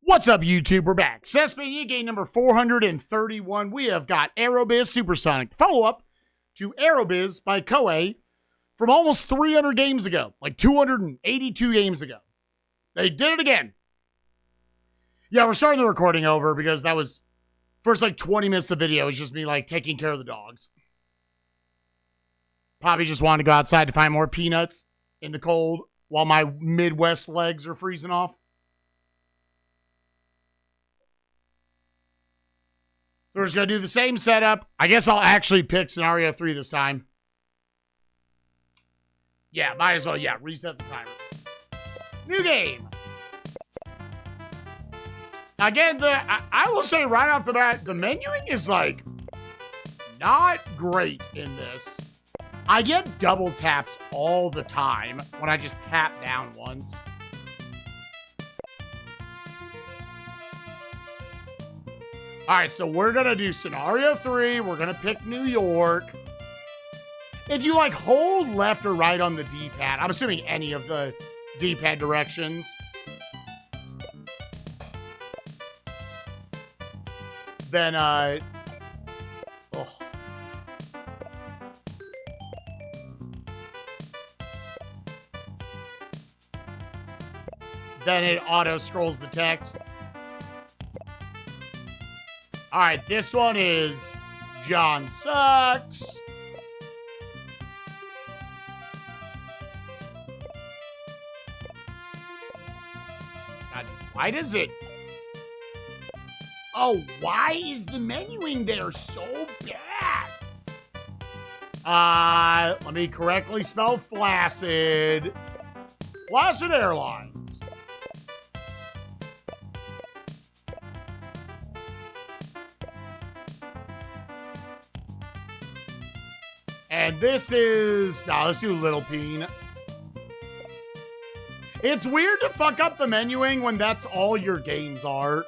What's up, YouTube? We're back. SNESMania game number 431. We have got Aerobiz Supersonic, follow-up to Aerobiz by Koei from almost 300 games ago, like 282 games ago. They did it again. Yeah, we're starting the recording over because that was first like 20 minutes of video. It was just me like taking care of the dogs. Poppy just wanted to go outside to find more peanuts in the cold while my Midwest legs are freezing off. So we're just going to do the same setup. I guess I'll actually pick scenario 3 this time. Yeah, might as well, reset the timer. New game. Again, I will say right off the bat, the menuing is like not great in this. I get double taps all the time when I just tap down once. All right, so we're going to do scenario 3. We're going to pick New York. If you like hold left or right on the D-pad, I'm assuming any of the D-pad directions. Then, then it auto scrolls the text. All right, this one is John Sucks. God, why does it? Oh, why is the menuing there so bad? Let me correctly spell flaccid. Flaccid Airlines. And this is... let's do Little Peen. It's weird to fuck up the menuing when that's all your games are.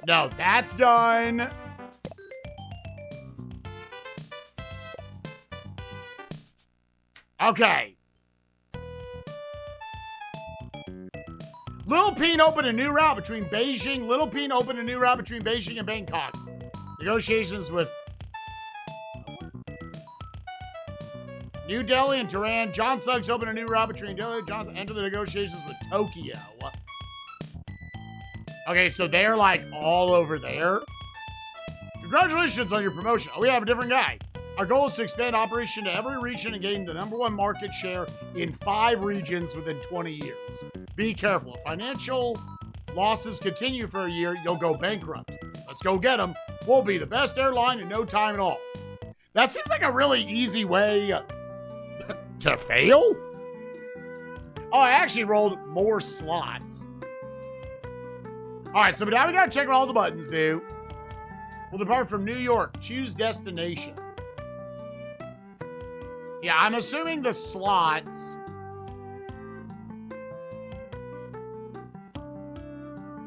No, that's done. Okay. Little Peen opened a new route between Beijing. Little Peen opened a new route between Beijing and Bangkok. Negotiations with New Delhi and Tehran. John Suggs opened a new route between Delhi and John. Enter the negotiations with Tokyo. Okay, so they're like all over there. Congratulations on your promotion. Oh, we have a different guy. Our goal is to expand operation to every region and gain the #1 market share in 5 regions within 20 years. Be careful. If financial losses continue for a year, you'll go bankrupt. Let's go get them. We'll be the best airline in no time at all. That seems like a really easy way to fail. Oh, I actually rolled more slots. All right, so now we got to check what all the buttons do. We'll depart from New York. Choose destination. Yeah, I'm assuming the slots...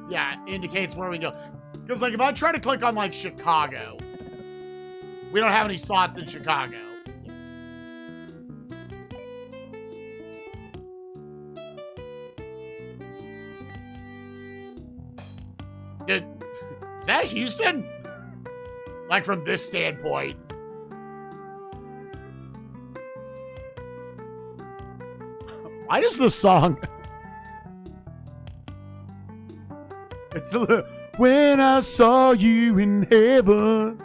yeah, indicates where we go. Because, like, if I try to click on, like, Chicago, we don't have any slots in Chicago. Is that Houston? Like, from this standpoint. Why does the song... it's the... When I saw you in heaven.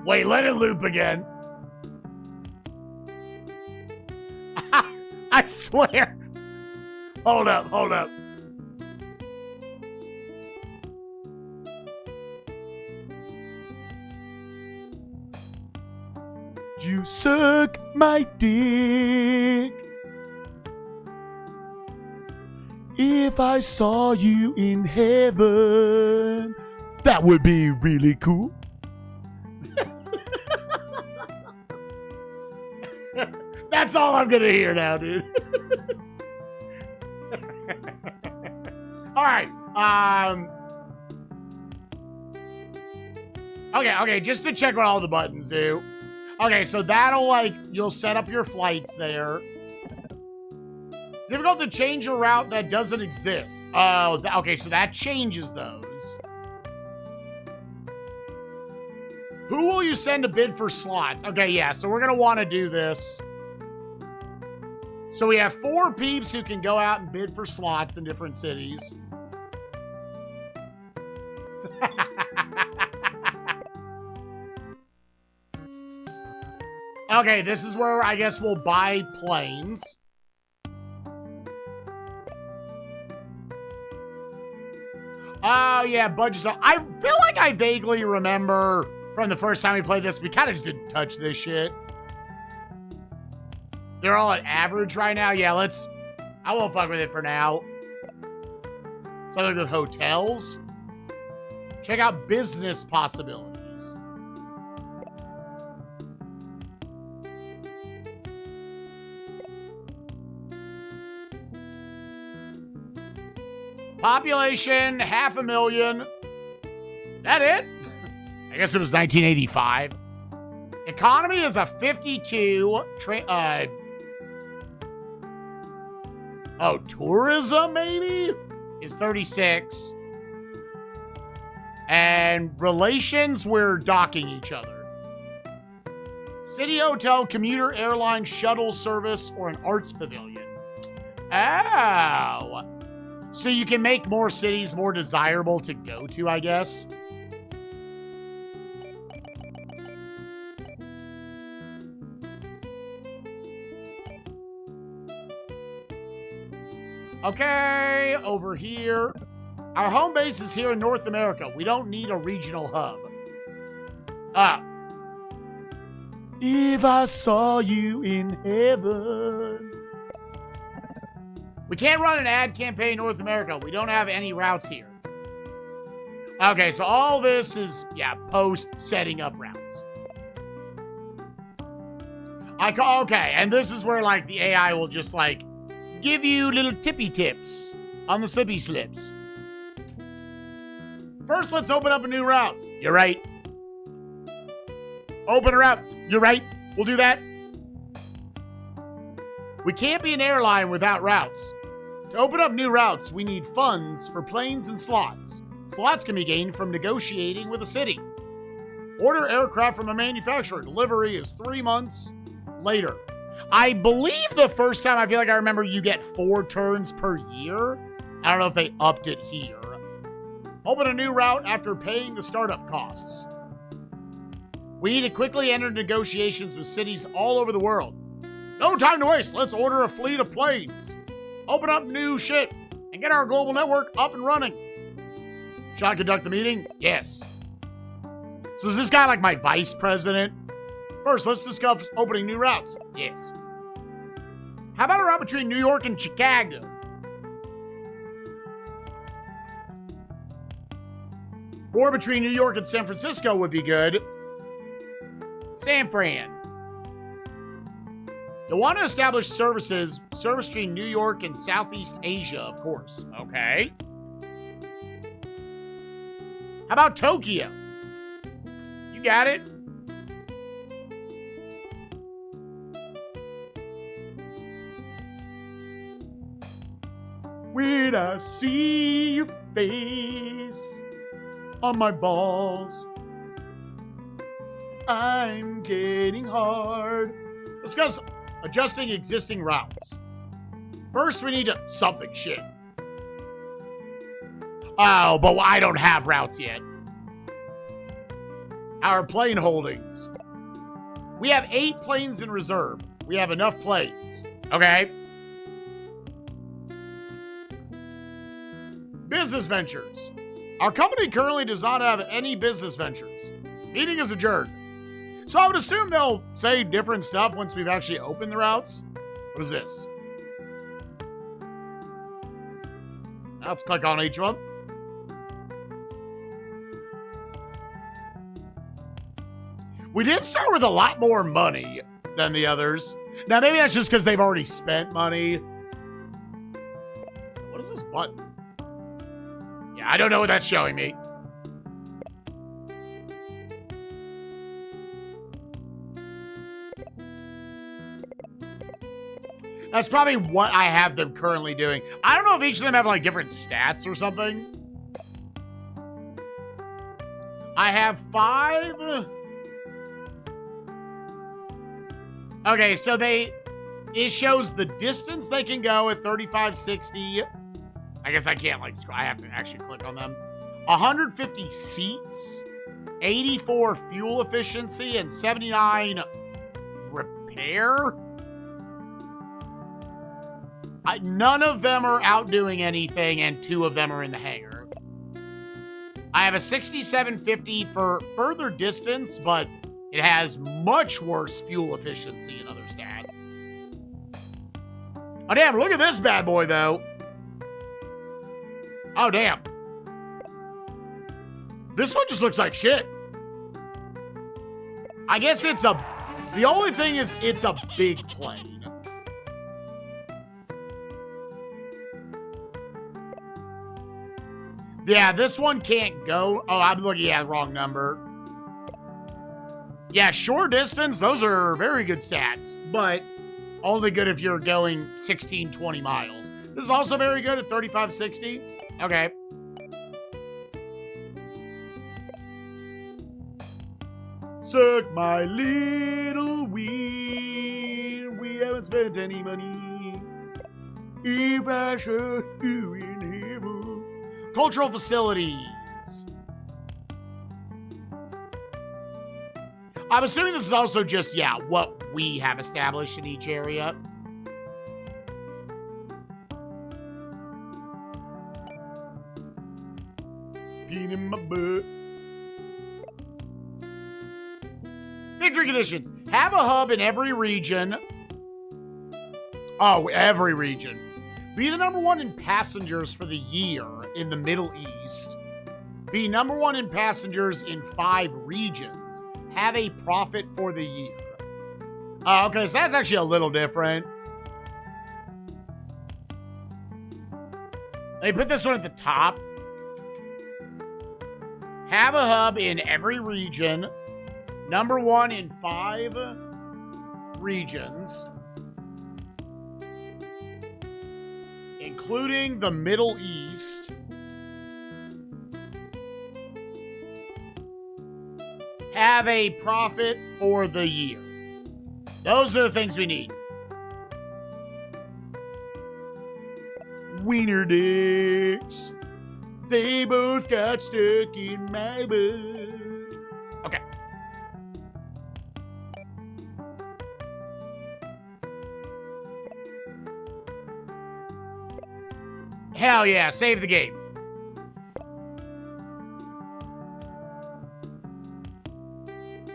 Wait, let it loop again. I swear. Hold up, hold up. You suck my dick. If I saw you in heaven, that would be really cool. That's all I'm gonna hear now, dude. All right, Okay, just to check what all the buttons do. Okay, so that'll, like, you'll set up your flights there. Difficult to change a route that doesn't exist. Oh, okay, so that changes those. Who will you send to bid for slots? Okay, yeah, so we're going to want to do this. So we have 4 peeps who can go out and bid for slots in different cities. Okay, this is where I guess we'll buy planes. Oh, yeah, budget. I feel like I vaguely remember from the first time we played this, we kind of just didn't touch this shit. They're all at average right now. Yeah, I won't fuck with it for now. Something with hotels. Check out business possibilities. Population, 500,000. That it? I guess it was 1985. Economy is a 52. Tourism, maybe? Is 36. And relations, we're docking each other. City hotel, commuter airline, shuttle service, or an arts pavilion. Oh. So you can make more cities more desirable to go to, I guess. Okay, over here. Our home base is here in North America. We don't need a regional hub. If I saw you in heaven. We can't run an ad campaign in North America. We don't have any routes here. Okay, so all this is, yeah, post setting up routes. Okay, and this is where, like, the AI will just, like, give you little tippy tips on the slippy slips. First, let's open up a new route. You're right. Open a route. You're right. We'll do that. We can't be an airline without routes. To open up new routes, we need funds for planes and slots. Slots can be gained from negotiating with a city. Order aircraft from a manufacturer. Delivery is 3 months later. I believe the first time, I feel like I remember you get 4 turns per year. I don't know if they upped it here. Open a new route after paying the startup costs. We need to quickly enter negotiations with cities all over the world. No time to waste. Let's order a fleet of planes. Open up new shit and get our global network up and running. Should I conduct the meeting? Yes. So is this guy like my vice president? First, let's discuss opening new routes. Yes. How about a route between New York and Chicago? Or between New York and San Francisco would be good. San Fran. You'll want to establish service between New York and Southeast Asia, of course. Okay. How about Tokyo? You got it. When I see your face on my balls, I'm getting hard. Discuss adjusting existing routes. First, we need to something shit. Oh, but I don't have routes yet. Our plane holdings. We have 8 planes in reserve. We have enough planes. Okay. Business ventures. Our company currently does not have any business ventures. Meeting is adjourned. So I would assume they'll say different stuff once we've actually opened the routes. What is this? Let's click on each one. We did start with a lot more money than the others. Now, maybe that's just because they've already spent money. What is this button? Yeah, I don't know what that's showing me. That's probably what I have them currently doing. I don't know if each of them have, like, different stats or something. I have 5. Okay, so it shows the distance they can go at 3560. I guess I can't, like, I have to actually click on them. 150 seats, 84 fuel efficiency, and 79 repair. None of them are outdoing anything, and 2 of them are in the hangar. I have a 6750 for further distance, but it has much worse fuel efficiency and other stats. Oh, damn, look at this bad boy, though. Oh, damn. This one just looks like shit. I guess the only thing is it's a big plane. Yeah, this one can't go. Oh, I'm looking at the wrong number. Yeah, short distance, those are very good stats, but only good if you're going 16, 20 miles. This is also very good at 3560. Okay. Suck my little wee. We haven't spent any money. If I show you in heaven. Cultural facilities. I'm assuming this is also just, yeah, what we have established in each area. Peeing in my butt. Victory conditions. Have a hub in every region. Oh, every region. Be the #1 in passengers for the year in the Middle East. Be #1 in passengers in 5 regions. Have a profit for the year. Okay, so that's actually a little different. Let me put this one at the top. Have a hub in every region. #1 in 5 regions. Including the Middle East. Have a profit for the year. Those are the things we need. Wiener dicks. They both got stuck in my butt. Okay. Hell yeah, save the game.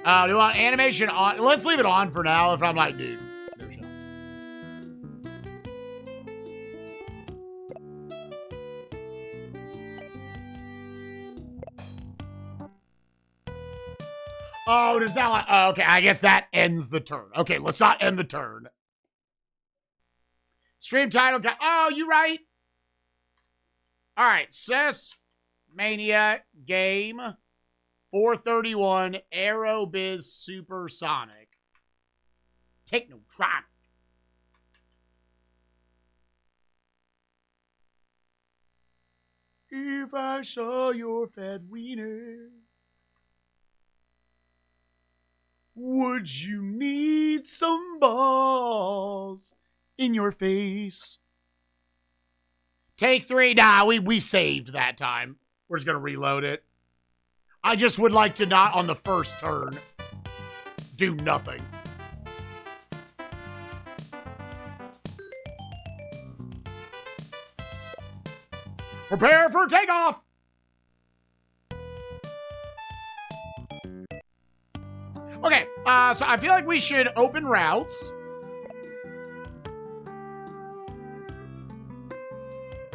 Do you want animation on? Let's leave it on for now if I'm like, dude. No shot. Oh, does that like, oh, okay, I guess that ends the turn. Okay, let's not end the turn. Stream title, oh, you right. All right, SNESMania game 431 Aerobiz Supersonic. Technotronic. If I saw your fat wiener, would you need some balls in your face? Take 3. Nah, we saved that time. We're just going to reload it. I just would like to not, on the first turn, do nothing. Prepare for takeoff! Okay, so I feel like we should open routes.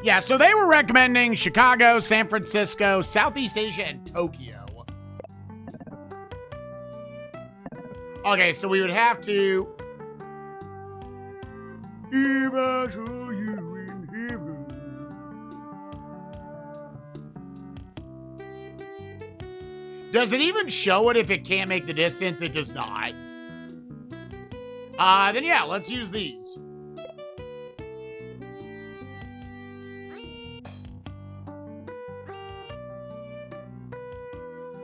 Yeah, so they were recommending Chicago, San Francisco, Southeast Asia, and Tokyo. Okay, so we would have to... If I show you in heaven. Does it even show it if it can't make the distance? It does not. Then yeah, let's use these.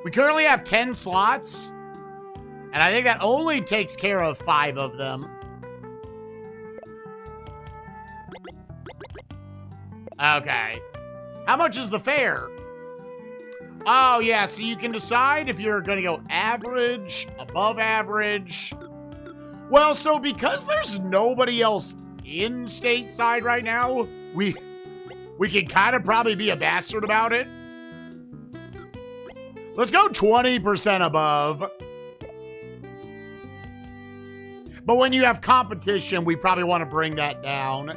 We currently have 10 slots, and I think that only takes care of 5 of them. Okay. How much is the fare? Oh, yeah, so you can decide if you're going to go average, above average. Well, so because there's nobody else in stateside right now, we can kind of probably be a bastard about it. Let's go 20% above. But when you have competition, we probably want to bring that down.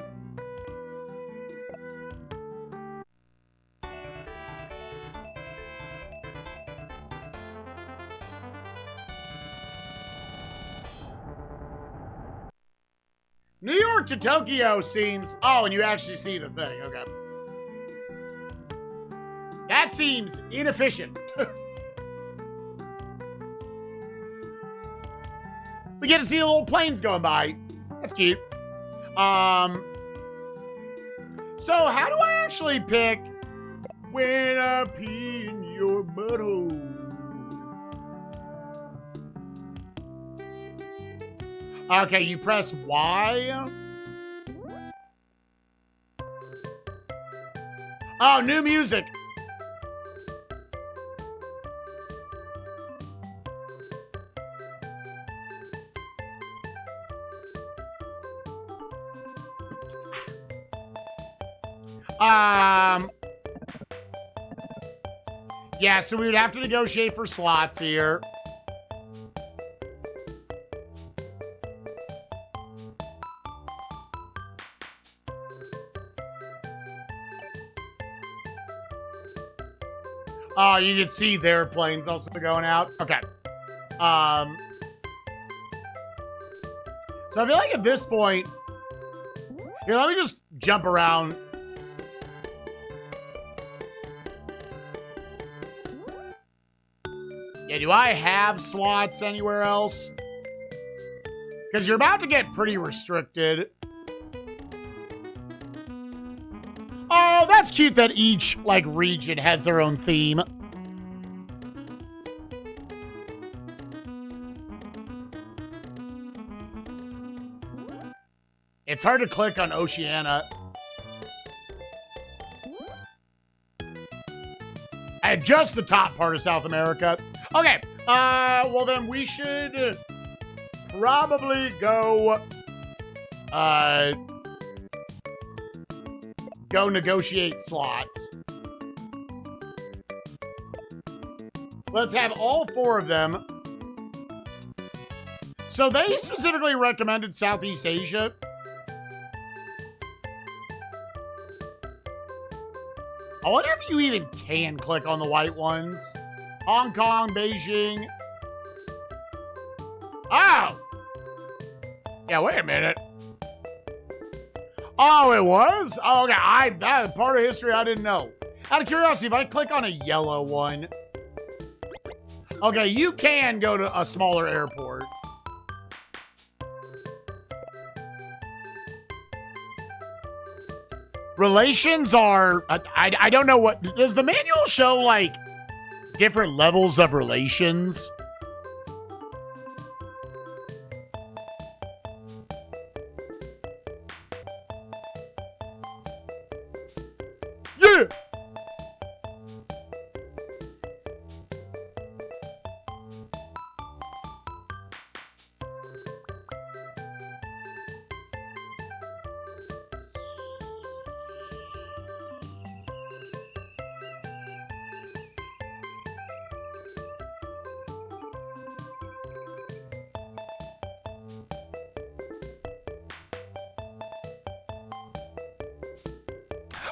New York to Tokyo seems... Oh, and you actually see the thing. Okay. That seems inefficient. We get to see the little planes going by. That's cute. So how do I actually pick when I pee in your butthole? Okay, you press Y. Oh, new music. Yeah, so we would have to negotiate for slots here. Oh, you can see their planes also going out. Okay. So I feel like at this point... Here, let me just jump around. Yeah, do I have slots anywhere else? Because you're about to get pretty restricted. Oh, that's cute that each, like, region has their own theme. It's hard to click on Oceania. And just the top part of South America. Okay, well then we should probably go, negotiate slots. Let's have all 4 of them. So they specifically recommended Southeast Asia. I wonder if you even can click on the white ones. Hong Kong, Beijing. Oh! Yeah, wait a minute. Oh, it was? Oh, okay. That part of history I didn't know. Out of curiosity, if I click on a yellow one... Okay, you can go to a smaller airport. Relations are... I don't know what... Does the manual show, like, different levels of relations? Yeah!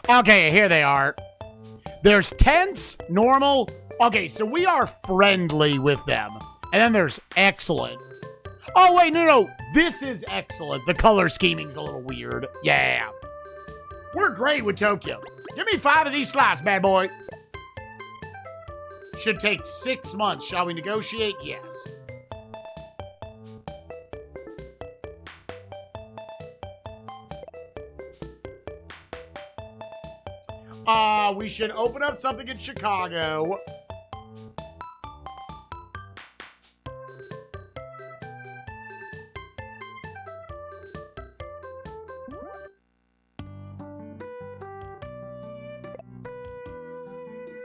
Okay, here they are. There's tense, normal. Okay, so we are friendly with them. And then there's excellent. Oh, wait, no. This is excellent. The color scheming's a little weird. Yeah. We're great with Tokyo. Give me 5 of these slots, bad boy. Should take 6 months. Shall we negotiate? Yes. We should open up something in Chicago.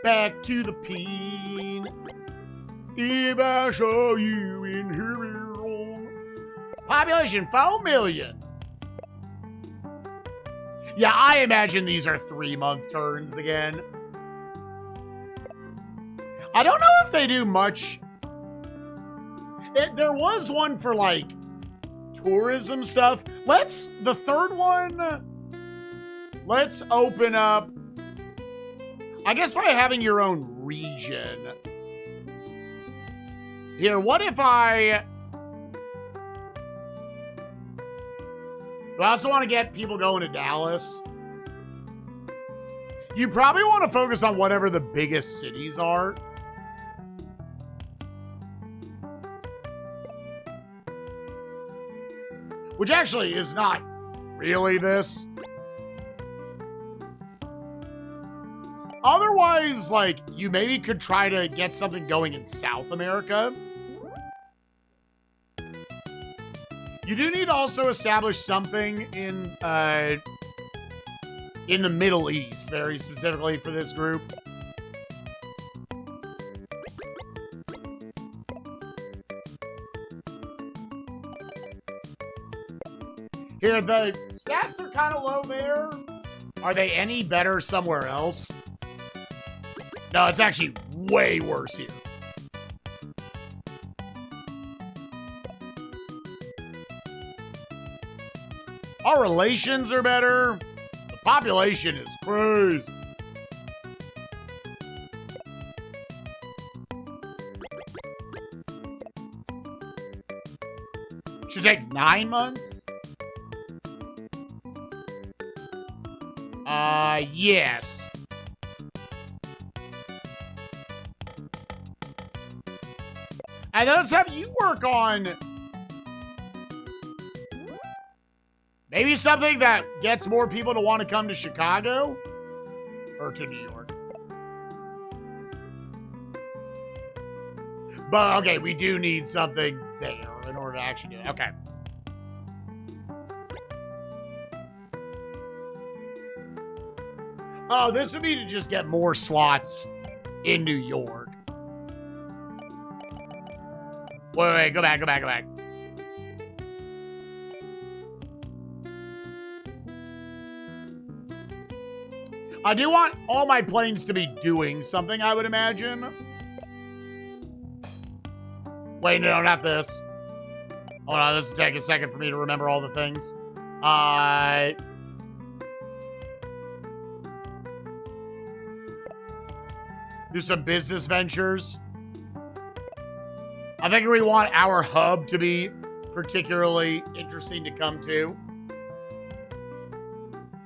Back to the peen. If I show you in here. Population 4 million. Yeah, I imagine these are 3-month turns again. I don't know if they do much. There was one for, like, tourism stuff. The third one, let's open up, I guess by having your own region. Here, what if I also want to get people going to Dallas. You probably want to focus on whatever the biggest cities are. Which actually is not really this. Otherwise, like, you maybe could try to get something going in South America. You do need to also establish something in the Middle East, very specifically for this group. Here, the stats are kind of low there. Are they any better somewhere else? No, it's actually way worse here. Our relations are better. The population is crazy. Should take 9 months? Yes. And then let's have you work on maybe something that gets more people to want to come to Chicago or to New York. But, okay, we do need something there in order to actually do it. Okay. Oh, this would be to just get more slots in New York. Wait, go back. I do want all my planes to be doing something, I would imagine. Wait, no, not this. Hold on, this will take a second for me to remember all the things. Do some business ventures. I think we want our hub to be particularly interesting to come to.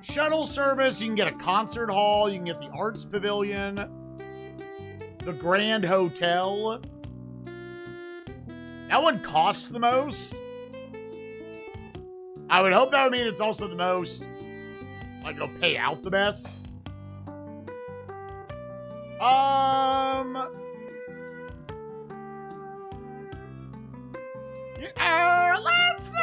Shuttle service, you can get a concert hall, you can get the arts pavilion, the Grand Hotel. That one costs the most. I would hope that would mean it's also the most, like, it'll pay out the best. Let's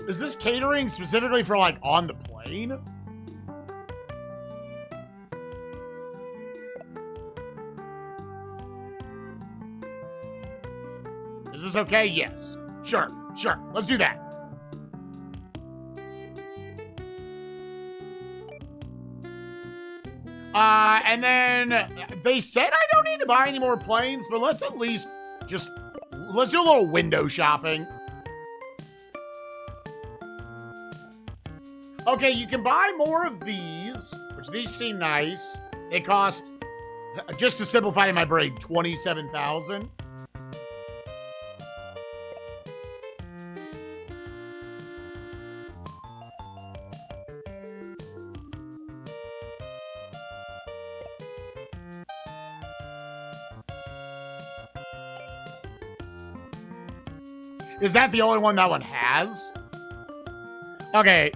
is this catering specifically for, like, on the plane? Is this okay? Yes. Sure. Let's do that. And then they said I don't need to buy any more planes, but let's at least just, let's do a little window shopping. Okay, you can buy more of these, which these seem nice. They cost, just to simplify in my brain, 27,000. Is that the only one that one has? Okay.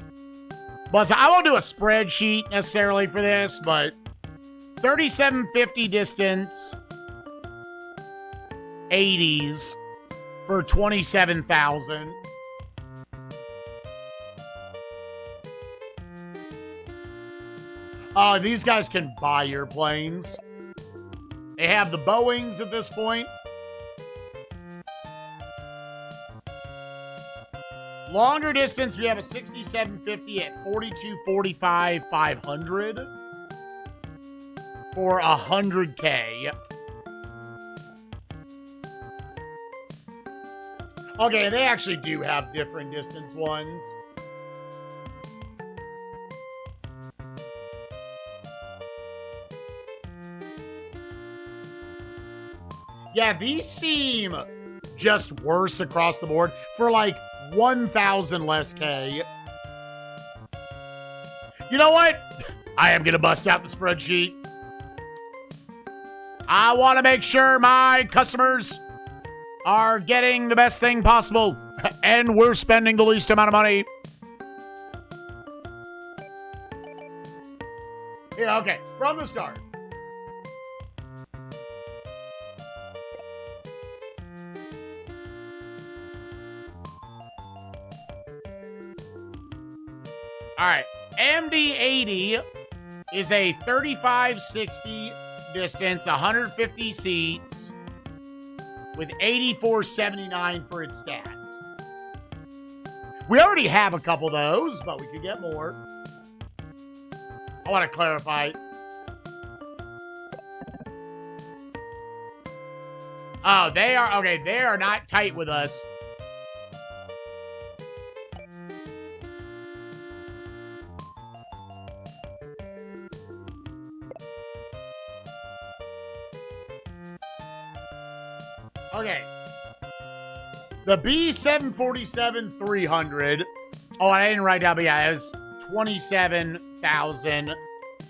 Well, so I won't do a spreadsheet necessarily for this, but 3750 distance, 80s for 27,000. These guys can buy your planes. They have the Boeings at this point. Longer distance, we have a 6750 at 4245 500 for 100K. Okay, they actually do have different distance ones. Yeah, these seem just worse across the board for like 1,000 less K. You know what? I am going to bust out the spreadsheet. I want to make sure my customers are getting the best thing possible, and we're spending the least amount of money. Yeah, okay, from the start. All right, MD-80 is a 3560 distance, 150 seats, with 8479 for its stats. We already have a couple of those, but we could get more. I want to clarify. Oh, they are, okay, they are not tight with us. Okay. The B747-300. Oh, I didn't write down, but yeah, it was 27,000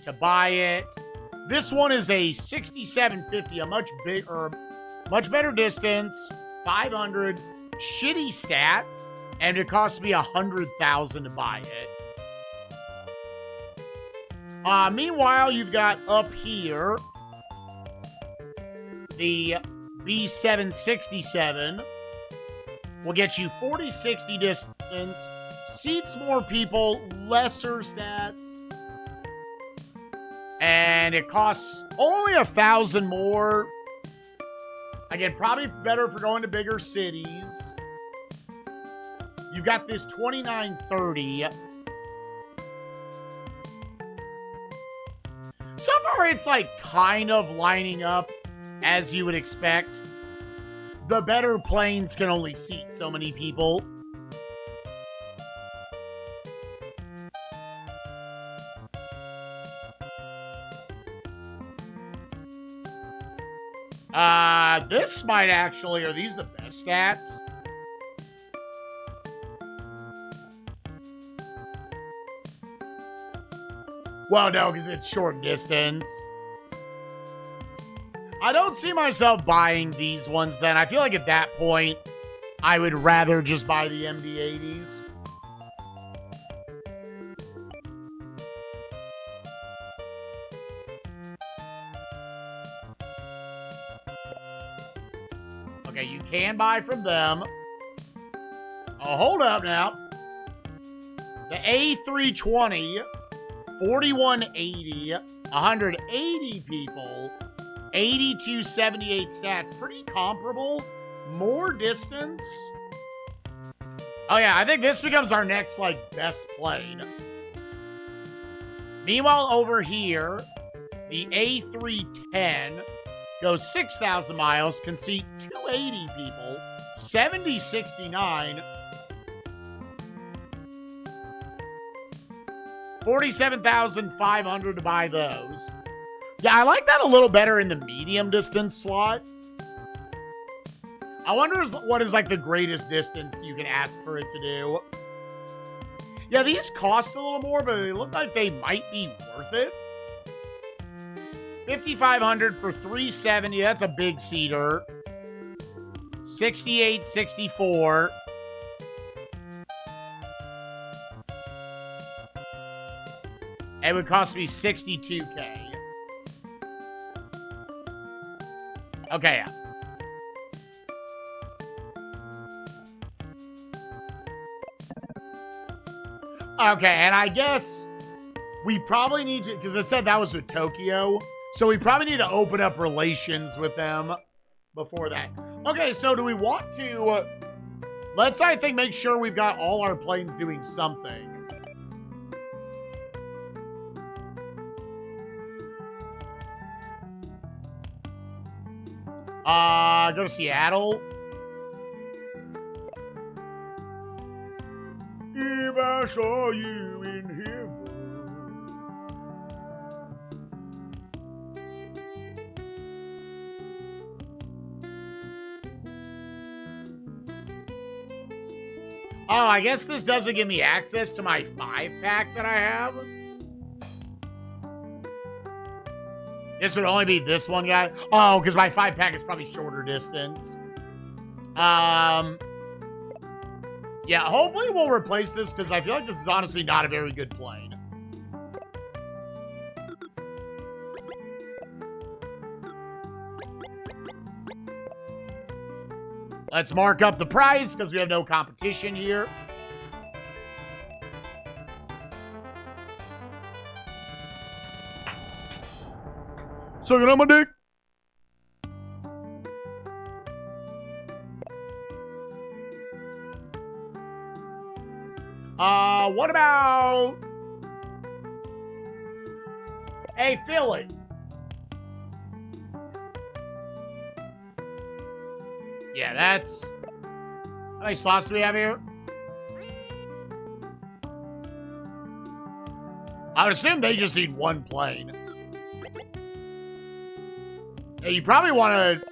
to buy it. This one is a 6750, a much bigger, much better distance, 500, shitty stats, and it cost me 100,000 to buy it. Meanwhile, you've got up here the B767 will get you 40-60 distance, seats more people, lesser stats, and it costs only 1,000 more. Again, probably better for going to bigger cities. You've got this 2930. So far, it's like kind of lining up as you would expect. The better planes can only seat so many people. This might actually, are these the best stats? Well, no, because it's short distance. I don't see myself buying these ones then. I feel like at that point, I would rather just buy the MD-80s. Okay, you can buy from them. Oh, hold up now. The A320, 4180, 180 people, 8278 stats. Pretty comparable. More distance. Oh yeah, I think this becomes our next, like, best plane. Meanwhile, over here, the A310 goes 6,000 miles, can seat 280 people, 7069, 47,500 to buy those. Yeah, I like that a little better in the medium distance slot. I wonder what is like the greatest distance you can ask for it to do. Yeah, these cost a little more, but they look like they might be worth it. 5,500 for 370. That's a big seater. 6864. It would cost me 62K. Okay, yeah. Okay, and I guess we probably need to, because I said that was with Tokyo, so we probably need to open up relations with them before that. Okay, so do we want to, let's, I think, make sure we've got all our planes doing something. Go to Seattle. If I saw you in heaven. Oh, I guess this doesn't give me access to my 5-pack that I have. This would only be this one guy. Oh, because my 5-pack is probably shorter distanced. Yeah, hopefully we'll replace this because I feel like this is honestly not a very good plane. Let's mark up the price because we have no competition here. Sucking on my dick. What about... Hey, Philly. Yeah, that's... How many slots do we have here? I would assume they just need one plane. Yeah, you probably want to...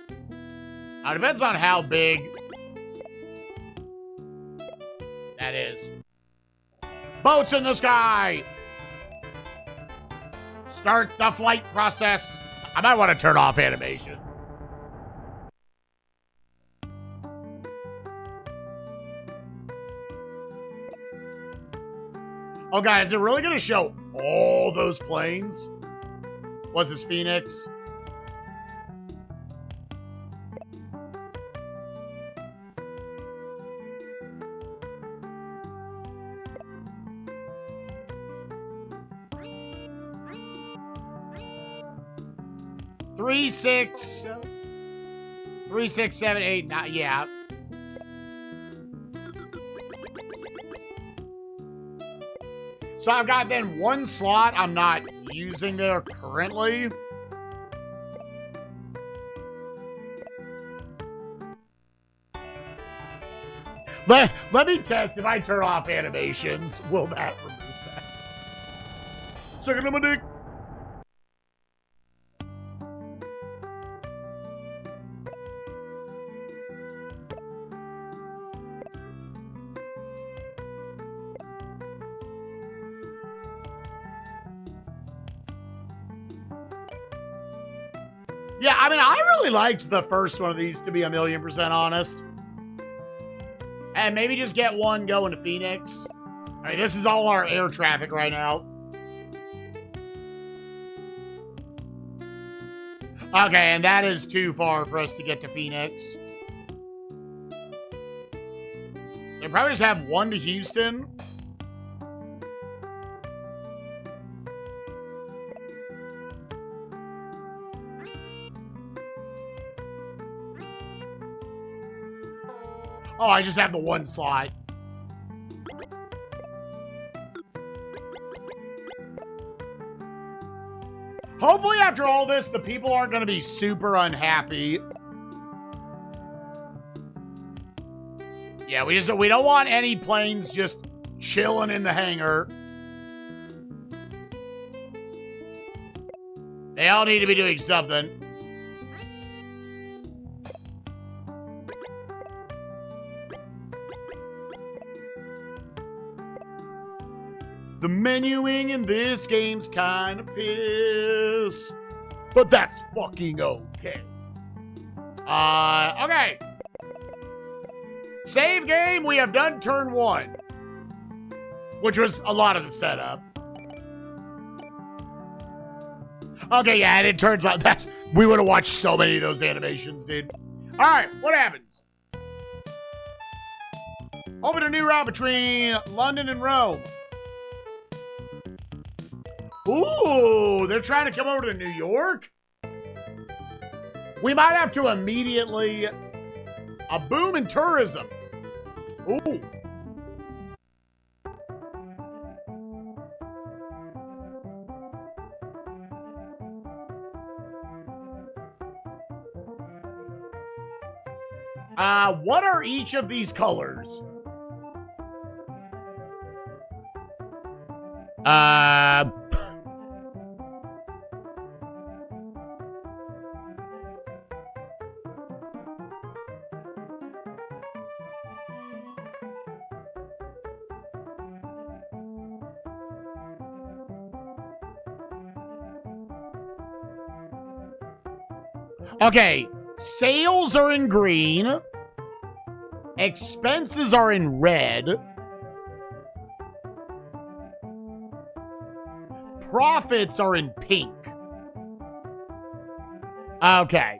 It depends on how big that is. Boats in the sky! Start the flight process. I might want to turn off animations. Oh, God, is it really going to show all those planes? Was this Phoenix? Three, six, 7, 8, 9. Yeah. So I've got then one slot I'm not using there currently. Let me test if I turn off animations. Will that remove that? Sucking on my dick. Yeah, I mean, I really liked the first one of these, to be 1,000,000% honest. And maybe just get one going to Phoenix. I mean, this is all our air traffic right now. Okay, and that is too far for us to get to Phoenix. They probably just have one to Houston. Oh, I just have the one slot. Hopefully after all this, the people aren't going to be super unhappy. Yeah, we don't want any planes just chilling in the hangar. They all need to be doing something. The menuing in this game's kind of piss. But that's fucking okay. Okay. Save game, we have done turn 1. Which was a lot of the setup. Okay, yeah, and it turns out we would have watched so many of those animations, dude. Alright, what happens? Open a new route between London and Rome. Ooh, they're trying to come over to New York? We might have to immediately... A boom in tourism. Ooh. What are each of these colors? Okay, sales are in green. Expenses are in red. Profits are in pink. Okay.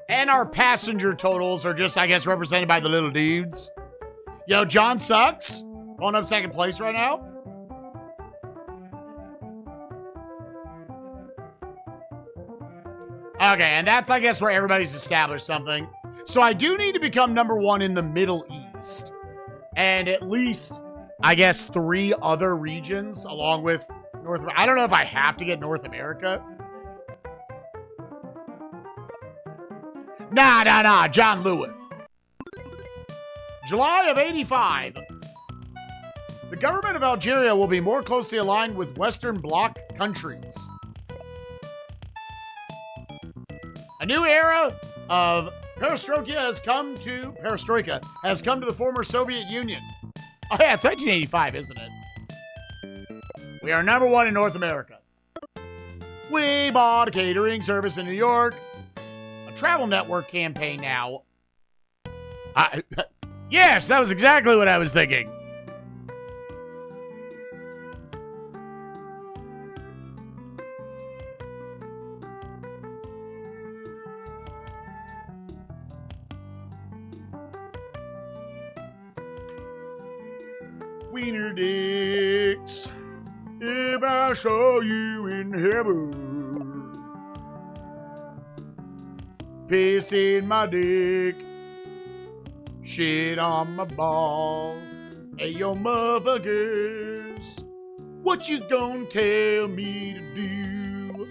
And our passenger totals are just, I guess, represented by the little dudes. Yo, John sucks. Pulling up second place right now. Okay, and that's, I guess, where everybody's established something. So I do need to become number 1 in the Middle East. And at least, I guess, 3 other regions along with North America. I don't know if I have to get North America. Nah, John Lewis. July of 85. The government of Algeria will be more closely aligned with Western Bloc countries. A new era of perestroika has come to the former Soviet Union. Oh yeah, it's 1985, isn't it? We are number 1 in North America. We bought a catering service in New York. A travel network campaign now. Yes, that was exactly what I was thinking. Wiener dicks, if I saw you in heaven, piss in my dick, shit on my balls. Hey, yo, motherfuckers, what you gonna tell me to do?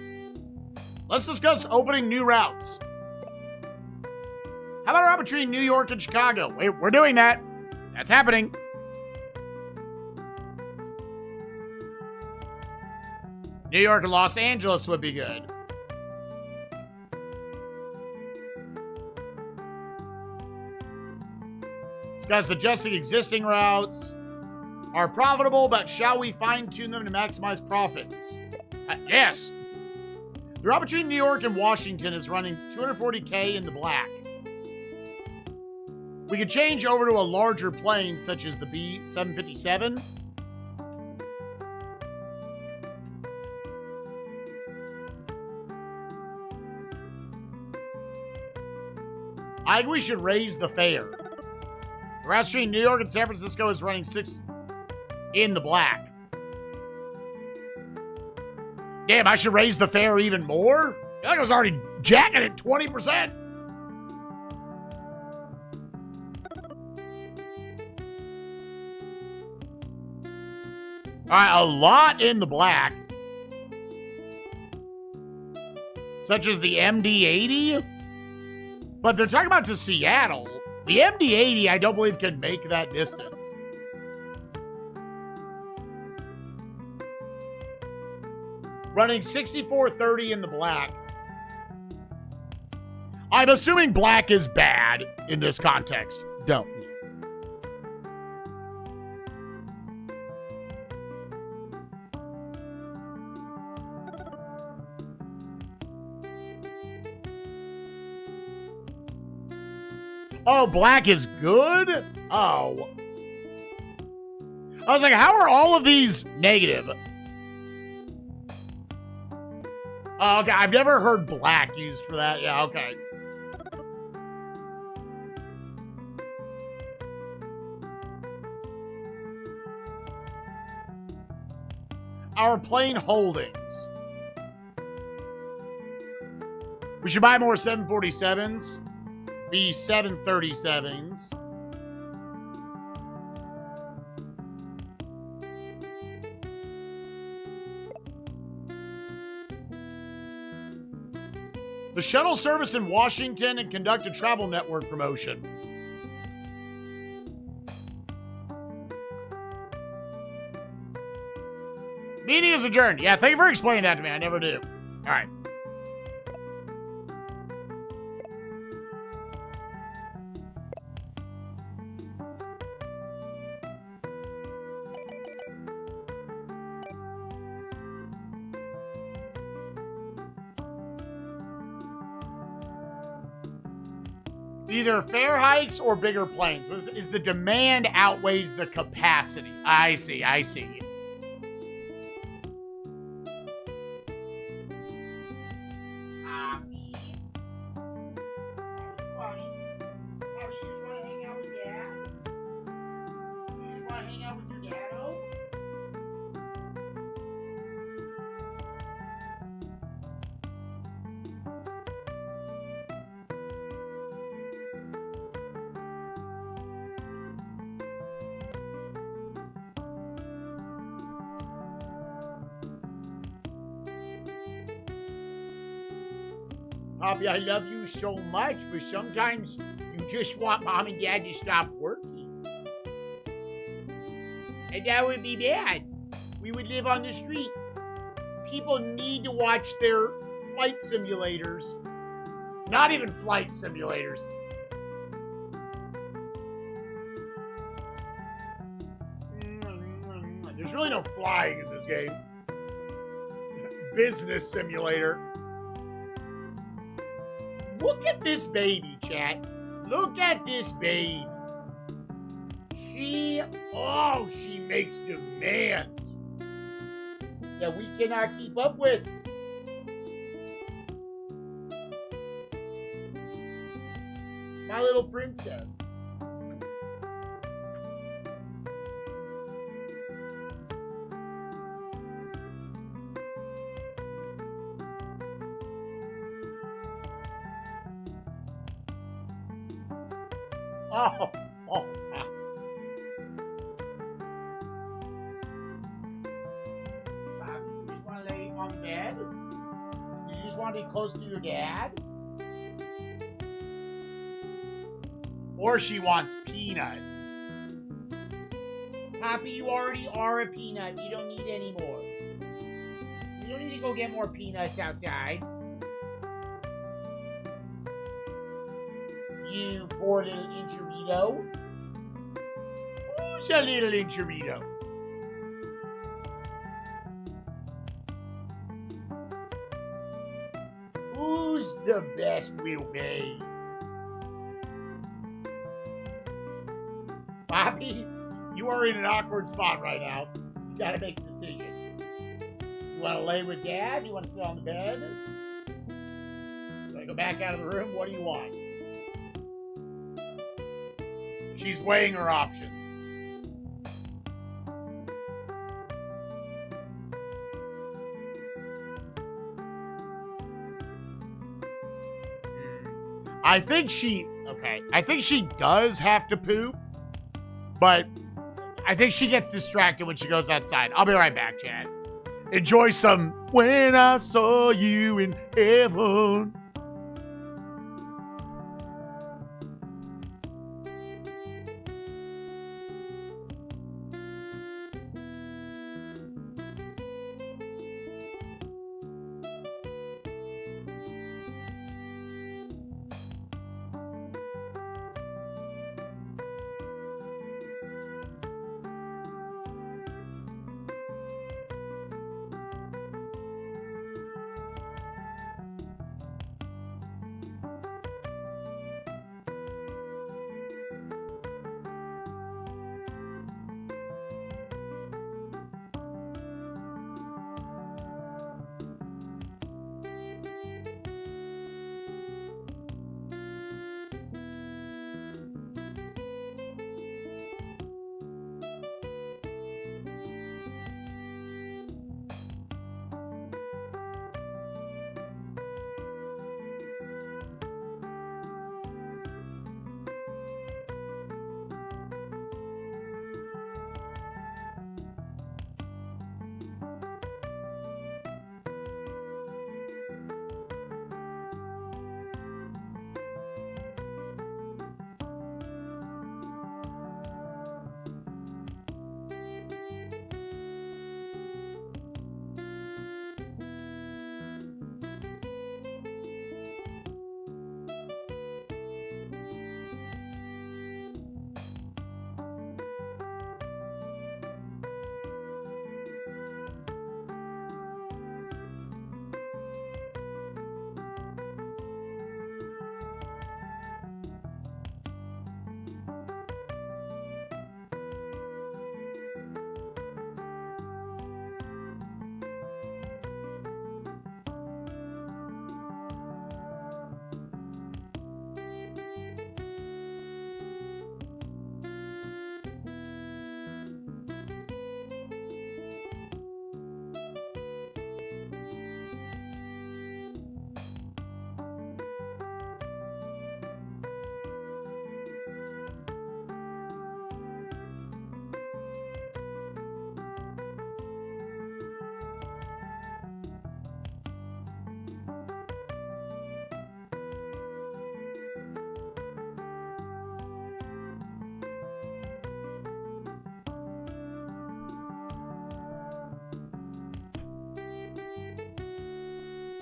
Let's discuss opening new routes. How about a route between New York and Chicago? We're doing that. That's happening. New York and Los Angeles would be good. Discuss adjusting existing routes. Are profitable, but shall we fine-tune them to maximize profits? Yes. The route between New York and Washington is running $240K in the black. We could change over to a larger plane, such as the B-757. I think we should raise the fare. The route between New York and San Francisco is running 6 in the black. Damn, I should raise the fare even more? I feel like I was already jacking it 20%. All right, a lot in the black. Such as the MD-80. But they're talking about to Seattle. The MD-80, I don't believe, can make that distance. Running 6430 in the black. I'm assuming black is bad in this context. Don't. Oh, black is good? Oh. I was like, how are all of these negative? Oh, okay, I've never heard black used for that. Yeah, okay. Our plane holdings. We should buy more 747s. Be 737s. The shuttle service in Washington and conduct a travel network promotion. Meeting is adjourned. Yeah, thank you for explaining that to me. I never do. All right. Either fare hikes or bigger planes. Is the demand outweighs the capacity? I see. I see. Poppy, I love you so much, but sometimes you just want mom and dad to stop working. And that would be bad. We would live on the street. People need to watch their flight simulators. Not even flight simulators. There's really no flying in this game. Business simulator. Look at this baby, chat. Look at this baby. She makes demands that we cannot keep up with. My little princess. Oh. Bobby, you just want to lay on the bed? You just want to be close to your dad? Or she wants peanuts. Poppy, you already are a peanut. You don't need any more. You don't need to go get more peanuts outside. You poor little Inchurito. Who's a little Inchurito? Who's the best will be? Bobby, you are in an awkward spot right now. You gotta make a decision. You wanna lay with Dad? You wanna sit on the bed? You wanna go back out of the room? What do you want? She's weighing her options. I think she does have to poop, but I think she gets distracted when she goes outside. I'll be right back, Chad. Enjoy some When I Saw You in Heaven.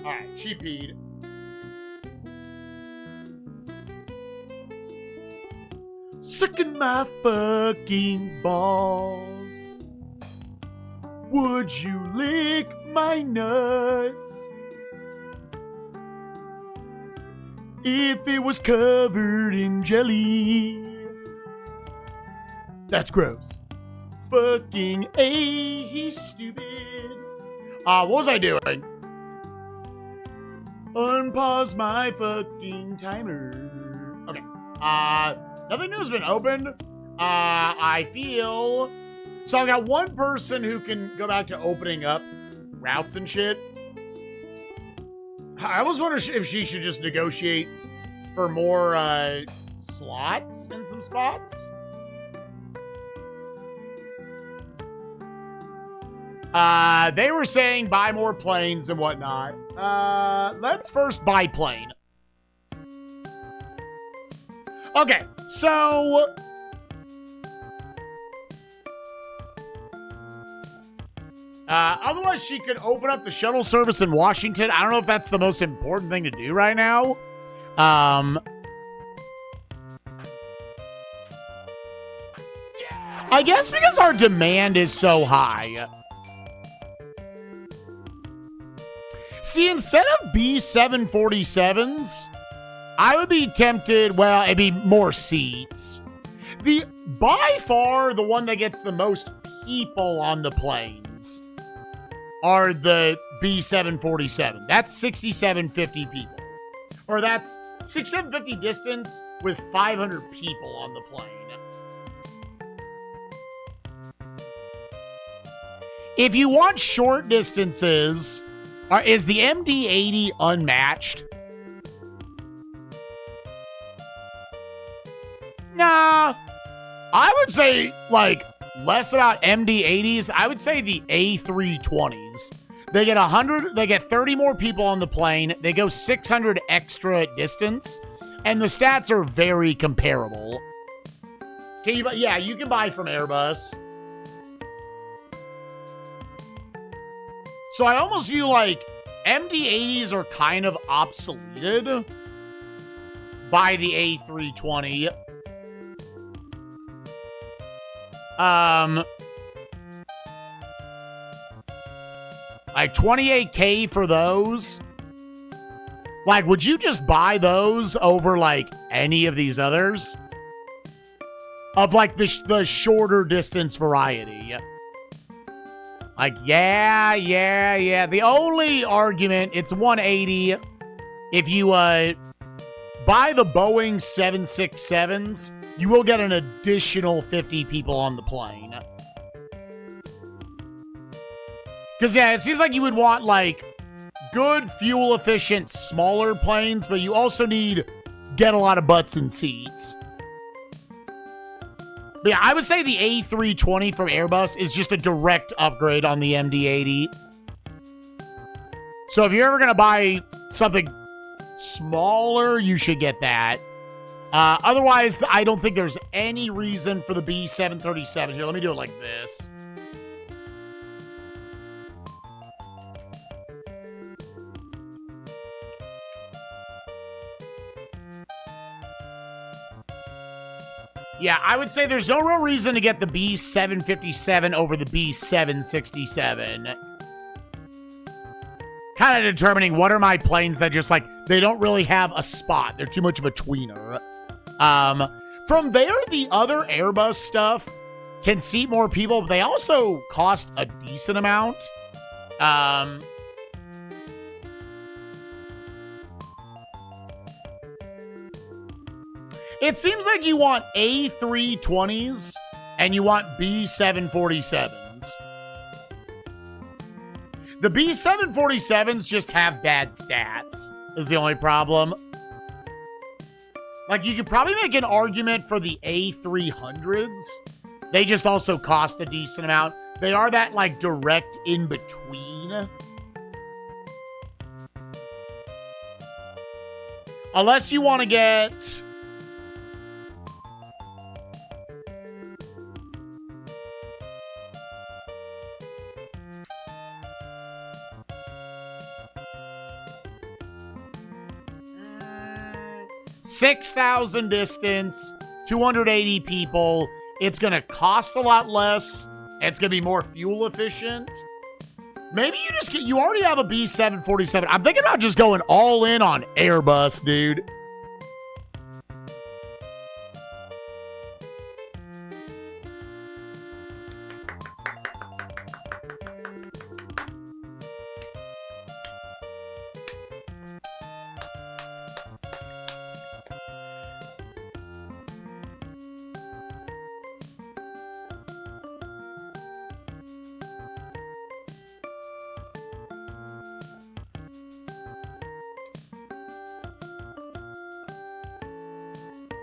Alright, she peed. Sucking my fucking balls. Would you lick my nuts? If it was covered in jelly. That's gross. Fucking A, he's stupid. What was I doing? Unpause my fucking timer. Okay. Nothing new has been opened. I feel... So I've got one person who can go back to opening up routes and shit. I always wonder if she should just negotiate for more slots in some spots. They were saying buy more planes and whatnot. Let's first buy plane. Okay, so... otherwise, she could open up the shuttle service in Washington. I don't know if that's the most important thing to do right now. I guess because our demand is so high. See, instead of B747s, I would be tempted, well, it'd be more seats. By far, the one that gets the most people on the planes are the B747. That's 6,750 people. Or that's 6,750 distance with 500 people on the plane. If you want short distances, is the MD-80 unmatched? Nah. I would say, like, less about MD-80s. I would say the A320s. They get 100, they get 30 more people on the plane. They go 600 extra distance. And the stats are very comparable. Can you buy? Yeah, you can buy from Airbus. So I almost feel like MD-80s are kind of obsoleted by the A320. Like $28K for those. Like, would you just buy those over like any of these others? Of like the shorter distance variety. Like, yeah. The only argument, it's 180. If you buy the Boeing 767s, you will get an additional 50 people on the plane. Because, yeah, it seems like you would want, like, good, fuel-efficient, smaller planes, but you also get a lot of butts and seats. But yeah, I would say the A320 from Airbus is just a direct upgrade on the MD-80. So if you're ever going to buy something smaller, you should get that. Otherwise, I don't think there's any reason for the B737. Here, let me do it like this. Yeah, I would say there's no real reason to get the B757 over the B767. Kind of determining what are my planes that just, like, they don't really have a spot. They're too much of a tweener. From there, the other Airbus stuff can seat more people, but they also cost a decent amount. It seems like you want A320s and you want B747s. The B747s just have bad stats, is the only problem. Like, you could probably make an argument for the A300s. They just also cost a decent amount. They are that, like, direct in-between. Unless you want to get... 6,000 distance, 280 people. It's going to cost a lot less. It's going to be more fuel efficient. Maybe you already have a B747. I'm thinking about just going all in on Aerobiz, dude.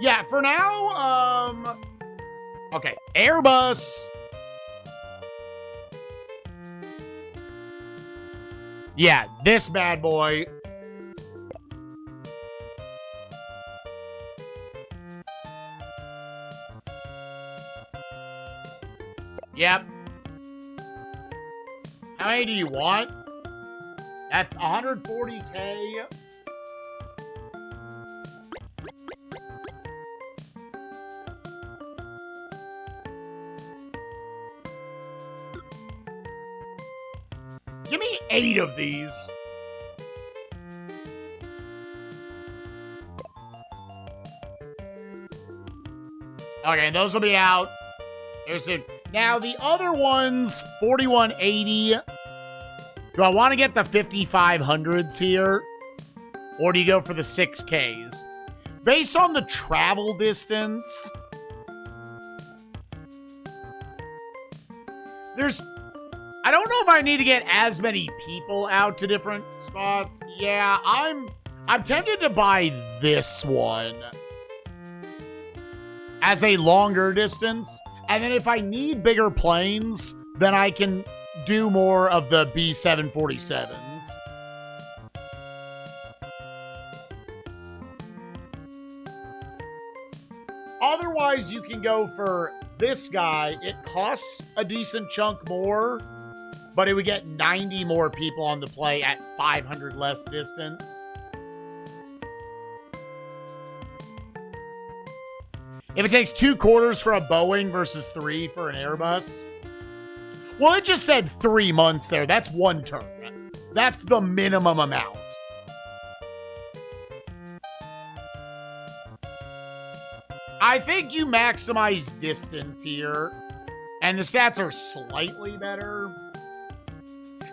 Yeah, for now, okay, Aerobiz. Yeah, this bad boy. Yep. How many do you want? That's 140K. Give me 8 of these. Okay, those will be out very soon. Now, the other ones, 4180. Do I want to get the 5500s here? Or do you go for the 6Ks? Based on the travel distance, I don't know if I need to get as many people out to different spots. Yeah, I'm tempted to buy this one as a longer distance. And then if I need bigger planes, then I can do more of the B747s. Otherwise, you can go for this guy. It costs a decent chunk more, but it would get 90 more people on the play at 500 less distance. If it takes 2 quarters for a Boeing versus 3 for an Airbus. Well, it just said 3 months there. That's 1 turn. That's the minimum amount. I think you maximize distance here, and the stats are slightly better.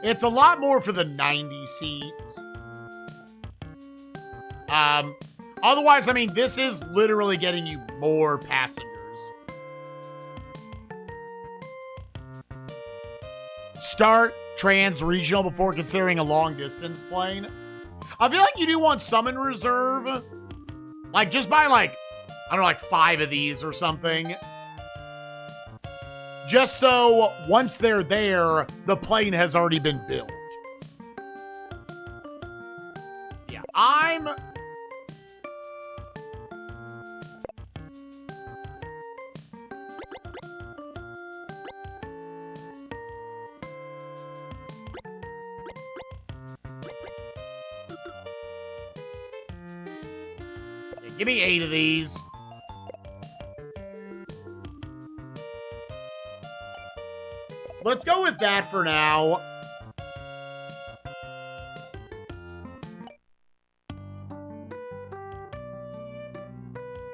It's a lot more for the 90 seats. Otherwise, I mean, this is literally getting you more passengers. Start trans-regional before considering a long-distance plane. I feel like you do want some in reserve. Like, just buy, like, I don't know, like 5 of these or something. Just so once they're there, the plane has already been built. Yeah, give me 8 of these. Let's go with that for now.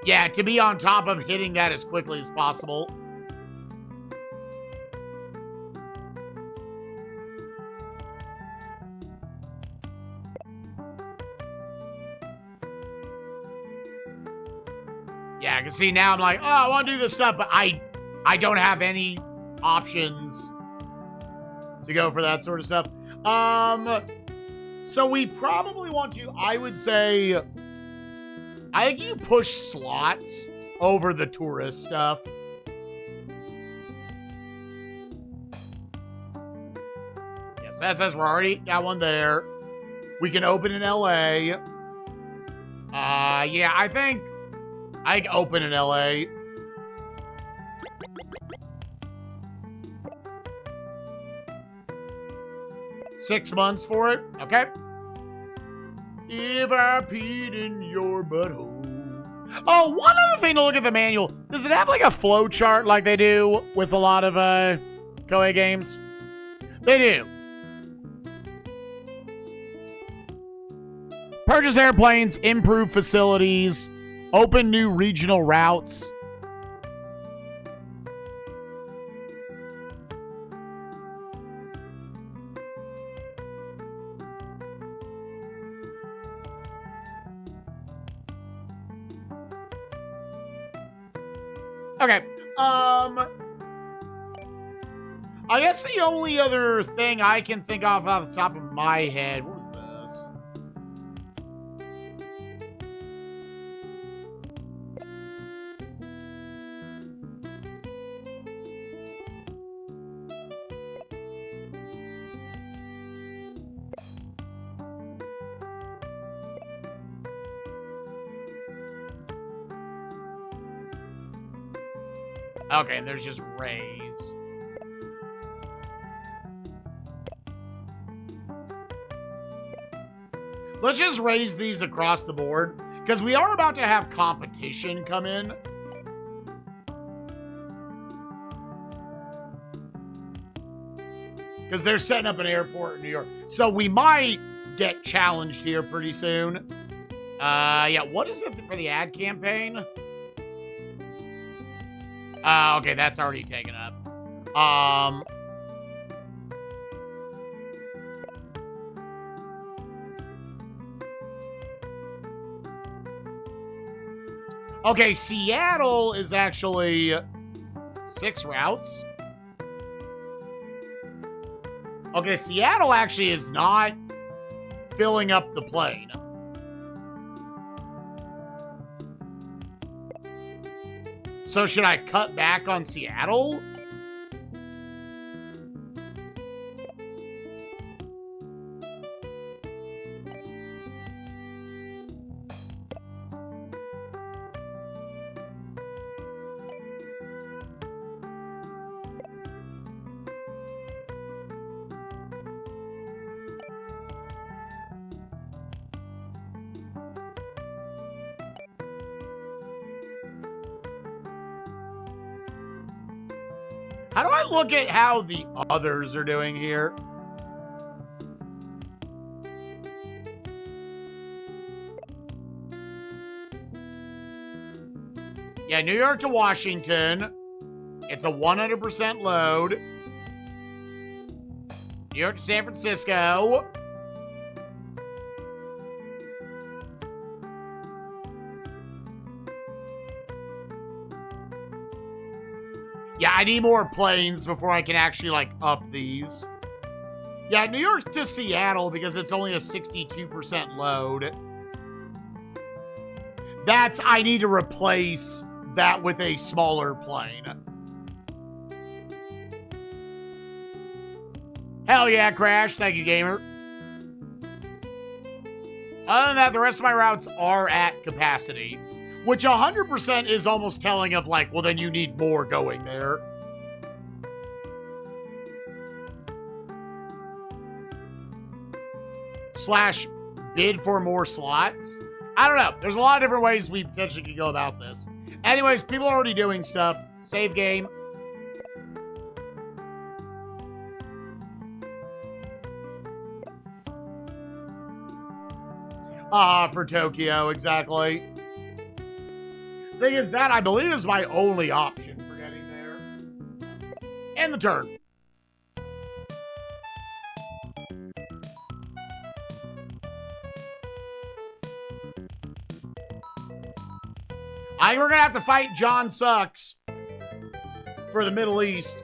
Yeah, to be on top of hitting that as quickly as possible. Yeah, I can see now I'm like, oh, I want to do this stuff, but I don't have any options to go for that sort of stuff. So we probably want to, I would say, I think you push slots over the tourist stuff. Yes, that says we're already got one there. We can open in LA. Yeah, I think open in LA. $6 months for it. Okay. If I peed in your butthole. Oh, one other thing to look at the manual. Does it have like a flow chart like they do with a lot of Koei games? They do. Purchase airplanes, improve facilities, open new regional routes. Okay. I guess the only other thing I can think of off the top of my head, what was this? Okay, and there's just rays. Let's just raise these across the board, because we are about to have competition come in. Because they're setting up an airport in New York. So we might get challenged here pretty soon. Yeah, what is it for the ad campaign? Okay, that's already taken up. Okay, Seattle is actually 6 routes. Okay, Seattle actually is not filling up the plane. So should I cut back on Seattle? How do I look at how the others are doing here? Yeah, New York to Washington. It's a 100% load. New York to San Francisco. Yeah, I need more planes before I can actually, like, up these. Yeah, New York to Seattle, because it's only a 62% load. I need to replace that with a smaller plane. Hell yeah, Crash. Thank you, gamer. Other than that, the rest of my routes are at capacity. Which 100% is almost telling of like, well, then you need more going there. Slash bid for more slots. I don't know. There's a lot of different ways we potentially could go about this. Anyways, people are already doing stuff. Save game. For Tokyo, exactly. Thing is, that I believe is my only option for getting there. And the turn. I think we're gonna have to fight John Sucks for the Middle East.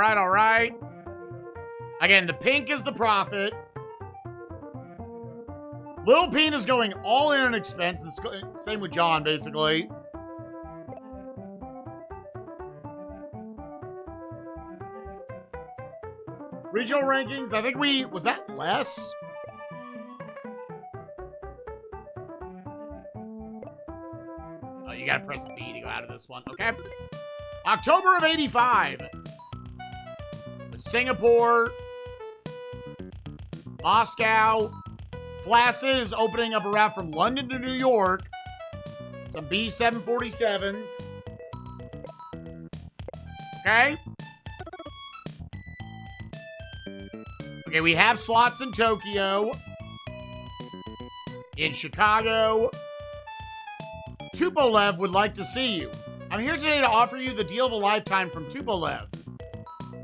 All right. Again, the pink is the profit. Lil Peen is going all in on expenses. Same with John, basically. Regional rankings, I think was that less? Oh, you gotta press B to go out of this one. Okay. October of 85. Singapore. Moscow. Flaccid is opening up a route from London to New York. Some B747s. Okay. Okay, we have slots in Tokyo. In Chicago. Tupolev would like to see you. I'm here today to offer you the deal of a lifetime from Tupolev.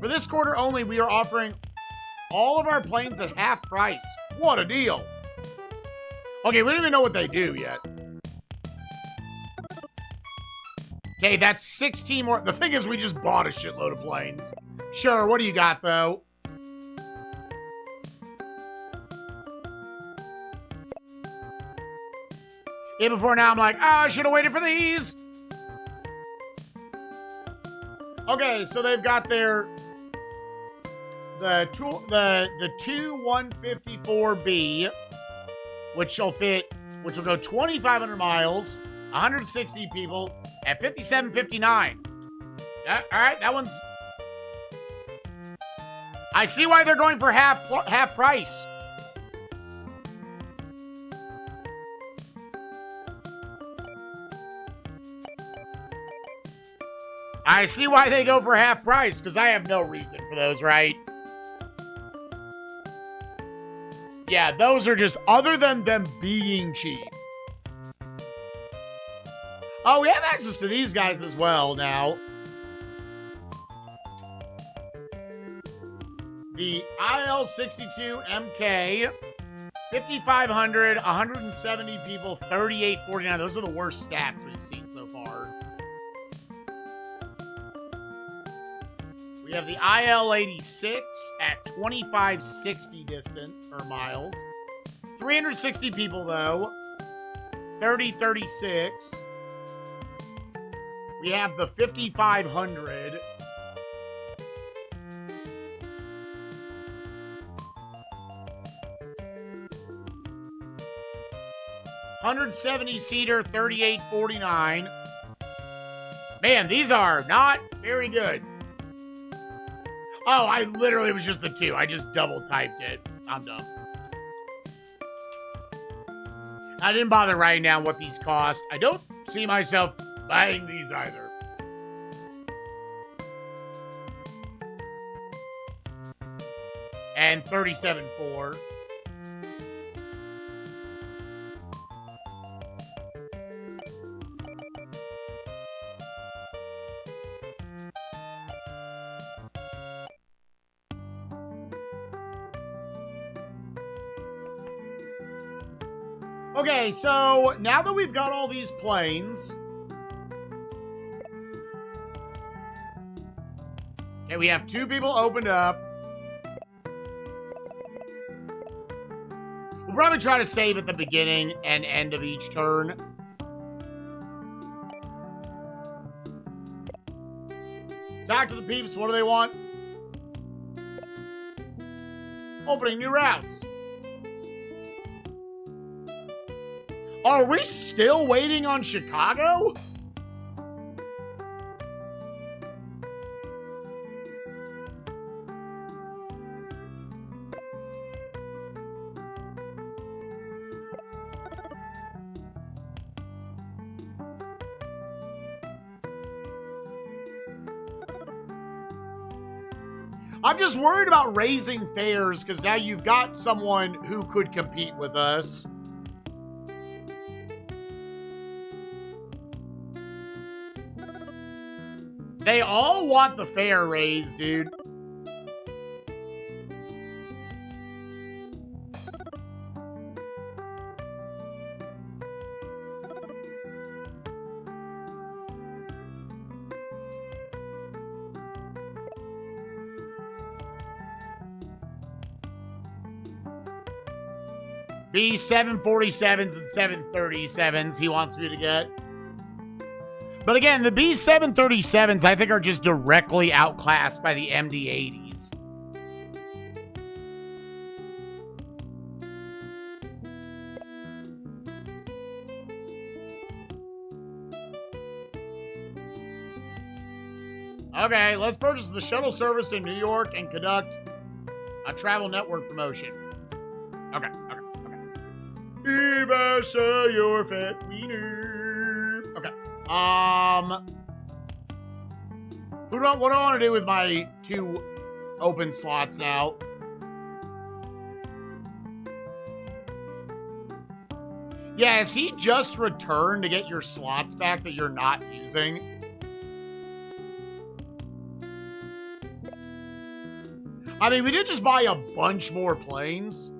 For this quarter only, we are offering all of our planes at half price. What a deal. Okay, we don't even know what they do yet. Okay, that's 16 more. The thing is, we just bought a shitload of planes. Sure, what do you got, though? Yeah, before now, I'm like, oh, I should have waited for these. Okay, so they've got their the two 154B, which will go 2,500 miles, 160 people at 57.59. All right, that one's. I see why they're going for half price. I see why they go for half price, because I have no reason for those, right? Yeah, those are just, other than them being cheap. Oh, we have access to these guys as well now. The IL-62MK, 5,500, 170 people, 38.49. Those are the worst stats we've seen so far. We have the IL-86 at 2,560 miles. 360 people, though. 3036. We have the 5,500. $170-seater, 38.49. Man, these are not very good. Oh, I literally was just the two. I just double typed it. I'm dumb. I didn't bother writing down what these cost. I don't see myself buying these either. And 37.4. Okay, so now that we've got all these planes, okay, we have 2 people opened up. We'll probably try to save at the beginning and end of each turn. Talk to the peeps. What do they want? Opening new routes. Are we still waiting on Chicago? I'm just worried about raising fares because now you've got someone who could compete with us. They all want the fare raised, dude. B747s and 737s he wants me to get. But again, the B737s, I think, are just directly outclassed by the MD-80s. Okay, let's purchase the shuttle service in New York and conduct a travel network promotion. Okay. If I saw your fat wiener. Okay. What do I want to do with my 2 open slots now? Yeah, has he just returned to get your slots back that you're not using? I mean, we did just buy a bunch more planes.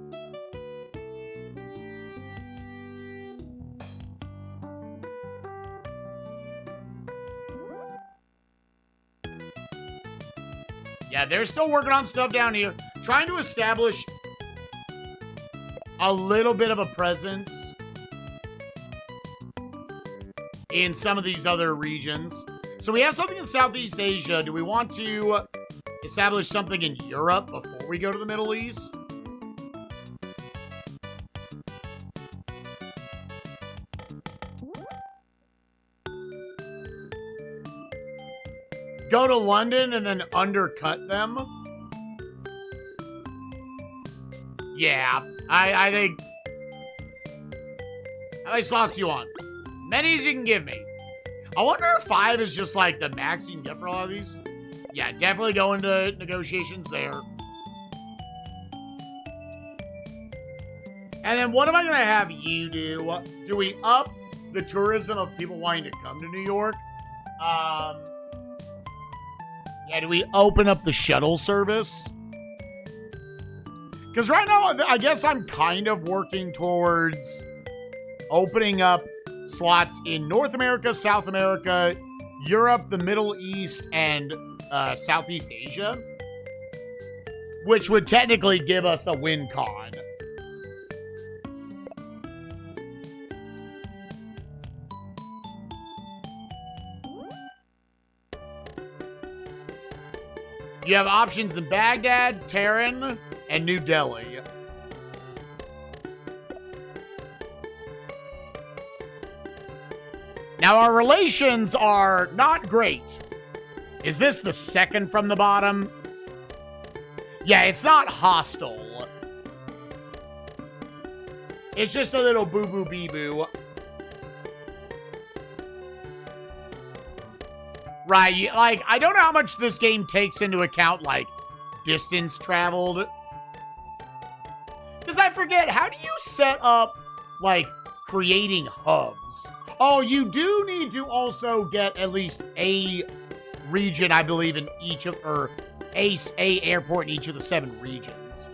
Yeah, they're still working on stuff down here. Trying to establish a little bit of a presence in some of these other regions. So we have something in Southeast Asia. Do we want to establish something in Europe before we go to the Middle East? Go to London and then undercut them? Yeah, I think... How many slots do you want? Many as you can give me. I wonder if 5 is just like the max you can get for a lot of these. Yeah, definitely go into negotiations there. And then what am I going to have you do? Do we up the tourism of people wanting to come to New York? Yeah, do we open up the shuttle service? Because right now, I guess I'm kind of working towards opening up slots in North America, South America, Europe, the Middle East, and Southeast Asia, which would technically give us a win con. You have options in Baghdad, Tehran, and New Delhi. Now, our relations are not great. Is this the second from the bottom? Yeah, it's not hostile. It's just a little boo-boo-bee-boo. Right, like, I don't know how much this game takes into account, like, distance traveled. Because I forget, how do you set up, like, creating hubs? Oh, you do need to also get at least a region, I believe, in each of, or a airport in each of the 7 regions.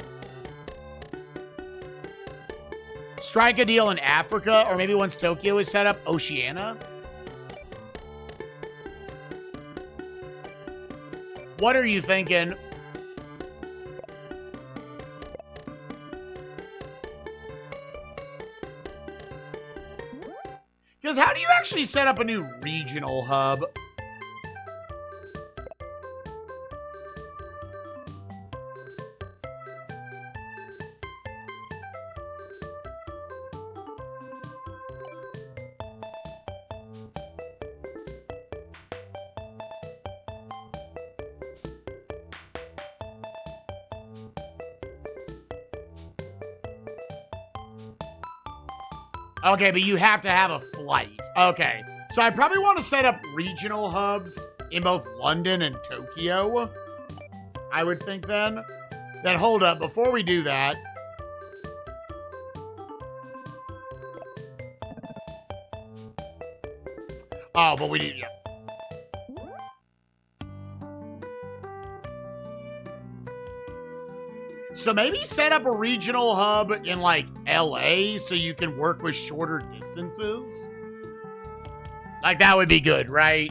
Strike a deal in Africa, or maybe once Tokyo is set up, Oceania. What are you thinking? Because how do you actually set up a new regional hub? Okay, but you have to have a flight. Okay, so I probably want to set up regional hubs in both London and Tokyo. I would think then. Then hold up, before we do that. Oh, but we need, yeah. So maybe set up a regional hub in, like, LA so you can work with shorter distances. Like, that would be good, right?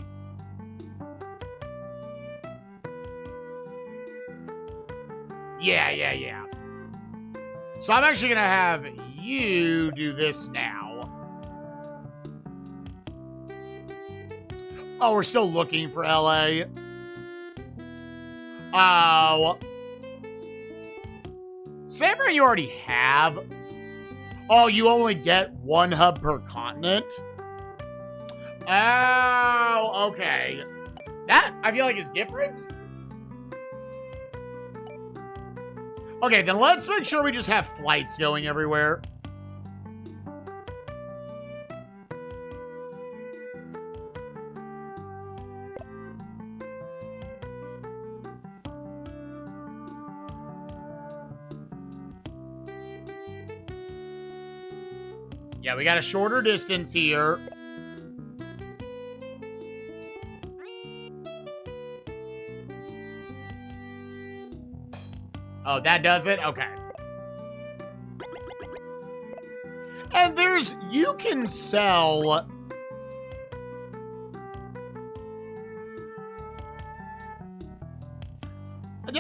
Yeah. So I'm actually going to have you do this now. Oh, we're still looking for LA. Oh. Sanford you already have. Oh, you only get 1 hub per continent? Oh, okay. That, I feel like, is different. Okay, then let's make sure we just have flights going everywhere. Yeah, we got a shorter distance here. Oh, that does it? Okay. And you can sell...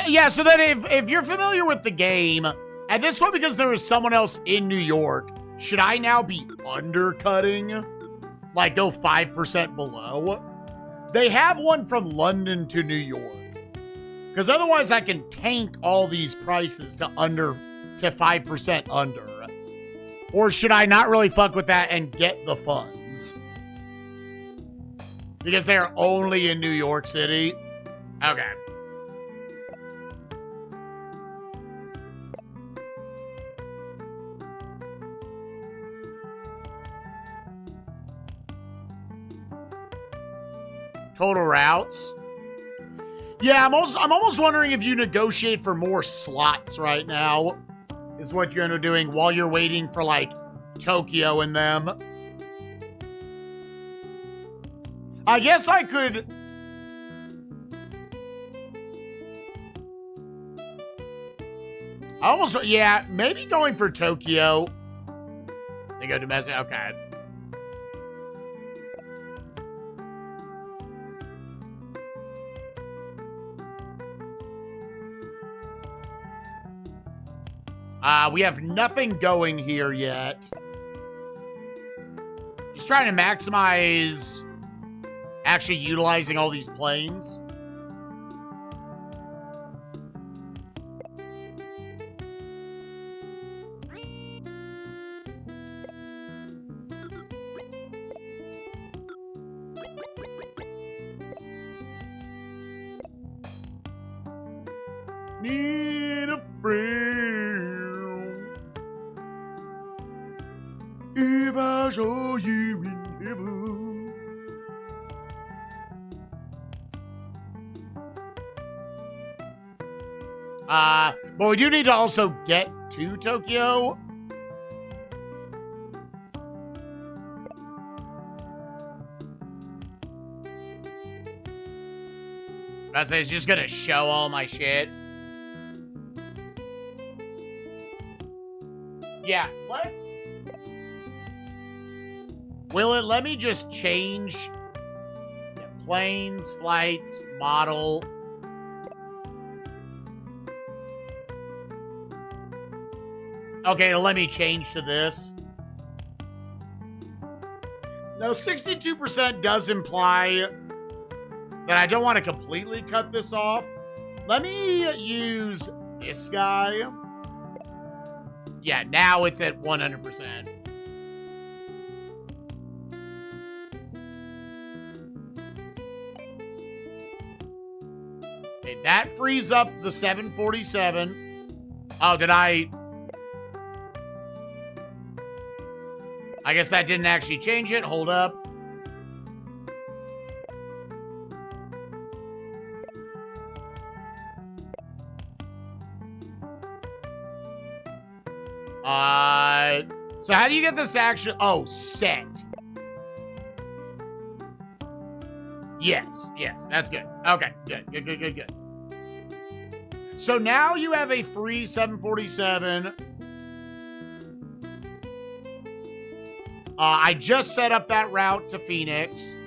Yeah, so then if you're familiar with the game, at this point, because there is someone else in New York, should I now be undercutting? Like, go 5% below? They have one from London to New York. Because otherwise I can tank all these prices to 5% under. Or should I not really fuck with that and get the funds? Because they're only in New York City? Okay. Total routes. Yeah, I'm almost wondering if you negotiate for more slots right now, is what you end up doing while you're waiting for, like, Tokyo and them. I guess I could... Yeah, maybe going for Tokyo. They go domestic, okay. We have nothing going here yet. Just trying to maximize actually utilizing all these planes. Need a friend. If I saw you in heaven. But we do need to also get to Tokyo. I say it's just gonna show all my shit. Yeah, let's... Will it let me just change planes, flights, model? Okay, it'll let me change to this. Now, 62% does imply that I don't want to completely cut this off. Let me use this guy. Yeah, now it's at 100%. Okay, that frees up the 747. Oh, did I guess that didn't actually change it. Hold up. So how do you get this to actually... Oh, set. Yes, that's good. Okay, good. So now you have a free 747. I just set up that route to Phoenix.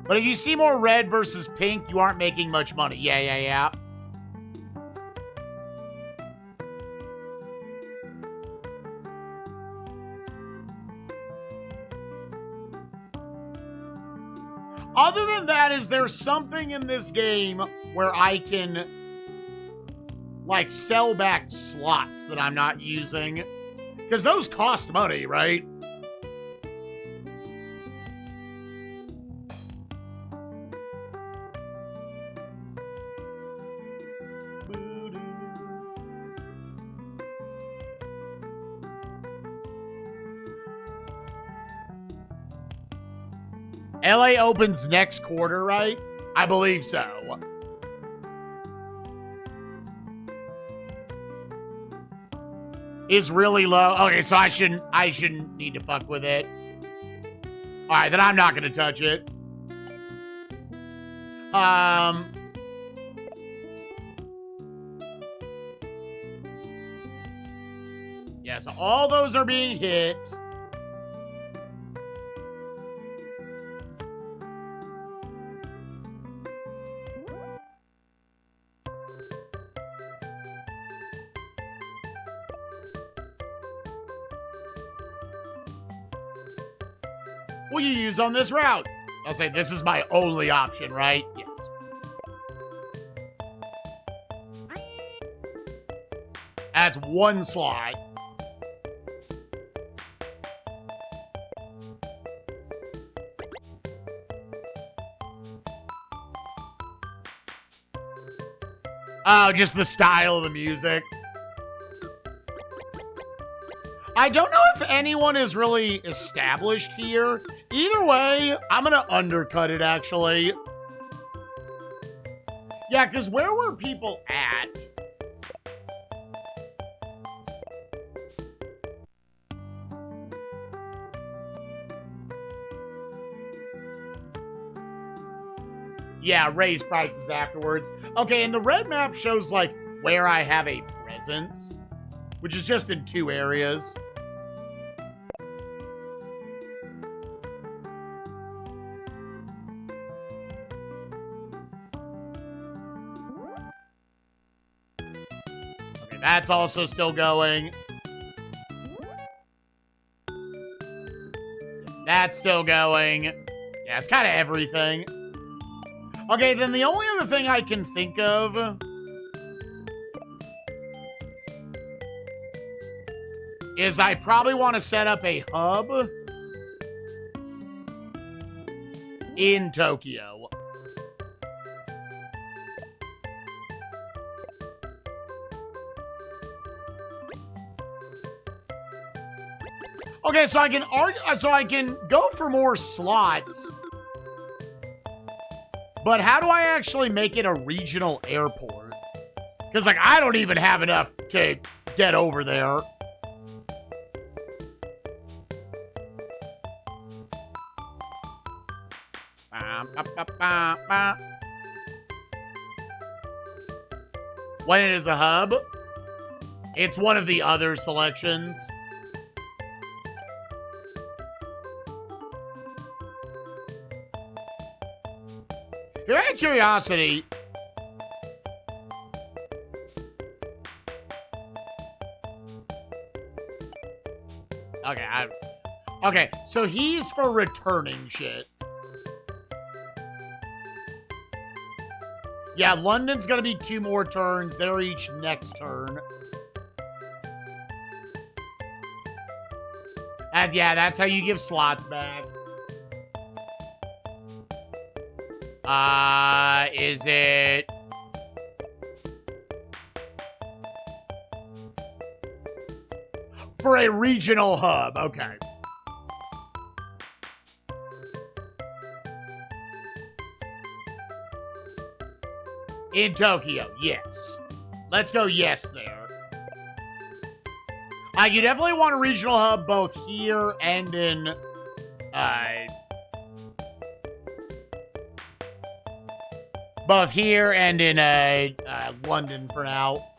But if you see more red versus pink, you aren't making much money. Yeah. Other than that, is there something in this game where I can like, sell back slots that I'm not using. Because those cost money, right? LA opens next quarter, right? I believe so. Is really low. Okay, so I shouldn't need to fuck with it. All right, then I'm not gonna touch it. Yeah, so all those are being hit. Will you use on this route? I'll say this is my only option, right? Yes. That's one slot. Oh, just the style of the music. I don't know if anyone is really established here. Either way, I'm gonna undercut it, actually. Yeah, because where were people at? Yeah, raise prices afterwards. Okay, and the red map shows, like, where I have a presence, which is just in 2 areas. Okay, that's also still going. That's still going. Yeah, it's kind of everything. Okay, then the only other thing I can think of is I probably want to set up a hub in Tokyo. Okay, so I can go for more slots. But how do I actually make it a regional airport? Because, like, I don't even have enough to get over there. When it is a hub, it's one of the other selections. Here, out of curiosity, okay, so he's for returning shit. Yeah, London's gonna be 2 more turns. They're each next turn. And yeah, that's how you give slots back. Is it... For a regional hub, okay. In Tokyo, yes. Let's go yes there. You definitely want a regional hub both here and in, both here and in, London for now.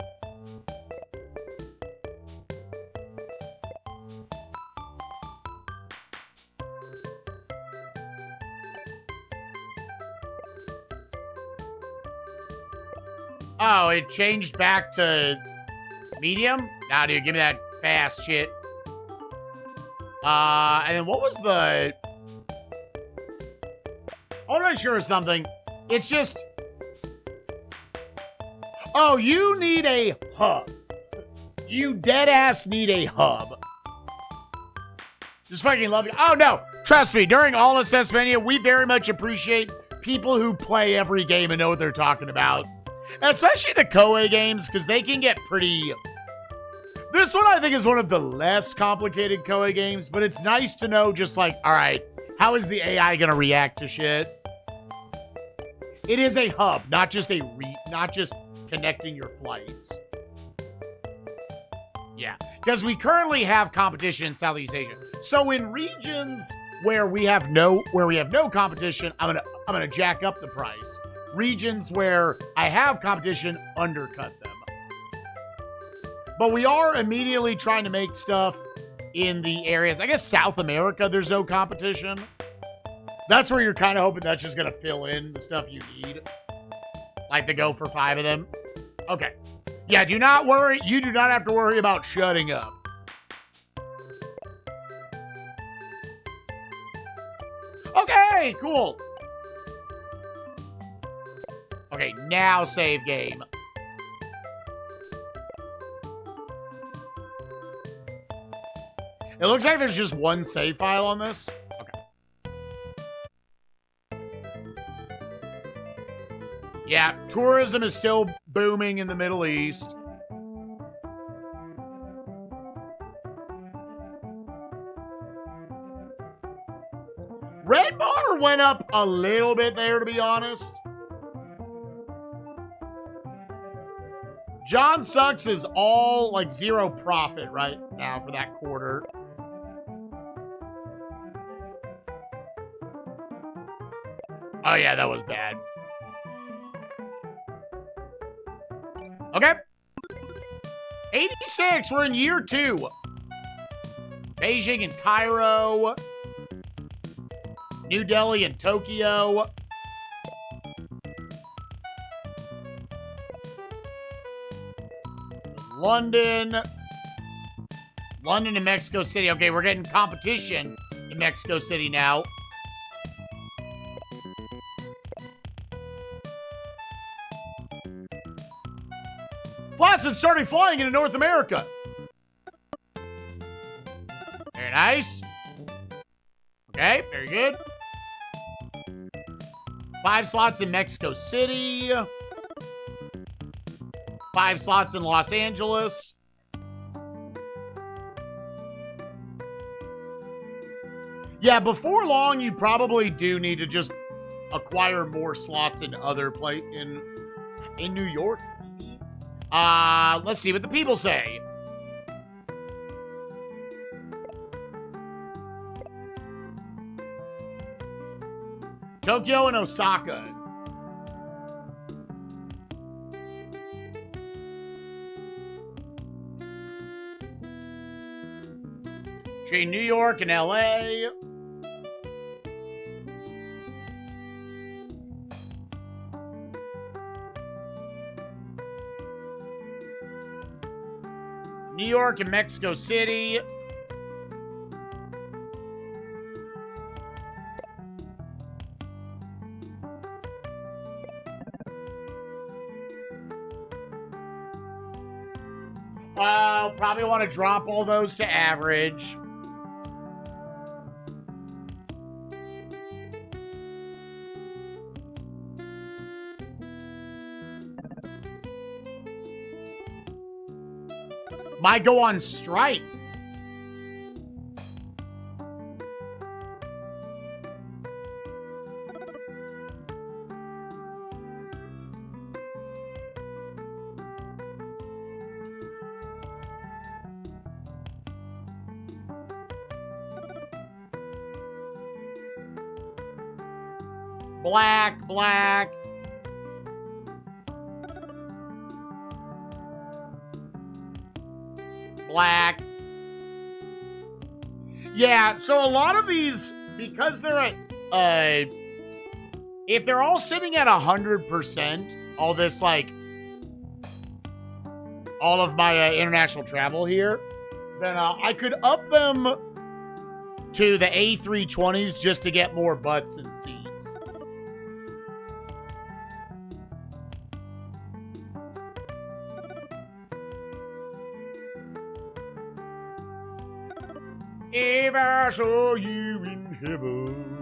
Oh, it changed back to medium? Nah, dude, give me that fast shit. And then what was the... I want to make sure of something. It's just... Oh, you need a hub. You dead ass need a hub. Just fucking love you. Oh, no. Trust me, during all of SNESMania, we very much appreciate people who play every game and know what they're talking about. Especially the Koei games, because they can get pretty... This one, I think, is one of the less complicated Koei games, but it's nice to know just like, all right, how is the AI going to react to shit? It is a hub, not just connecting your flights. Yeah, because we currently have competition in Southeast Asia. So in regions where we have no competition, I'm gonna jack up the price. Regions where I have competition, undercut them. But we are immediately trying to make stuff in the areas. I guess South America, there's no competition. That's where you're kind of hoping that's just going to fill in the stuff you need. Like to go for 5 of them. Okay. Yeah, do not worry. You do not have to worry about shutting up. Okay, cool. Okay, now save game. It looks like there's just one save file on this. Yeah, tourism is still booming in the Middle East. Red Bar went up a little bit there, to be honest. John Sucks is all, like, 0 profit right now for that quarter. Oh, yeah, that was bad. Okay. 86, we're in year 2. Beijing and Cairo. New Delhi and Tokyo. London. London and Mexico City. Okay, we're getting competition in Mexico City now. Placid started flying into North America. Very nice. Okay, very good. 5 slots in Mexico City. 5 slots in Los Angeles. Yeah, before long, you probably do need to just acquire more slots in other in New York. Let's see what the people say. Tokyo and Osaka. Between New York and LA. New York and Mexico City. Probably want to drop all those to average. Might go on strike. Black, black. Black. Yeah, so a lot of these, because they're at, if they're all sitting at 100%, all this, like, all of my international travel here, then I could up them to the A320s just to get more butts and seats. If I saw you in heaven.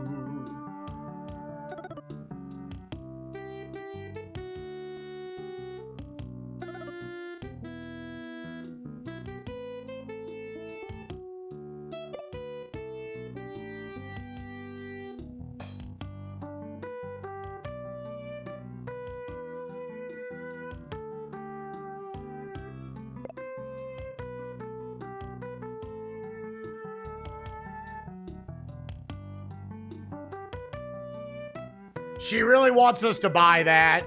She really wants us to buy that.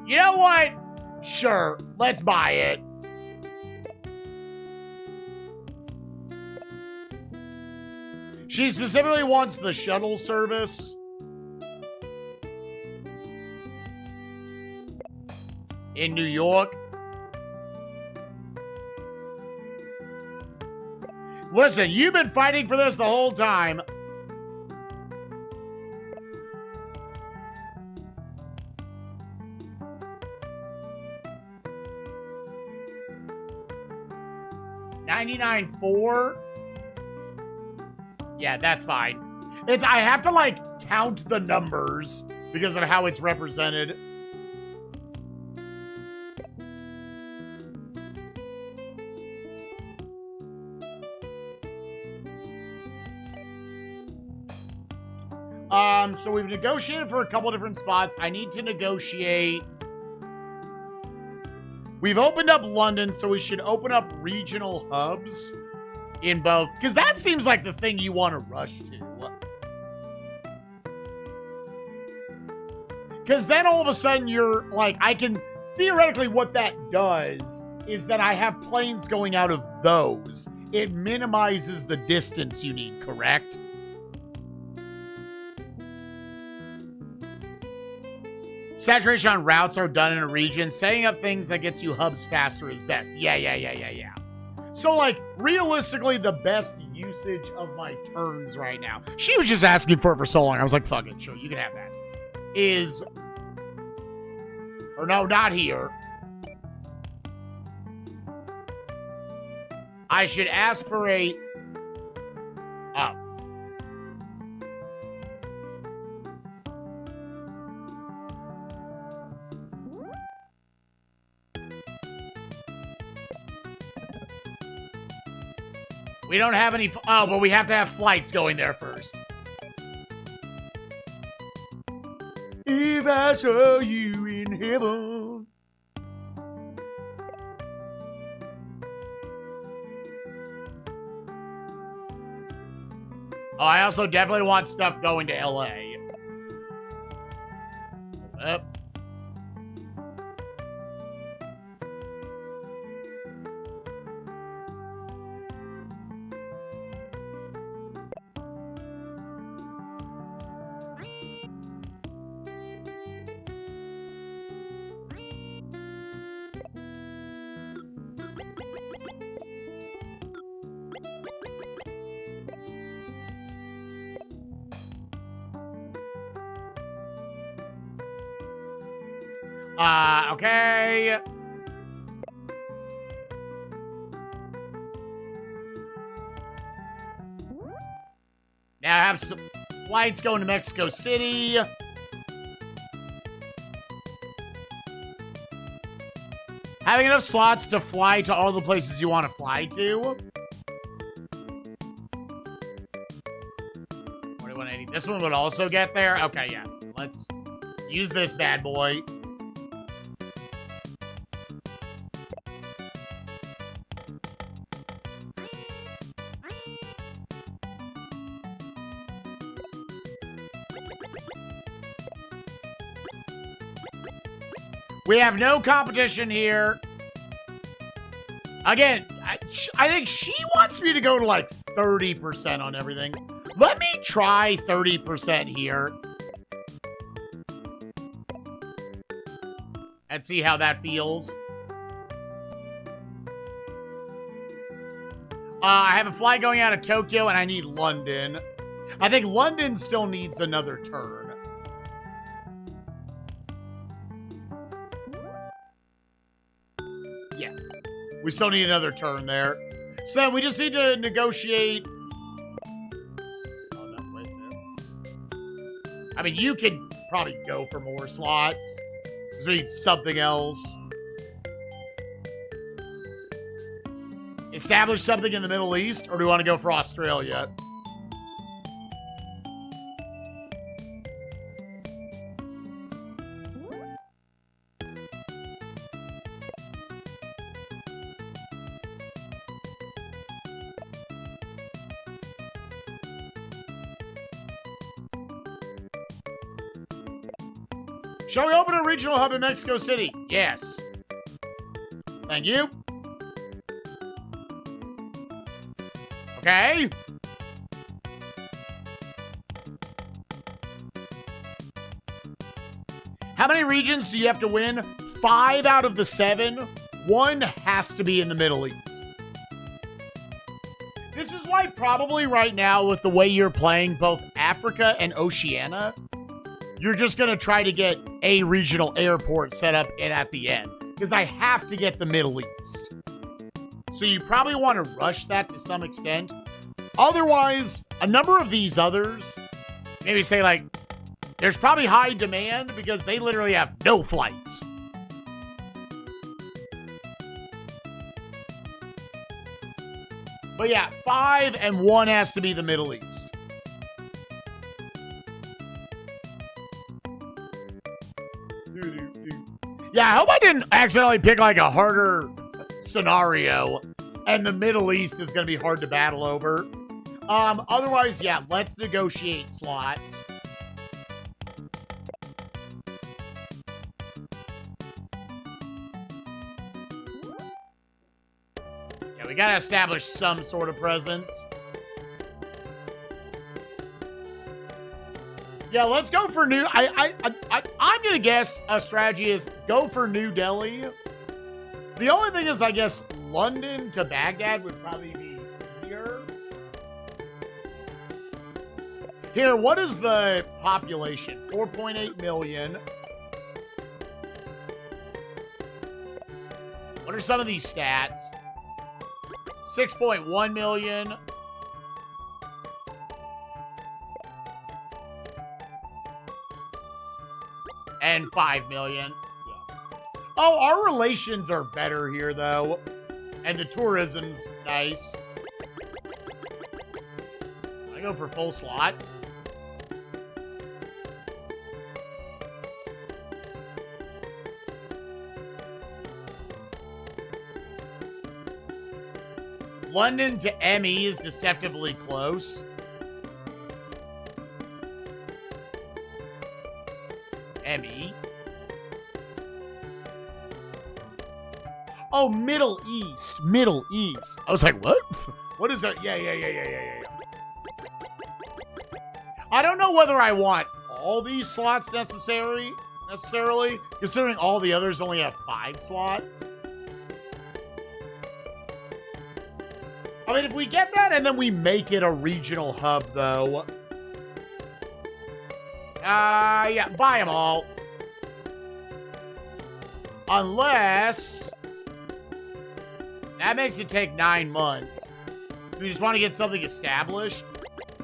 You know what? Sure, let's buy it. She specifically wants the shuttle service. In New York. Listen, you've been fighting for this the whole time. $99.4. Yeah, that's fine. I have to like count the numbers because of how it's represented. So we've negotiated for a couple different spots. I need to negotiate. We've opened up London, so we should open up regional hubs in both. Because that seems like the thing you want to rush to. Because then all of a sudden you're like, I can, theoretically what that does is that I have planes going out of those. It minimizes the distance you need, correct? Saturation on routes are done in a region. Setting up things that gets you hubs faster is best. Yeah. So, like, realistically, the best usage of my turns right now. She was just asking for it for so long. I was like, fuck it. Sure, you can have that. Is... Or no, not here. I should ask for a... Oh. We don't have any... Oh, but we have to have flights going there first. If I saw you in heaven. Oh, I also definitely want stuff going to LA. Yep. Okay. Now I have some flights going to Mexico City. Having enough slots to fly to all the places you want to fly to. 2180. This one would also get there. Okay, yeah. Let's use this bad boy. We have no competition here. Again, I think she wants me to go to like 30% on everything. Let me try 30% here. And see how that feels. I have a flight going out of Tokyo and I need London. I think London still needs another turn. Yeah. We still need another turn there. So then we just need to negotiate. Oh, no, wait, no. I mean, you can probably go for more slots. Because we need something else. Establish something in the Middle East, or do we want to go for Australia? Shall we open a regional hub in Mexico City? Yes. Thank you. Okay. How many regions do you have to win? 5 out of the 7. 1 has to be in the Middle East. This is why probably right now, with the way you're playing both Africa and Oceania, you're just going to try to get a regional airport set up in at the end. Because I have to get the Middle East. So you probably want to rush that to some extent. Otherwise, a number of these others, maybe say like, there's probably high demand because they literally have no flights. But yeah, 5 and 1 has to be the Middle East. Yeah, I hope I didn't accidentally pick like a harder scenario and the Middle East is going to be hard to battle over. Otherwise, yeah, let's negotiate slots. Yeah, we got to establish some sort of presence. Yeah, let's go for New... I'm going to guess a strategy is go for New Delhi. The only thing is, I guess, London to Baghdad would probably be easier. Here, what is the population? 4.8 million. What are some of these stats? 6.1 million. And 5 million. Yeah. Oh, our relations are better here, though. And the tourism's nice. I go for full slots. London to ME is deceptively close. ME. Oh, Middle East. Middle East. I was like, what? What is that? Yeah. I don't know whether I want all these slots necessarily, considering all the others only have 5 slots. I mean, if we get that and then we make it a regional hub, though. Yeah, buy them all. Unless... that makes it take 9 months. We just want to get something established.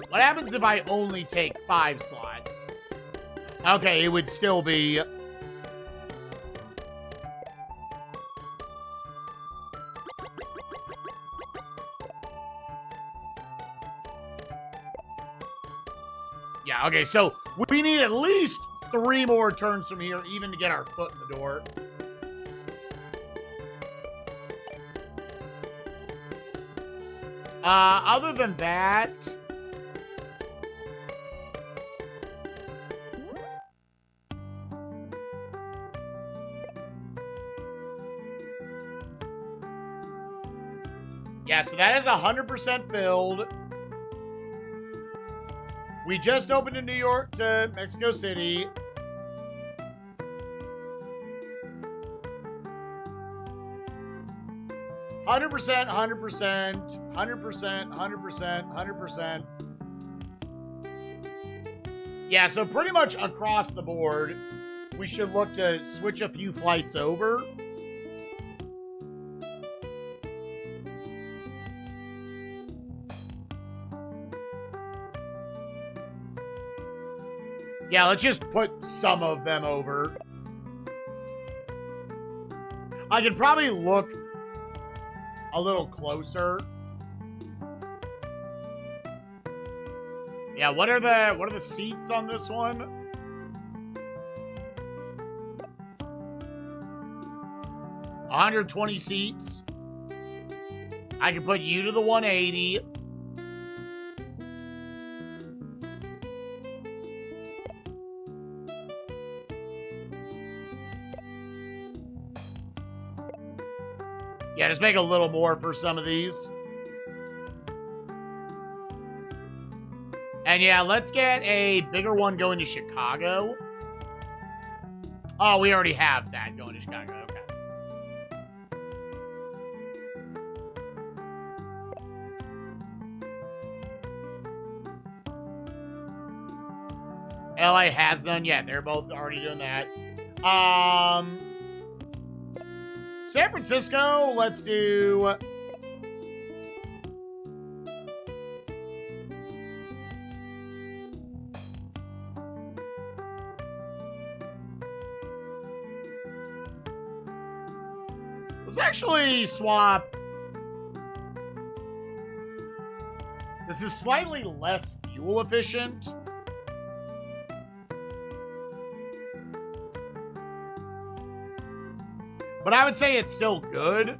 What happens if I only take 5 slots? Okay, it would still be... yeah, okay, so we need at least 3 more turns from here even to get our foot in the door. Other than that... yeah, so that is 100% filled. We just opened in New York to Mexico City. Hundred percent. Yeah, so pretty much across the board, we should look to switch a few flights over. Yeah, let's just put some of them over. I could probably look a little closer. Yeah, what are the seats on this one? 120 seats. I can put you to the 180. Yeah, just make a little more for some of these. And yeah, let's get a bigger one going to Chicago. Oh, we already have that going to Chicago. Okay. LA has done. Yeah, they're both already doing that. San Francisco, let's do... Let's actually swap... This is slightly less fuel efficient. But I would say it's still good.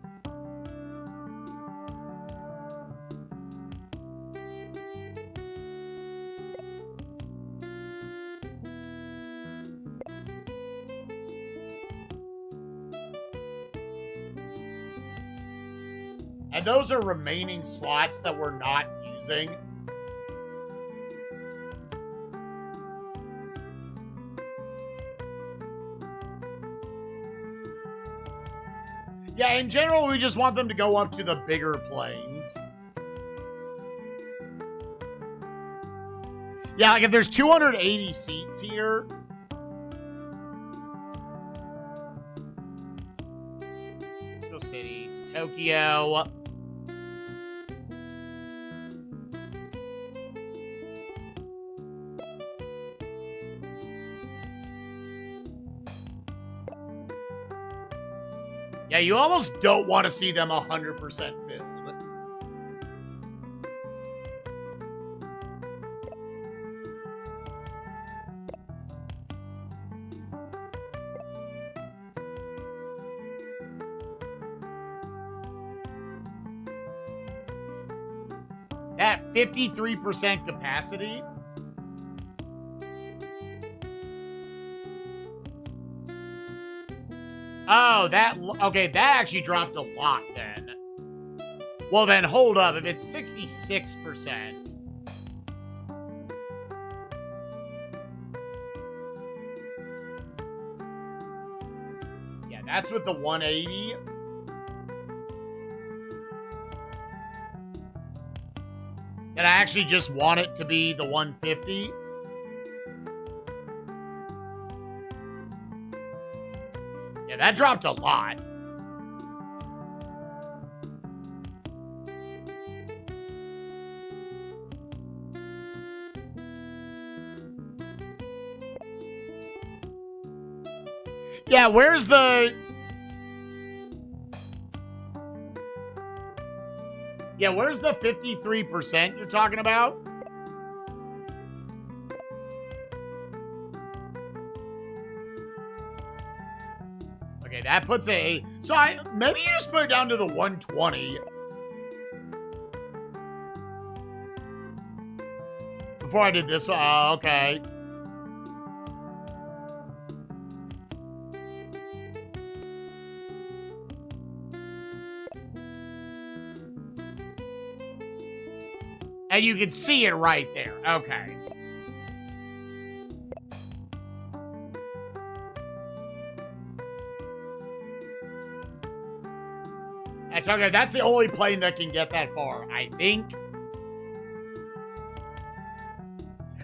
And those are remaining slots that we're not using. Yeah, in general, we just want them to go up to the bigger planes. Yeah, like if there's 280 seats here. Mexico City to Tokyo. Yeah, you almost don't want to see them 100% filled. At 53% capacity. Oh, okay, that actually dropped a lot then. Well then, hold up, if it's 66%. Yeah, that's with the 180. And I actually just want it to be the 150. Yeah, that dropped a lot. Yeah, where's the... Yeah, where's the 53% you're talking about? Okay, that puts a... So maybe you just put it down to the 120. Before I did this one. Oh, okay. And you can see it right there. Okay. Okay, that's the only plane that can get that far, I think.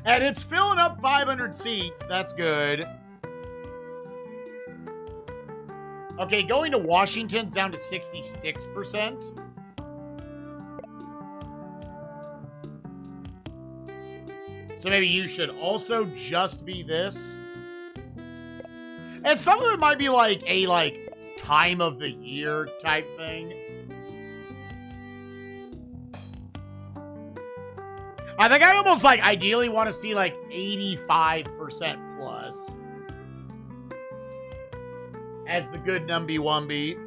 And it's filling up 500 seats. That's good. Okay, going to Washington's down to 66%. So maybe you should also just be this. And some of it might be like a time of the year type thing. I think I almost ideally want to see 85% plus as the good numby wumby.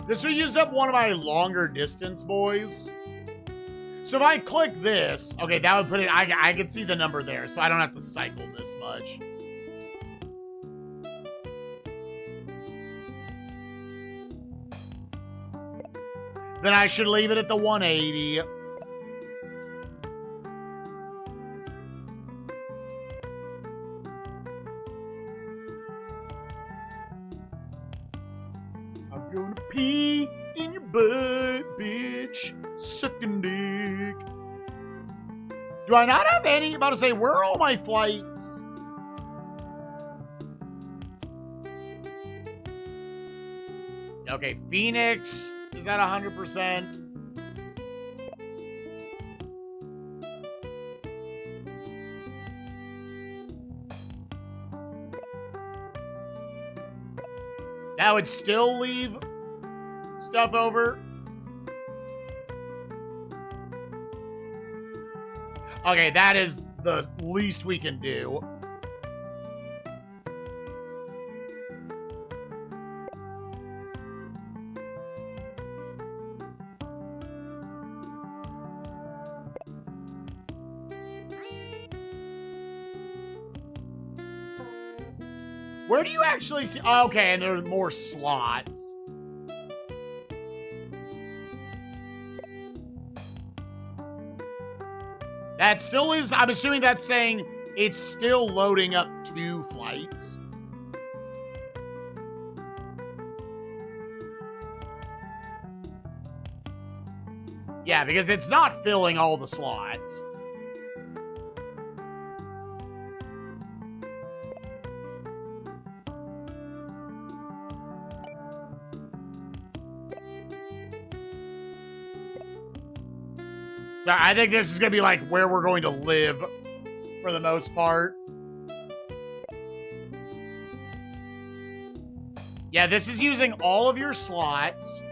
This will use up one of my longer distance boys. So if I click this, okay, that would put it, I can see the number there, so I don't have to cycle this much. Then I should leave it at the 180. I'm gonna pee in your butt, bitch. Sucking dick. Do I not have any? I'm about to say, where are all my flights? Okay, Phoenix is at 100%. That would still leave stuff over. Okay, that is the least we can do. Where do you actually see? Oh, okay, and there are more slots. That still is, I'm assuming that's saying it's still loading up 2 flights. Yeah, because it's not filling all the slots. So I think this is going to be where we're going to live for the most part. Yeah, this is using all of your slots.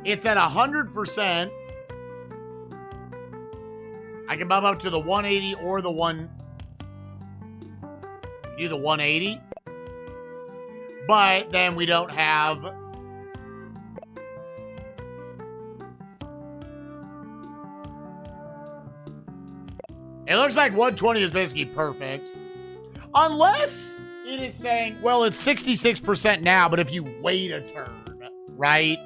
It's at 100%. I can bump up to the 180 or the do the 180. But then we don't have... It looks like 120 is basically perfect. Unless it is saying, well, it's 66% now, but if you wait a turn, right?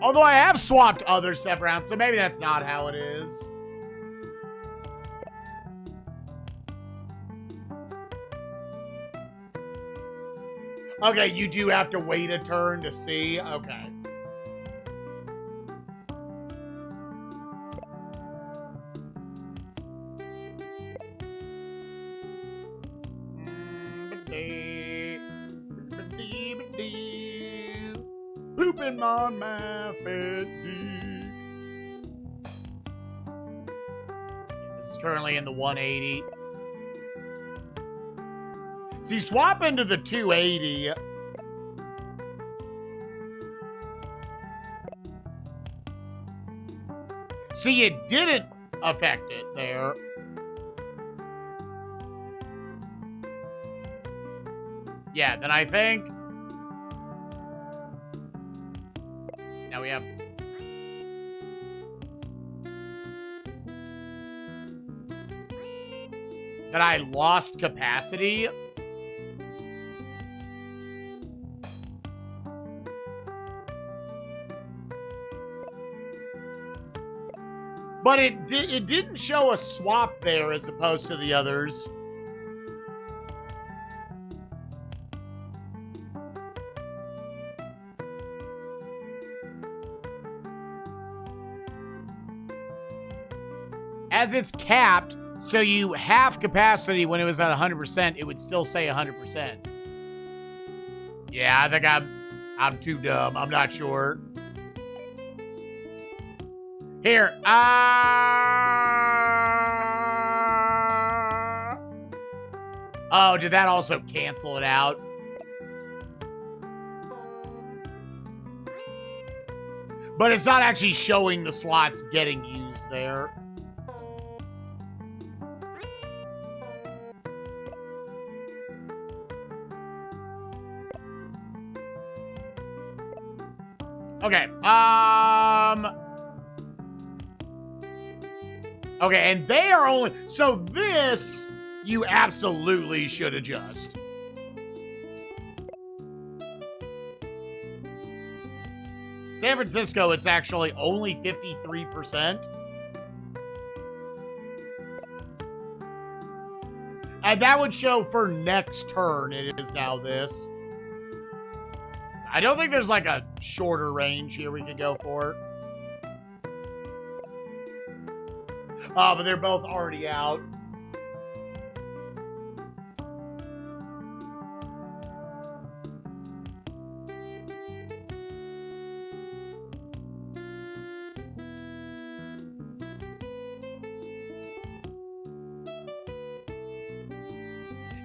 Although I have swapped other stuff around, so maybe that's not how it is. Okay, you do have to wait a turn to see. Okay. Pooping on my fat dick. This is currently in the 180. See, swap into the 280. See, it didn't affect it there. Yeah, then I think... Now we have... That I lost capacity. But it didn't show a swap there as opposed to the others. as it's capped, so you half capacity when it was at 100%, it would still say 100%. Yeah, I think I'm too dumb. I'm not sure. Here. Oh, did that also cancel it out? But it's not actually showing the slots getting used there. Okay, okay, and they are only... So this, you absolutely should adjust. San Francisco, it's actually only 53%. And that would show for next turn, it is now this. I don't think there's like a shorter range here we could go for. Oh, but they're both already out.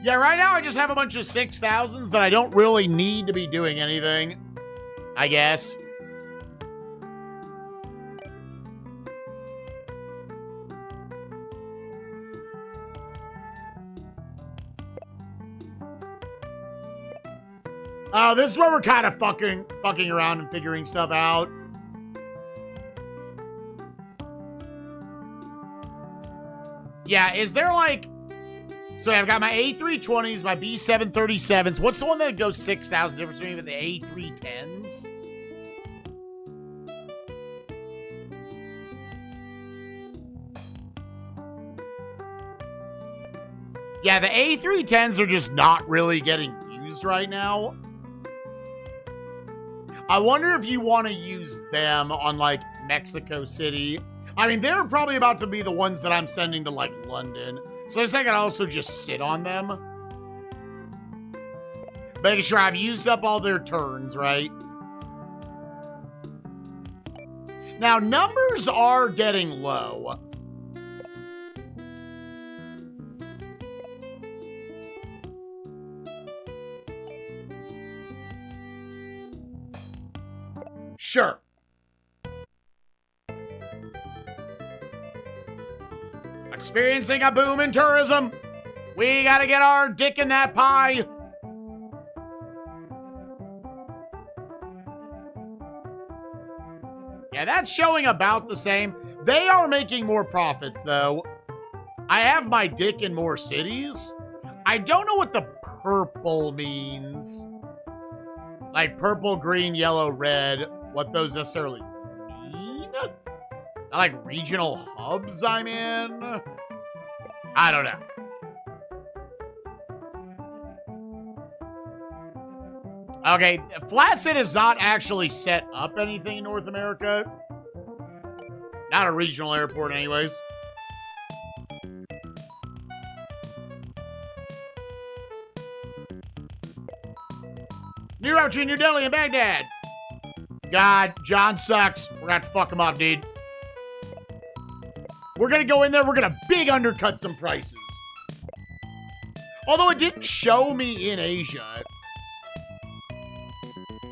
Yeah, right now I just have a bunch of 6,000s that I don't really need to be doing anything, I guess. Oh, this is where we're kind of fucking around and figuring stuff out. Yeah, is there like... So I've got my A320s, my B737s. What's the one that goes 6,000 difference between the A310s? Yeah, the A310s are just not really getting used right now. I wonder if you want to use them on, like, Mexico City. I mean, they're probably about to be the ones that I'm sending to, like, London. So I can also just sit on them. Making sure I've used up all their turns, right? Now, numbers are getting low. Sure. Experiencing a boom in tourism. We gotta get our dick in that pie. Yeah, that's showing about the same. They are making more profits, though. I have my dick in more cities. I don't know what the purple means. Like purple, green, yellow, red. What those necessarily mean? Like regional hubs I'm in? I don't know. Okay, Flaccid has not actually set up anything in North America. Not a regional airport anyways. New route between New Delhi and Baghdad. God, John sucks. We're gonna have to fuck him up, dude. We're gonna go in there, we're gonna big undercut some prices. Although it didn't show me in Asia.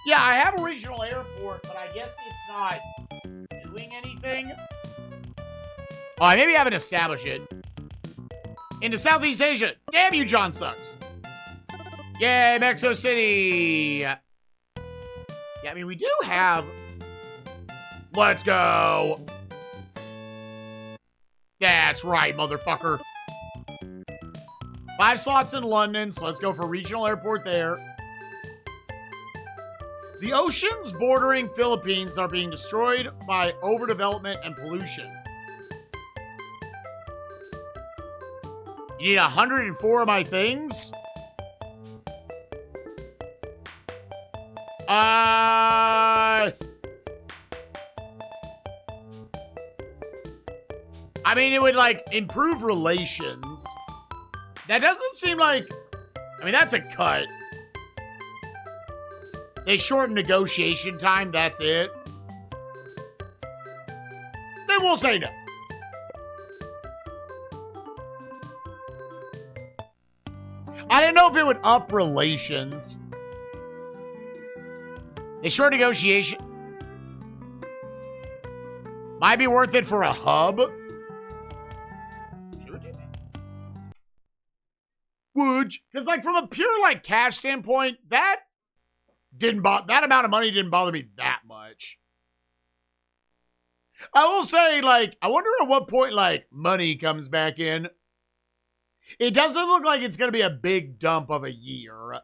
Yeah, I have a regional airport, but I guess it's not doing anything. Oh, I maybe haven't established it. Into Southeast Asia. Damn you, John sucks. Yay, Mexico City. Yeah, I mean, we do have... Let's go. That's right, motherfucker. 5 slots in London, so let's go for regional airport there. The oceans bordering Philippines are being destroyed by overdevelopment and pollution. You need 104 of my things? I mean, it would, like, improve relations. That doesn't seem like... I mean, that's a cut. They shorten negotiation time, that's it. Then we'll say no. I didn't know if it would up relations. They short negotiation. Might be worth it for a hub. Would, because like from a pure like cash standpoint, that amount of money didn't bother me that much. I will say, like, I wonder at what point like money comes back in. It doesn't look like it's gonna be a big dump of a year.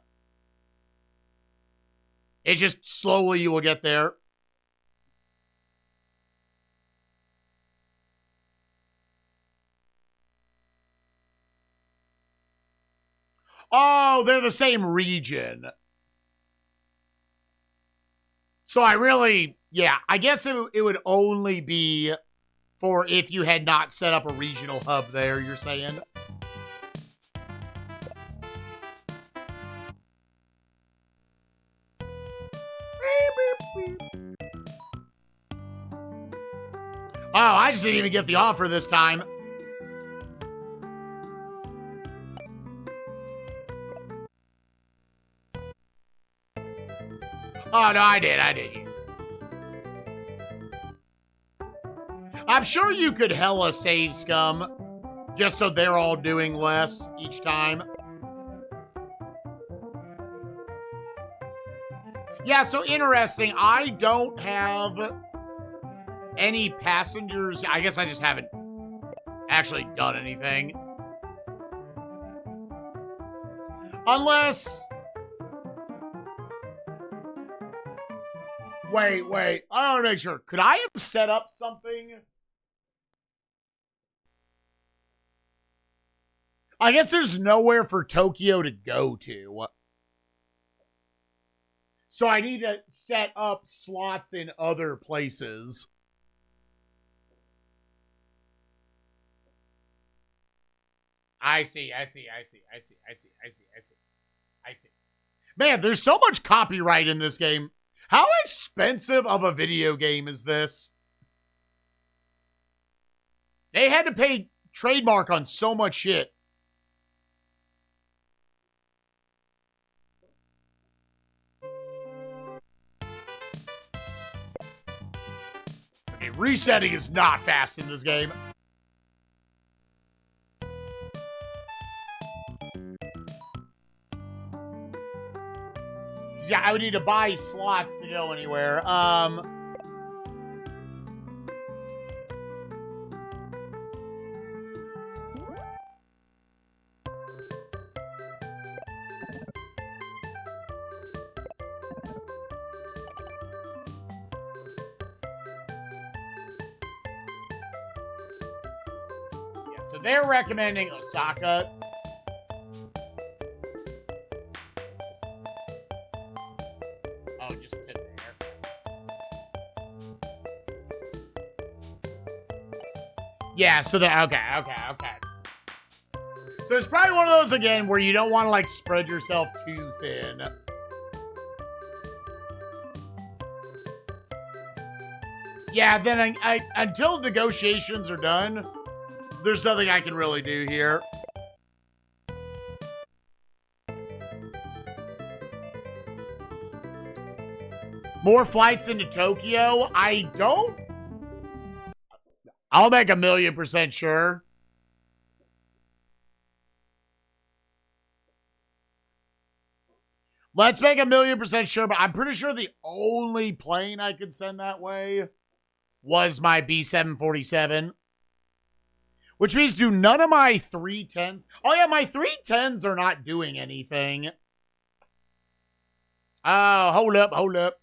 It's just slowly you will get there. Oh, they're the same region. So I really, yeah, I guess it would only be for if you had not set up a regional hub there, you're saying? Oh, I just didn't even get the offer this time. Oh, no, I did. I'm sure you could hella save scum just so they're all doing less each time. Yeah, so interesting. I don't have any passengers. I guess I just haven't actually done anything. Unless... Wait. I want to make sure. Could I have set up something? I guess there's nowhere for Tokyo to go to. So I need to set up slots in other places. I see. Man, there's so much copyright in this game. How expensive of a video game is this? They had to pay trademark on so much shit. Okay, resetting is not fast in this game. Yeah, I would need to buy slots to go anywhere. Yeah, so they're recommending Osaka. Yeah, so okay. So it's probably one of those, again, where you don't want to, like, spread yourself too thin. Yeah, then until negotiations are done, there's nothing I can really do here. More flights into Tokyo? I'll make 1,000,000% sure. Let's make 1,000,000% sure, but I'm pretty sure the only plane I could send that way was my B-747. Which means do none of my 310s... Oh yeah, my 310s are not doing anything. Oh, hold up.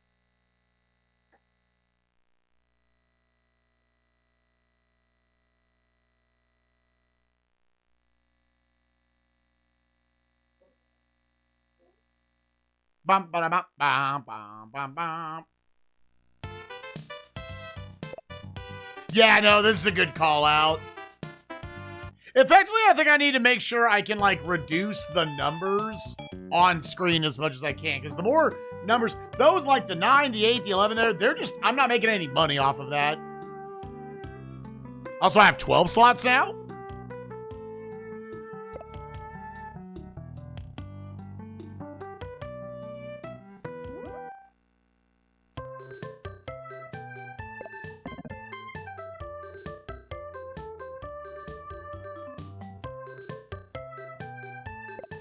Bum, ba, bum, bum. Yeah, no, this is a good call out. Effectively, I think I need to make sure I can, like, reduce the numbers on screen as much as I can. Because the more numbers, those, like, the 9, the 8, the 11 there, they're just, I'm not making any money off of that. Also, I have 12 slots now.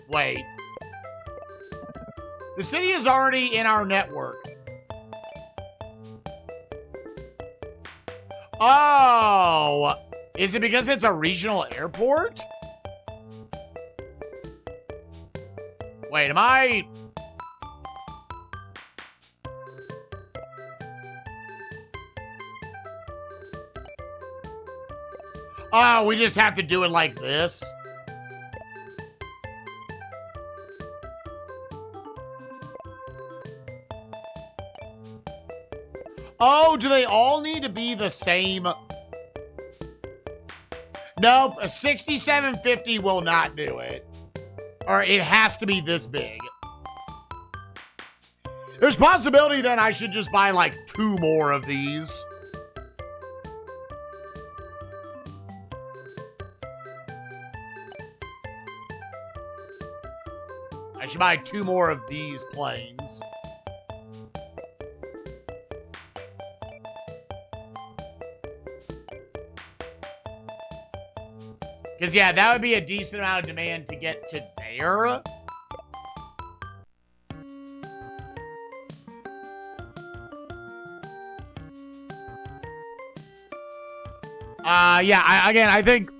Wait. The city is already in our network. Oh, is it because it's a regional airport? Wait, am I... Oh, we just have to do it like this? Oh, do they all need to be the same? Nope, a 6750 will not do it. Or it has to be this big. There's possibility that I should just buy like 2 more of these. I should buy 2 more of these planes. Because, yeah, that would be a decent amount of demand to get to there. Yeah, I think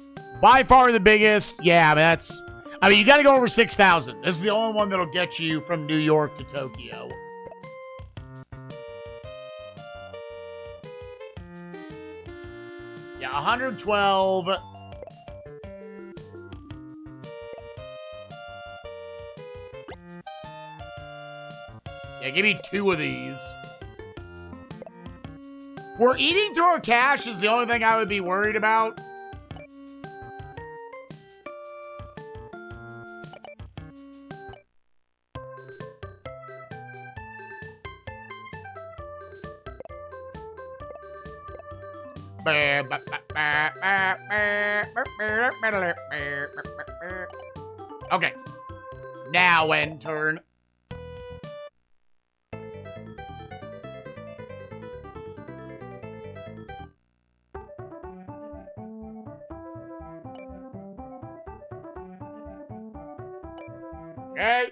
by far the biggest, yeah, I mean, that's... I mean, you got to go over 6,000. This is the only one that'll get you from New York to Tokyo. Yeah, 112... Yeah, give me 2 of these. We're eating through our cash is the only thing I would be worried about. Okay. Now end turn. Okay.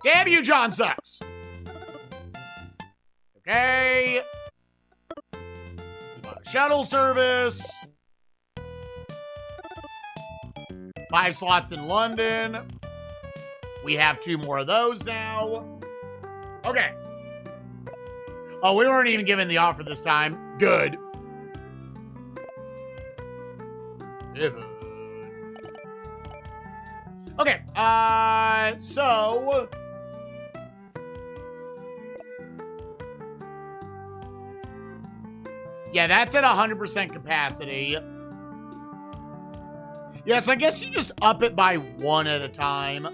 Damn you, John sucks. Okay. Shuttle service. 5 slots in London. We have 2 more of those now. Okay. Oh, we weren't even given the offer this time. Good. Okay, so... Yeah, that's at 100% capacity. Yes, I guess you just up it by 1 at a time.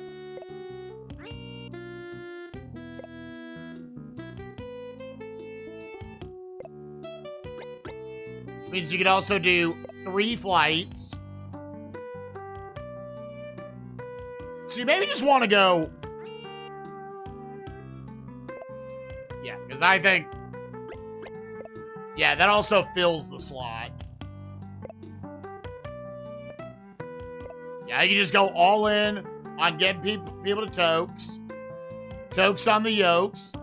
Means you could also do 3 flights. So you maybe just want to go... Yeah, because I think... Yeah, that also fills the slots. Yeah, you can just go all in on getting people to Tokes. Tokes on the yokes.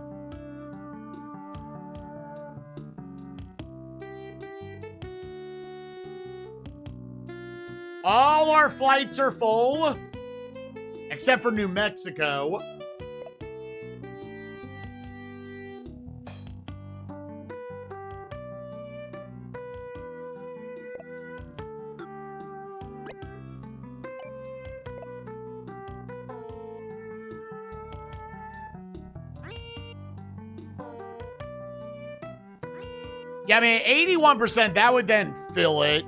All our flights are full. Except for New Mexico. Yeah, I mean, 81%, that would then fill it.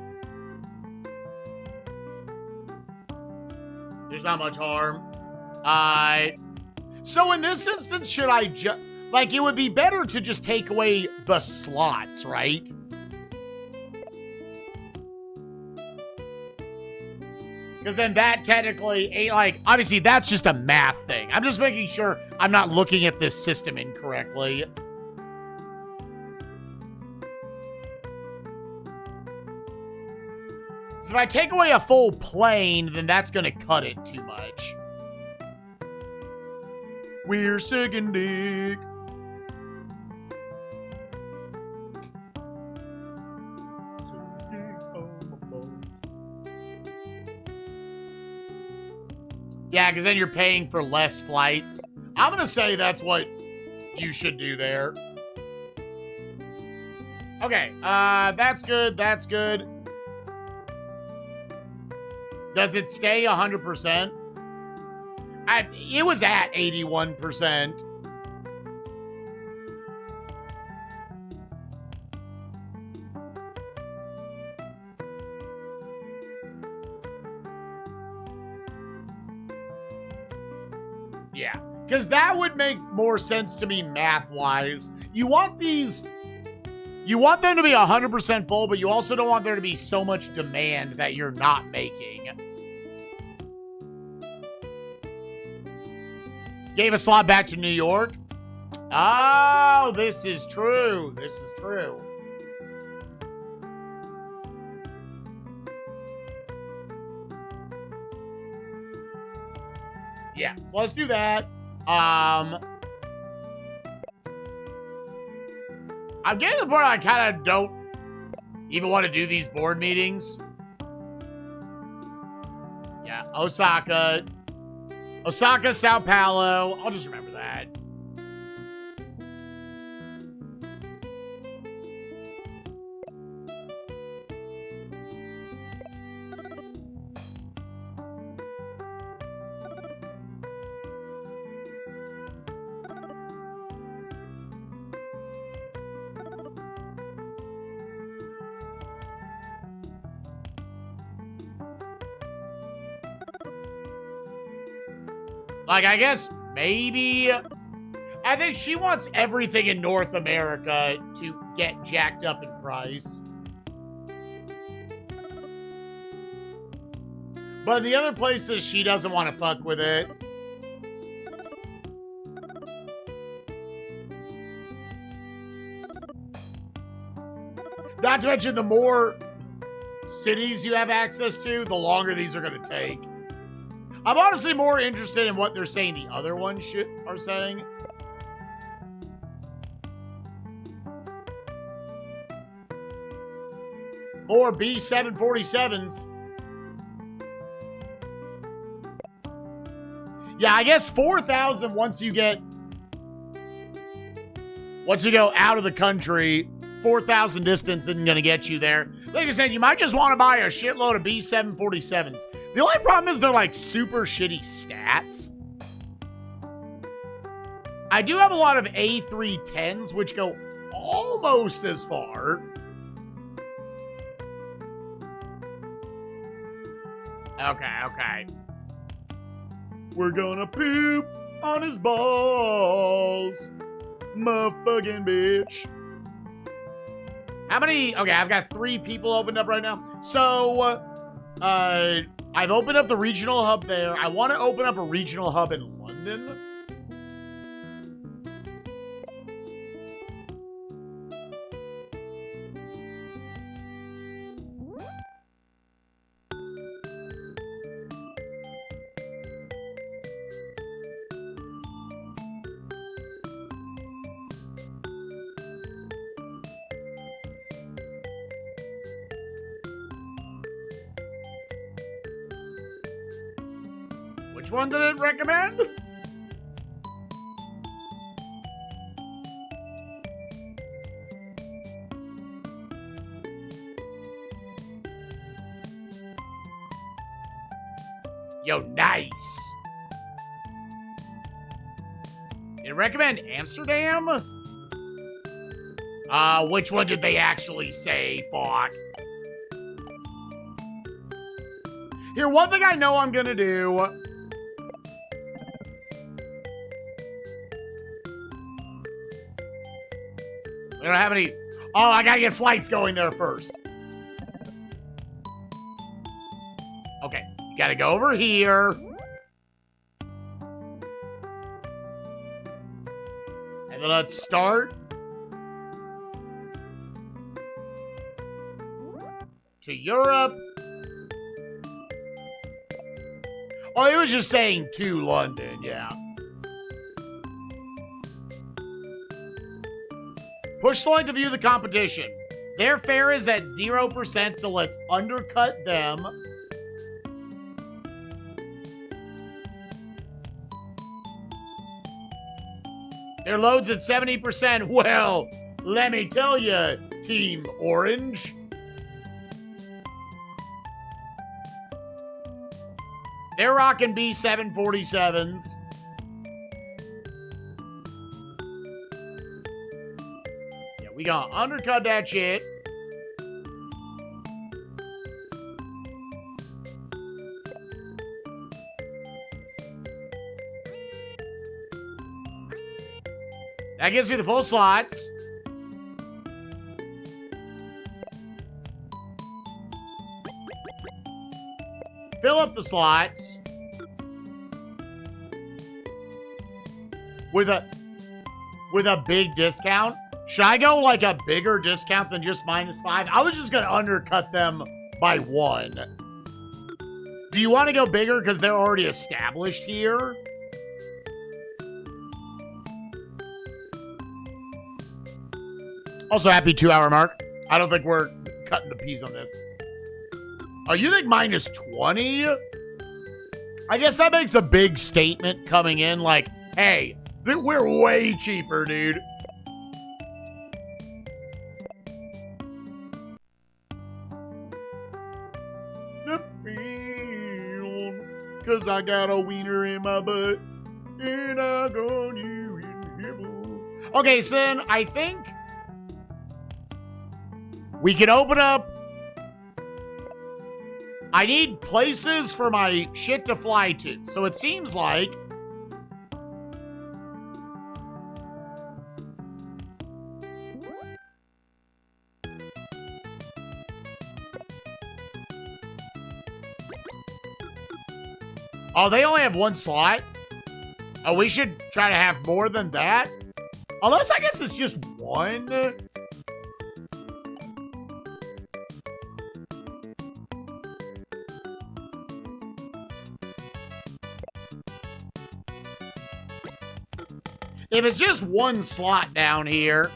There's not much harm. So in this instance, should I just... Like, it would be better to just take away the slots, right? Because then that technically ain't like... Obviously, that's just a math thing. I'm just making sure I'm not looking at this system incorrectly. So if I take away a full plane, then that's going to cut it too much. We're sucking dick. Yeah, because then you're paying for less flights. I'm going to say that's what you should do there. Okay, that's good, that's good. Does it stay 100%? It was at 81%. Yeah, because that would make more sense to me math-wise. You want these... You want them to be 100% full, but you also don't want there to be so much demand that you're not making. Gave a slot back to New York. Oh, this is true. This is true. Yeah, so let's do that. I'm getting to the point I kind of don't even want to do these board meetings. Yeah, Osaka. Osaka, Sao Paulo. I'll just remember that. Like, I guess maybe... I think she wants everything in North America to get jacked up in price. But in the other places, she doesn't want to fuck with it. Not to mention, the more cities you have access to, the longer these are going to take. I'm honestly more interested in what they're saying the other ones are saying. More B747s. Yeah, I guess 4,000 once you go out of the country, 4,000 distance isn't going to get you there. Like I said, you might just want to buy a shitload of B747s. The only problem is they're like super shitty stats. I do have a lot of A310s, which go almost as far. Okay. We're gonna poop on his balls. Motherfucking bitch. How many? Okay, I've got 3 people opened up right now. So, I've opened up the regional hub there. I want to open up a regional hub in London. Which one did it recommend? Yo, nice. Did it recommend Amsterdam? Which one did they actually say? Fuck. Here, one thing I know I'm gonna do. We don't have any. Oh, I gotta get flights going there first. Okay, you gotta go over here. And then let's start. To Europe. Oh, it was just saying to London, yeah. Push select to view the competition. Their fare is at 0%, so let's undercut them. Their load's at 70%. Well, let me tell you, Team Orange. They're rocking B747s. Yeah, we gonna undercut that shit. That gives me the full slots. Fill up the slots. With a big discount. Should I go like a bigger discount than just -5? I was just gonna undercut them by 1. Do you want to go bigger because they're already established here? Also, happy 2-hour mark. I don't think we're cutting the peas on this. Oh, you think -20? I guess that makes a big statement coming in like, hey, we're way cheaper, dude. The field, 'cause I got a wiener in my butt, and I got you in heaven. Okay, so then I think we can open up. I need places for my shit to fly to. So it seems like oh, they only have 1 slot? Oh, we should try to have more than that? Unless I guess it's just 1. If it's just 1 slot down here.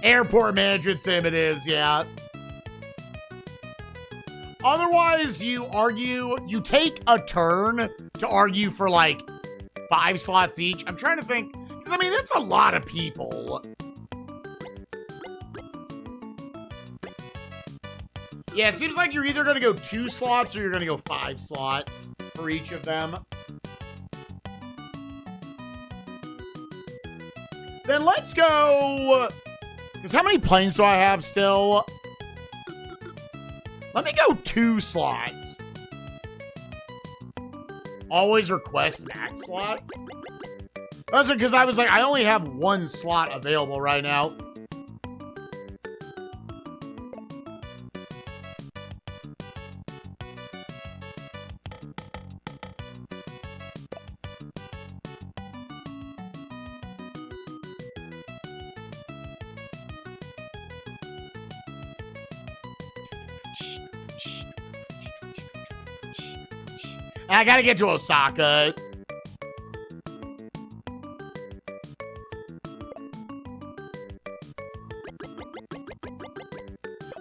Airport management sim it is, yeah. Otherwise, you take a turn to argue for like 5 slots each. I'm trying to think, because I mean, that's a lot of people. Yeah, it seems like you're either going to go 2 slots or you're going to go 5 slots for each of them. Then let's go... Because how many planes do I have still? Let me go 2 slots. Always request max slots? That's because I was like, I only have 1 slot available right now. I gotta get to Osaka.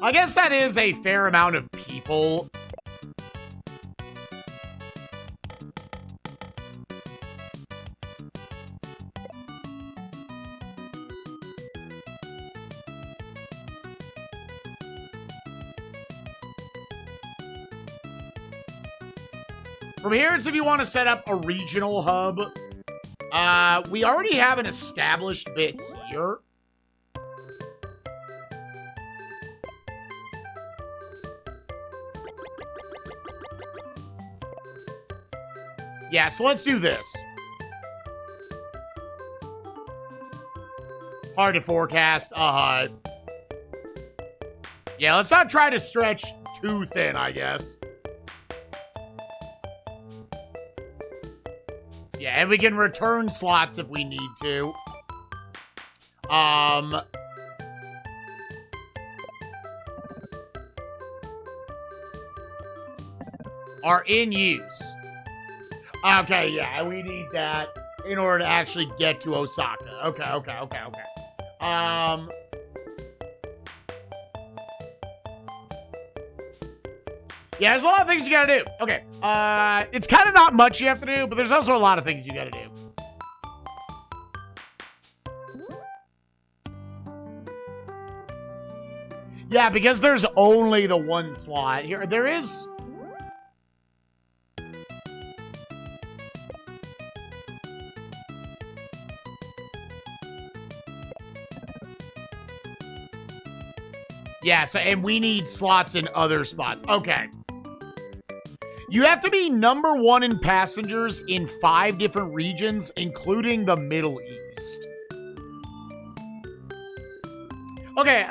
I guess that is a fair amount of people. From here, it's if you want to set up a regional hub. We already have an established bit here. Yeah, so let's do this. Hard to forecast. Yeah, let's not try to stretch too thin, I guess. Yeah, and we can return slots if we need to. Are in use. Okay, yeah, we need that in order to actually get to Osaka. Okay. Yeah, there's a lot of things you gotta do. Okay, it's kind of not much you have to do, but there's also a lot of things you gotta do. Yeah, because there's only the one slot here. There is... Yeah, so, and we need slots in other spots. Okay. You have to be #1 in passengers in 5 different regions, including the Middle East. Okay,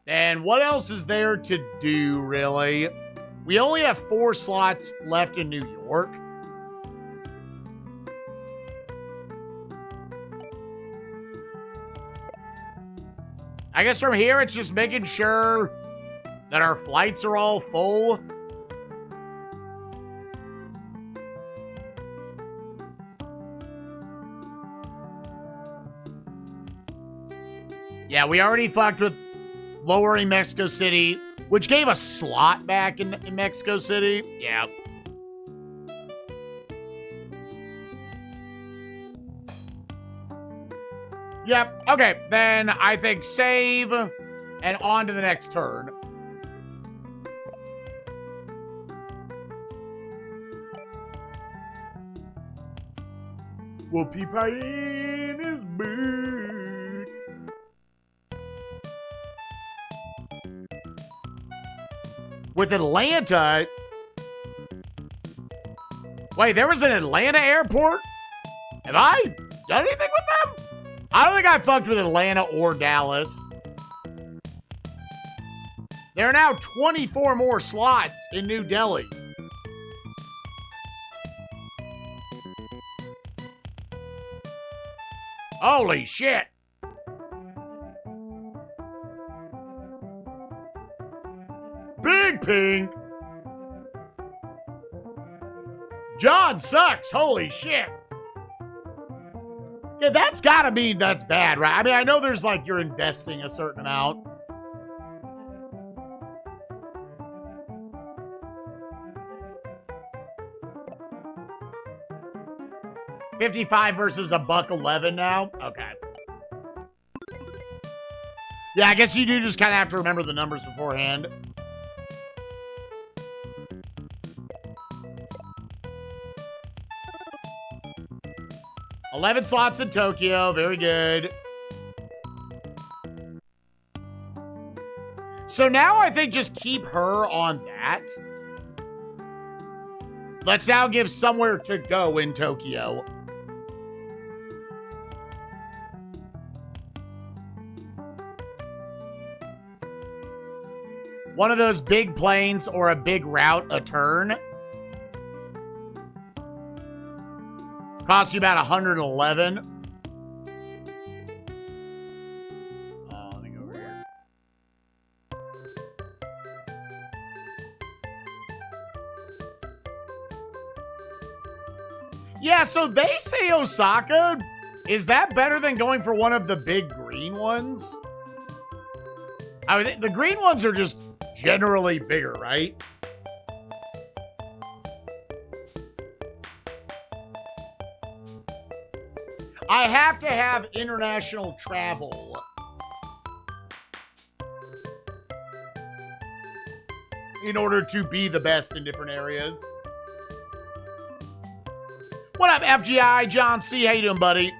and what else is there to do, really? We only have 4 slots left in New York. I guess from here, it's just making sure that our flights are all full. Yeah, we already fucked with lowering Mexico City, which gave a slot back in Mexico City. Yeah. Yep. Okay, then I think save and on to the next turn. Whoopie pie in his boot. With Atlanta... Wait, there was an Atlanta airport? Have I done anything with them? I don't think I fucked with Atlanta or Dallas. There are now 24 more slots in New Delhi. Holy shit. Big Pink. John sucks. Holy shit. Yeah, that's gotta mean that's bad, right? I mean, I know there's like you're investing a certain amount. $55 versus $1.11 now? Okay. Yeah, I guess you do just kind of have to remember the numbers beforehand. $11 slots in Tokyo. Very good. So now I think just keep her on that. Let's now give somewhere to go in Tokyo. One of those big planes or a big route a turn. Costs you about 111. Let me go over here. Yeah, so they say Osaka. Is that better than going for one of the big green ones? I mean, the green ones are just generally bigger, right? I have to have international travel. in order to be the best in different areas. What up, FGI? John C. How you doing, buddy?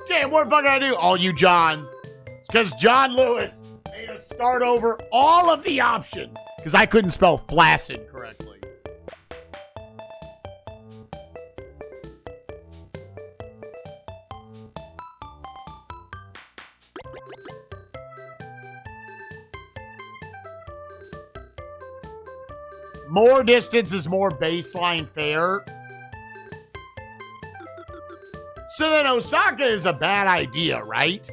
Jay, what the fuck did I do? All you Johns. It's because John Lewis made us start over all of the options because I couldn't spell flaccid correctly. More distance is more baseline fare. So then Osaka is a bad idea, right?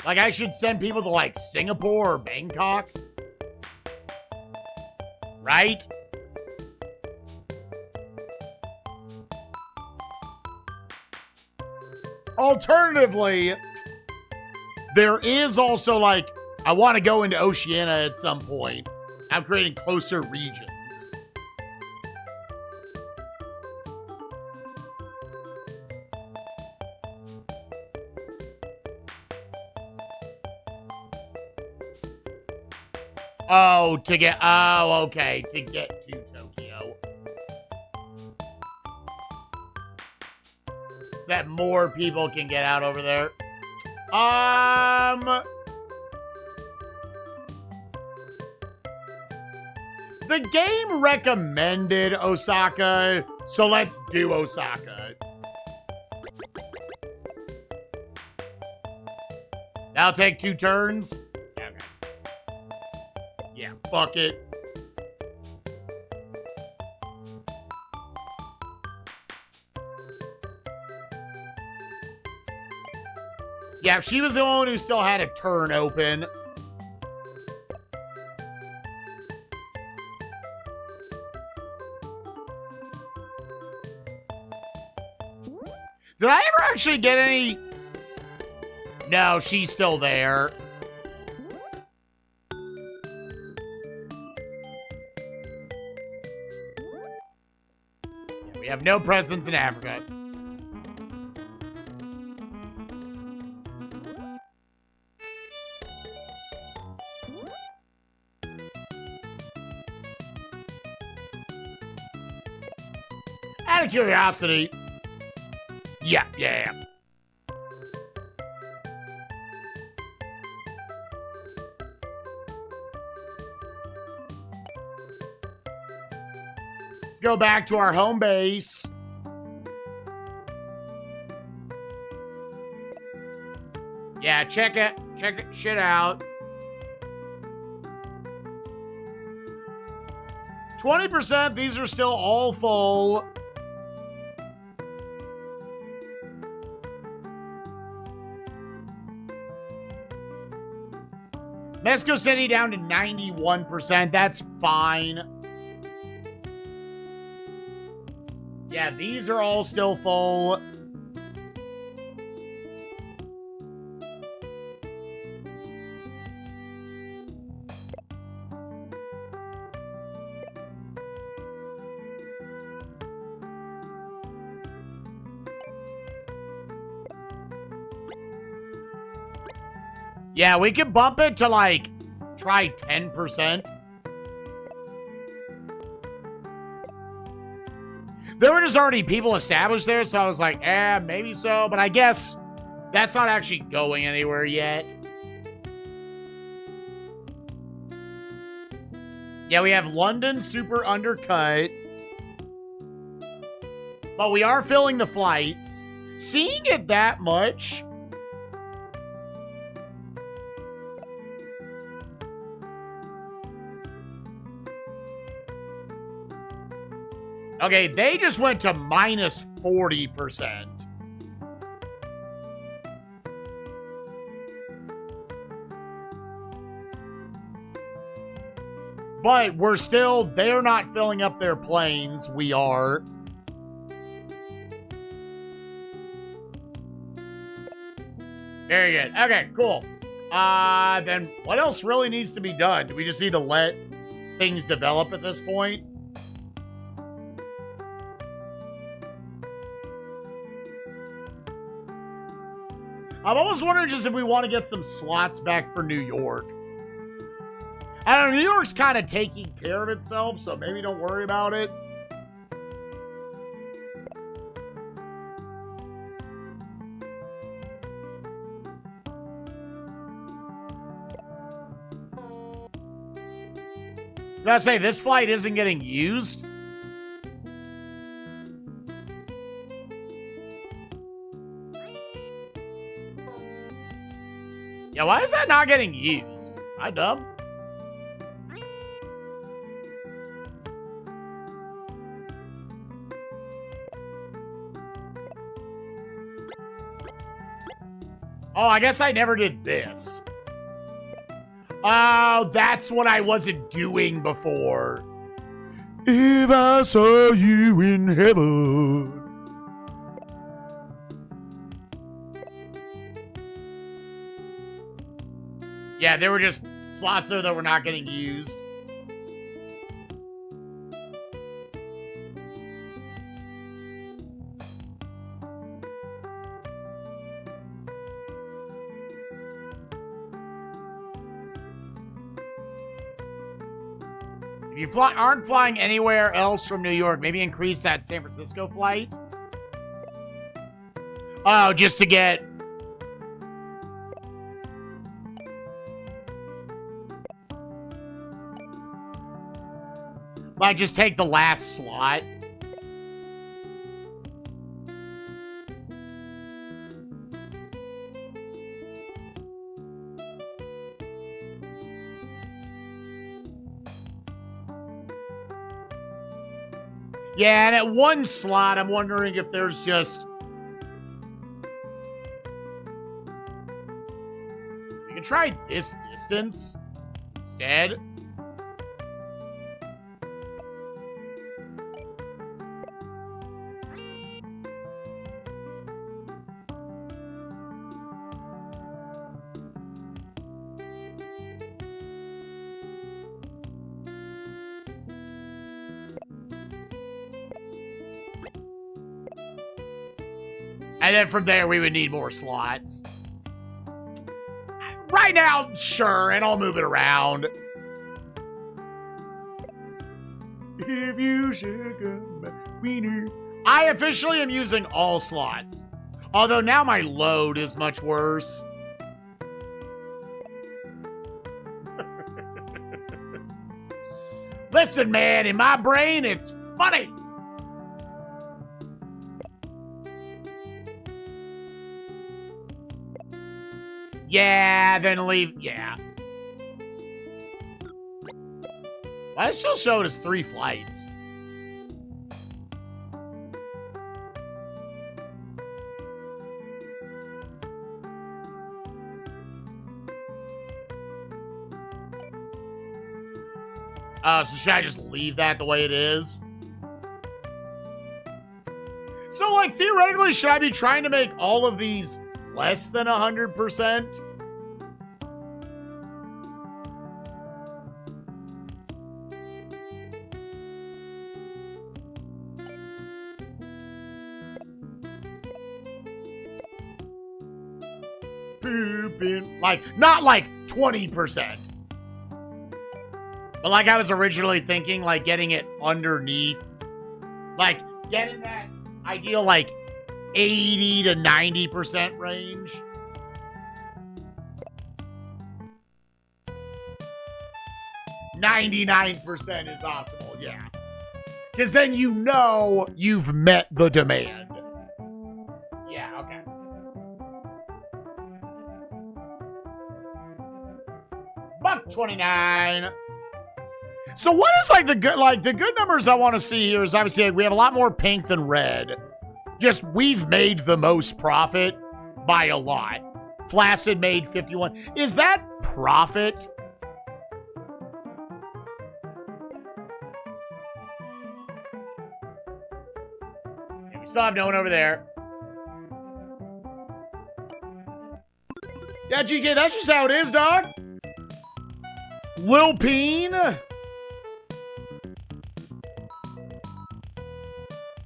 Like, I should send people to, like, Singapore or Bangkok? Right? Alternatively, there is also, like, I want to go into Oceania at some point. I'm creating closer regions. Oh, okay, to get to Tokyo. So that more people can get out over there. The game recommended Osaka, so let's do Osaka. That'll take 2 turns. Okay. Yeah, fuck it. Yeah, she was the one who still had a turn open. Did I ever actually get any? No, she's still there. Yeah, we have no presence in Africa. Out of curiosity. Yeah. Let's go back to our home base. Yeah, check it shit out. 20%, these are still all full. Mexico City down to 91%. That's fine. Yeah, these are all still full. Yeah, we could bump it to, like, try 10%. There were just already people established there, so I was like, maybe so. But I guess that's not actually going anywhere yet. Yeah, we have London super undercut. But we are filling the flights. Seeing it that much... Okay, they just went to minus 40%. But we're still, they're not filling up their planes. We are. Very good. Okay, cool. Then what else really needs to be done? Do we just need to let things develop at this point? I'm almost wondering just if we want to get some slots back for New York. I don't know, New York's kind of taking care of itself, so maybe don't worry about it. I gotta say, this flight isn't getting used. Yeah, why is that not getting used? Am I dumb? Oh, I guess I never did this. Oh, that's what I wasn't doing before. If I saw you in heaven. Yeah, there were just slots there that were not getting used. If you aren't flying anywhere else from New York, maybe increase that San Francisco flight. Oh, just to get... Like, just take the last slot. Yeah, and at one slot, I'm wondering if there's just... You can try this distance instead. And then from there, we would need more slots. Right now, sure, and I'll move it around. If you should come back, we knew. I officially am using all slots. Although now my load is much worse. Listen, man, in my brain, it's funny. Yeah, then leave. Yeah. Why does it still show it as 3 flights? So should I just leave that the way it is? So, like, theoretically, should I be trying to make all of these less than 100%? Pooping. Like, not like 20%. But like I was originally thinking, like getting it underneath. Like, getting that ideal, like, 80 to 90% range. %99 is optimal, yeah. Because then you know you've met the demand. Yeah, okay. $1.29. So what is like the good numbers I want to see here is obviously like, we have a lot more pink than red. Just we've made the most profit by a lot. Flaccid made 51. Is that profit? Okay, we still have no one over there. Yeah, GK, that's just how it is, dog. Lil Peen.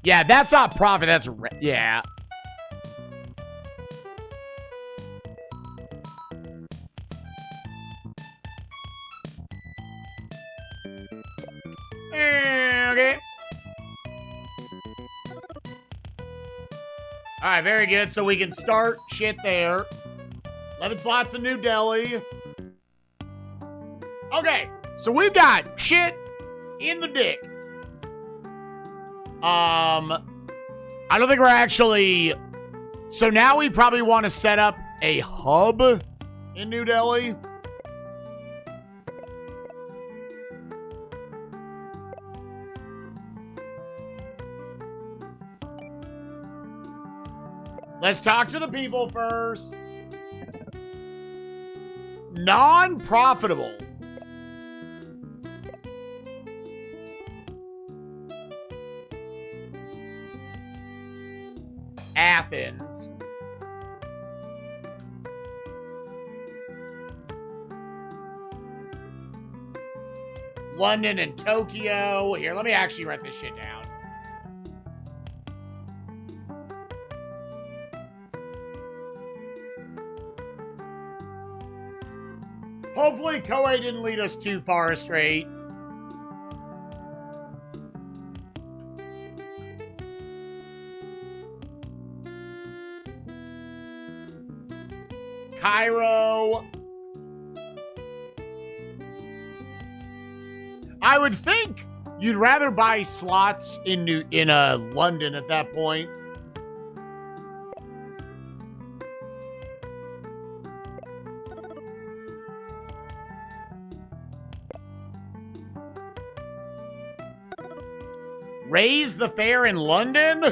Yeah, that's not profit. That's yeah. Okay. All right, very good. So we can start shit there. 11 slots in New Delhi. Okay, so we've got shit in the dick. I don't think we're actually... So now we probably want to set up a hub in New Delhi. Let's talk to the people first. Non-profitable. Athens. London and Tokyo. Here, let me actually write this shit down. Hopefully, Koei didn't lead us too far astray. Cairo. I would think you'd rather buy slots in London at that point. Raise the fare in London?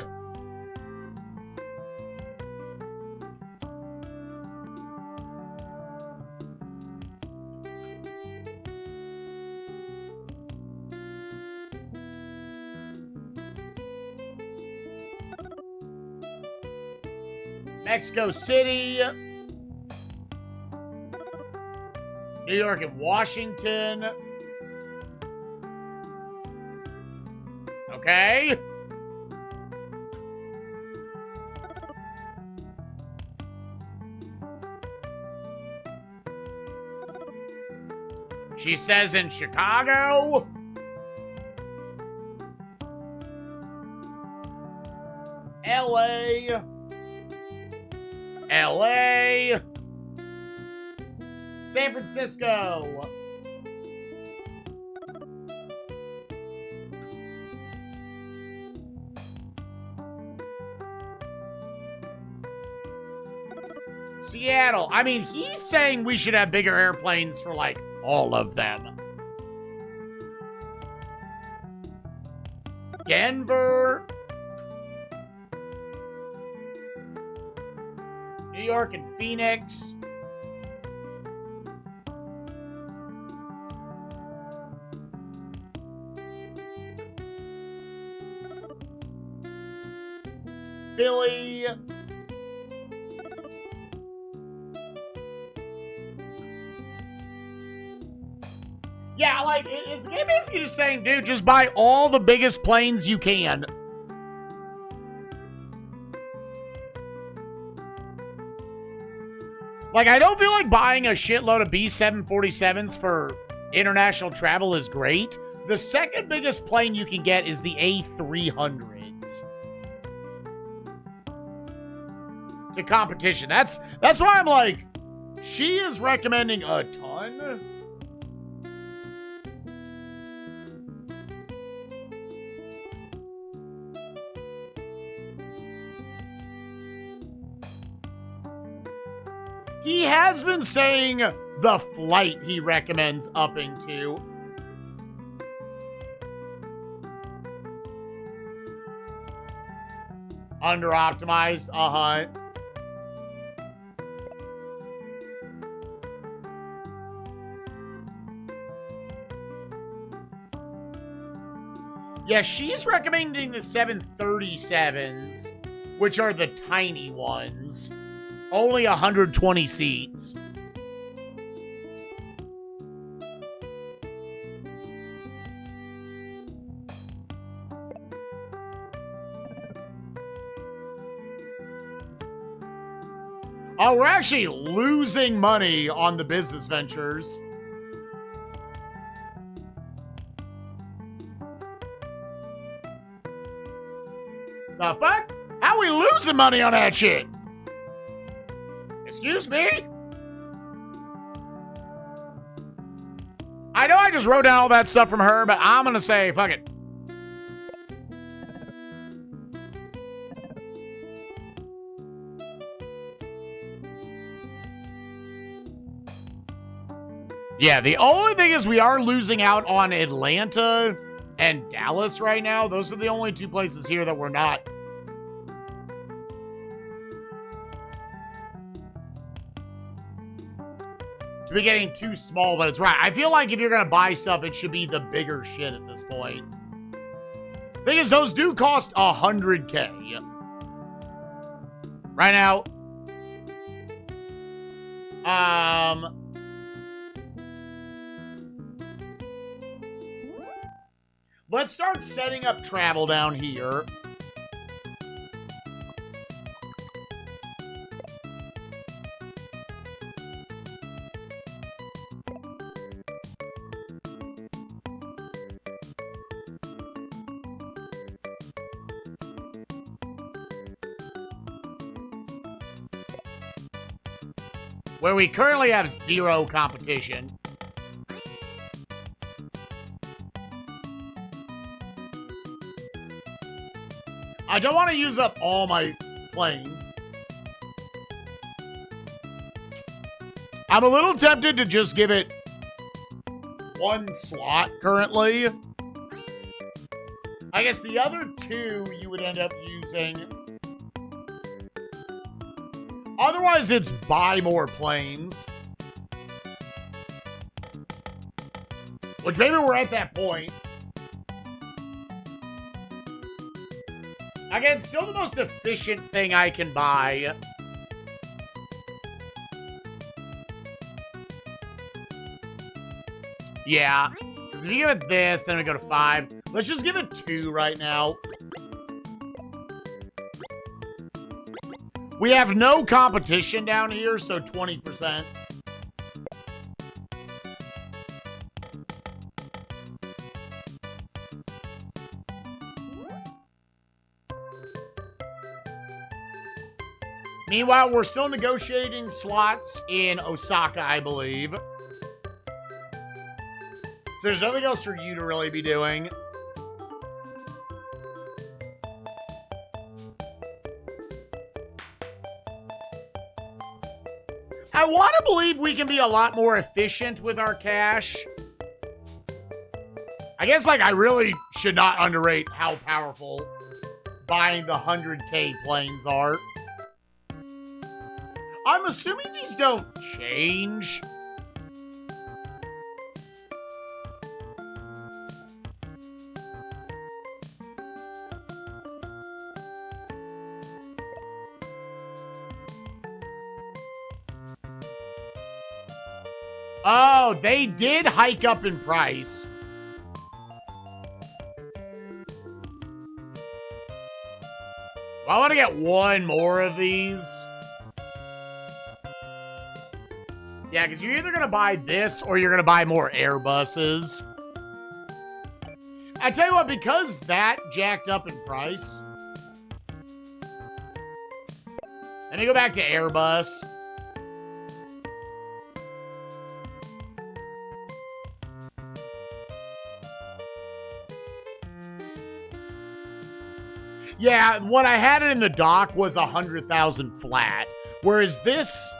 Mexico City. New York and Washington. Okay. She says in Chicago. LA. LA. San Francisco. Seattle. I mean, he's saying we should have bigger airplanes for, like, all of them. Denver. New York and Phoenix. Philly. Yeah, like, is the game basically just saying, dude, just buy all the biggest planes you can? Like, I don't feel like buying a shitload of B-747s for international travel is great. The second biggest plane you can get is the A300s. To competition. That's why I'm like, she is recommending a ton. He has been saying the flight he recommends upping to. Under-optimized, Yeah, she's recommending the 737s, which are the tiny ones. Only 120 seats. Oh, we're actually losing money on the business ventures. The fuck? How we losing money on that shit? Excuse me? I know I just wrote down all that stuff from her, but I'm gonna say, fuck it. Yeah, the only thing is we are losing out on Atlanta and Dallas right now. Those are the only two places here that we're not. To be getting too small, but it's right. I feel like if you're going to buy stuff, it should be the bigger shit at this point. Thing is, those do cost 100K. Right now. Let's start setting up travel down here. Where we currently have 0 competition. I don't want to use up all my planes. I'm a little tempted to just give it 1 slot currently. I guess the other 2 you would end up using. Otherwise, it's buy more planes. Which maybe we're at that point. Again, still the most efficient thing I can buy. Yeah. Because if you give it this, then we go to 5. Let's just give it 2 right now. We have no competition down here, so 20%. Meanwhile, we're still negotiating slots in Osaka, I believe. So there's nothing else for you to really be doing. I want to believe we can be a lot more efficient with our cash. I guess, like, I really should not underrate how powerful buying the 100K planes are. I'm assuming these don't change. Oh, they did hike up in price. Well, I want to get 1 more of these. Yeah, because you're either going to buy this or you're going to buy more Airbuses. I tell you what, because that jacked up in price. Let me go back to Airbus. Yeah, when I had it in the dock was 100,000 flat. Whereas this...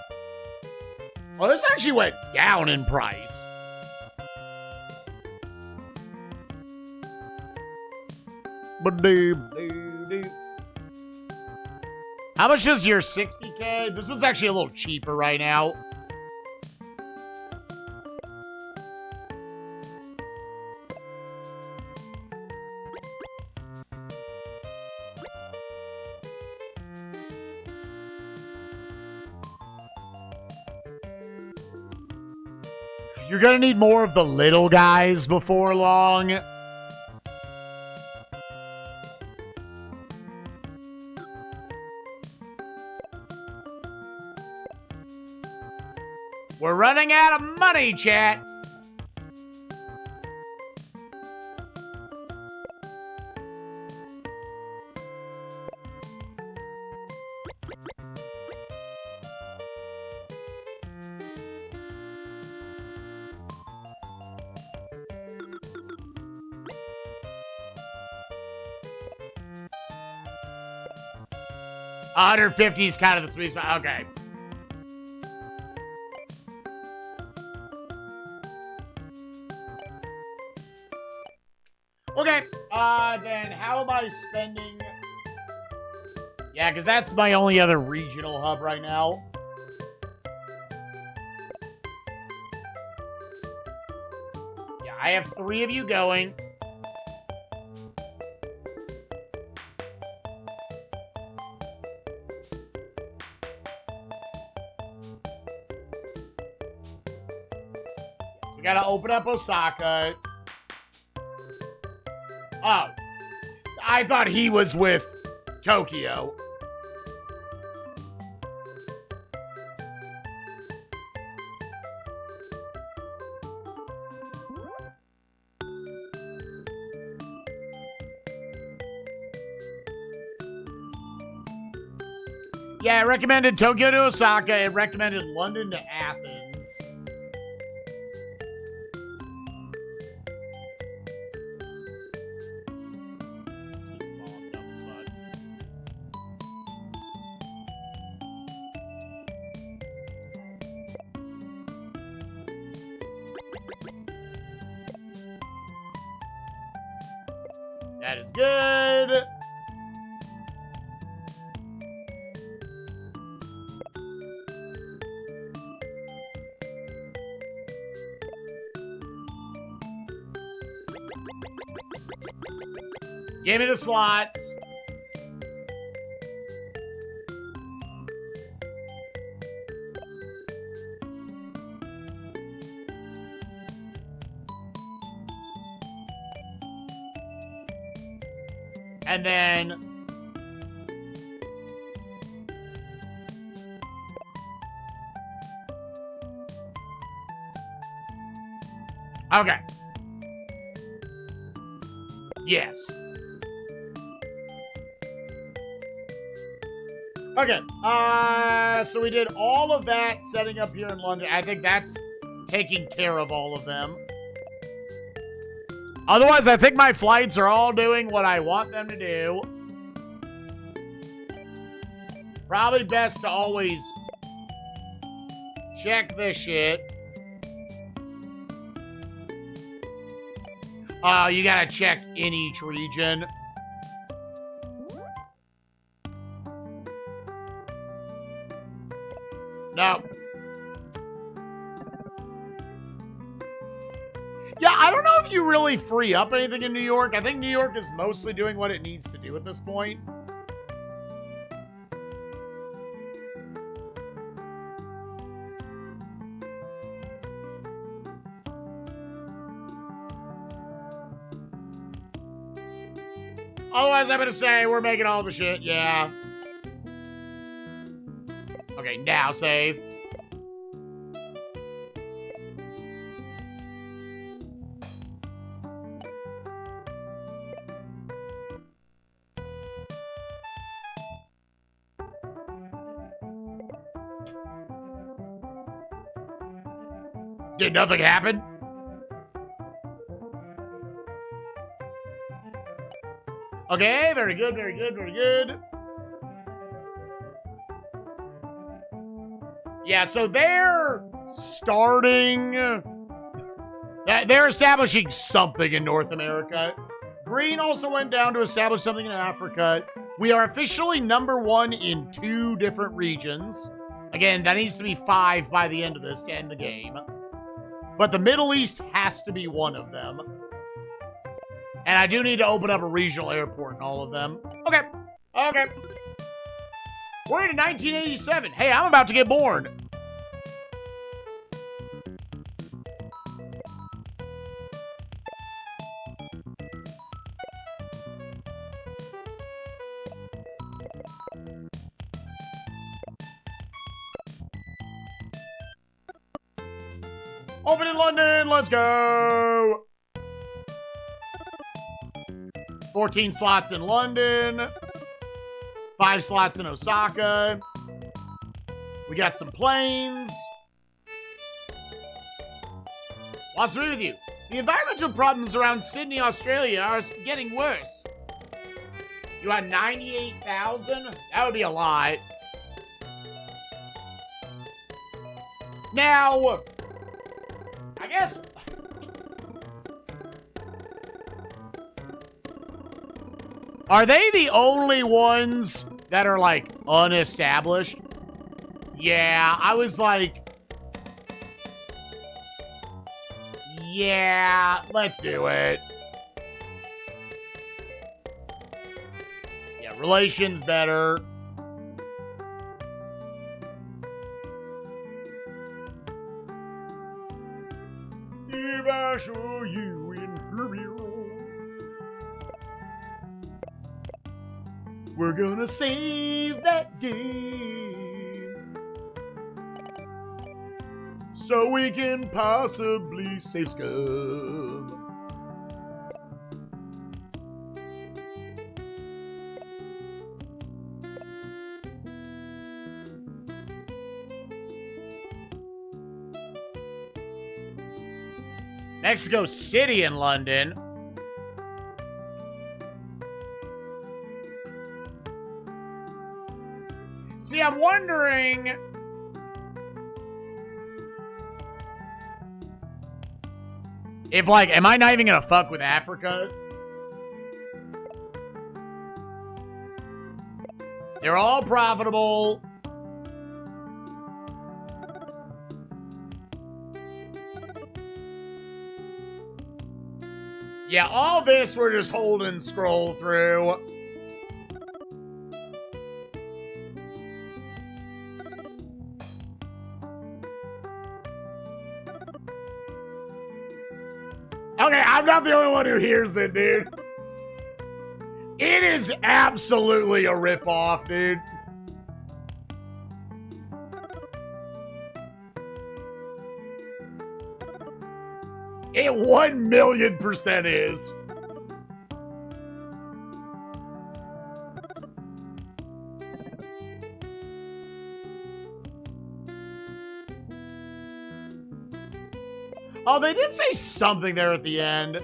Oh, this actually went down in price. How much is your 60K? This one's actually a little cheaper right now. You're gonna need more of the little guys before long. We're running out of money, chat. 150 is kind of the sweet spot. Okay. Okay. Then how am I spending? Yeah, because that's my only other regional hub right now. Yeah, I have 3 of you going. So we gotta open up Osaka. Oh. I thought he was with Tokyo. Yeah, it recommended Tokyo to Osaka. It recommended London to Athens. That is good. Give me the slots. And then okay. Yes. Okay, so we did all of that setting up here in London. I think that's taking care of all of them. Otherwise, I think my flights are all doing what I want them to do. Probably best to always check this shit. You gotta check in each region. No. Yeah, I don't know if you really free up anything in New York. I think New York is mostly doing what it needs to do at this point. Otherwise, I'm gonna say we're making all the shit. Yeah. Okay, now save. Did nothing happen? Okay, very good, very good, very good. Yeah, so they're starting... They're establishing something in North America. Green also went down to establish something in Africa. We are officially #1 in 2 different regions. Again, that needs to be 5 by the end of this to end the game. But the Middle East has to be one of them. And I do need to open up a regional airport in all of them. Okay. Okay. We're in 1987. Hey, I'm about to get born. Open in London. Let's go. 14 slots in London. 5 slots in Osaka. We got some planes. What's with you? The environmental problems around Sydney, Australia are getting worse. You had 98,000? That would be a lot. Now, I guess... Are they the only ones that are, like, unestablished? Yeah, I was like... Yeah, let's do it. Yeah, relations better. If I show you in Peru, we're gonna save that game so we can possibly save Scum. Mexico City in London. See, I'm wondering... if, like, am I not even gonna fuck with Africa? They're all profitable. Yeah, all this we're just holding scroll through. Okay, I'm not the only one who hears it, dude. It is absolutely a ripoff, dude. It 1,000,000% is. Oh, they did say something there at the end.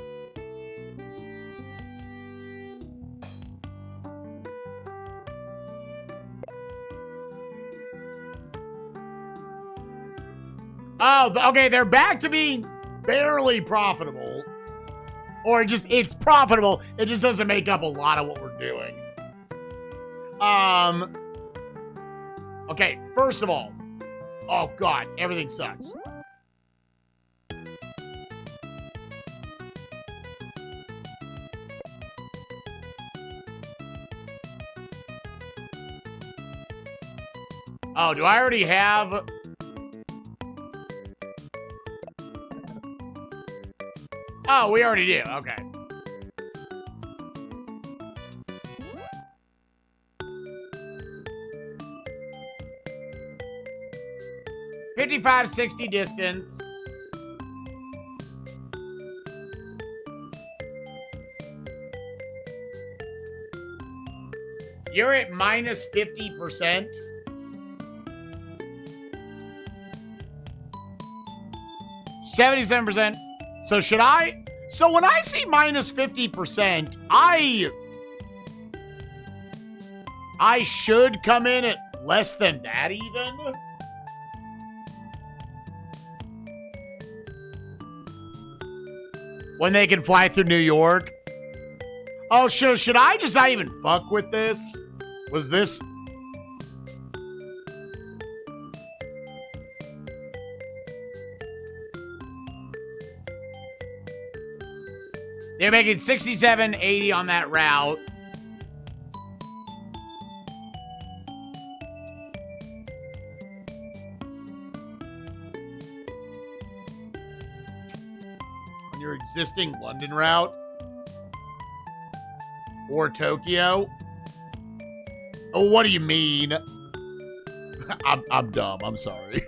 Oh, okay, they're back to being barely profitable. Or just, it's profitable. It just doesn't make up a lot of what we're doing. Okay, first of all. Oh, God, everything sucks. Oh, do I already have... Oh, we already do. Okay. $55.60 distance. You're at minus 50%. $77%. So should I? So when I see minus 50%, I should come in at less than that even. When they can fly through New York. Oh, should I just not even fuck with this? Was this... They're making $67.80 on that route. On your existing London route. Or Tokyo. Oh, what do you mean? I'm dumb. I'm sorry.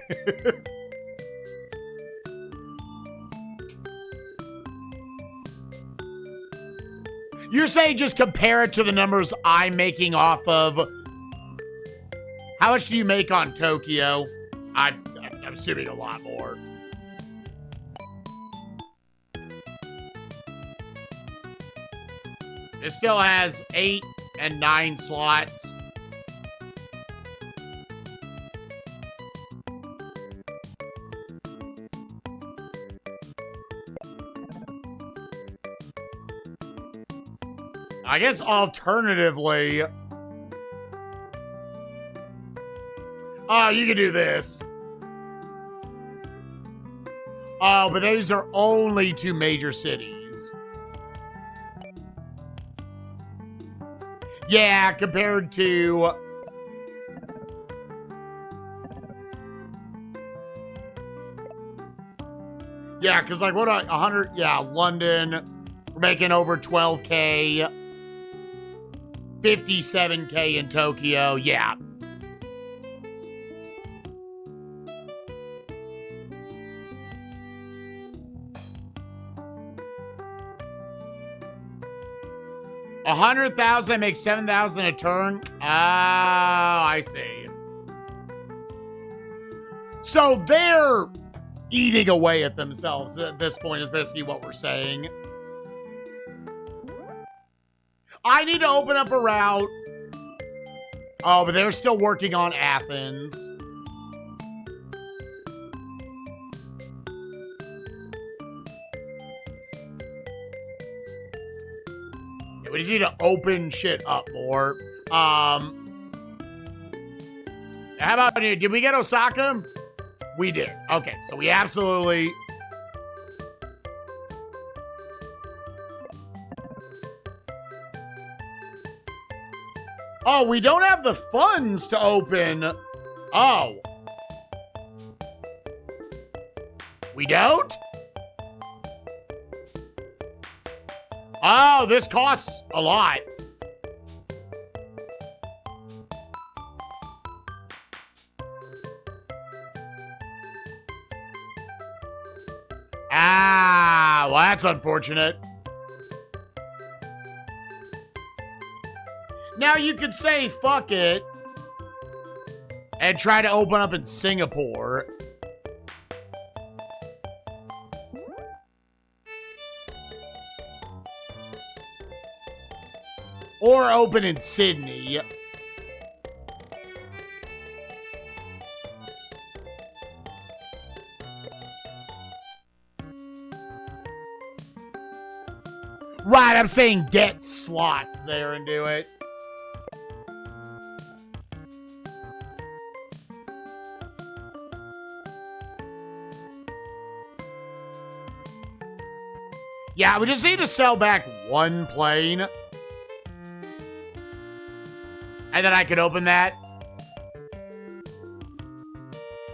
You're saying just compare it to the numbers I'm making off of... How much do you make on Tokyo? I'm assuming a lot more. It still has 8 and 9 slots. I guess alternatively... Oh, you can do this. Oh, but these are only 2 major cities. Yeah, compared to... Yeah, because like, what, 100... Yeah, London, we're making over 12K. 57K in Tokyo, yeah. $100,000 makes 7,000 a turn. Oh, I see. So they're eating away at themselves at this point is basically what we're saying. I need to open up a route. Oh, but they're still working on Athens. We just need to open shit up more. How about, did we get Osaka? We did. Okay, so we absolutely... Oh, we don't have the funds to open. Oh. We don't? Oh, this costs a lot. Ah, well, that's unfortunate. Now you could say, fuck it, and try to open up in Singapore. Or open in Sydney. Right, I'm saying get slots there and do it. Yeah, we just need to sell back 1 plane. And then I could open that.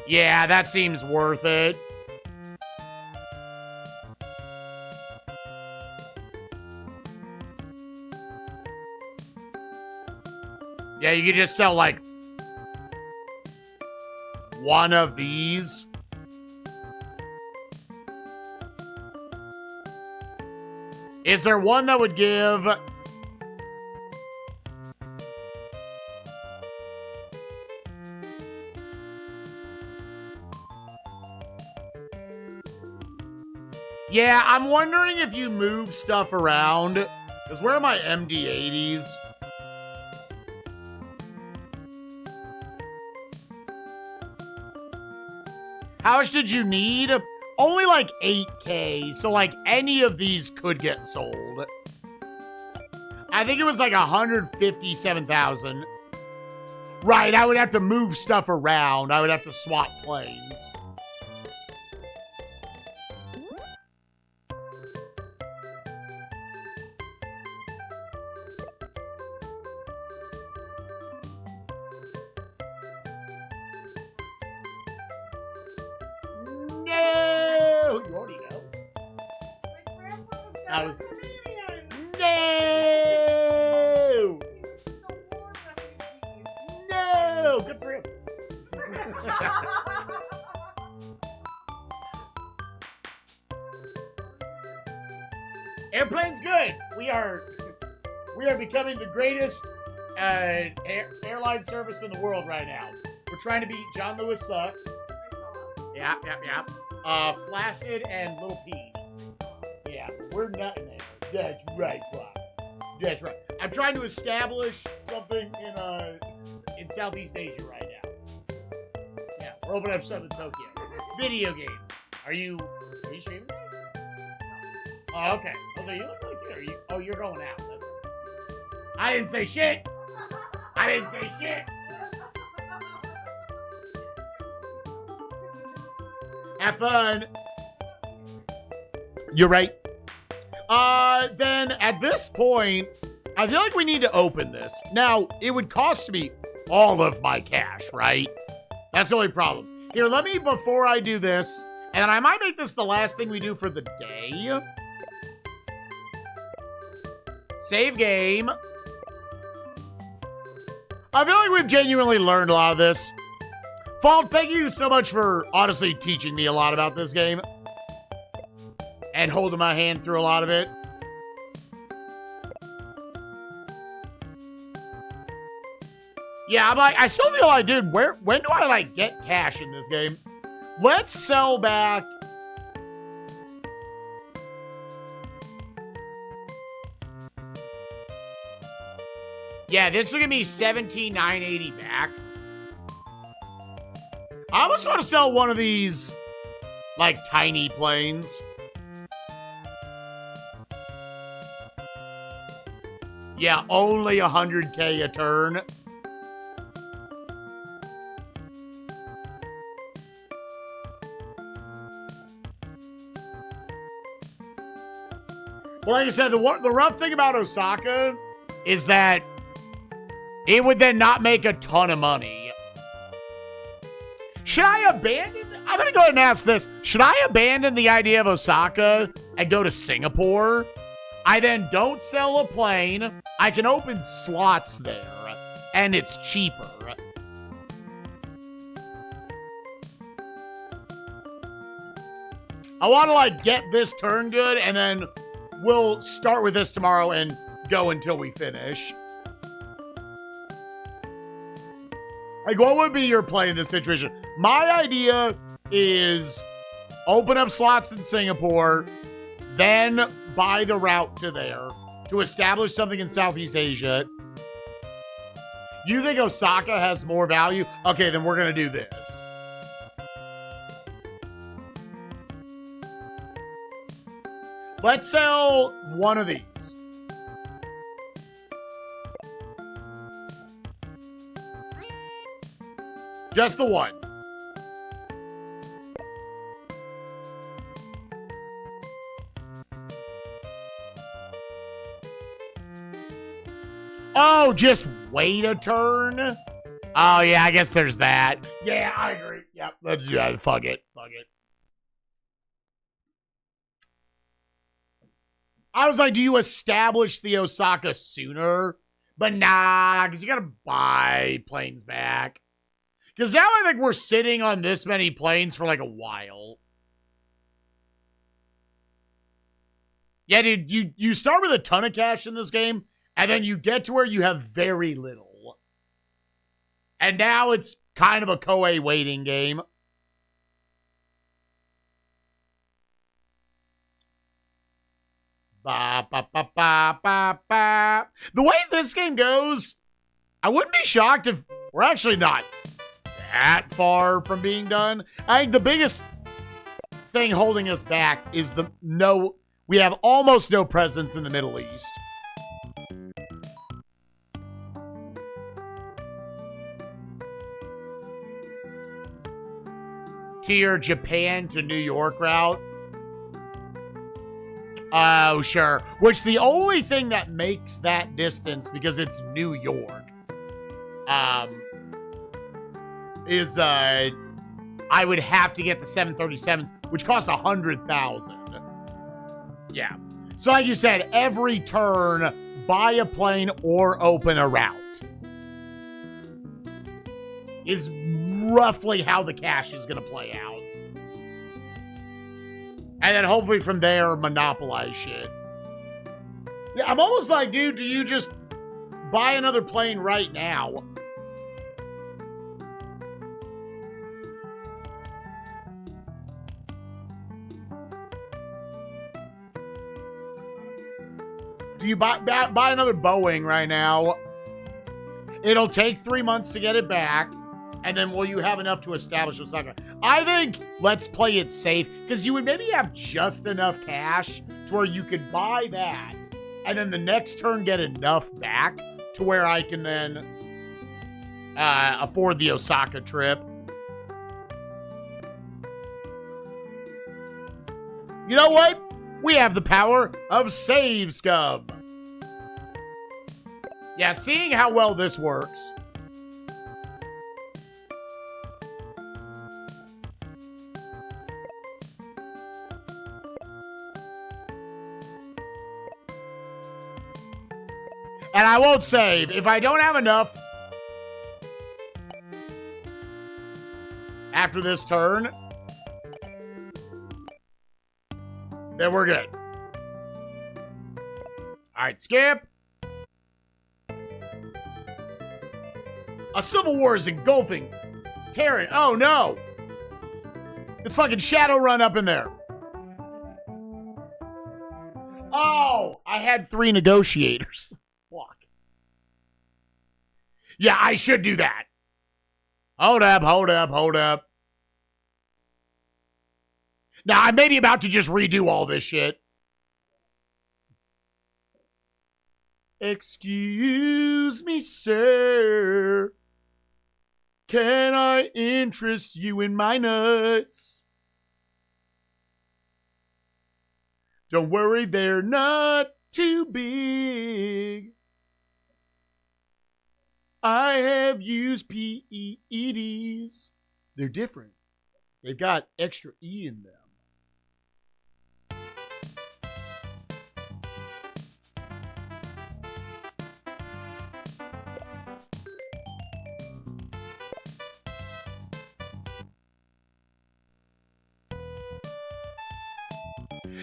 Yeah, that seems worth it. Yeah, you could just sell, like, 1 of these. Is there one that would give... Yeah, I'm wondering if you move stuff around. Because where are my MD-80s? How much did you need? Only like 8K, so like any of these could get sold. I think it was like 157,000. Right, I would have to move stuff around. I would have to swap planes. You already know. I was... No! No! Good for him. Airplane's good. We are becoming the greatest airline service in the world right now. We're trying to beat John Lewis Sucks. Yeah. Flaccid and Little P. Yeah, we're nutting there. That's right, Bob. Yeah, that's right. I'm trying to establish something in Southeast Asia right now. Yeah, we're opening up something in Tokyo. Video games. Are you streaming? Oh, okay. I was like, you look really cute. Are you? Oh, you're going out. That's right. I didn't say shit. I didn't say shit. Have fun. You're right. Then at this point, I feel like we need to open this. Now, it would cost me all of my cash, right? That's the only problem. Here, let me, before I do this, and I might make this the last thing we do for the day. Save game. I feel like we've genuinely learned a lot of this. Fault, thank you so much for honestly teaching me a lot about this game. And holding my hand through a lot of it. Yeah, I'm like, I still feel like, dude, when do I, like, get cash in this game? Let's sell back. Yeah, this is going to be $17,980 back. I almost want to sell one of these, like, tiny planes. Yeah, only 100K a turn. Well, like I said, the rough thing about Osaka is that it would then not make a ton of money. Should I abandon? I'm going to go ahead and ask this. Should I abandon the idea of Osaka and go to Singapore? I then don't sell a plane. I can open slots there, and it's cheaper. I want to, like, get this turn good, and then we'll start with this tomorrow and go until we finish. Like, what would be your play in this situation? My idea is open up slots in Singapore, then buy the route to there to establish something in Southeast Asia. You think Osaka has more value? Okay, then we're going to do this. Let's sell one of these. Just the one. Oh, just wait a turn? Oh, yeah, I guess there's that. Yeah, I agree. Yep, let's do that. Fuck it. Fuck it. I was like, do you establish the Osaka sooner? But nah, because you gotta buy planes back. Because now I think we're sitting on this many planes for like a while. Yeah, dude, you start with a ton of cash in this game, and then you get to where you have very little. And now it's kind of a Koei waiting game. Ba, ba, ba, ba, ba, ba. The way this game goes, I wouldn't be shocked if we're actually not that far from being done. I think the biggest thing holding us back is we have almost no presence in the Middle East. To your Japan to New York route. Oh, sure. Which the only thing that makes that distance, because it's New York, is I would have to get the 737s, which cost $100,000. Yeah. So like you said, every turn, buy a plane or open a route is roughly how the cash is going to play out. And then hopefully from there, monopolize shit. Yeah, I'm almost like, dude, do you just buy another plane right now? Do you buy another Boeing right now? It'll take 3 months to get it back. And then will you have enough to establish Osaka? I think let's play it safe. Because you would maybe have just enough cash to where you could buy that. And then the next turn get enough back to where I can then afford the Osaka trip. You know what? We have the power of save scum. Yeah, seeing how well this works. And I won't save. If I don't have enough after this turn, then we're good. All right, skip. A civil war is engulfing Terran. Oh, no. It's fucking Shadowrun up in there. Oh, I had 3 negotiators. Fuck. Yeah, I should do that. Hold up, hold up, hold up. Now, I may be about to just redo all this shit. Excuse me, sir. Can I interest you in my nuts? Don't worry, they're not too big. I have used PEDs. They're different. They've got extra E in them.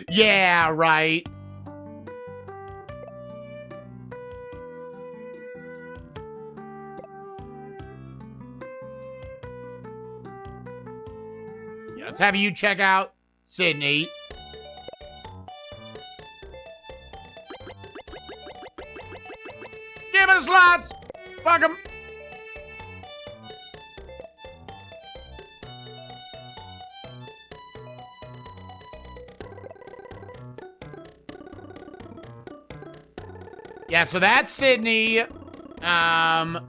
Yeah, right. Yeah, let's have you check out Sydney. Give it a slots. Fuck him. Yeah, so that's Sydney. I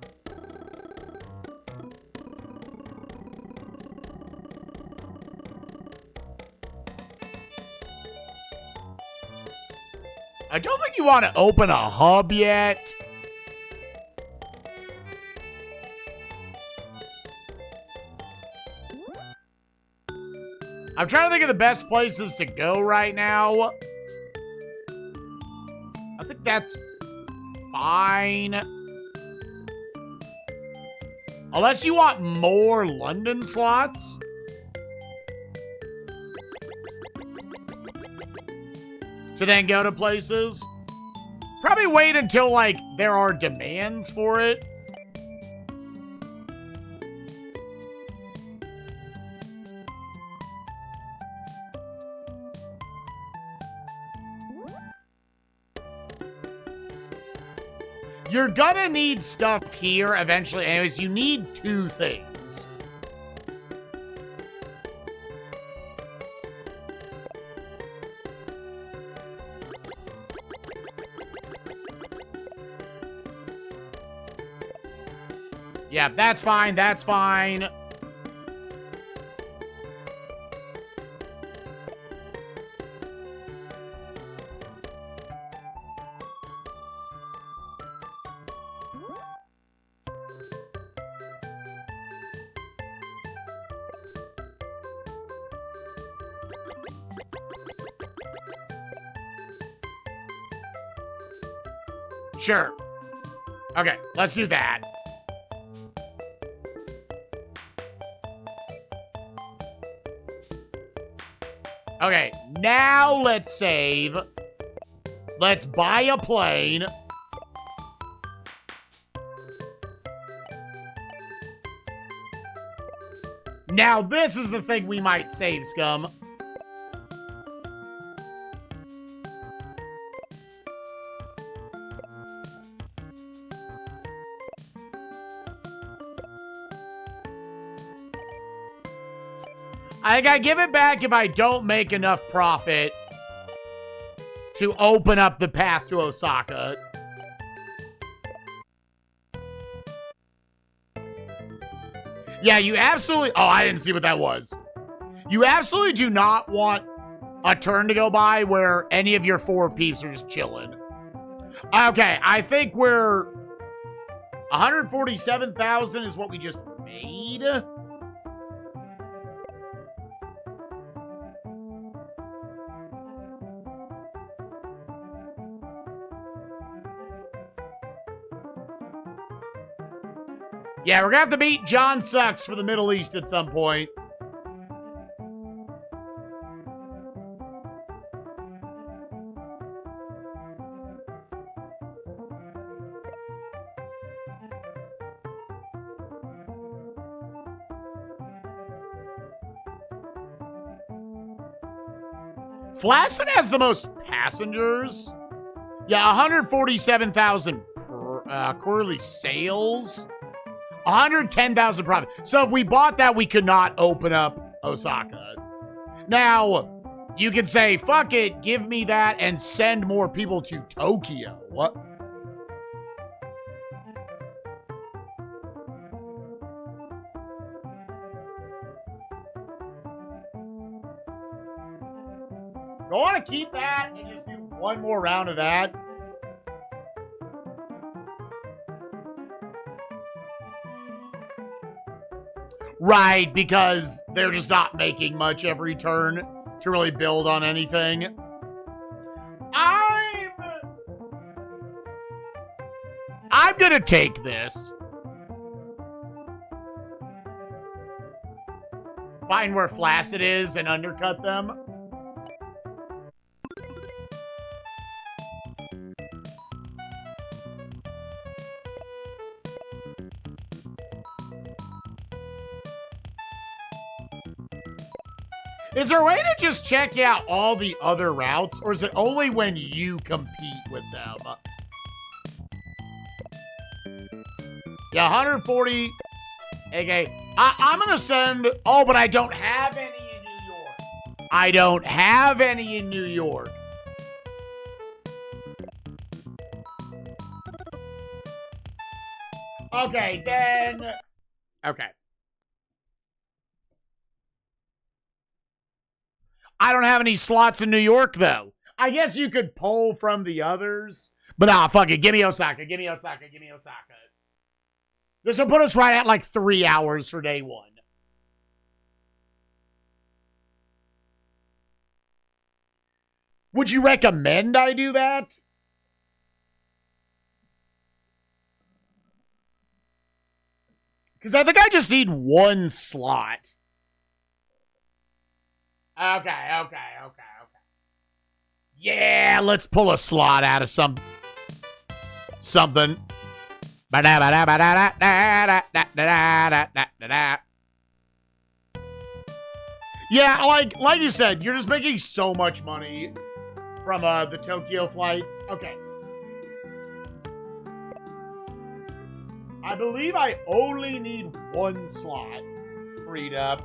don't think you want to open a hub yet. I'm trying to think of the best places to go right now. I think that's fine. Unless you want more London slots. To then go to places. Probably wait until, like, there are demands for it. You're gonna need stuff here eventually. Anyways, you need 2 things. Yeah, that's fine. That's fine. Sure. Okay, let's do that. Okay, now let's save. Let's buy a plane. Now this is the thing we might save, scum. I think I give it back if I don't make enough profit to open up the path to Osaka. Yeah, you absolutely... Oh, I didn't see what that was. You absolutely do not want a turn to go by where any of your 4 peeps are just chilling. Okay, I think we're... 147,000 is what we just made. Yeah, we're gonna have to beat John Sucks for the Middle East at some point. Flaccid has the most passengers. Yeah, 147,000 quarterly sales. 110,000 profit. So if we bought that, we could not open up Osaka. Now, you can say, fuck it, give me that and send more people to Tokyo. What? Do I want to keep that and just do one more round of that? Right, because they're just not making much every turn to really build on anything. I'm gonna take this. Find where Flaccid is and undercut them. Is there a way to just check out all the other routes, or is it only when you compete with them? Yeah, 140. Okay, I'm gonna send... Oh, but I don't have any in New York. I don't have any in New York. Okay, then... Okay. I don't have any slots in New York, though. I guess you could pull from the others. But nah, fuck it. Give me Osaka. Give me Osaka. Give me Osaka. This will put us right at like 3 hours for day 1. Would you recommend I do that? Because I think I just need 1 slot. Okay. Yeah, let's pull a slot out of something. Yeah, like you said, you're just making so much money from the Tokyo flights. Okay. I believe I only need 1 slot freed up.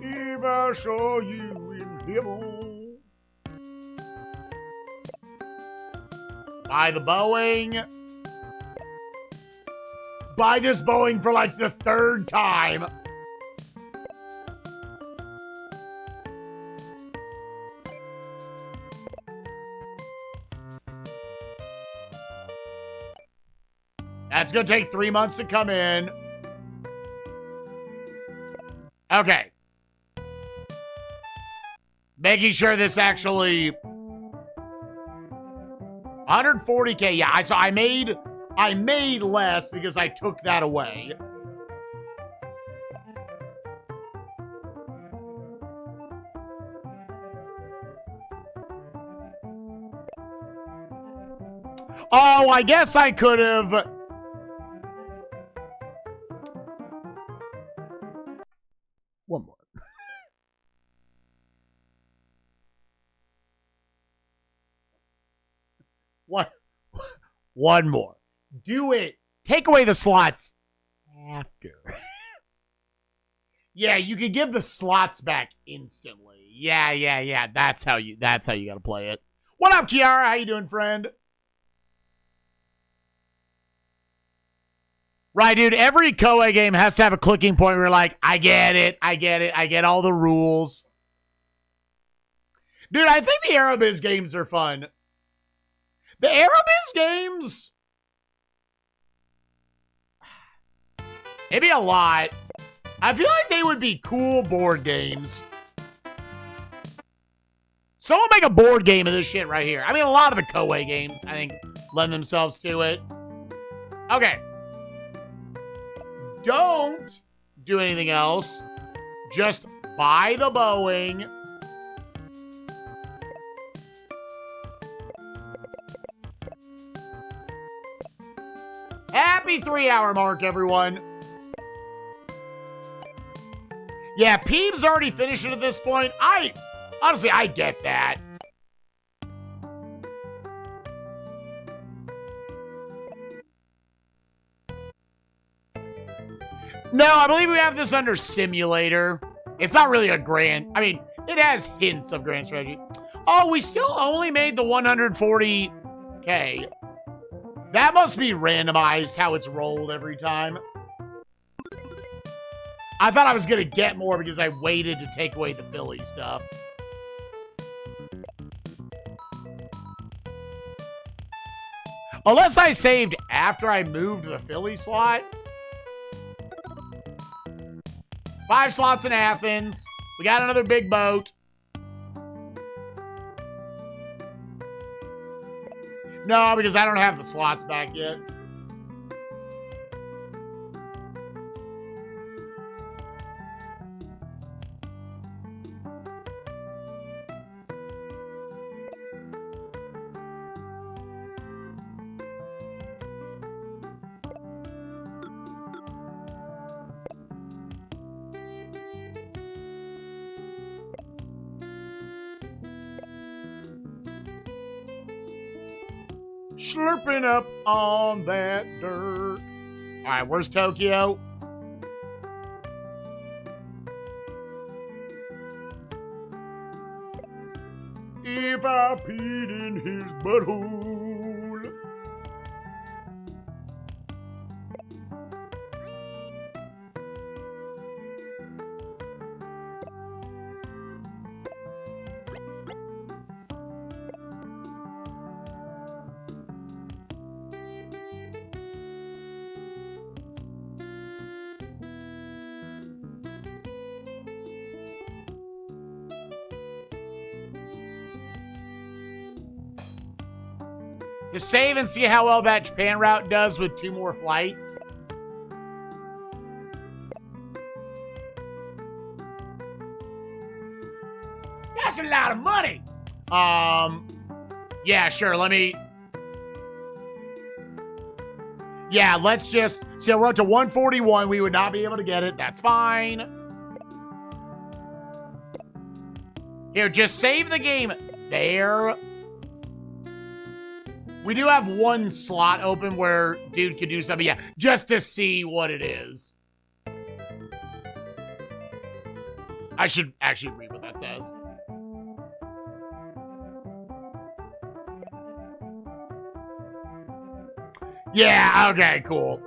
If I saw you in heaven. Buy the Boeing. Buy this Boeing for like the 3rd time. That's gonna take 3 months to come in. Okay. Making sure this actually... 140K, yeah. I made I made less because I took that away. Oh, I guess I could have. One more. One more. Do it. Take away the slots after. Yeah, you can give the slots back instantly. Yeah. That's how you gotta play it. What up, Kiara? How you doing, friend? Right, dude. Every Koei game has to have a clicking point where you're like, I get it. I get all the rules. Dude, I think the Aerobiz games are fun. The Aerobiz games, maybe a lot. I feel like they would be cool board games. Someone make a board game of this shit right here. I mean, a lot of the Koei games, I think, lend themselves to it. Okay. Don't do anything else. Just buy the Boeing. Happy 3-hour mark, everyone. Yeah, Peeb's already finished it at this point. Honestly, I get that. No, I believe we have this under simulator. It's not really a grand. I mean, it has hints of grand strategy. Oh, we still only made the 140K. That must be randomized how it's rolled every time. I thought I was going to get more because I waited to take away the Philly stuff. Unless I saved after I moved the Philly slot. 5 slots in Athens. We got another big boat. No, because I don't have the slots back yet. Slurping up on that dirt. All right, where's Tokyo? If I peed in his butthole. To save and see how well that Japan route does with 2 more flights. That's a lot of money. Yeah, sure. Let me. Yeah, let's just. So we're up to 141. We would not be able to get it. That's fine. Here, just save the game there. We do have 1 slot open where dude could do something. Yeah, just to see what it is. I should actually read what that says. Yeah, okay, cool.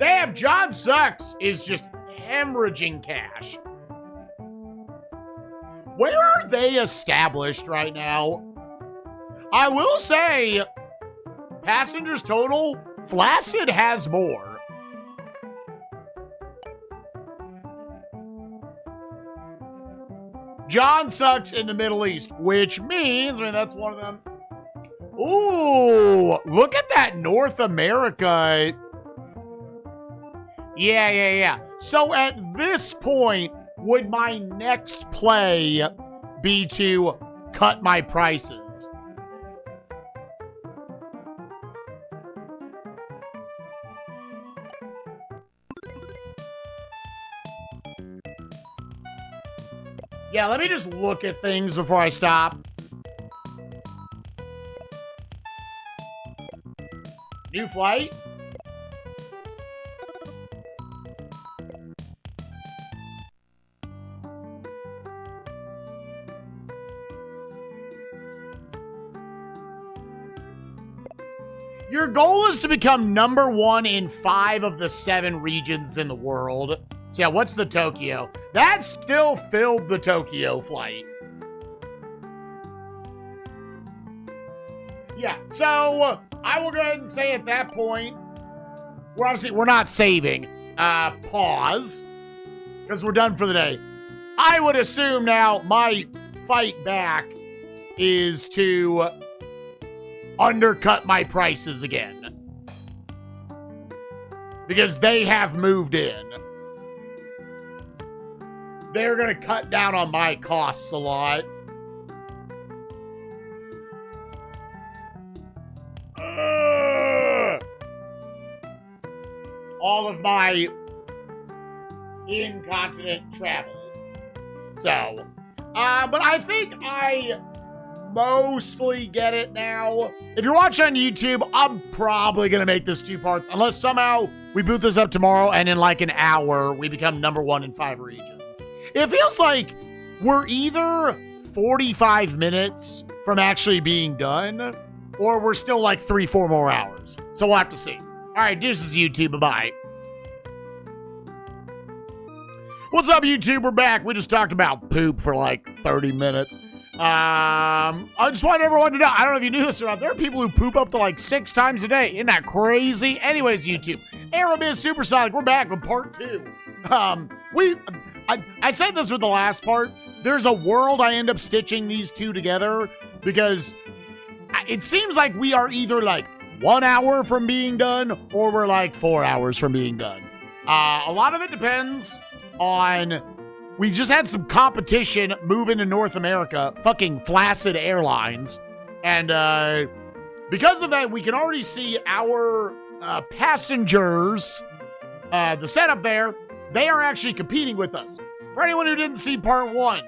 Damn, John Sucks is just hemorrhaging cash. Where are they established right now? I will say, passengers total, Flaccid has more. John Sucks in the Middle East, which means, I mean, that's one of them. Ooh, look at that North America. Yeah. So at this point, would my next play be to cut my prices? Yeah, let me just look at things before I stop. New flight? Your goal is to become #1 in 5 of the 7 regions in the world. So yeah, what's the Tokyo? That still filled the Tokyo flight. Yeah, so I will go ahead and say at that point, we're not saving. Pause, because we're done for the day. I would assume now my fight back is to undercut my prices again, because they have moved in. They're going to cut down on my costs a lot. All of my incontinent travel. So, but I think I mostly get it now. If you're watching on YouTube, I'm probably going to make this 2 parts, unless somehow we boot this up tomorrow and in like an hour, we become #1 in 5 regions. It feels like we're either 45 minutes from actually being done, or we're still like 3-4 more hours. So we'll have to see. All right, deuces, YouTube. Bye-bye. What's up, YouTube? We're back. We just talked about poop for like 30 minutes. I just want everyone to know, I don't know if you knew this or not, there are people who poop up to like 6 times a day. Isn't that crazy? Anyways, YouTube, Aerobiz Supersonic, we're back with part 2. I said this with the last part. There's a world I end up stitching these 2 together, because it seems like we are either like 1 hour from being done, or we're like 4 hours from being done. A lot of it depends on... We just had some competition move into North America, fucking Flaccid Airlines. And because of that, we can already see our passengers, the setup there, they are actually competing with us. For anyone who didn't see part 1,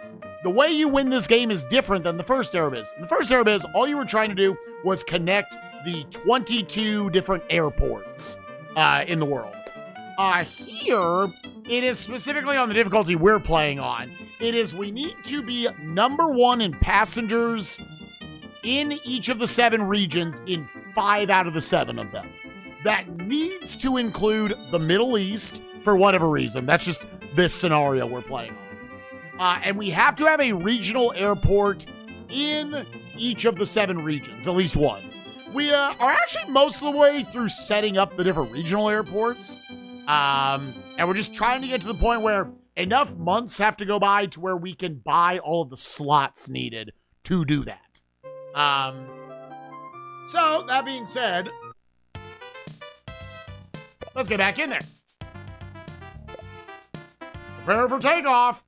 the way you win this game is different than the first Aerobiz. In the first Aerobiz, all you were trying to do was connect the 22 different airports in the world. Here, it is specifically on the difficulty we're playing on. It is we need to be #1 in passengers in each of the 7 regions in 5 out of the 7 of them. That needs to include the Middle East for whatever reason. That's just this scenario we're playing on. And we have to have a regional airport in each of the 7 regions, at least one. We are actually most of the way through setting up the different regional airports. And we're just trying to get to the point where enough months have to go by to where we can buy all of the slots needed to do that. So, that being said, let's get back in there. Prepare for takeoff.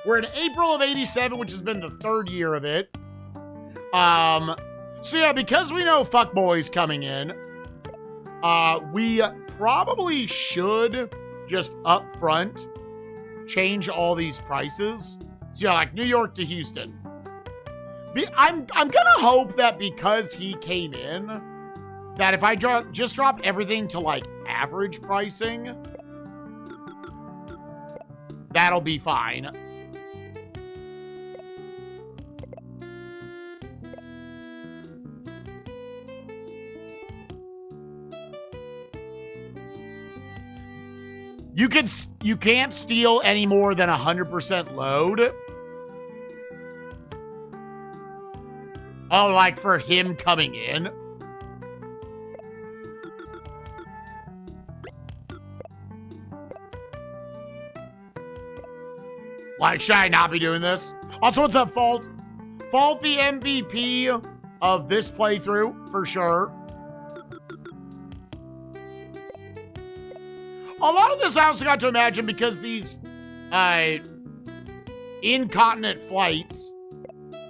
We're in April of 87, which has been the 3rd year of it. So yeah, because we know fuckboy's coming in, we probably should just up front change all these prices. So yeah, like New York to Houston. I'm gonna hope that because he came in, that if I just drop everything to like average pricing, that'll be fine. You can't steal any more than 100% load. Oh, like for him coming in? Like, should I not be doing this? Also, what's up, Fault? Fault the MVP of this playthrough, for sure. A lot of this I also got to imagine because these incontinent flights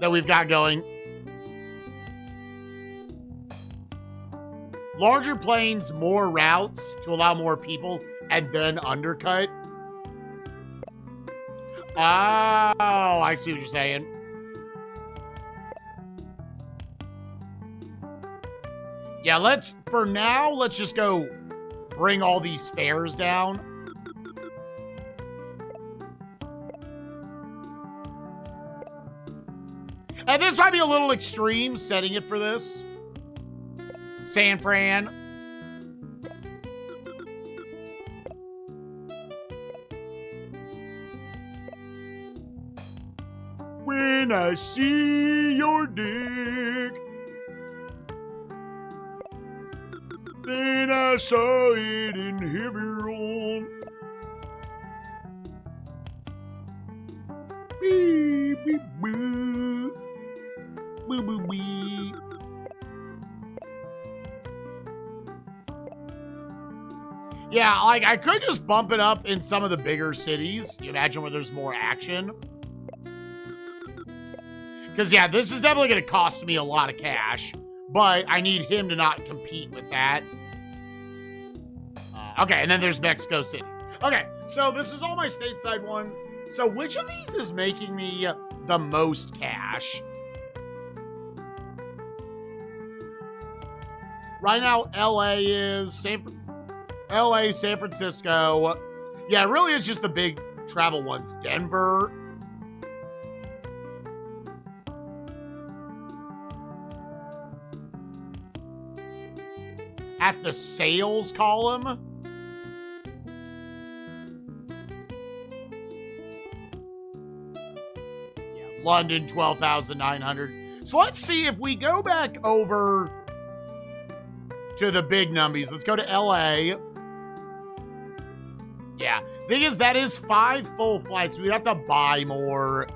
that we've got going. Larger planes, more routes to allow more people, and then undercut. Oh, I see what you're saying. Yeah, for now, let's just go bring all these fares down. And this might be a little extreme, setting it for this. San Fran. When I see your dick, then I saw it in heaven. Beep, beep, boo. Boo, boo, beep. Yeah, like, I could just bump it up in some of the bigger cities. You imagine where there's more action. Because, yeah, this is definitely going to cost me a lot of cash. But I need him to not compete with that. Okay, and then there's Mexico City. Okay, so this is all my stateside ones. So which of these is making me the most cash? Right now, LA is... LA, San Francisco. Yeah, it really is just the big travel ones. Denver. At the sales column. Yeah, London, 12,900. So let's see if we go back over to the big numbies. Let's go to LA. Yeah, thing is, that is 5 full flights. We'd have to buy more.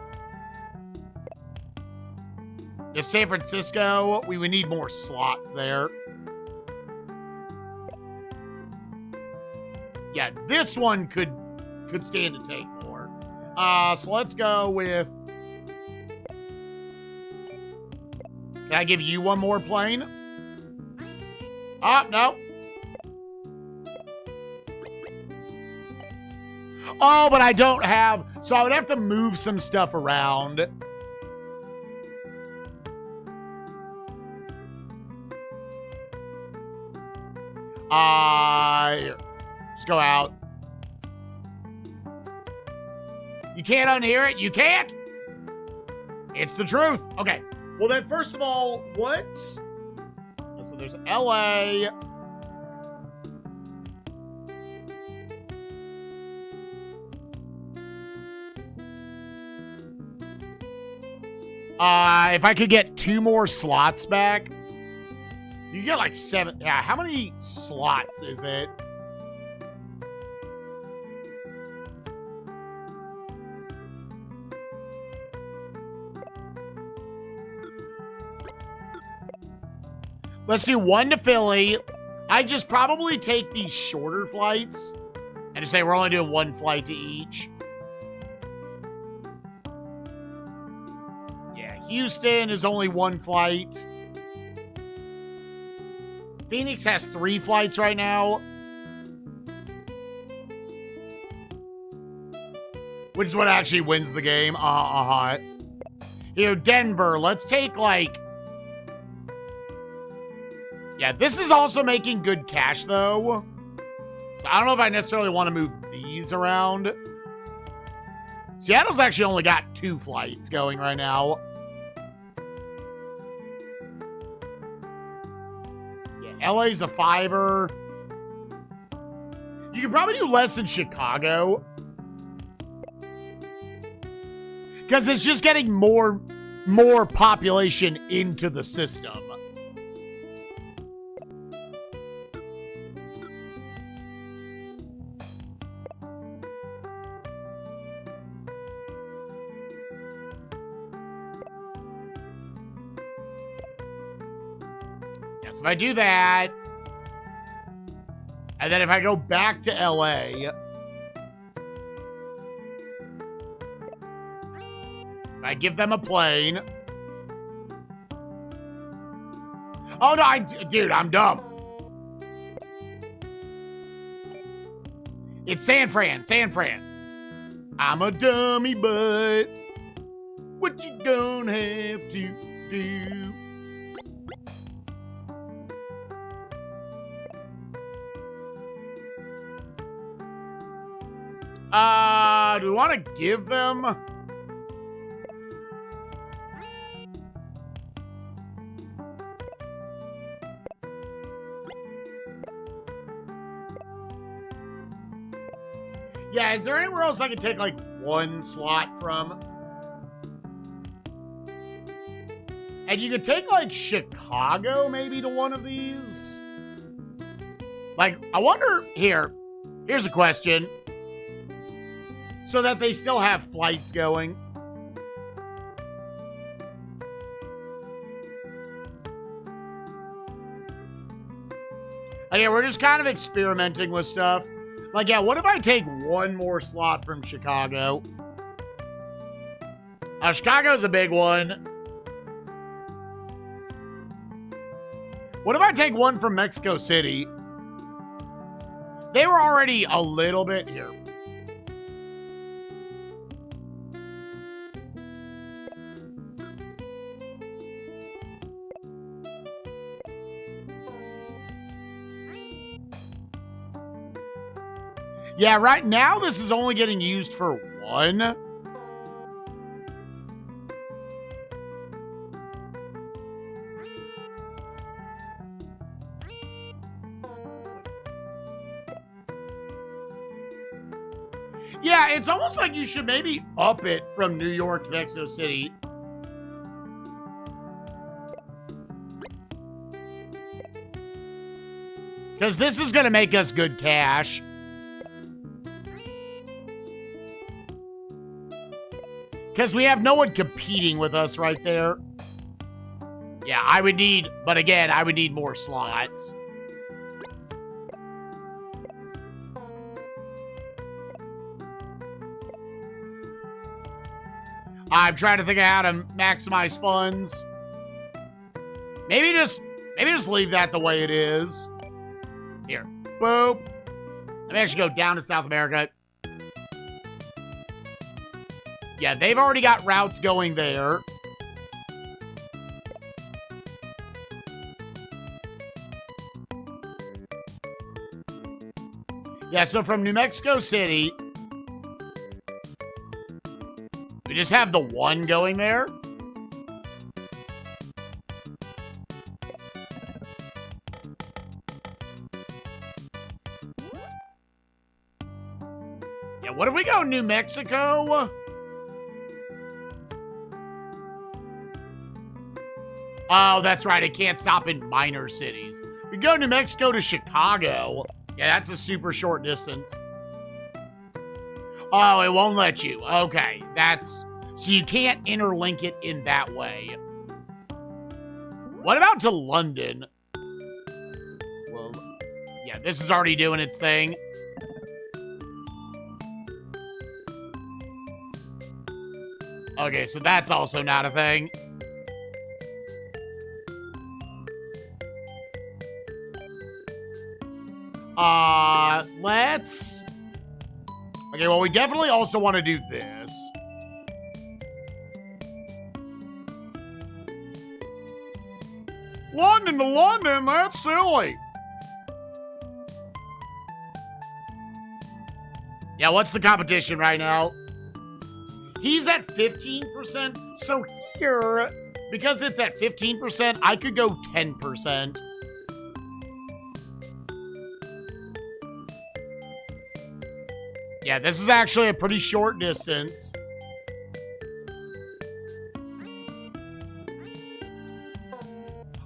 Yeah, San Francisco, we would need more slots there. Yeah, this one could stand to take more. So let's go with... Can I give you one more plane? Oh, no. Oh, but I don't have... So I would have to move some stuff around. Just go out. You can't unhear it? You can't? It's the truth. Okay. Well, then, first of all, what? So there's LA. If I could get 2 more slots back, you get like 7. Yeah, how many slots is it? Let's do 1 to Philly. I just probably take these shorter flights and just say we're only doing 1 flight to each. Houston is only 1 flight. Phoenix has 3 flights right now. Which is what actually wins the game. Here, Denver. Let's take, like... Yeah, this is also making good cash, though. So I don't know if I necessarily want to move these around. Seattle's actually only got 2 flights going right now. LA's a 5er. You could probably do less in Chicago. Because it's just getting more population into the system. Yes, if I do that, and then if I go back to LA, if I give them a plane. Oh, no, dude, I'm dumb. It's San Fran. I'm a dummy, but what you gonna have to do? Do we want to give them? Yeah, is there anywhere else I can take, like, one slot from? And you could take, like, Chicago, maybe, to one of these? Like, I wonder... Here's a question. So that they still have flights going. Okay, we're just kind of experimenting with stuff. Like, yeah, what if I take one more slot from Chicago? Chicago's a big one. What if I take one from Mexico City? They were already a little bit here. Yeah, right now this is only getting used for one. Yeah, it's almost like you should maybe up it from New York to Mexico City. Because this is going to make us good cash. Because we have no one competing with us right there. Yeah, I would need... But again, I would need more slots. I'm trying to think of how to maximize funds. Maybe just leave that the way it is. Here. Boop. Let me actually go down to South America. Yeah, they've already got routes going there. Yeah, so from New Mexico City, we just have the one going there. Yeah, what if we go New Mexico? Oh, that's right. It can't stop in minor cities. We go New Mexico to Chicago. Yeah, that's a super short distance. Oh, it won't let you. Okay, that's... So you can't interlink it in that way. What about to London? Well, yeah, this is already doing its thing. Okay, so that's also not a thing. Let's... Okay, well, we definitely also want to do this. London to London, that's silly. Yeah, what's the competition right now? He's at 15%. So here, because it's at 15%, I could go 10%. Yeah, this is actually a pretty short distance.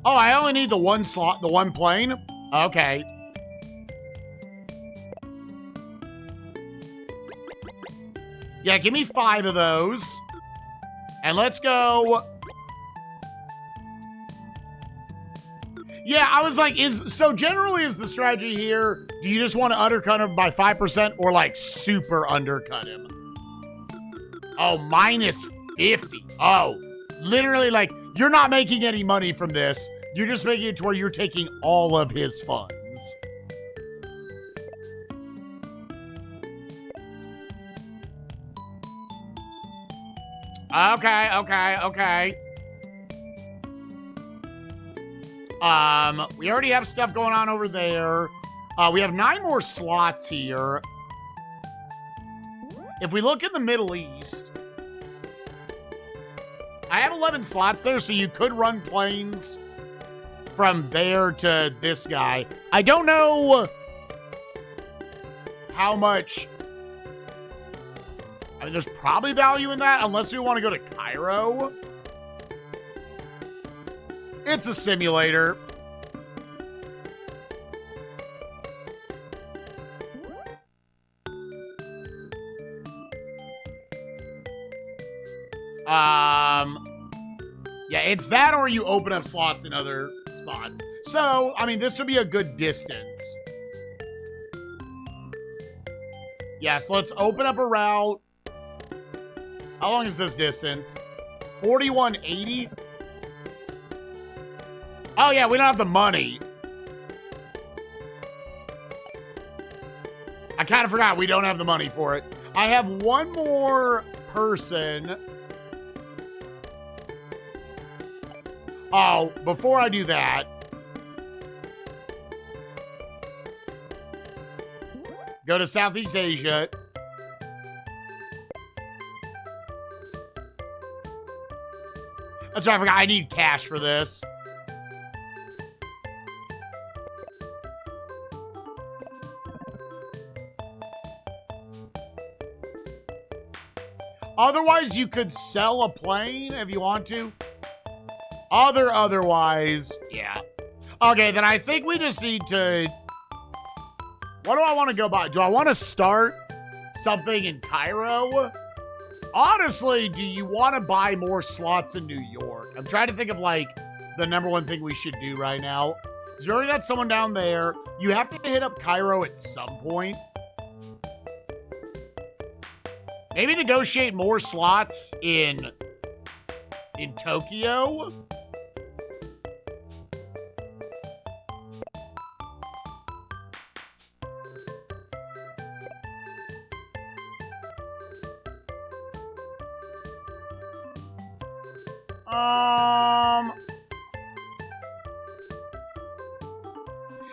Oh, I only need the one slot, the one plane? Okay. Yeah, give me 5 of those. And let's go... Yeah, I was like, so generally is the strategy here, do you just want to undercut him by 5% or like super undercut him? Oh, minus 50. Oh, literally like you're not making any money from this. You're just making it to where you're taking all of his funds. Okay. We already have stuff going on over there. We have 9 more slots here. If we look in the Middle East, I have 11 slots there, so you could run planes from there to this guy. I don't know how much. I mean, there's probably value in that, unless we want to go to Cairo. It's a simulator. Yeah, it's that or you open up slots in other spots. So, I mean, this would be a good distance. Yes, let's open up a route. How long is this distance? 4180? Oh, yeah, we don't have the money. I kind of forgot we don't have the money for it. I have one more person. Oh, before I do that. Go to Southeast Asia. That's right, I forgot. I need cash for this. Otherwise, you could sell a plane if you want to. Otherwise, yeah. Okay, then I think we just need to... What do I want to go by? Do I want to start something in Cairo? Honestly, do you want to buy more slots in New York? I'm trying to think of, like, the number one thing we should do right now. Because we already got someone down there. You have to hit up Cairo at some point. Maybe negotiate more slots in Tokyo.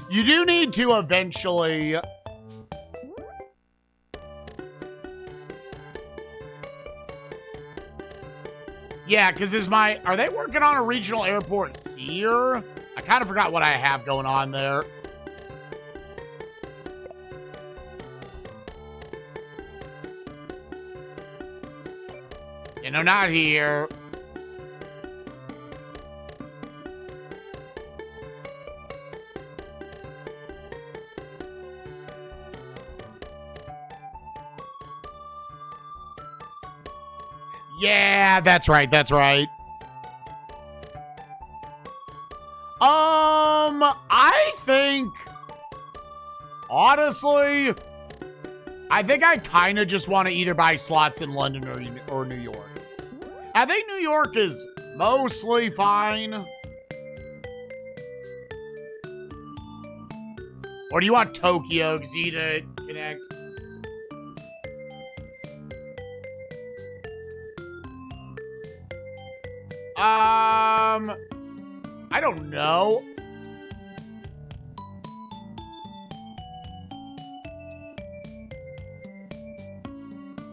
You do need to eventually... Yeah, because are they working on a regional airport here? I kind of forgot what I have going on there. You know, not here. Yeah, that's right. I think, honestly, I think I kind of just want to either buy slots in London or New York. I think New York is mostly fine. Or do you want Tokyo because you need to connect? I don't know.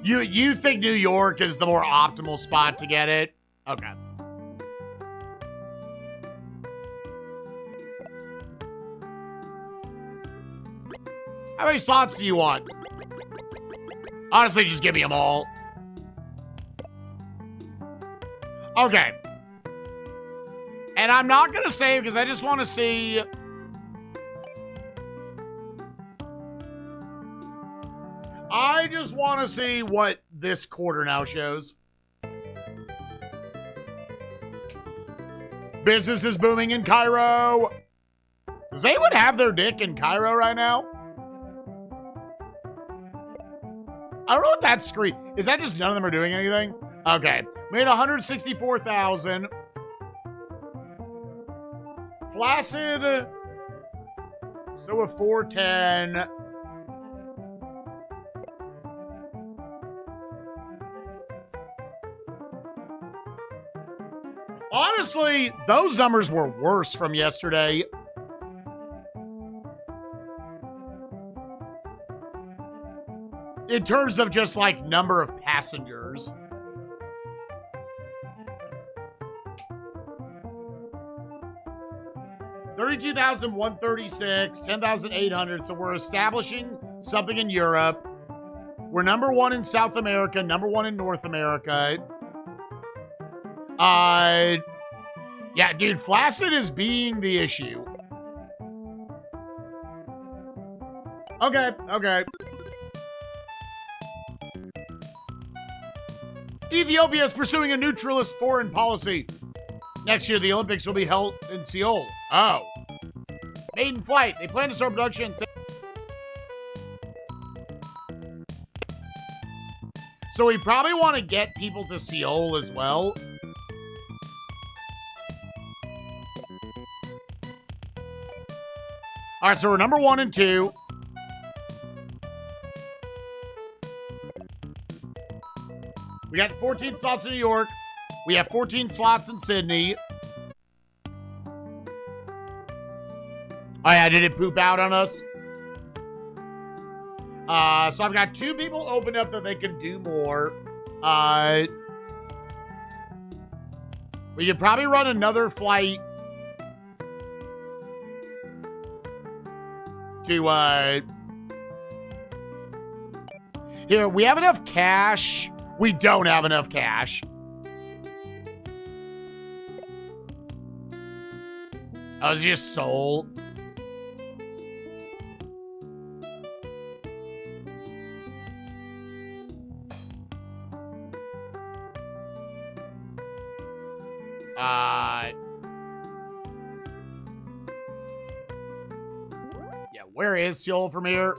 You think New York is the more optimal spot to get it? Okay. How many slots do you want? Honestly, just give me them all. Okay. And I'm not going to save because I just want to see... I just want to see what this quarter now shows. Business is booming in Cairo. Does anyone have their dick in Cairo right now? I don't know what that screen is. That just none of them are doing anything? Okay. Made 164,000. Flaccid. So a 410. Honestly, those numbers were worse from yesterday. In terms of just like number of passengers. $32,136, 10,800. So we're establishing something in Europe. We're number one in South America, number one in North America. Yeah, dude, Flaccid is being the issue. Okay. Ethiopia is pursuing a neutralist foreign policy. Next year, the Olympics will be held in Seoul. Oh. Maiden flight. They plan to start production. So we probably want to get people to Seoul as well. All right, so we're number 1 and 2. We got 14 slots in New York. We have 14 slots in Sydney. Oh, yeah, did it poop out on us? So I've got 2 people opened up that they can do more. We could probably run another flight to, here, we have enough cash. We don't have enough cash. I was just Seoul. Yeah, where is Seoul from here?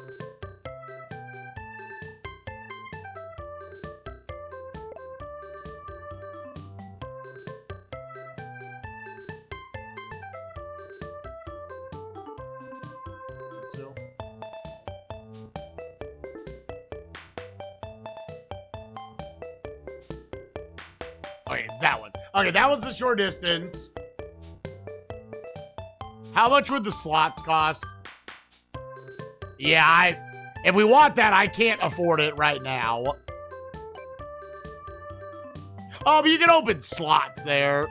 Seoul. Okay, it's that one. Okay, that was the short distance. How much would the slots cost? Yeah, if we want that, I can't afford it right now. Oh, but you can open slots there.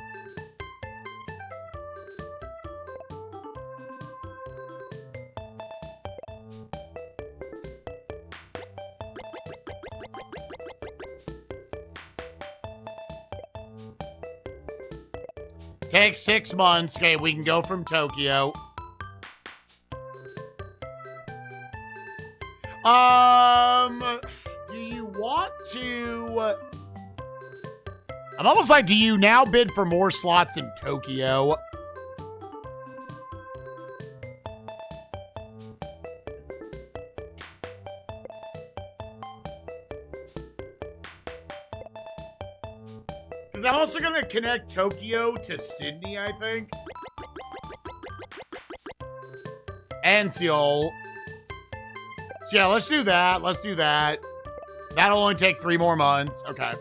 Take 6 months. Okay, we can go from Tokyo. Do you want to... I'm almost like, do you now bid for more slots in Tokyo? Because I'm also going to connect Tokyo to Sydney, I think. And Seoul. So yeah, let's do that. Let's do that. That'll only take 3 more months. Okay.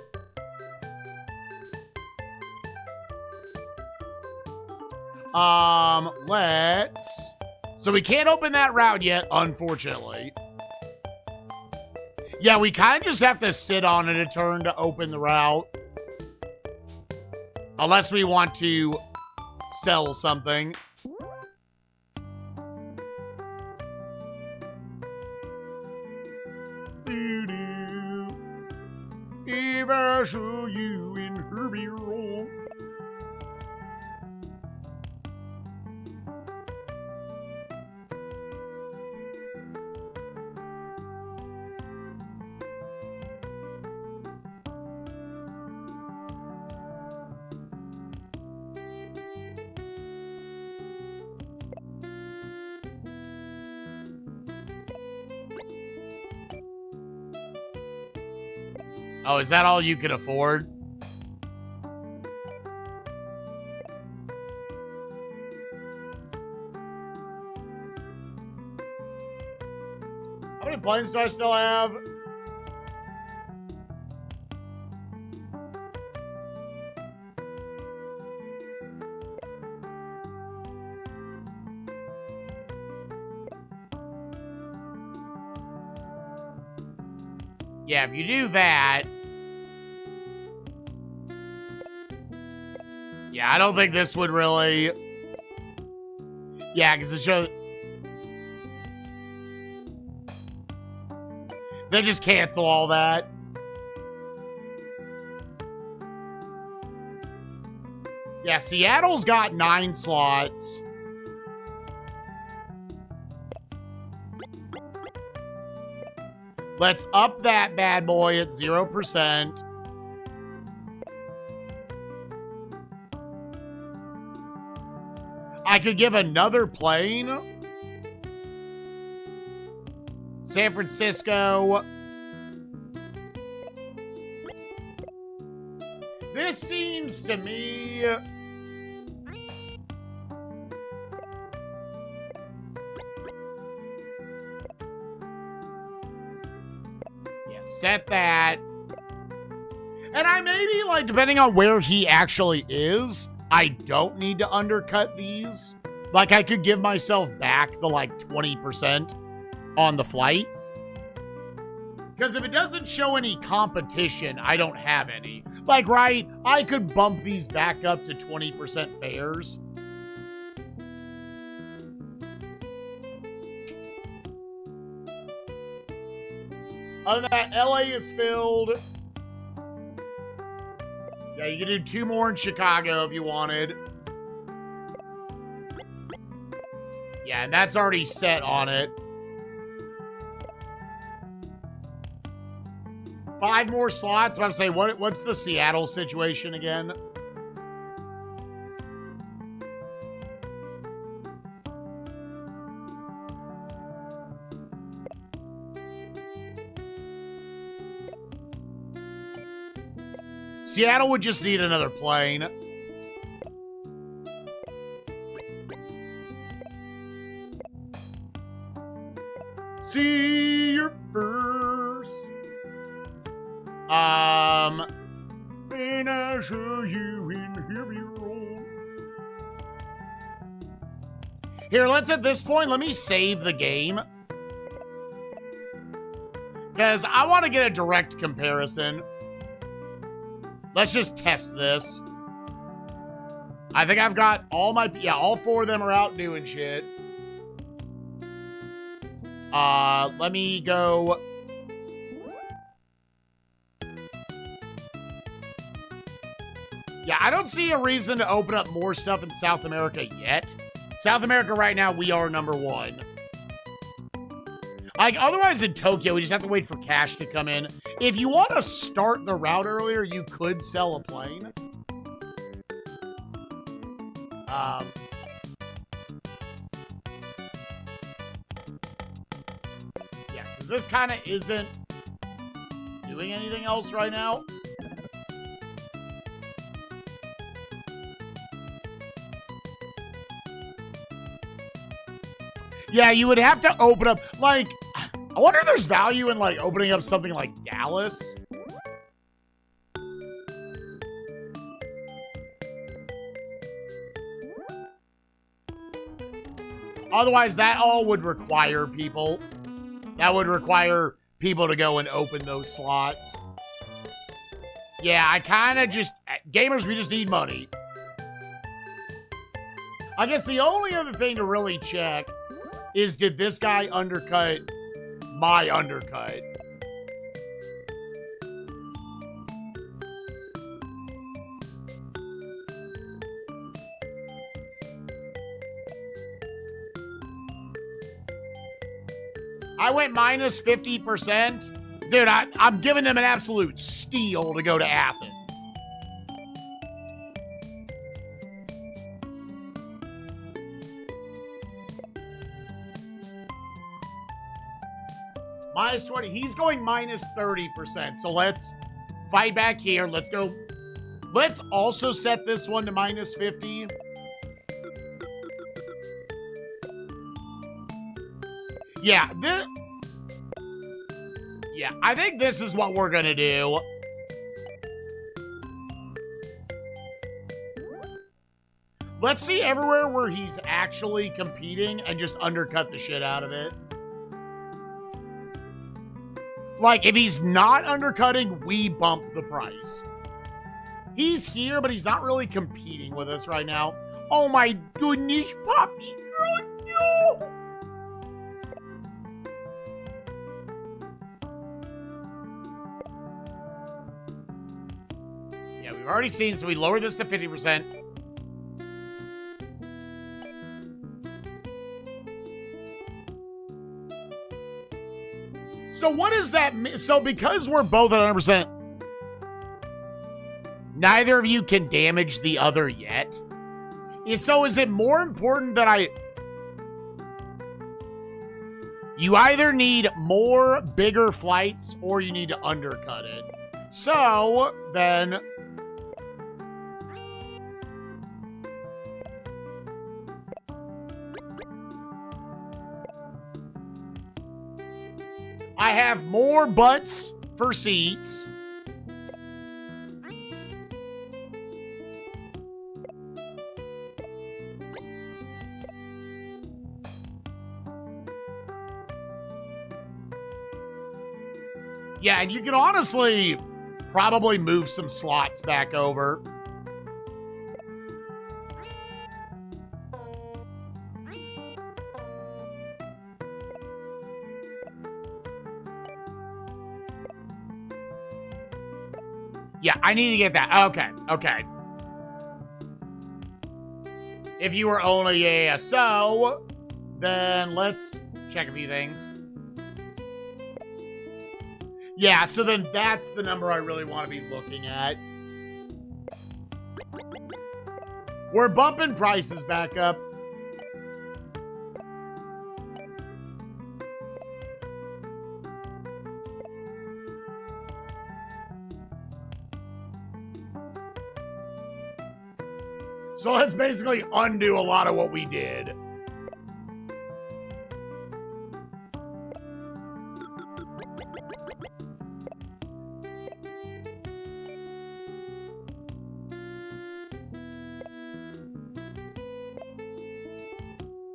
Let's... So we can't open that route yet, unfortunately. Yeah, we kind of just have to sit on it a turn to open the route. Unless we want to sell something. If I show you in Herbie roll. Oh, is that all you can afford? How many planes do I still have? Yeah, if you do that... Yeah, I don't think this would really... Yeah, because it's just... They just cancel all that. Yeah, Seattle's got 9 slots. Let's up that bad boy at 0%. I could give another plane. San Francisco. This seems to me... Set that. And I maybe, like, depending on where he actually is, I don't need to undercut these. Like, I could give myself back the, like, 20% on the flights. Because if it doesn't show any competition, I don't have any. Like, right, I could bump these back up to 20% fares. Other than that, LA is filled. Yeah, you can do 2 more in Chicago if you wanted. Yeah, and that's already set on it. 5 more slots. I'm about to say, what's the Seattle situation again? Seattle would just need another plane. See your first. And I show you in heavy roll. Here, let's at this point, let me save the game. Because I want to get a direct comparison. Let's just test this. I think I've got all my... Yeah, all 4 of them are out doing shit. Let me go... Yeah, I don't see a reason to open up more stuff in South America yet. South America right now, we are number 1. Like, otherwise in Tokyo, we just have to wait for cash to come in. If you want to start the route earlier, you could sell a plane. Yeah, because this kind of isn't doing anything else right now. Yeah, you would have to open up, like, I wonder if there's value in, like, opening up something like Dallas. Otherwise, that all would require people. That would require people to go and open those slots. Yeah, I kind of just... Gamers, we just need money. I guess the only other thing to really check is, did this guy undercut my undercut? I went minus 50%. Dude, I'm giving them an absolute steal to go to Athens. Minus 20. He's going minus 30%. So let's fight back here. Let's go. Let's also set this one to minus 50. Yeah, I think this is what we're going to do. Let's see everywhere where he's actually competing and just undercut the shit out of it. Like, if he's not undercutting, we bump the price. He's here, but he's not really competing with us right now. Oh my goodness, Poppy girl, no! Yeah, we've already seen, so we lowered this to 50%. So what is that? So because we're both at 100%, neither of you can damage the other yet. So is it more important that you either need more bigger flights or you need to undercut it? So then I have more butts for seats. Yeah, and you can honestly probably move some slots back over. Yeah, I need to get that. Okay, okay. If you were only ASO, then let's check a few things. Yeah, so then that's the number I really want to be looking at. We're bumping prices back up. So let's basically undo a lot of what we did.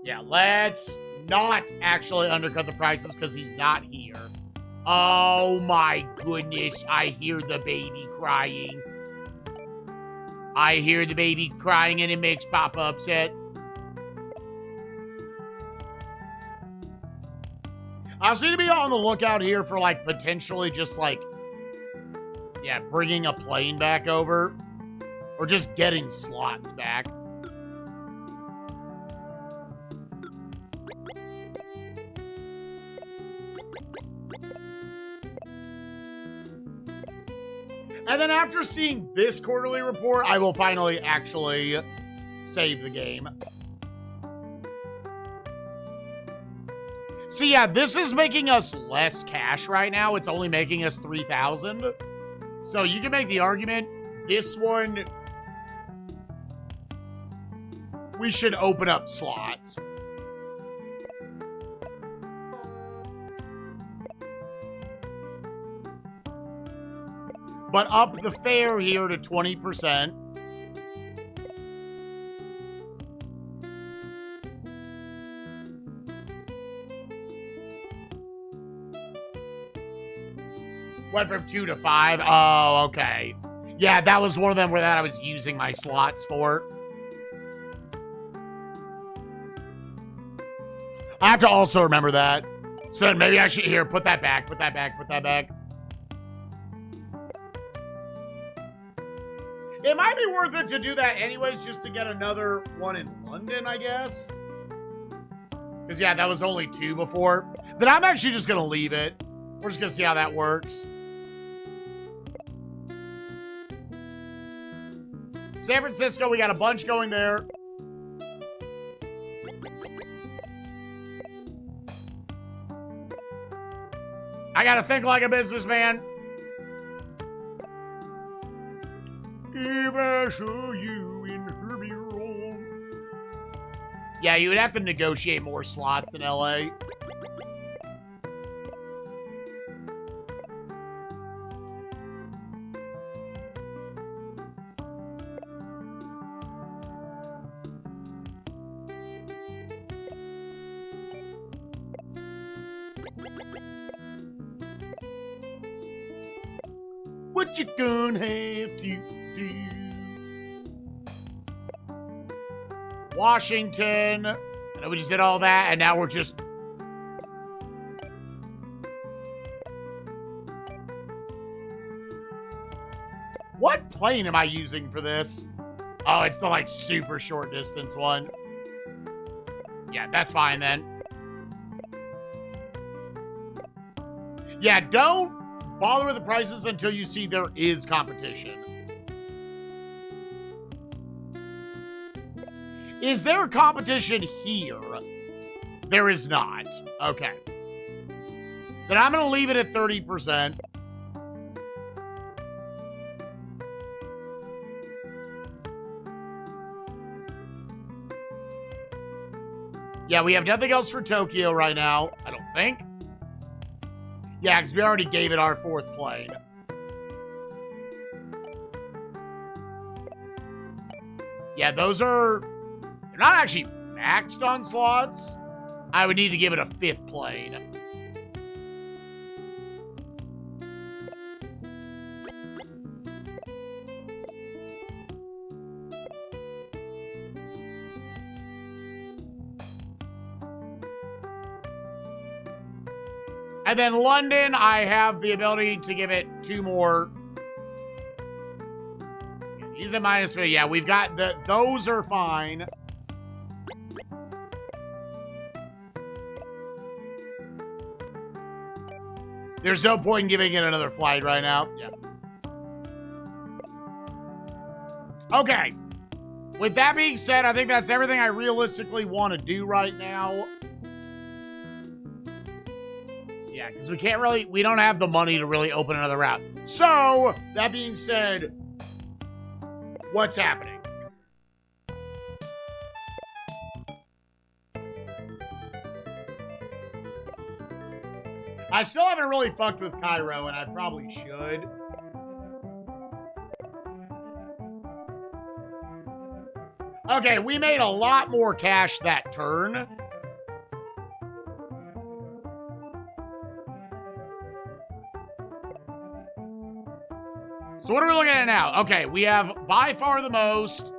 Yeah, let's not actually undercut the prices because he's not here. Oh my goodness, I hear the baby crying. I hear the baby crying and it makes Papa upset. I also need to be on the lookout here for, like, potentially just, like, yeah, bringing a plane back over. Or just getting slots back. And then after seeing this quarterly report, I will finally actually save the game. See, yeah, this is making us less cash right now. It's only making us 3,000. So you can make the argument, this one, we should open up slots. But up the fare here to 20%. Went from 2 to 5. Oh, okay. Yeah, that was one of them where I was using my slots for. I have to also remember that. So then maybe I should, here, put that back, put that back, put that back. It might be worth it to do that anyways, just to get another one in London, I guess. Because, yeah, that was only 2 before. Then I'm actually just going to leave it. We're just going to see how that works. San Francisco, we got a bunch going there. I got to think like a businessman. If I saw you in Herbie roll. Yeah, you would have to negotiate more slots in LA. What you gonna have to do? Washington. I know we just did all that, and now we're just... What plane am I using for this? Oh, it's the, like, super short distance one. Yeah, that's fine, then. Yeah, don't bother with the prices until you see there is competition. Is there a competition here? There is not. Okay. Then I'm going to leave it at 30%. Yeah, we have nothing else for Tokyo right now, I don't think. Yeah, because we already gave it our 4th plane. Yeah, those are... They're not actually maxed on slots. I would need to give it a 5th plane. And then London, I have the ability to give it 2 more. He's at -3. Yeah, we've got the... Those are fine. There's no point in giving it another flight right now. Yeah. Okay. With that being said, I think that's everything I realistically want to do right now. Yeah, because we can't really... We don't have the money to really open another route. So, that being said, what's happening? I still haven't really fucked with Cairo, and I probably should. Okay, we made a lot more cash that turn. So what are we looking at now? Okay, we have by far the most.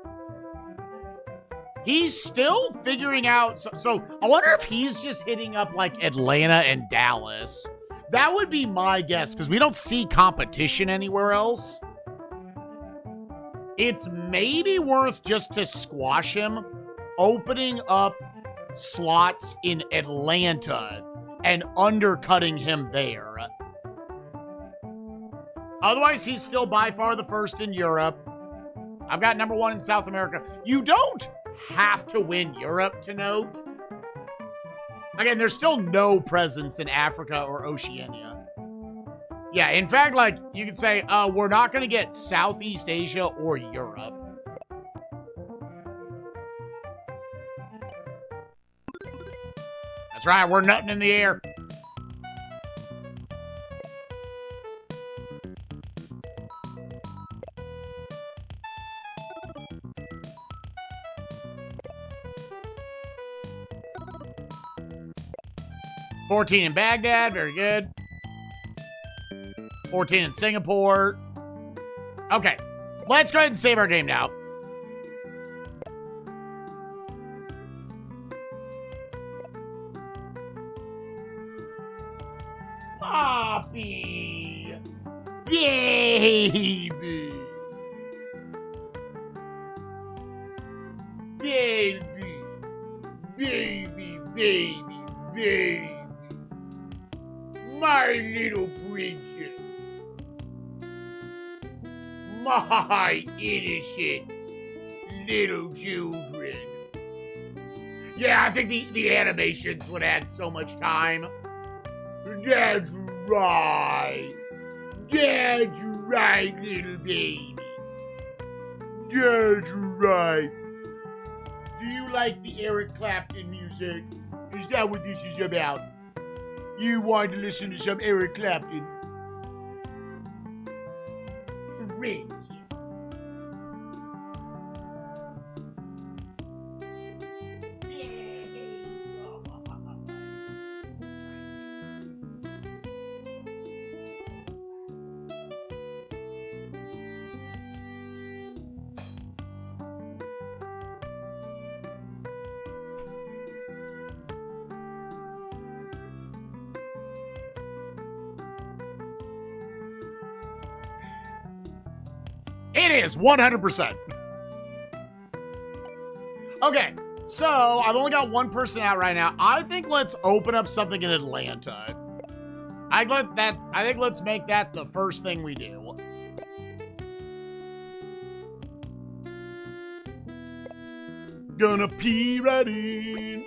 He's still figuring out... So I wonder if he's just hitting up, like, Atlanta and Dallas. That would be my guess, because we don't see competition anywhere else. It's maybe worth just to squash him, opening up slots in Atlanta and undercutting him there. Otherwise, he's still by far the first in Europe. I've got #1 in South America. You don't have to win Europe to note. Again, there's still no presence in Africa or Oceania. Yeah, in fact, like, you could say, we're not going to get Southeast Asia or Europe. That's right, we're nutting in the air. $14 in Baghdad, very good. 14 in Singapore. Okay, let's go ahead and save our game now. Poppy! Baby! Baby! Baby, baby, baby! My little princess. My innocent little children. Yeah, I think the animations would add so much time. That's right. That's right, little baby. That's right. Do you like the Eric Clapton music? Is that what this is about? You want to listen to some Eric Clapton? Friends. It is 100%. Okay, so I've only got one person out right now. I think let's open up something in Atlanta. I think let's make that the first thing we do. Gonna pee right in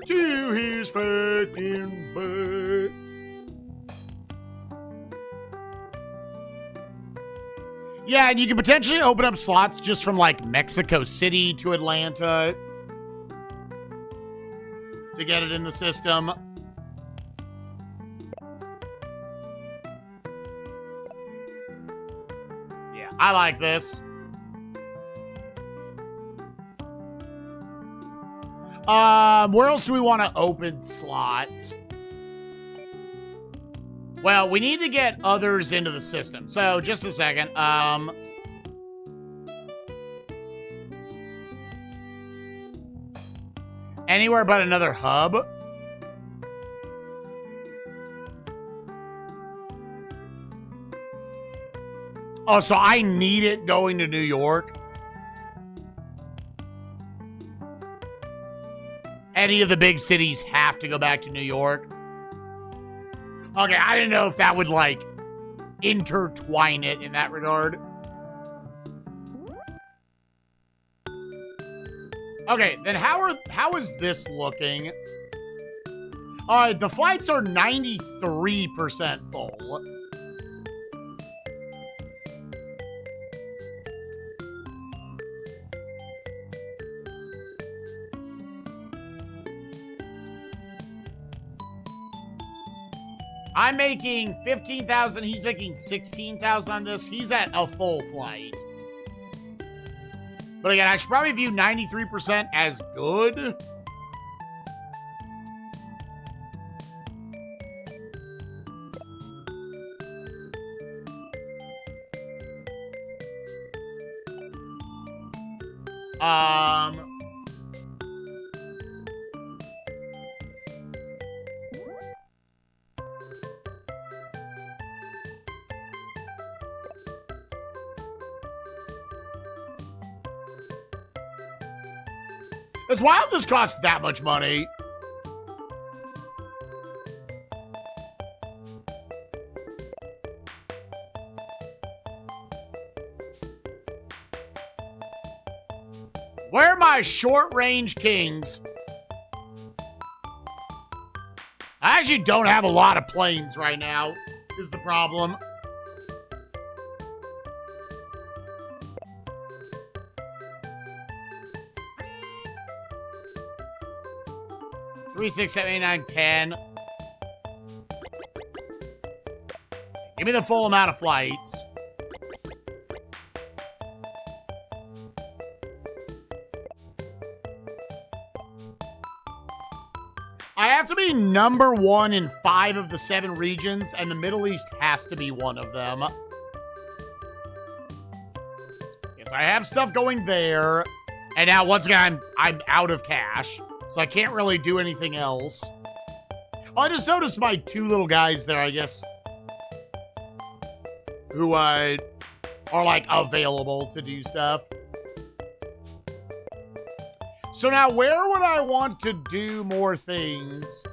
to his fucking butt. Yeah, and you can potentially open up slots just from, like, Mexico City to Atlanta to get it in the system. Yeah, I like this. Where else do we want to open slots? Well, we need to get others into the system. So, just a second. Anywhere but another hub? Oh, so I need it going to New York? Any of the big cities have to go back to New York? Okay, I didn't know if that would, like, intertwine it in that regard. Okay, then how is this looking? Alright, the flights are 93% full. I'm making 15,000. He's making 16,000 on this. He's at a full flight. But again, I should probably view 93% as good. It's wild this costs that much money. Where are my short-range kings? I actually don't have a lot of planes right now, is the problem. Three, 6, 7, 8, 9, 10. Give me the full amount of flights. I have to be number 1 in 5 of the 7 regions, and the Middle East has to be one of them. Yes, I have stuff going there. And now, once again, I'm out of cash. So I can't really do anything else. Oh, I just noticed my 2 little guys there, I guess. Who, are, like, available to do stuff. So now, where would I want to do more things?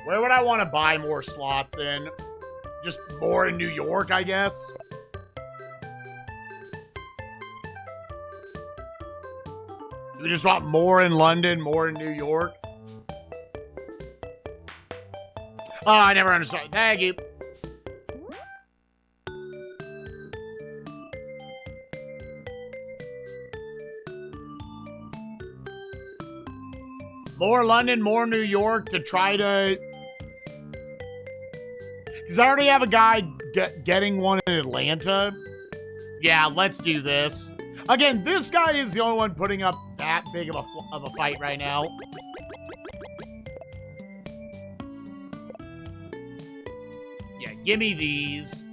Where would I want to buy more slots in? Just more in New York, I guess? We just want more in London, more in New York. Oh, I never understood. Thank you. More London, more New York to try to... Because I already have a guy getting one in Atlanta. Yeah, let's do this. Again, this guy is the only one putting up that big of a fight right now. Yeah, give me these.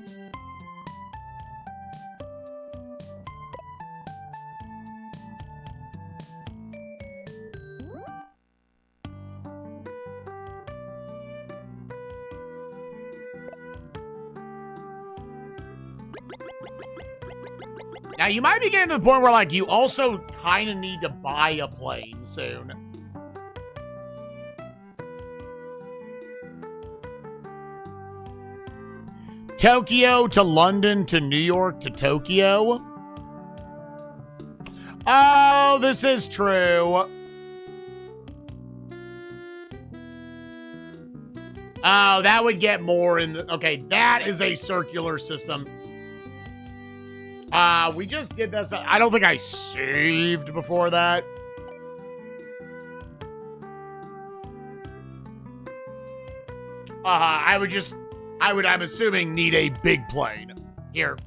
Now, you might be getting to the point where, like, you also kind of need to buy a plane soon. Tokyo to London to New York to Tokyo. Oh, this is true. Oh, that would get more in the... Okay, that is a circular system. We just did this. I don't think I saved before that. I'm assuming, need a big plane. Here.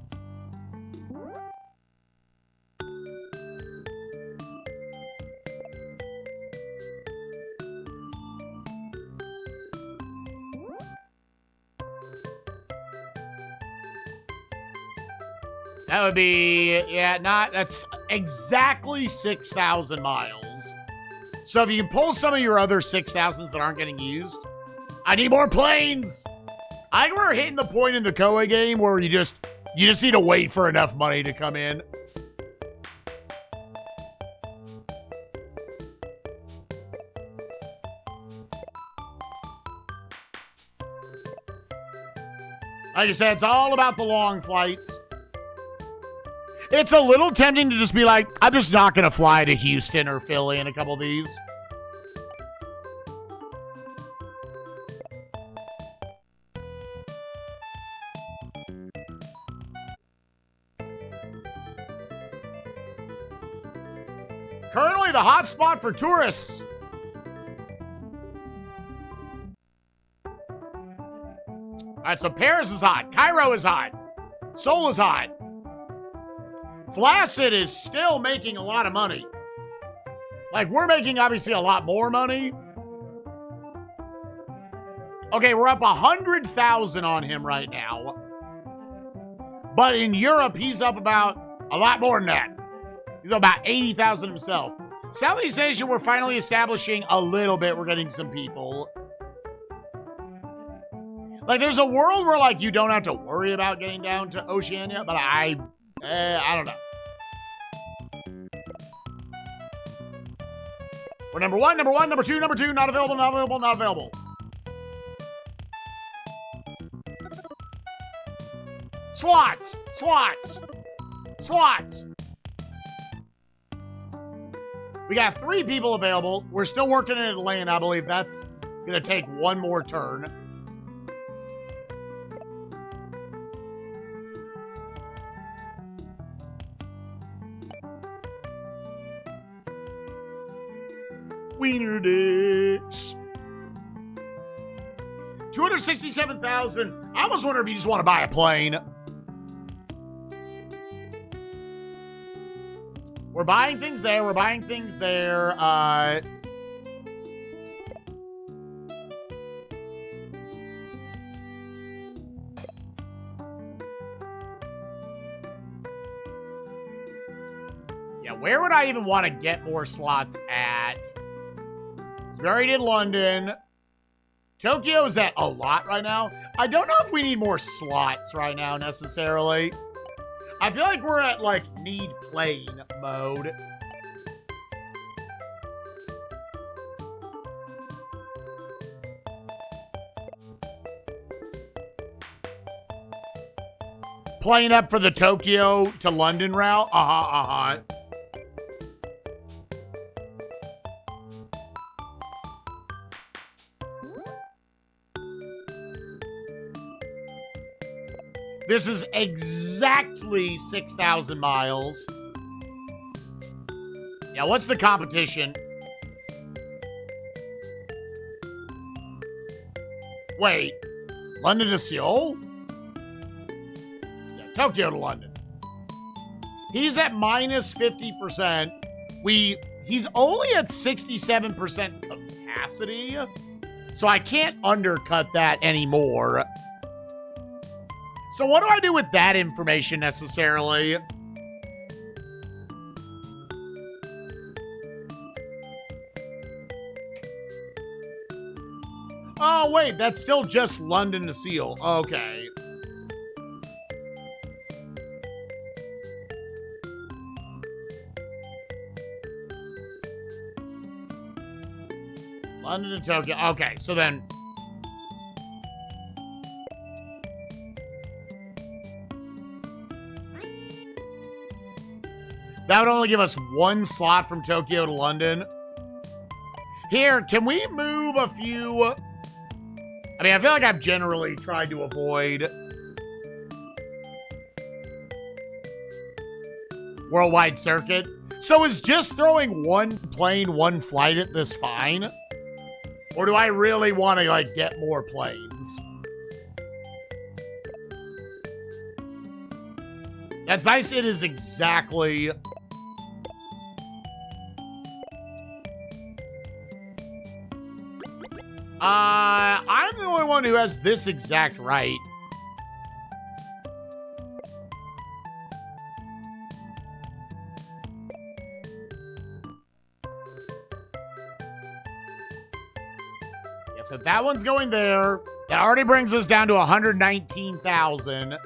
That would be, yeah, that's exactly 6,000 miles. So if you can pull some of your other 6,000s that aren't getting used, I need more planes. I think we're hitting the point in the Koei game where you just need to wait for enough money to come in. Like I said, it's all about the long flights. It's a little tempting to just be like, I'm just not going to fly to Houston or Philly in a couple of these. Currently the hot spot for tourists. All right, so Paris is hot. Cairo is hot. Seoul is hot. Flaccid is still making a lot of money. Like, we're making, obviously, a lot more money. Okay, we're up 100,000 on him right now. But in Europe, he's up about a lot more than that. He's up about 80,000 himself. Southeast Asia, we're finally establishing a little bit. We're getting some people. Like, there's a world where, like, you don't have to worry about getting down to Oceania, but I don't know. We're number one, number two, not available, not available, not available. Slots. We got 3 people available. We're still working in Atlanta. I believe that's going to take one more turn. Wiener dicks. 267,000. I almost wonder if you just want to buy a plane. We're buying things there. Yeah, where would I even want to get more slots at? We already did London. Tokyo's at a lot right now. I don't know if we need more slots right now, necessarily. I feel like we're at, like, need plane mode. Plane up for the Tokyo to London route? This is exactly 6,000 miles. Yeah, what's the competition? Wait. London to Seoul? Yeah, Tokyo to London. He's at minus 50%. He's only at 67% capacity. So I can't undercut that anymore. So what do I do with that information necessarily? Oh, wait, that's still just London to Seoul. Okay. London to Tokyo. Okay, so then... that would only give us one slot from Tokyo to London. Here, can we move a few... I mean, I feel like I've generally tried to avoid worldwide circuit. So is just throwing one plane, one flight at this fine? Or do I really want to, like, get more planes? That's nice. It is exactly... I'm the only one who has this exact right. Yeah, so that one's going there. That already brings us down to 119,000.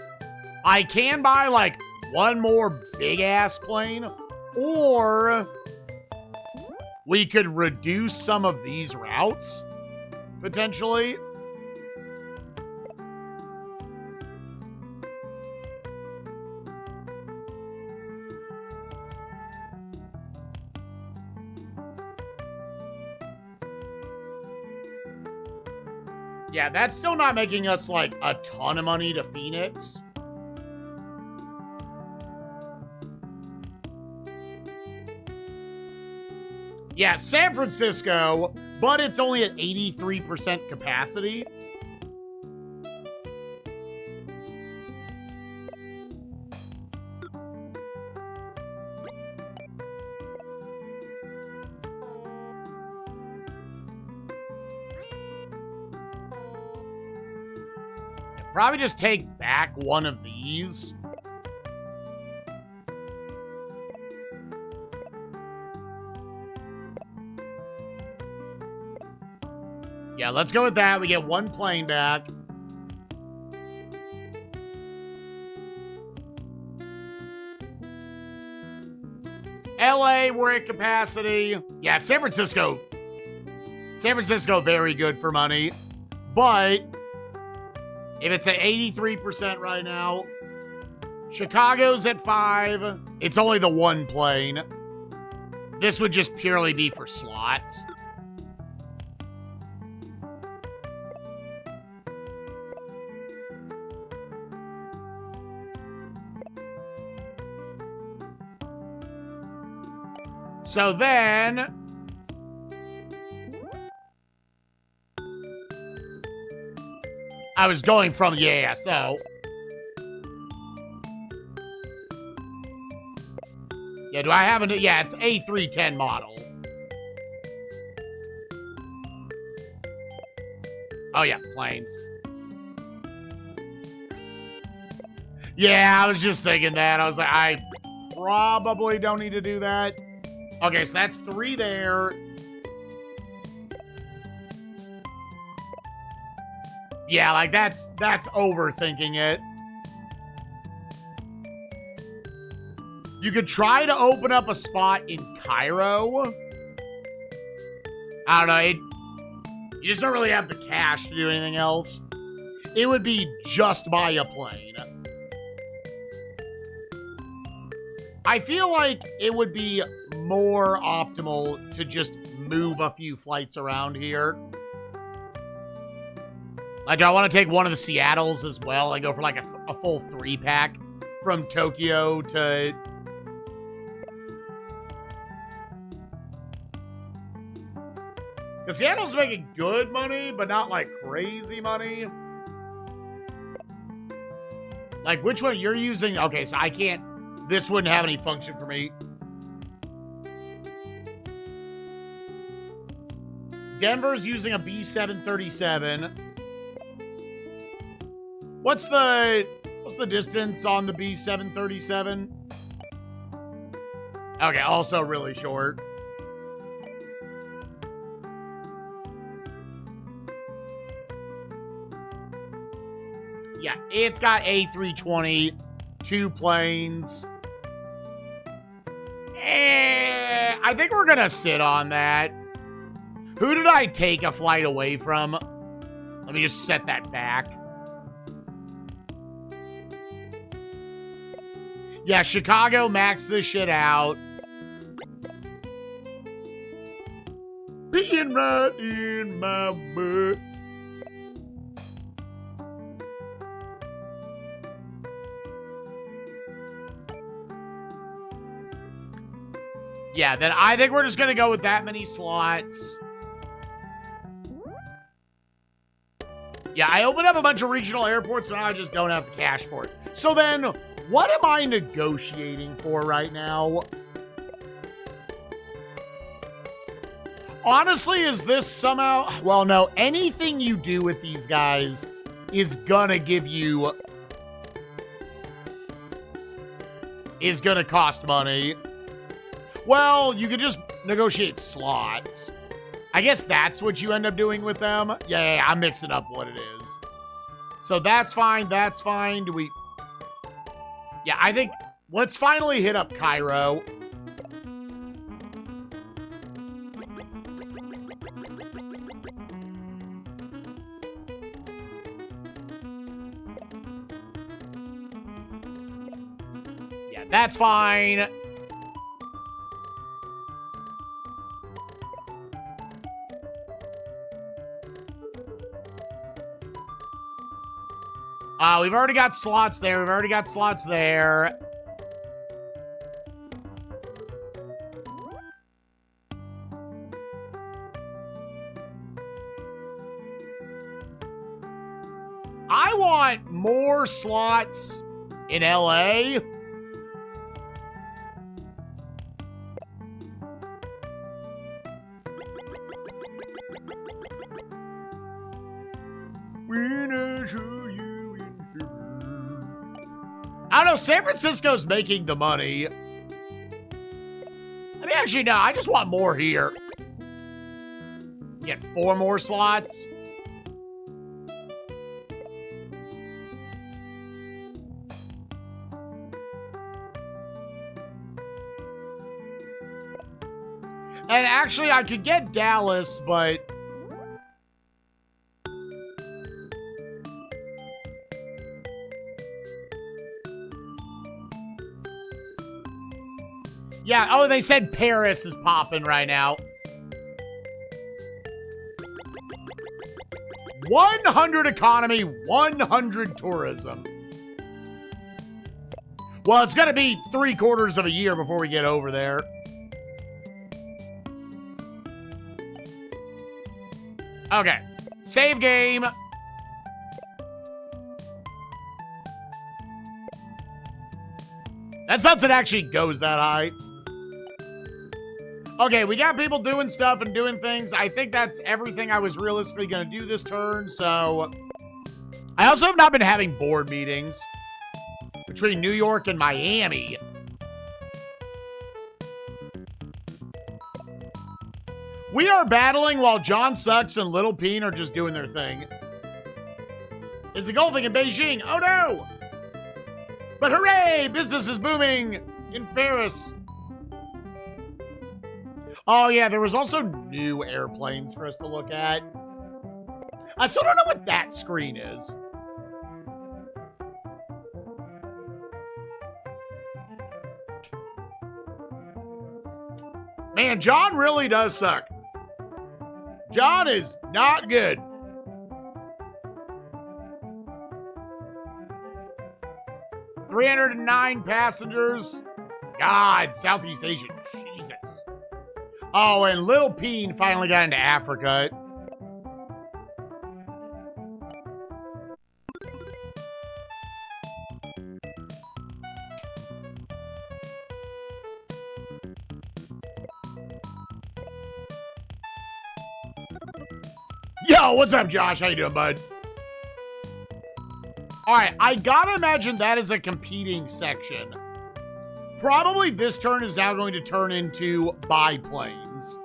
I can buy, like, one more big-ass plane, or we could reduce some of these routes. Potentially. Yeah, that's still not making us, like, a ton of money to Phoenix. Yeah, San Francisco... but it's only at 83% capacity. Probably just take back one of these. Yeah, let's go with that. We get one plane back. LA, we're at capacity. Yeah, San Francisco. San Francisco, very good for money. But if it's at 83% right now, Chicago's at 5. It's only the one plane. This would just purely be for slots. So then... I was going from, yeah, so... yeah, do I have a... yeah, it's A310 model. Oh, yeah, planes. Yeah, I was just thinking that. I was like, I probably don't need to do that. Okay, so that's 3 there. Yeah, like, that's overthinking it. You could try to open up a spot in Cairo. I don't know. You just don't really have the cash to do anything else. It would be just buy a plane. I feel like it would be more optimal to just move a few flights around here. Like, I want to take one of the Seattles as well. I go for, like, a full 3-pack from Tokyo to... Because Seattle's making good money, but not like crazy money. Like, which one you're using? Okay, so I can't. This wouldn't have any function for me. Denver's using a B737. What's the distance on the B737? Okay, also really short. Yeah, it's got A320, 2 planes. I think we're gonna sit on that. Who did I take a flight away from? Let me just set that back. Yeah, Chicago, max this shit out. Being right in my butt. Yeah, then I think we're just going to go with that many slots. Yeah, I opened up a bunch of regional airports, but now I just don't have the cash for it. So then, what am I negotiating for right now? Honestly, is this somehow... Well, no, anything you do with these guys is gonna give you... is gonna cost money. Well, you could just negotiate slots. I guess that's what you end up doing with them. Yeah, I'm mixing up what it is. So that's fine, that's fine. Do we... Yeah, I think... Let's finally hit up Cairo. Yeah, that's fine. We've already got slots there. We've already got slots there. I want more slots in LA. I don't know, San Francisco's making the money. I mean, actually, no, I just want more here. Get 4 more slots. And actually, I could get Dallas, but... Yeah, oh, they said Paris is popping right now. 100 economy, 100 tourism. Well, it's gonna be 3/4 of a year before we get over there. Okay, save game. That's something that actually goes that high. Okay, we got people doing stuff and doing things. I think that's everything I was realistically going to do this turn, so... I also have not been having board meetings between New York and Miami. We are battling while John Sucks and Little Peen are just doing their thing. Is the golfing in Beijing? Oh no! But hooray! Business is booming in Paris. Oh, yeah, there was also new airplanes for us to look at. I still don't know what that screen is. Man, John really does suck. John is not good. ...309 passengers. God, Southeast Asia. Jesus. Oh, and Little Peen finally got into Africa. Yo, what's up, Josh? How you doing, bud? All right, I gotta imagine that is a competing section. Probably this turn is now going to turn into biplanes.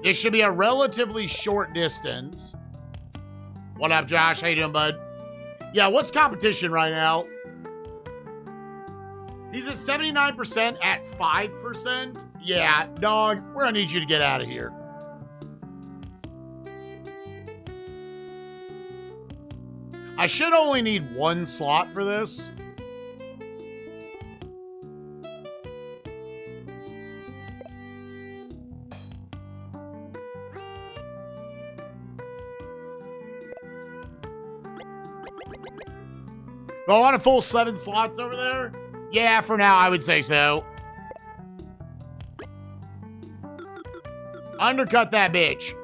This should be a relatively short distance. What up, Josh? How you doing, bud? Yeah, what's competition right now? He's at 79% at 5%. Yeah, dog, we're gonna need you to get out of here. I should only need one slot for this. Do I want a full 7 slots over there? Yeah, for now, I would say so. Undercut that bitch.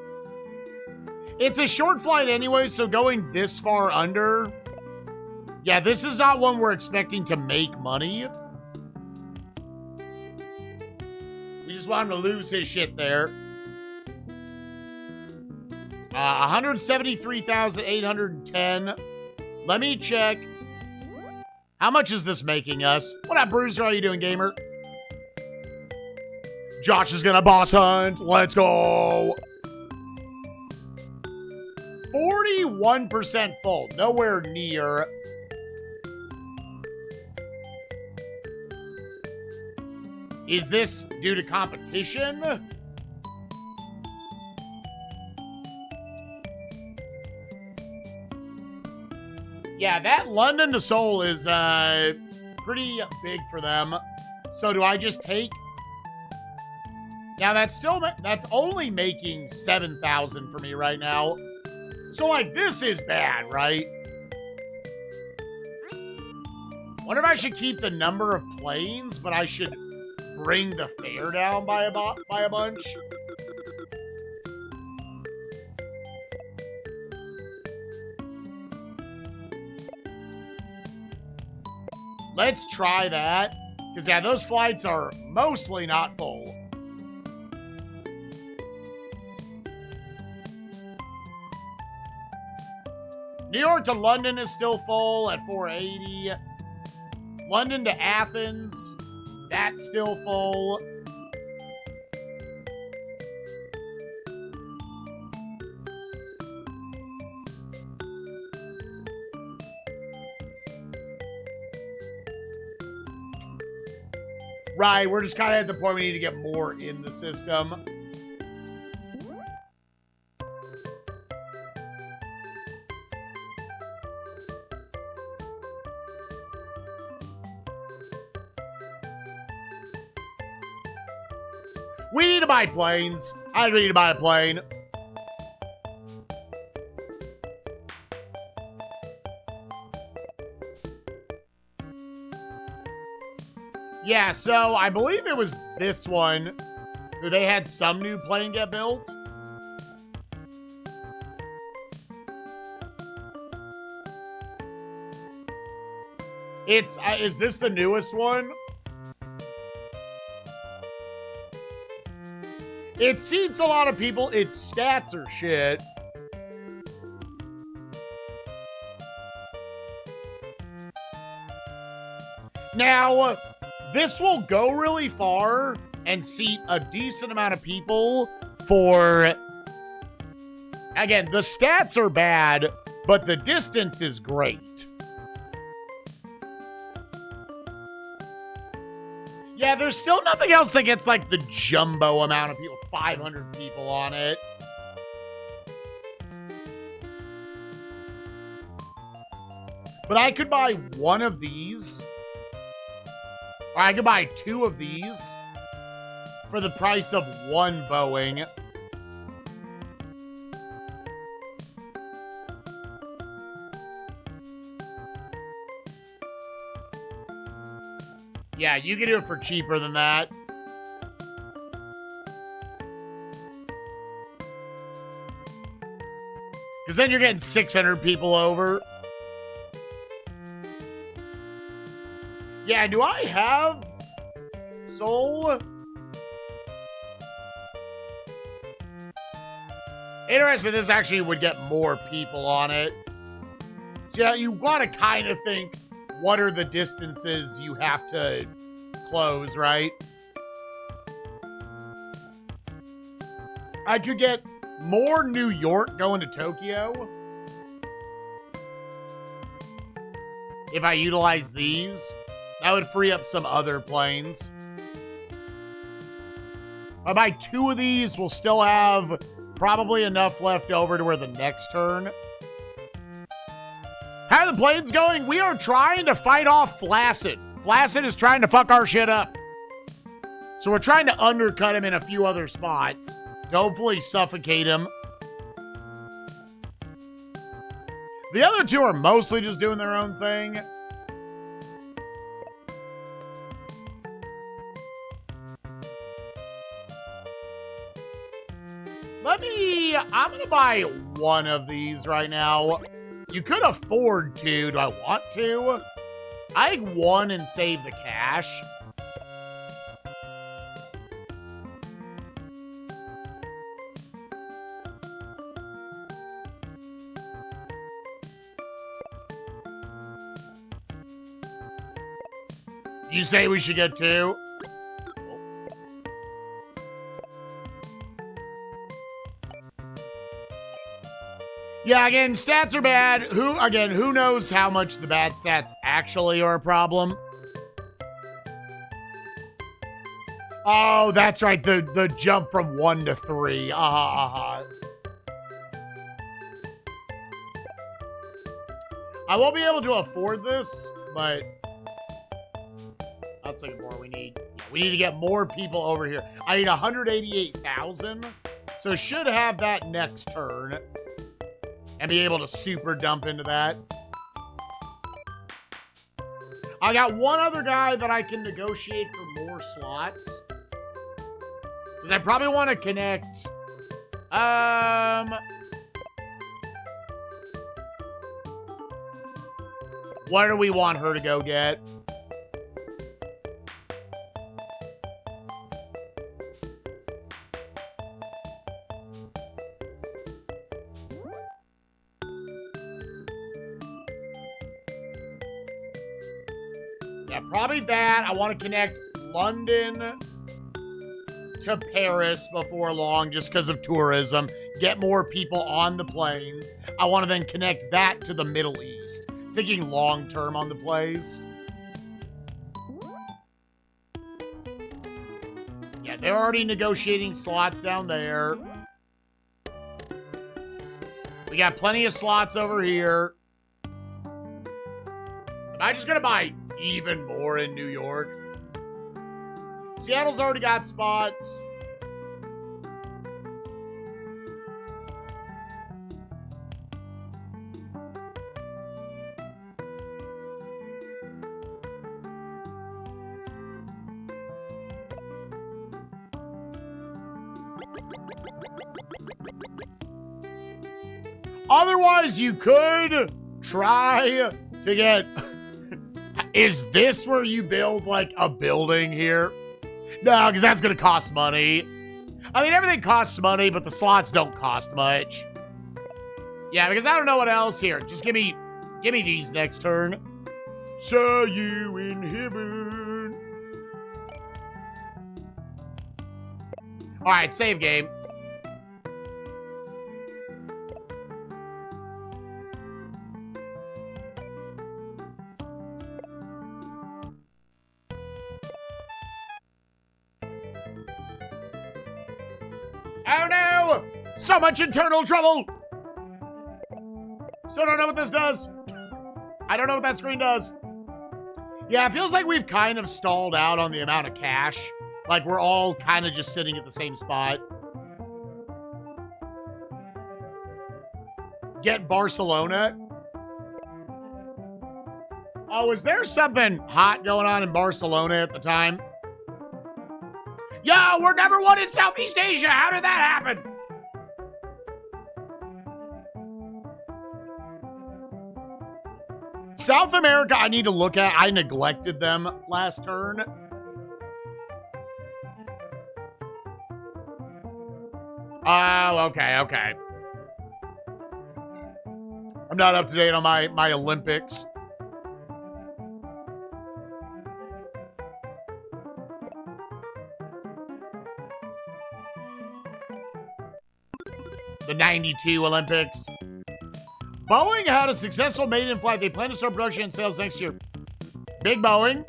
It's a short flight anyway, so going this far under... Yeah, this is not one we're expecting to make money. We just want him to lose his shit there. 173,810. Let me check. How much is this making us? What up, Bruiser? How you doing, gamer? Josh is gonna boss hunt. Let's go. 41% full. Nowhere near. Is this due to competition? Yeah, that London to Seoul is pretty big for them. So do I just take... Now that's only making 7,000 for me right now. So like this is bad, right? Wonder if I should keep the number of planes, but I should bring the fare down by a bunch. Let's try that. Because, yeah, those flights are mostly not full. New York to London is still full at 480. London to Athens, that's still full. Right, we're just kind of at the point we need to get more in the system. We need to buy planes. I think we need to buy a plane. Yeah, so I believe it was this one where they had some new plane get built. Is this the newest one? It seats a lot of people. Its stats are shit. Now, this will go really far and seat a decent amount of people for... Again, the stats are bad, but the distance is great. Yeah, there's still nothing else that gets, like, the jumbo amount of people. 500 people on it. But I could buy one of these. Or I could buy 2 of these for the price of 1 Boeing. Yeah, you can do it for cheaper than that. Because then you're getting 600 people over. Yeah, do I have Soul? Interesting, this actually would get more people on it. So yeah, you want to kind of think, what are the distances you have to close, right? I could get more New York going to Tokyo if I utilize these. That would free up some other planes. If I buy 2 of these, we'll still have probably enough left over to where the next turn. How are the planes going? We are trying to fight off Flaccid. Flaccid is trying to fuck our shit up. So we're trying to undercut him in a few other spots to hopefully suffocate him. The other 2 are mostly just doing their own thing. I'm going to buy 1 of these right now. You could afford 2. Do I want to? I think 1 and save the cash. You say we should get 2? Yeah, again, stats are bad. Who knows how much the bad stats actually are a problem? Oh, that's right. The jump from 1 to 3. I won't be able to afford this, but let's think more. We need to get more people over here. I need 188,000, so should have that next turn and be able to super dump into that. I got 1 other guy that I can negotiate for more slots. Because I probably want to connect... What do we want her to go get? Yeah, probably that. I want to connect London to Paris before long just because of tourism. Get more people on the planes. I want to then connect that to the Middle East. Thinking long-term on the plays. Yeah, they're already negotiating slots down there. We got plenty of slots over here. Am I just going to buy even more in New York? Seattle's already got spots. Otherwise, you could try to get... Is this where you build, like, a building here? No, because that's going to cost money. I mean, everything costs money, but the slots don't cost much. Yeah, because I don't know what else here. Just give me these next turn. Saw you in heaven. All right, save game. Oh no! So much internal trouble! Still don't know what this does. I don't know what that screen does. Yeah, it feels like we've kind of stalled out on the amount of cash. Like we're all kind of just sitting at the same spot. Get Barcelona. Oh, is there something hot going on in Barcelona at the time? Yo, we're #1 in Southeast Asia. How did that happen? South America, I need to look at. I neglected them last turn. Oh, okay. I'm not up to date on my Olympics. The 92 Olympics. Boeing had a successful maiden flight. They plan to start production and sales next year. Big Boeing.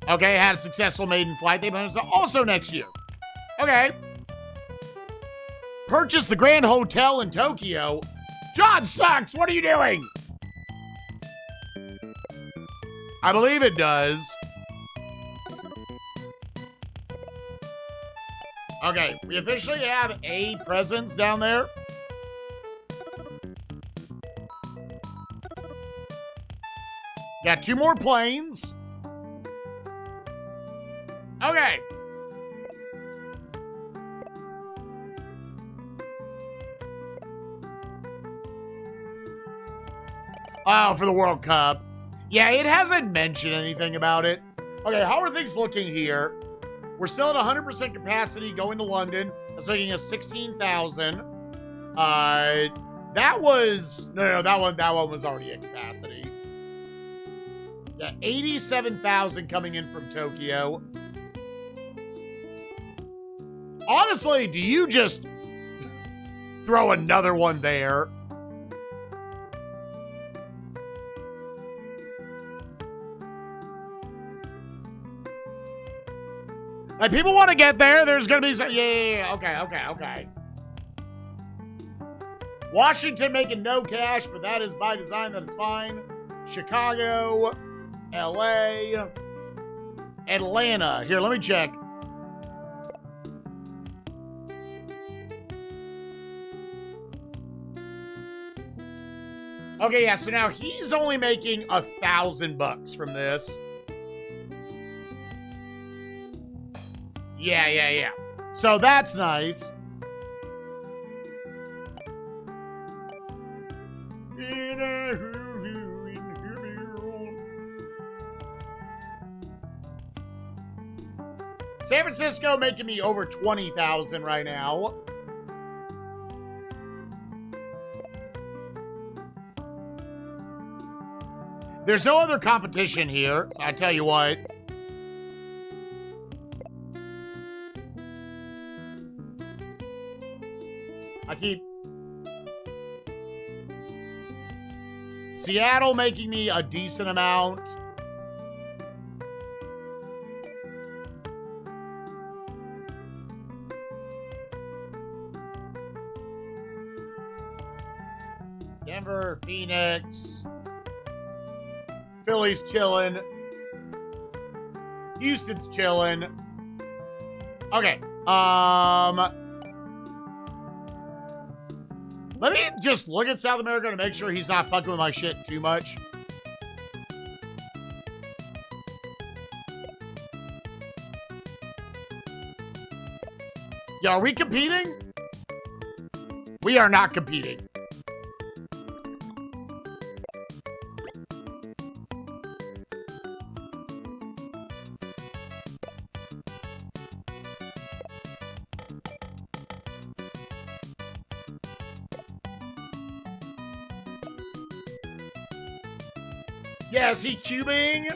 Okay, had a successful maiden flight. They plan to start also next year. Okay. Purchase the Grand Hotel in Tokyo. John sucks. What are you doing? I believe it does. Okay, we officially have a presence down there. Got 2 more planes. Okay. Oh, for the World Cup. Yeah, it hasn't mentioned anything about it. Okay, how are things looking here? We're still at 100% capacity going to London. That's making us 16,000. That was... No, that one was already at capacity. Yeah, 87,000 coming in from Tokyo. Honestly, do you just throw another one there? Like, people want to get there. There's going to be some... Yeah. Okay. Washington making no cash, but that is by design. That is fine. Chicago, LA, Atlanta. Here, let me check. Okay, yeah, so now he's only making $1,000 from this. Yeah. So that's nice. San Francisco making me over 20,000 right now. There's no other competition here, so I tell you what. I keep... Seattle making me a decent amount. Denver, Phoenix. Philly's chilling. Houston's chilling. Okay. Let me just look at South America to make sure he's not fucking with my shit too much. Yeah, are we competing? We are not competing. Yeah, is he cubing?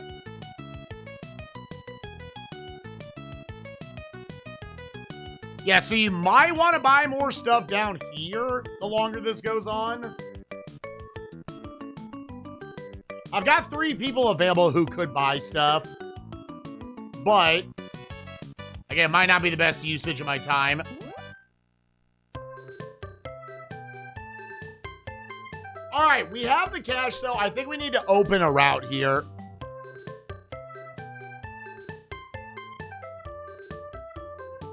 Yeah, so you might want to buy more stuff down here the longer this goes on. I've got 3 people available who could buy stuff. But, again, it might not be the best usage of my time. All right, we have the cash, though. I think we need to open a route here.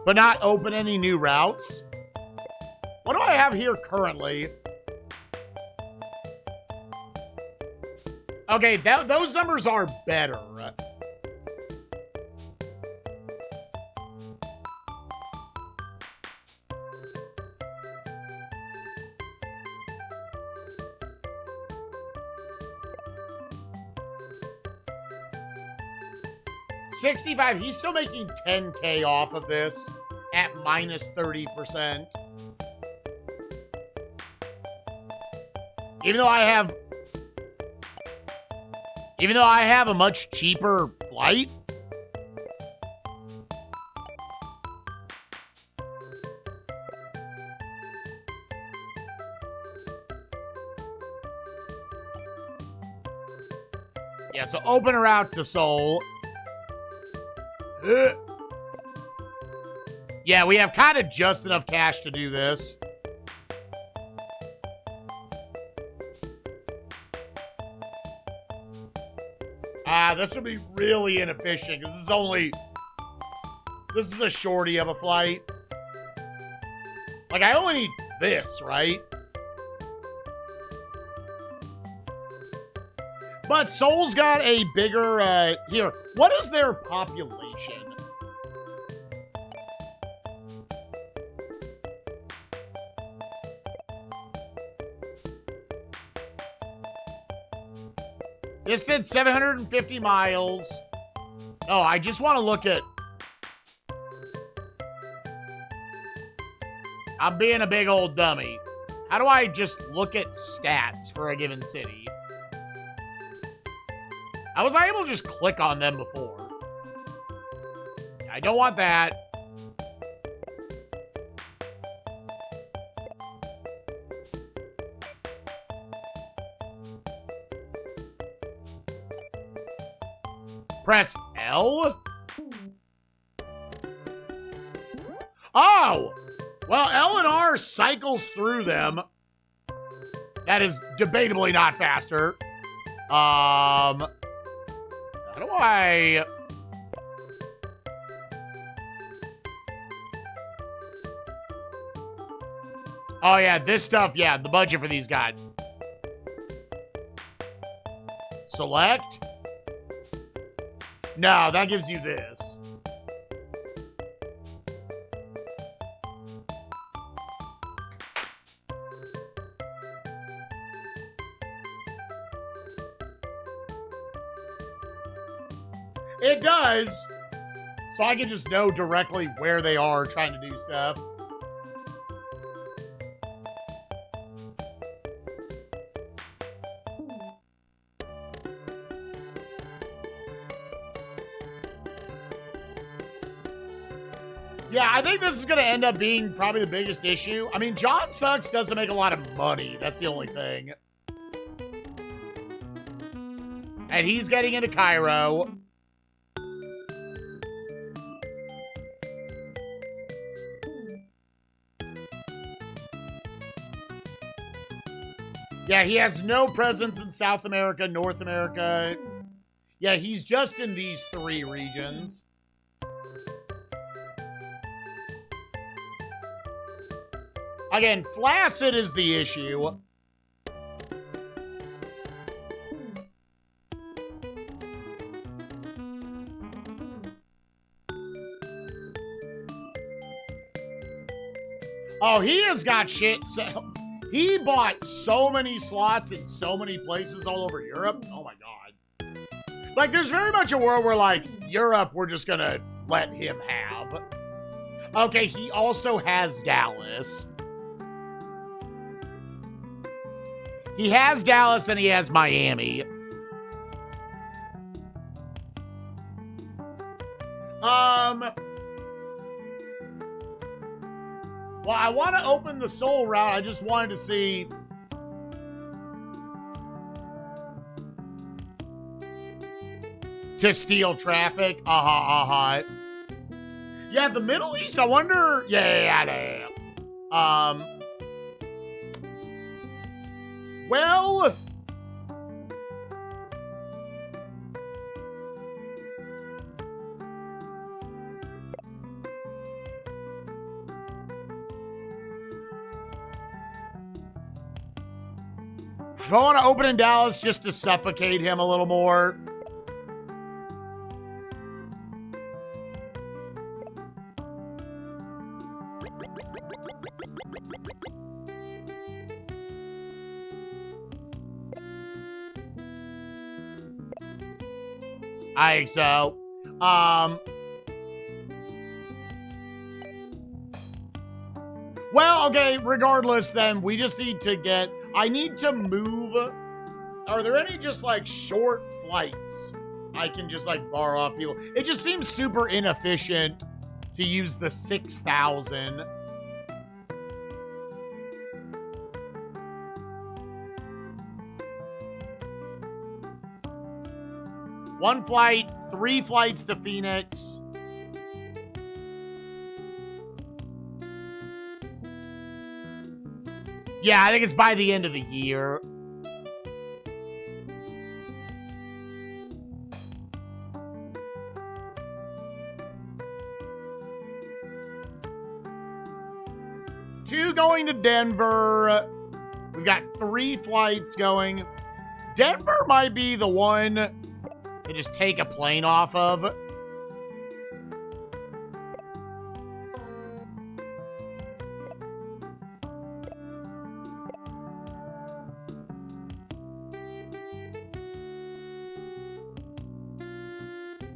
But not open any new routes. What do I have here currently? Okay, those numbers are better. $65, he's still making $10K off of this at minus 30%. Even though I have a much cheaper flight. Yeah, so open her out to Seoul. Yeah, we have kind of just enough cash to do this. This would be really inefficient because this is a shorty of a flight. Like, I only need this, right? But Seoul's got a bigger, here. What is their population? Distance 750 miles. Oh, I just want to look at... I'm being a big old dummy. How do I just look at stats for a given city? I was able to just click on them before. I don't want that. Press L? Oh! Well, L and R cycles through them. That is debatably not faster. How do I... Oh, yeah, this stuff, yeah, the budget for these guys. Select. No, that gives you this. It does. So I can just know directly where they are trying to do stuff. Yeah, I think this is going to end up being probably the biggest issue. I mean, John Sucks doesn't make a lot of money. That's the only thing. And he's getting into Cairo. Yeah, he has no presence in South America, North America. Yeah, he's just in these three regions. Again, flaccid is the issue. Oh, he has got shit. He bought so many slots in so many places all over Europe. Oh my God. Like, there's very much a world where, like, Europe, we're just gonna let him have. Okay, he also has Dallas. He has Dallas and he has Miami. Well, I want to open the Seoul route. I just wanted to see. To steal traffic. Yeah, the Middle East, I wonder. Yeah. Well, Do I want to open in Dallas just to suffocate him a little more? I think so. Well, okay, regardless, then we just need to get... I need to move... Are there any just, like, short flights I can just, like, borrow off people? It just seems super inefficient to use the 6,000. One flight, 3 flights to Phoenix. Yeah, I think it's by the end of the year. Two going to Denver. We've got 3 flights going. Denver might be the one to just take a plane off of.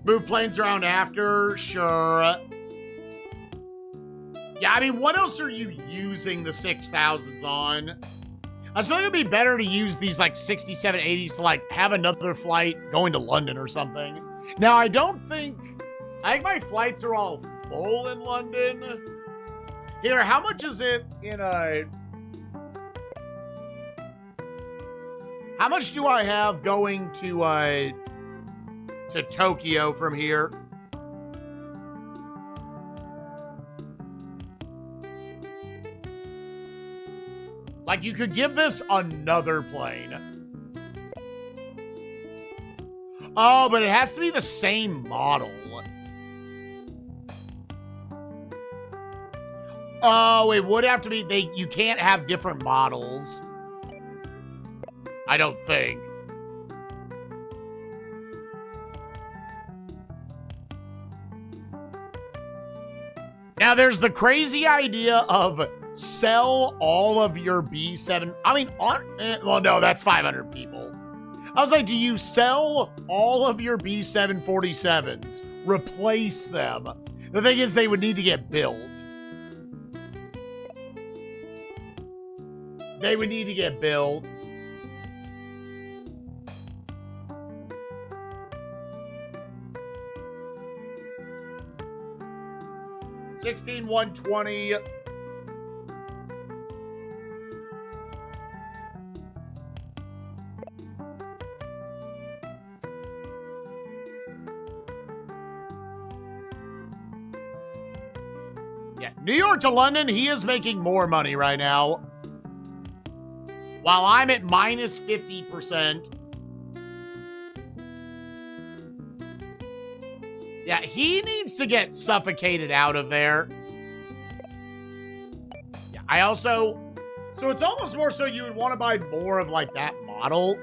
Move planes around after? Sure. Yeah, I mean, what else are you using the 6,000s on? I still think it'd be better to use these, like, 67, 80s to, like, have another flight going to London or something. Now, I think my flights are all full in London. Here, how much is it in a... How much do I have going to Tokyo from here? Like, you could give this another plane. Oh, but it has to be the same model. Oh, it would have to be... You can't have different models. I don't think. Now, there's the crazy idea of sell all of your B7... I mean, well, no, that's 500 people. I was like, do you sell all of your B747s? Replace them? The thing is, they would need to get built. They would need to get built. $16,120. Yeah, New York to London, he is making more money right now. While I'm at minus 50%. Yeah, he needs to get suffocated out of there. Yeah, I also... So it's almost more so you would want to buy more of, like, that model.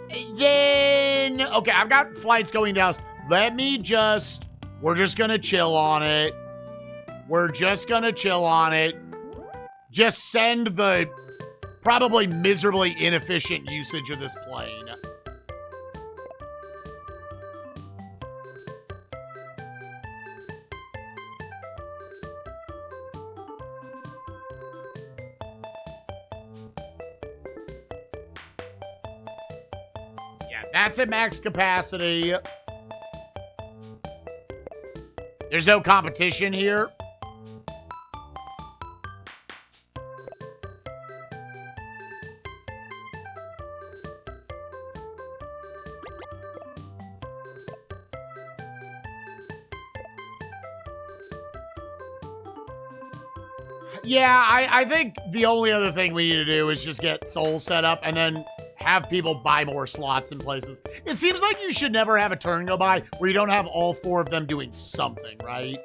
And then... Okay, I've got flights going down. Let me just... We're just going to chill on it. We're just going to chill on it. Just send the probably miserably inefficient usage of this plane. Yeah, that's at max capacity. There's no competition here. Yeah, I think the only other thing we need to do is just get Soul set up and then have people buy more slots in places. It seems like you should never have a turn go by where you don't have all 4 of them doing something, right?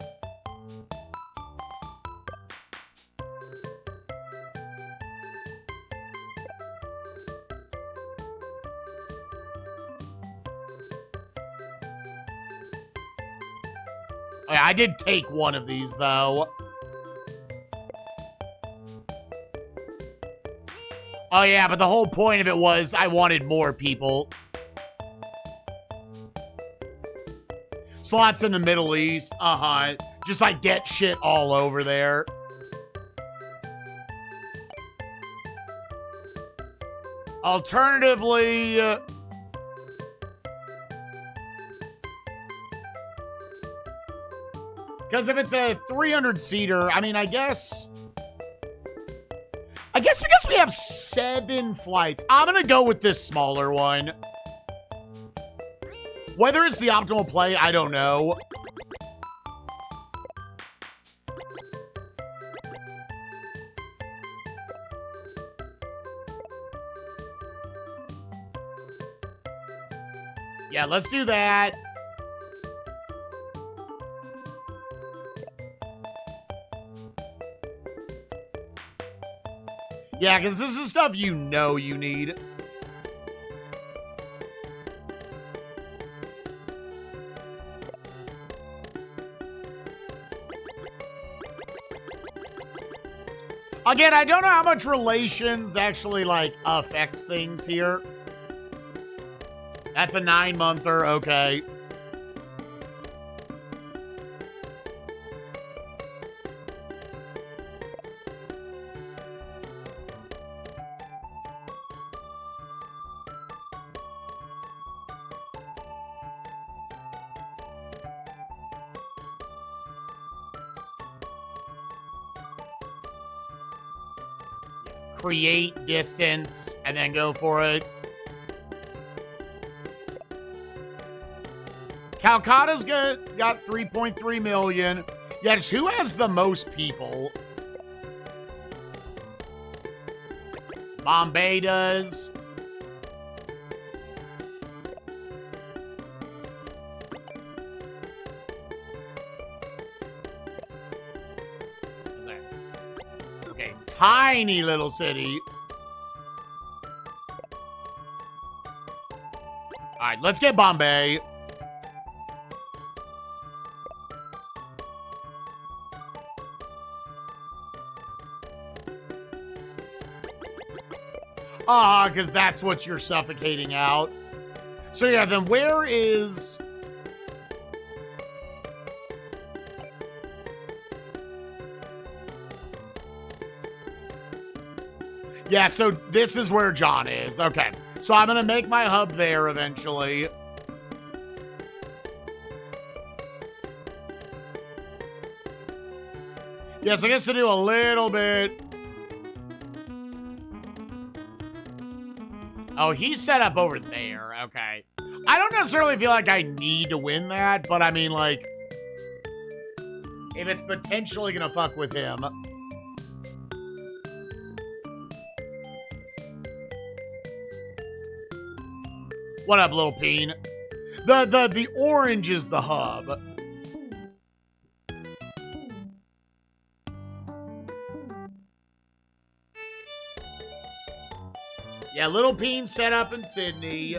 Oh, yeah, I did take one of these, though. Oh, yeah, but the whole point of it was I wanted more people. Slots in the Middle East. Uh-huh. Just, like, get shit all over there. Alternatively... because if it's a 300-seater, I mean, I guess because we have 7 flights, I'm going to go with this smaller one. Whether it's the optimal play, I don't know. Yeah, let's do that. Yeah, because this is stuff you know you need. Again, I don't know how much relations actually, like, affects things here. That's a 9-monther, okay. Create distance, and then go for it. Calcutta's got 3.3 million. Yes, who has the most people? Bombay does. Okay, tiny little city. All right, let's get Bombay. Ah, because that's what you're suffocating out. So yeah, then where is... Yeah, so this is where John is. Okay. So I'm going to make my hub there eventually. Yes, I guess to do a little bit... Oh, he's set up over there. Okay. I don't necessarily feel like I need to win that, but I mean, like, if it's potentially going to fuck with him. What up, little peen? The orange is the hub. Yeah, little peen set up in Sydney.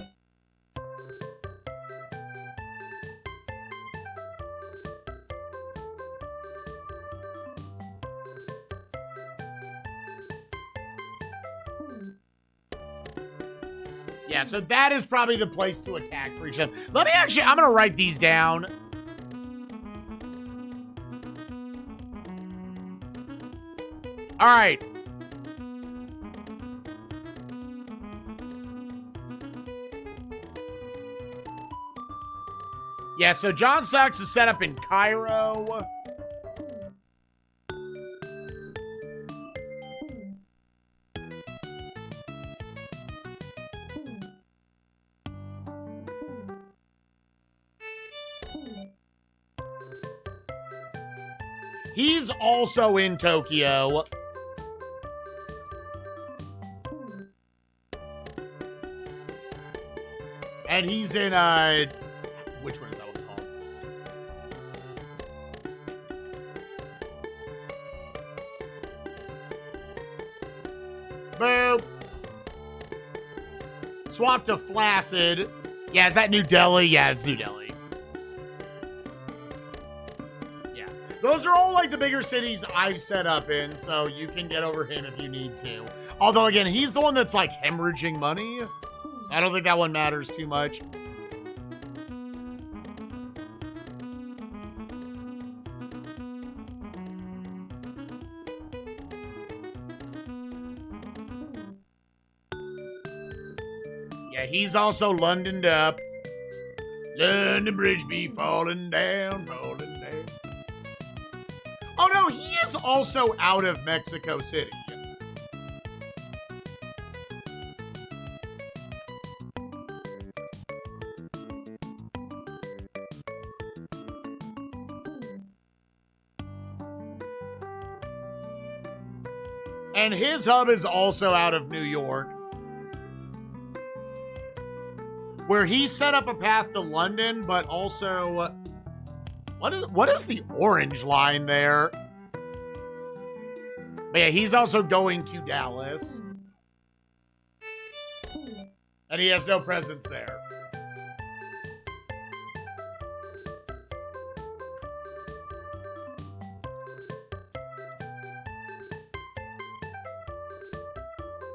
Yeah, so that is probably the place to attack for each other. Let me actually, I'm going to write these down. All right. Yeah, so John Sucks is set up in Cairo. He's also in Tokyo. And he's in, which one is that one called? Boop. Swap to Flaccid. Yeah, is that New Delhi? Yeah, it's New Delhi. Those are all like the bigger cities I've set up in, so you can get over him if you need to. Although, again, he's the one that's like hemorrhaging money, so I don't think that one matters too much. Yeah, he's also Londoned up. London Bridge be falling down, falling down. Oh no, he is also out of Mexico City. And his hub is also out of New York, where he set up a path to London, but also, what is the orange line there? But yeah, he's also going to Dallas. And he has no presence there.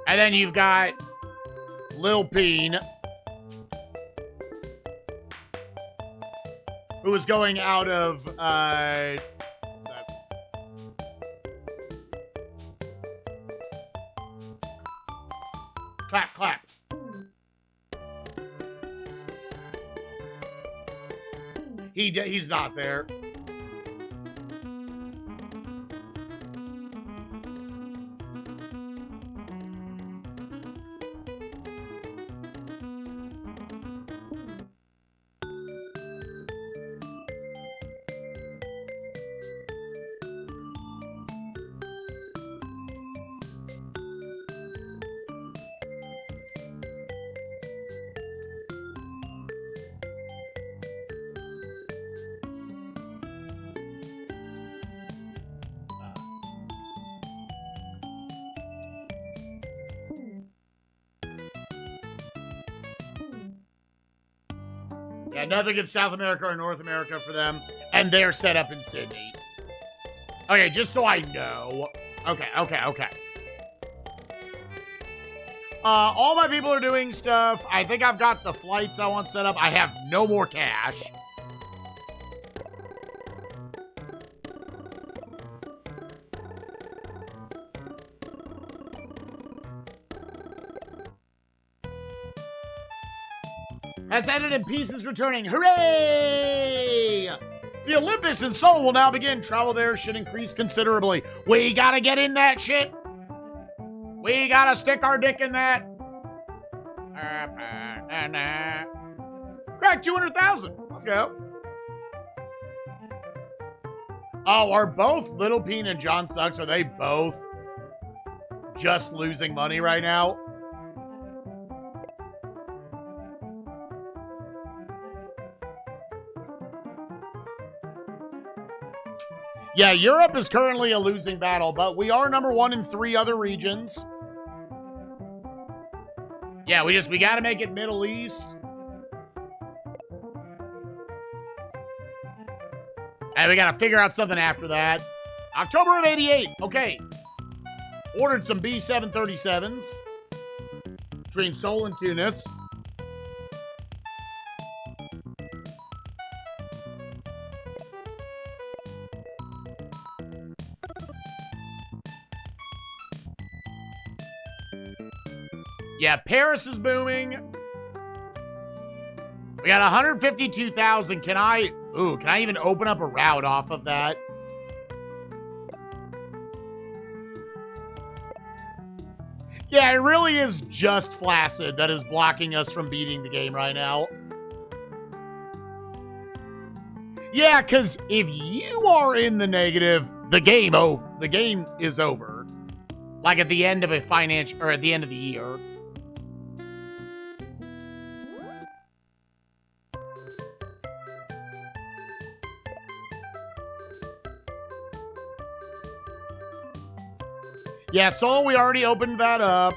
And then you've got Lil Peen, who is going out of, clap, clap. He's not there. Yeah, nothing in South America or North America for them. And they're set up in Sydney. Okay, just so I know. Okay. All my people are doing stuff. I think I've got the flights I want set up. I have no more cash. Has ended and peace is returning. Hooray! The Olympus in Seoul will now begin. Travel there should increase considerably. We gotta get in that shit. We gotta stick our dick in that. Crack 200,000. Let's go. Oh, are both Little Peen and John Sucks, are they both just losing money right now? Yeah, Europe is currently a losing battle, but we are number one in 3 other regions. Yeah, we got to make it Middle East. And we got to figure out something after that. October of 88. Okay. Ordered some B-737s between Seoul and Tunis. Yeah, Paris is booming. We got 152,000. Can I even open up a route off of that? Yeah, it really is just Flaccid that is blocking us from beating the game right now. Yeah, because if you are in the negative, the game is over. Like at the end of a financial, or at the end of the year. Yeah, Seoul, we already opened that up.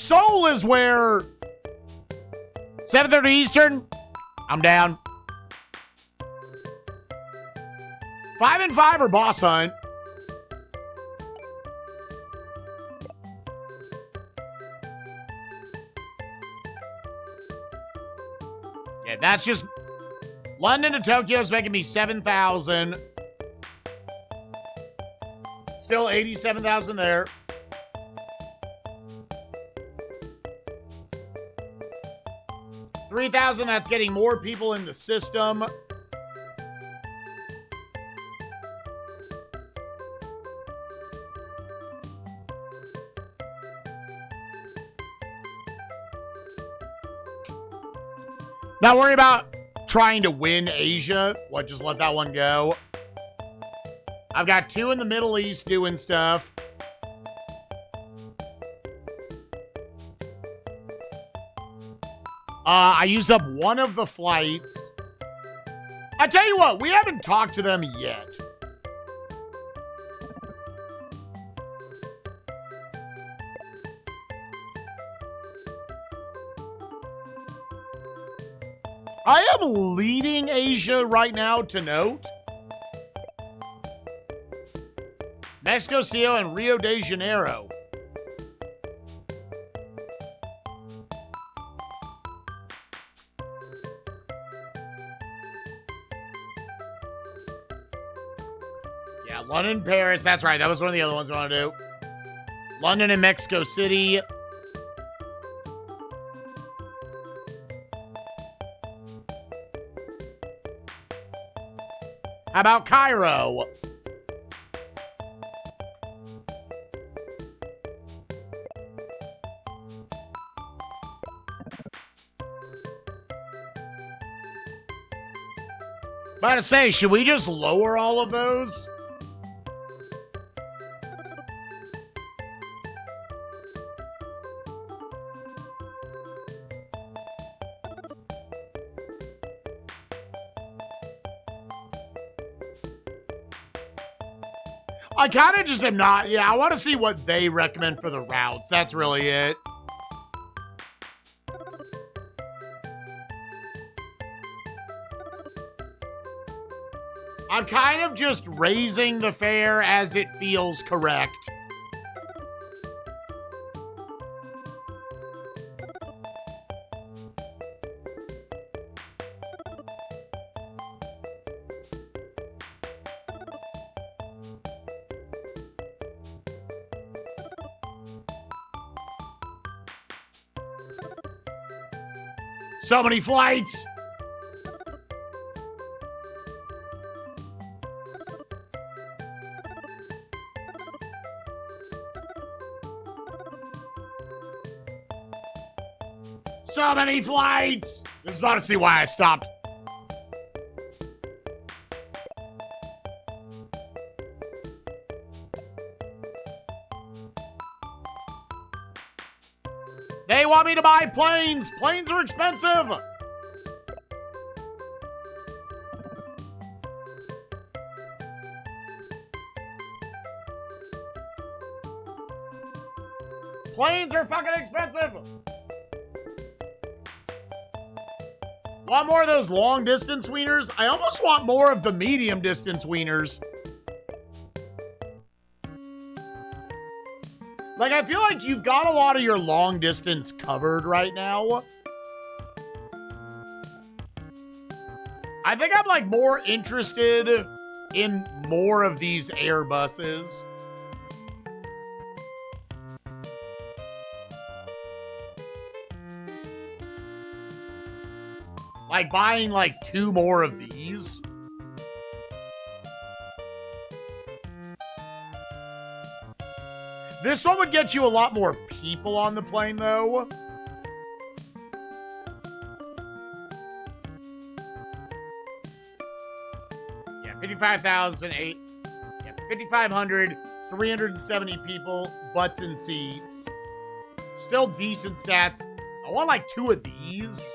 Seoul is where 7:30 Eastern. I'm down. 5 and 5 or Boss Hunt. Yeah, that's just London to Tokyo is making me 7,000. Still 87,000 there. $3,000, that's getting more people in the system. Not worry about trying to win Asia. What, just let that one go. I've got 2 in the Middle East doing stuff. I used up one of the flights. I tell you what, we haven't talked to them yet. I am leading Asia right now to note. Mexico City and Rio de Janeiro. Yeah, London, Paris. That's right. That was one of the other ones I want to do. London and Mexico City. How about Cairo? About to say, should we just lower all of those? I kind of just am not. Yeah, I want to see what they recommend for the routes. That's really it. I'm kind of just raising the fare as it feels correct. So many flights. So many flights. This is honestly why I stopped. They want me to buy planes. Planes are expensive. Planes are fucking expensive. Want more of those long distance wieners? I almost want more of the medium distance wieners. Like, I feel like you've got a lot of your long distance covered right now. I think I'm, like, more interested in more of these Airbuses. Like, buying, like, 2 more of these. This one would get you a lot more people on the plane, though. Yeah, 55,008. Yeah, 5,500, 370 people, butts and seats. Still decent stats. I want, like, 2 of these.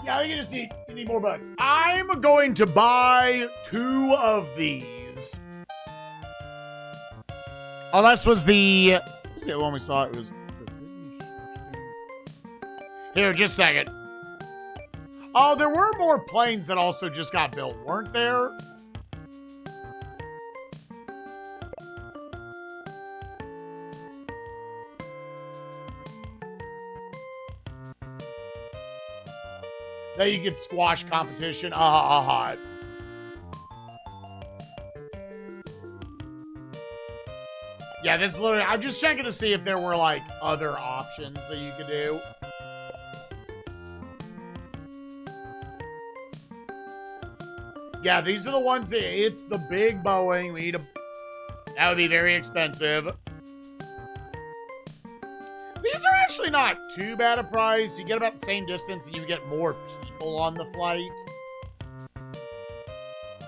Yeah, I think you need more butts. I'm going to buy 2 of these. Oh, this was the... What was the other one we saw? It was... Here, just a second. Oh, there were more planes that also just got built, weren't there? That you could squash competition. Yeah, this is literally... I'm just checking to see if there were, like, other options that you could do. Yeah, these are the ones that... It's the big Boeing. We need a... That would be very expensive. These are actually not too bad a price. You get about the same distance and you get more people on the flight.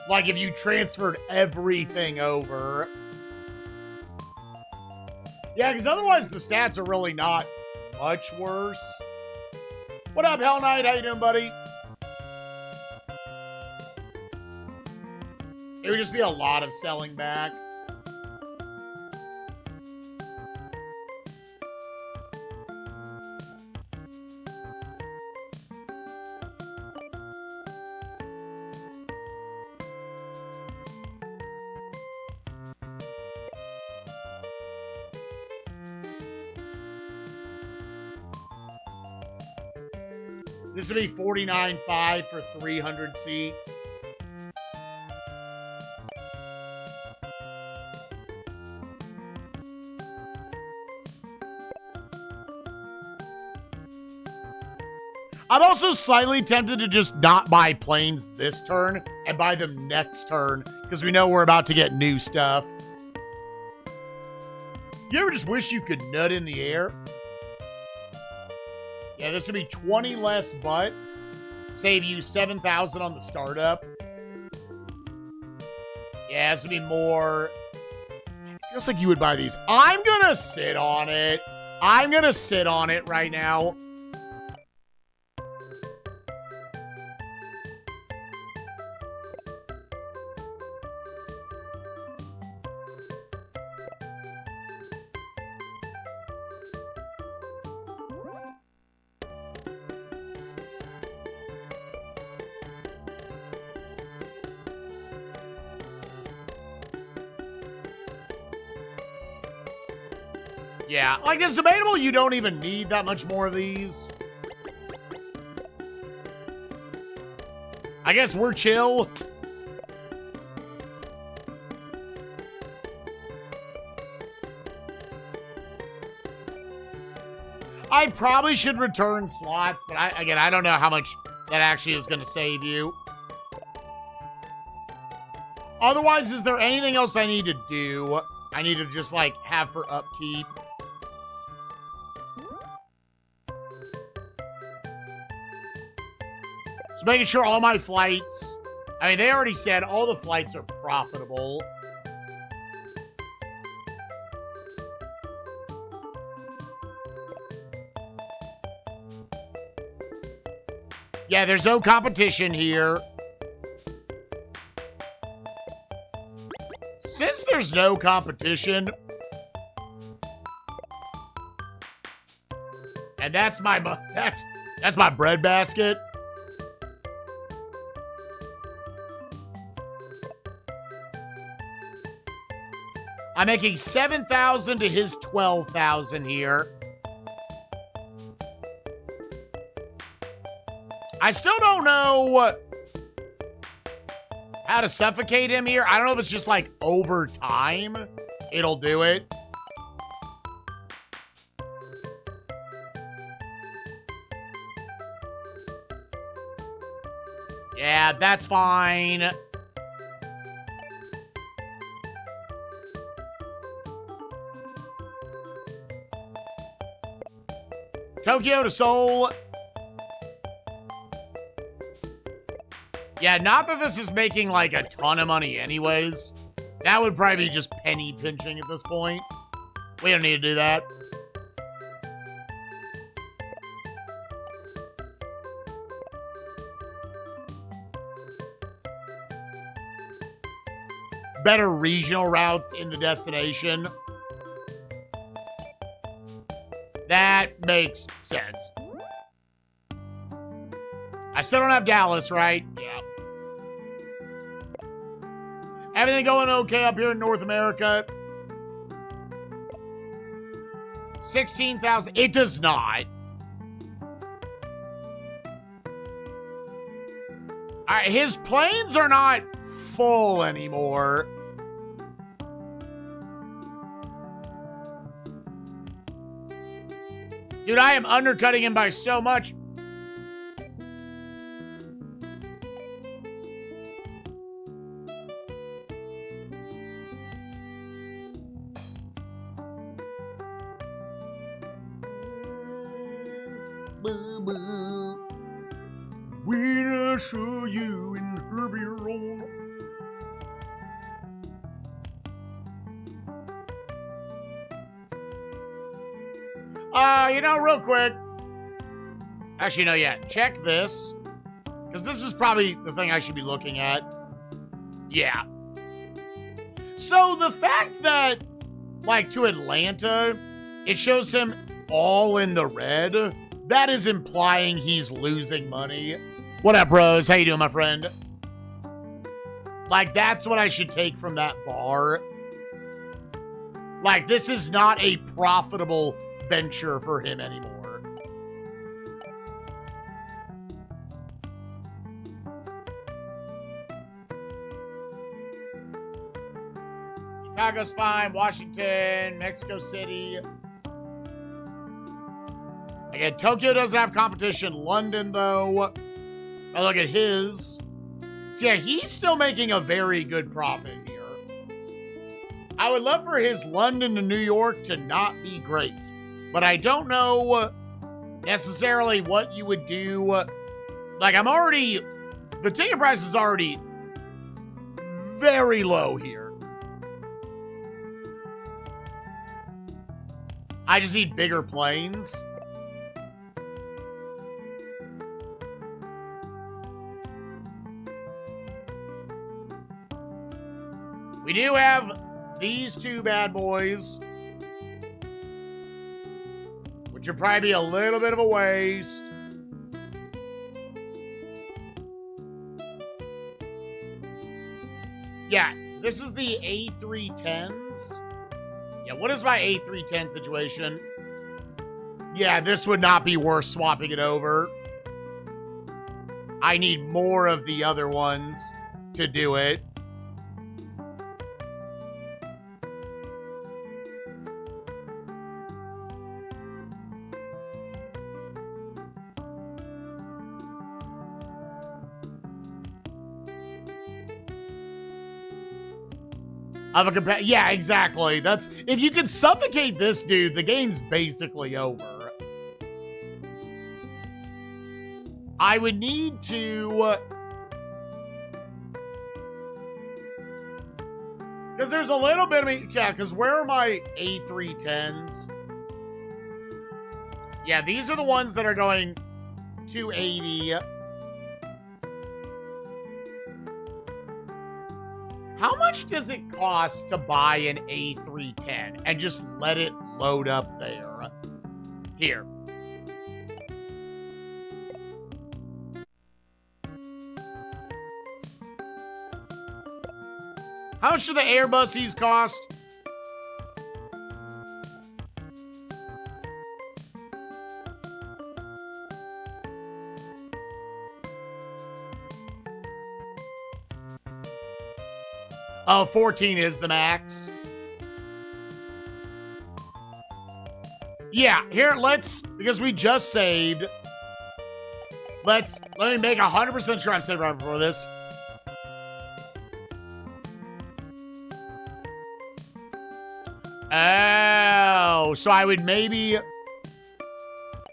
Like if you transferred everything over. Yeah, because otherwise the stats are really not much worse. What up, Hell Knight? How you doing, buddy? It would just be a lot of selling back. This would be $49.5 for 300 seats. I'm also slightly tempted to just not buy planes this turn and buy them next turn because we know we're about to get new stuff. You ever just wish you could nut in the air? Yeah, this would be 20 less butts. Save you 7,000 on the startup. Yeah, this would be more... Feels like you would buy these. I'm gonna sit on it. I'm gonna sit on it right now. Yeah, like this debatable, you don't even need that much more of these. I guess we're chill. I probably should return slots, but I don't know how much that actually is going to save you. Otherwise, is there anything else I need to do? I need to just, like, have for upkeep. So making sure all my flights... I mean, they already said all the flights are profitable. Yeah, there's no competition here. Since there's no competition... And that's my breadbasket. I'm making 7,000 to his 12,000 here. I still don't know how to suffocate him here. I don't know if it's just like over time it'll do it. Yeah, that's fine. Tokyo to Seoul. Yeah, not that this is making, like, a ton of money anyways. That would probably be just penny pinching at this point. We don't need to do that. Better regional routes in the destination. That makes sense. I still don't have Dallas, right? Yeah. Everything going okay up here in North America? 16,000. It does not. All right, his planes are not full anymore. Dude, I am undercutting him by so much. Boo boo. When I saw you in Herbie roll. You know, real quick. Actually, no, yeah. Check this. Because this is probably the thing I should be looking at. Yeah. So the fact that, like, to Atlanta, it shows him all in the red, that is implying he's losing money. What up, bros? How you doing, my friend? Like, that's what I should take from that bar. Like, this is not a profitable venture for him anymore. Chicago's fine. Washington, Mexico City. Again, Tokyo doesn't have competition. London, though. Now look at his. So yeah, he's still making a very good profit here. I would love for his London to New York to not be great. But I don't know necessarily what you would do. Like, I'm already... The ticket price is already very low here. I just need bigger planes. We do have these two bad boys, which would probably be a little bit of a waste. Yeah, this is the A310s. Yeah, what is my A310 situation? Yeah, this would not be worth swapping it over. I need more of the other ones to do it. Yeah, exactly. That's if you can suffocate this dude, the game's basically over. I would need to because there's a little bit of me. Yeah, because where are my A310s? Yeah, these are the ones that are going 280. How much does it cost to buy an A310 and just let it load up there? Here. How much do the Airbuses cost? Oh, 14 is the max. Yeah, here, because we just saved. Let me make 100% sure I'm saved right before this. Oh, so I would maybe...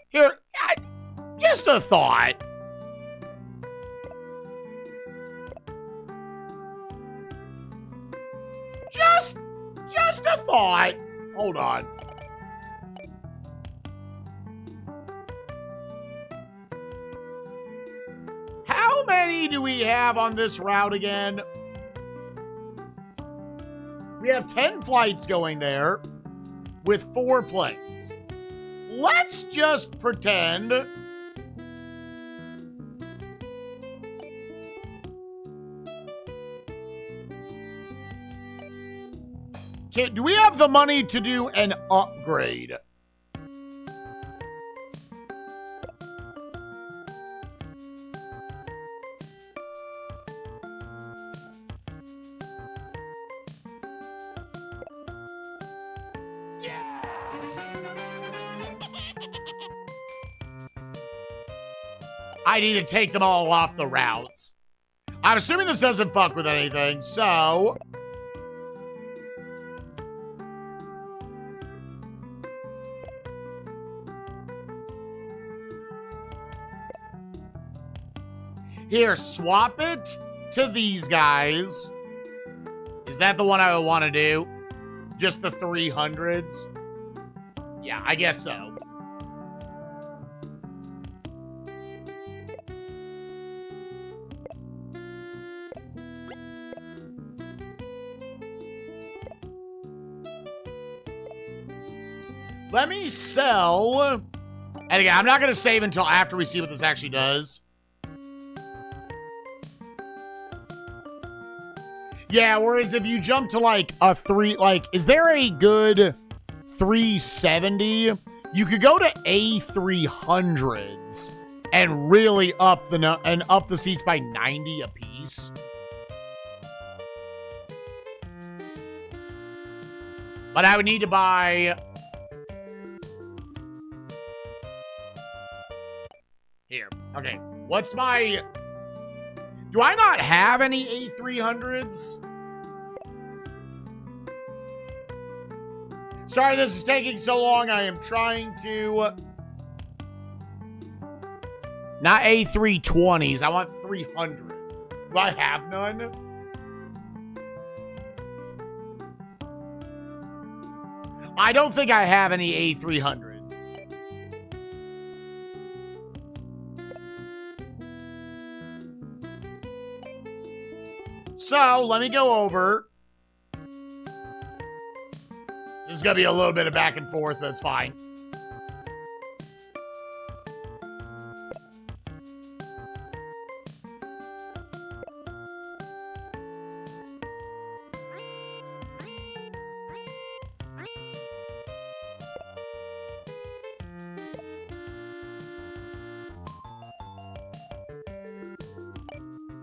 Here, just a thought. Just a thought. Hold on. How many do we have on this route again? We have 10 flights going there with 4 planes. let's just pretend. Do we have the money to do an upgrade? I need to take them all off the routes. I'm assuming this doesn't fuck with anything, so... Here, swap it to these guys. Is that the one I would want to do? Just the 300s? Yeah, I guess so. Let me sell. And again, I'm not going to save until after we see what this actually does. Yeah, whereas if you jump to like a 3, like, is there a good 370? You could go to A300s and really up the seats by 90 apiece. But I would need to buy... Here. Okay. What's my... Do I not have any A300s? Sorry this is taking so long. I am trying to... Not A320s. I want 300s. Do I have none? I don't think I have any A300s. So, let me go over. This is going to be a little bit of back and forth, but it's fine.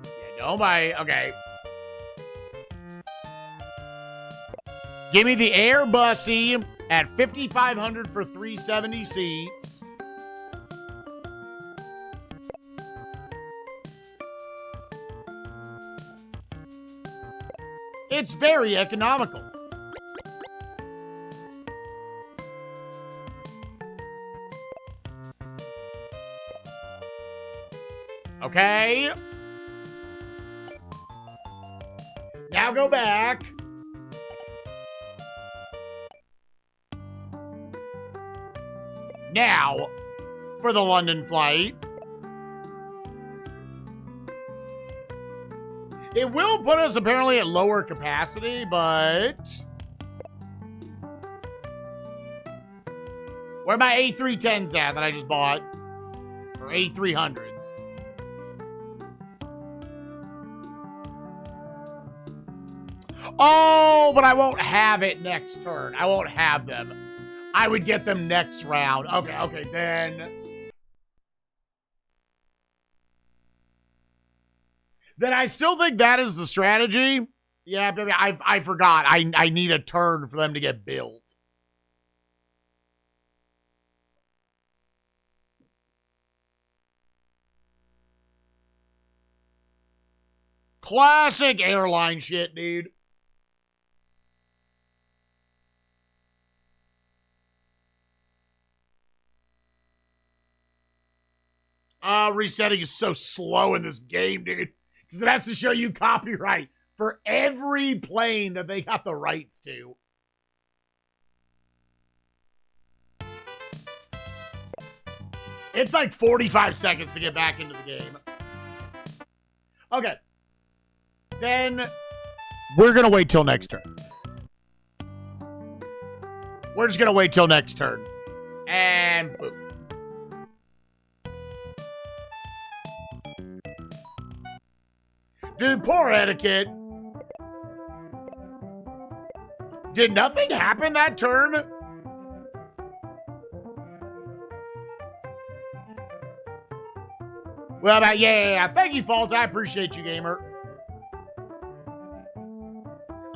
Yeah, don't buy. Okay. Give me the Aerobiz at 5,500 for 370 seats. It's very economical. Okay. Now go back. Now, for the London flight. It will put us apparently at lower capacity, but... Where are my A310s at that I just bought? Or A300s? Oh, but I won't have it next turn. I won't have them. I would get them next round. Okay, then... Then I still think that is the strategy. Yeah, baby, I forgot. I need a turn for them to get built. Classic airline shit, dude. Resetting is so slow in this game, dude. Because it has to show you copyright for every plane that they got the rights to. It's like 45 seconds to get back into the game. Okay. Then we're going to wait till next turn. We're just going to wait till next turn. And boom. Dude, poor etiquette. Did nothing happen that turn? Well, yeah. Thank you, Fault. I appreciate you, gamer.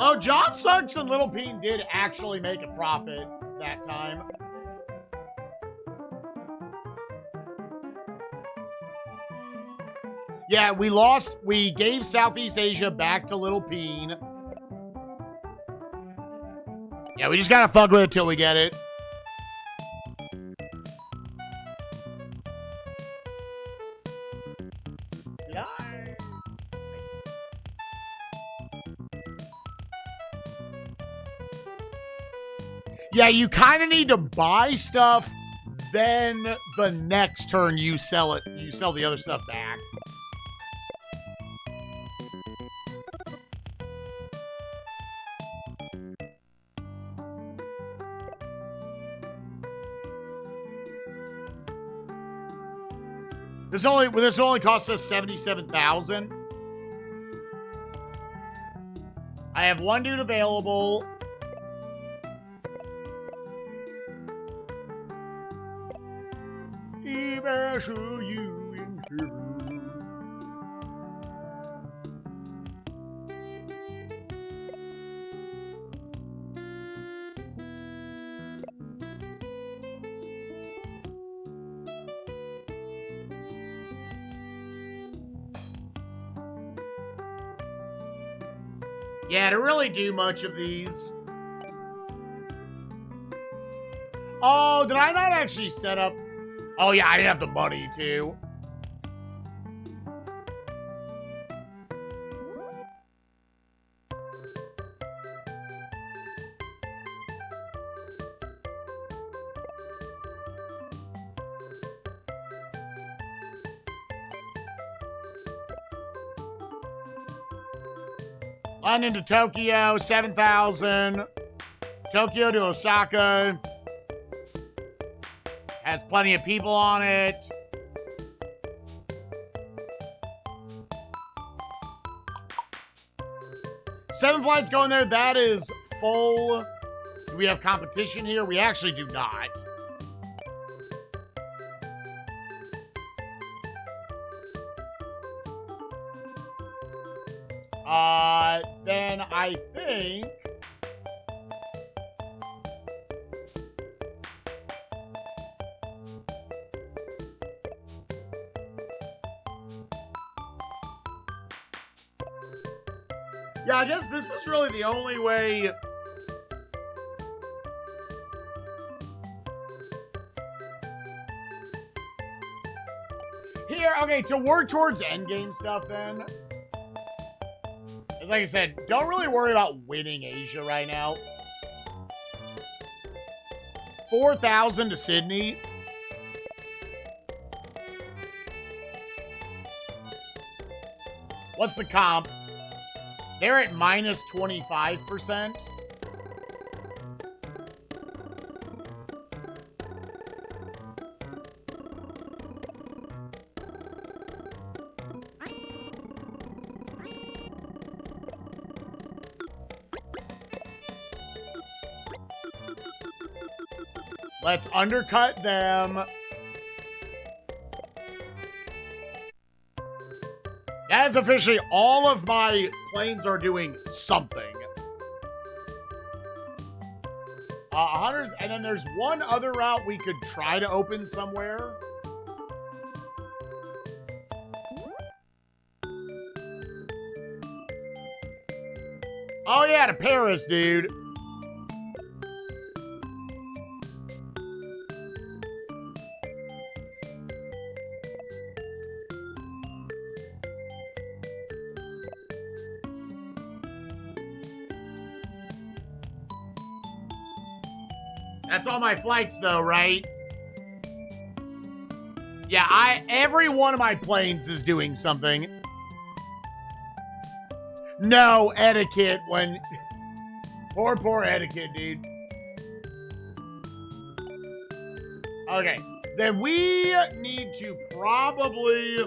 Oh, John Sucks and Little Peen did actually make a profit that time. Yeah, we lost. We gave Southeast Asia back to Little Peen. Yeah, we just gotta fuck with it till we get it. Did I? Yeah, you kind of need to buy stuff, then the next turn you sell it. You sell the other stuff back. This only cost us 77,000. I have one dude available. If I show you in heaven. Yeah, to really do much of these. Oh, did I not actually set up? Oh, yeah, I didn't have the money, too. London to Tokyo, 7,000. Tokyo to Osaka. Has plenty of people on it. Seven flights going there. That is full. Do we have competition here? We actually do not. Then I think... Yeah, I guess this is really the only way... Here, okay, to work towards endgame stuff then... Like I said, don't really worry about winning Asia right now. 4,000 to Sydney. What's the comp? They're at minus 25%. Let's undercut them. That is officially all of my planes are doing something. 100, and then there's one other route we could try to open somewhere. Oh yeah, to Paris, dude. That's all my flights, though, right? Yeah, every one of my planes is doing something. No etiquette when... Poor etiquette, dude. Okay. Then we need to probably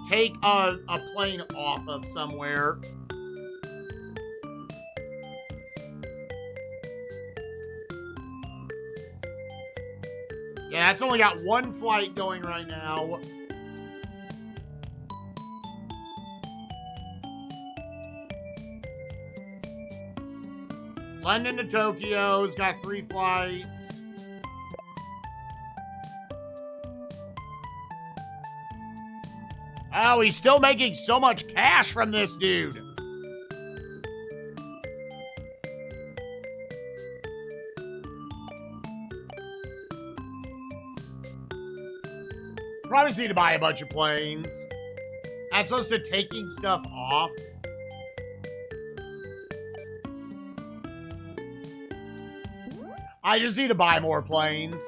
take a plane off of somewhere. Yeah, it's only got one flight going right now. London to Tokyo's got 3 flights. Oh, he's still making so much cash from this dude. Probably just need to buy a bunch of planes. As opposed to taking stuff off. I just need to buy more planes.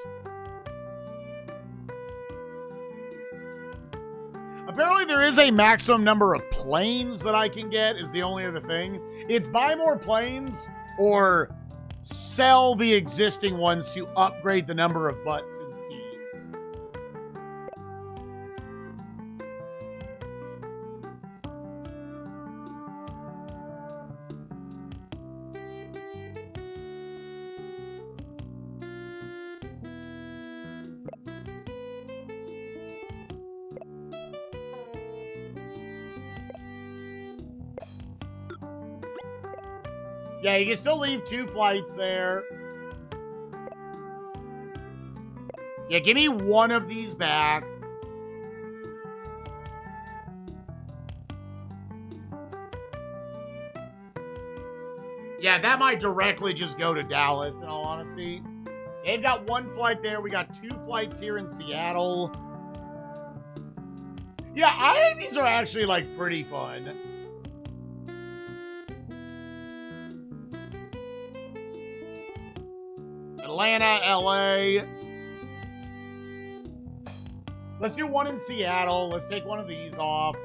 Apparently there is a maximum number of planes that I can get, is the only other thing. It's buy more planes or sell the existing ones to upgrade the number of butts and seats. Yeah, you can still leave 2 flights there. Yeah, give me one of these back. Yeah, that might directly just go to Dallas, in all honesty. They've got 1 flight there. We got 2 flights here in Seattle. Yeah, I think these are actually, like, pretty fun. Atlanta, LA. Let's do 1 in Seattle. Let's take one of these off.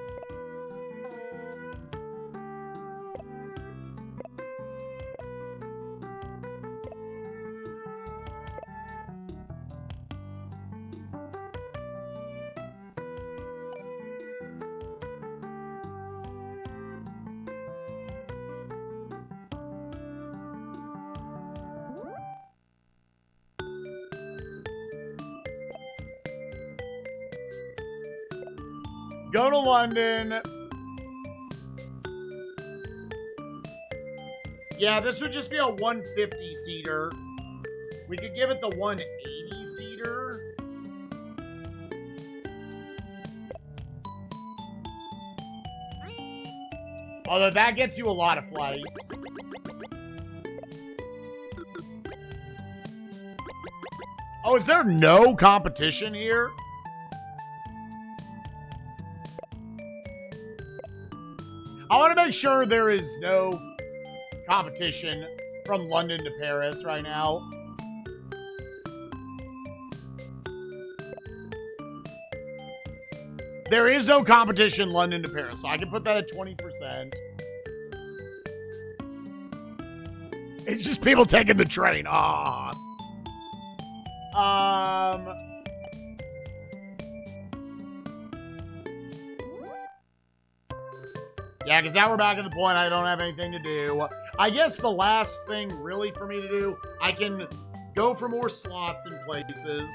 Go to London. Yeah, this would just be a 150-seater. We could give it the 180-seater. Although that gets you a lot of flights. Oh, is there no competition here? I want to make sure there is no competition from London to Paris right now. There is no competition London to Paris, so I can put that at 20%. It's just people taking the train. Yeah, because now we're back at the point I don't have anything to do. I guess the last thing really for me to do, I can go for more slots in places.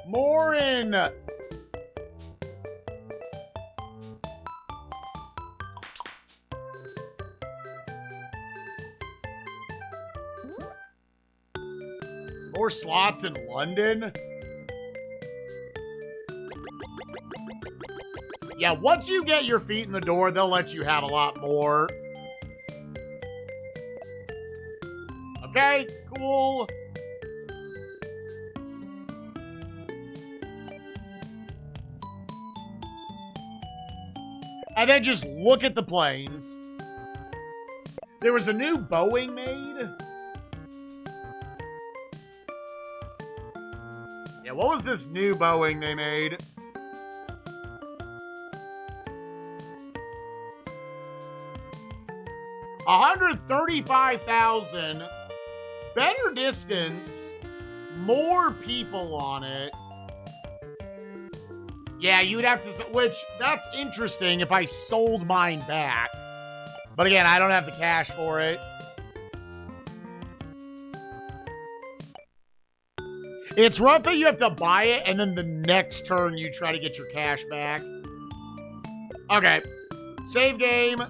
More in... More slots in London? Yeah, once you get your feet in the door, they'll let you have a lot more. Okay, cool. And then just look at the planes. There was a new Boeing made. Yeah, what was this new Boeing they made? 135,000. Better distance. More people on it. Yeah, you'd have to... Which, that's interesting if I sold mine back. But again, I don't have the cash for it. It's rough that you have to buy it, and then the next turn you try to get your cash back. Okay. Save game.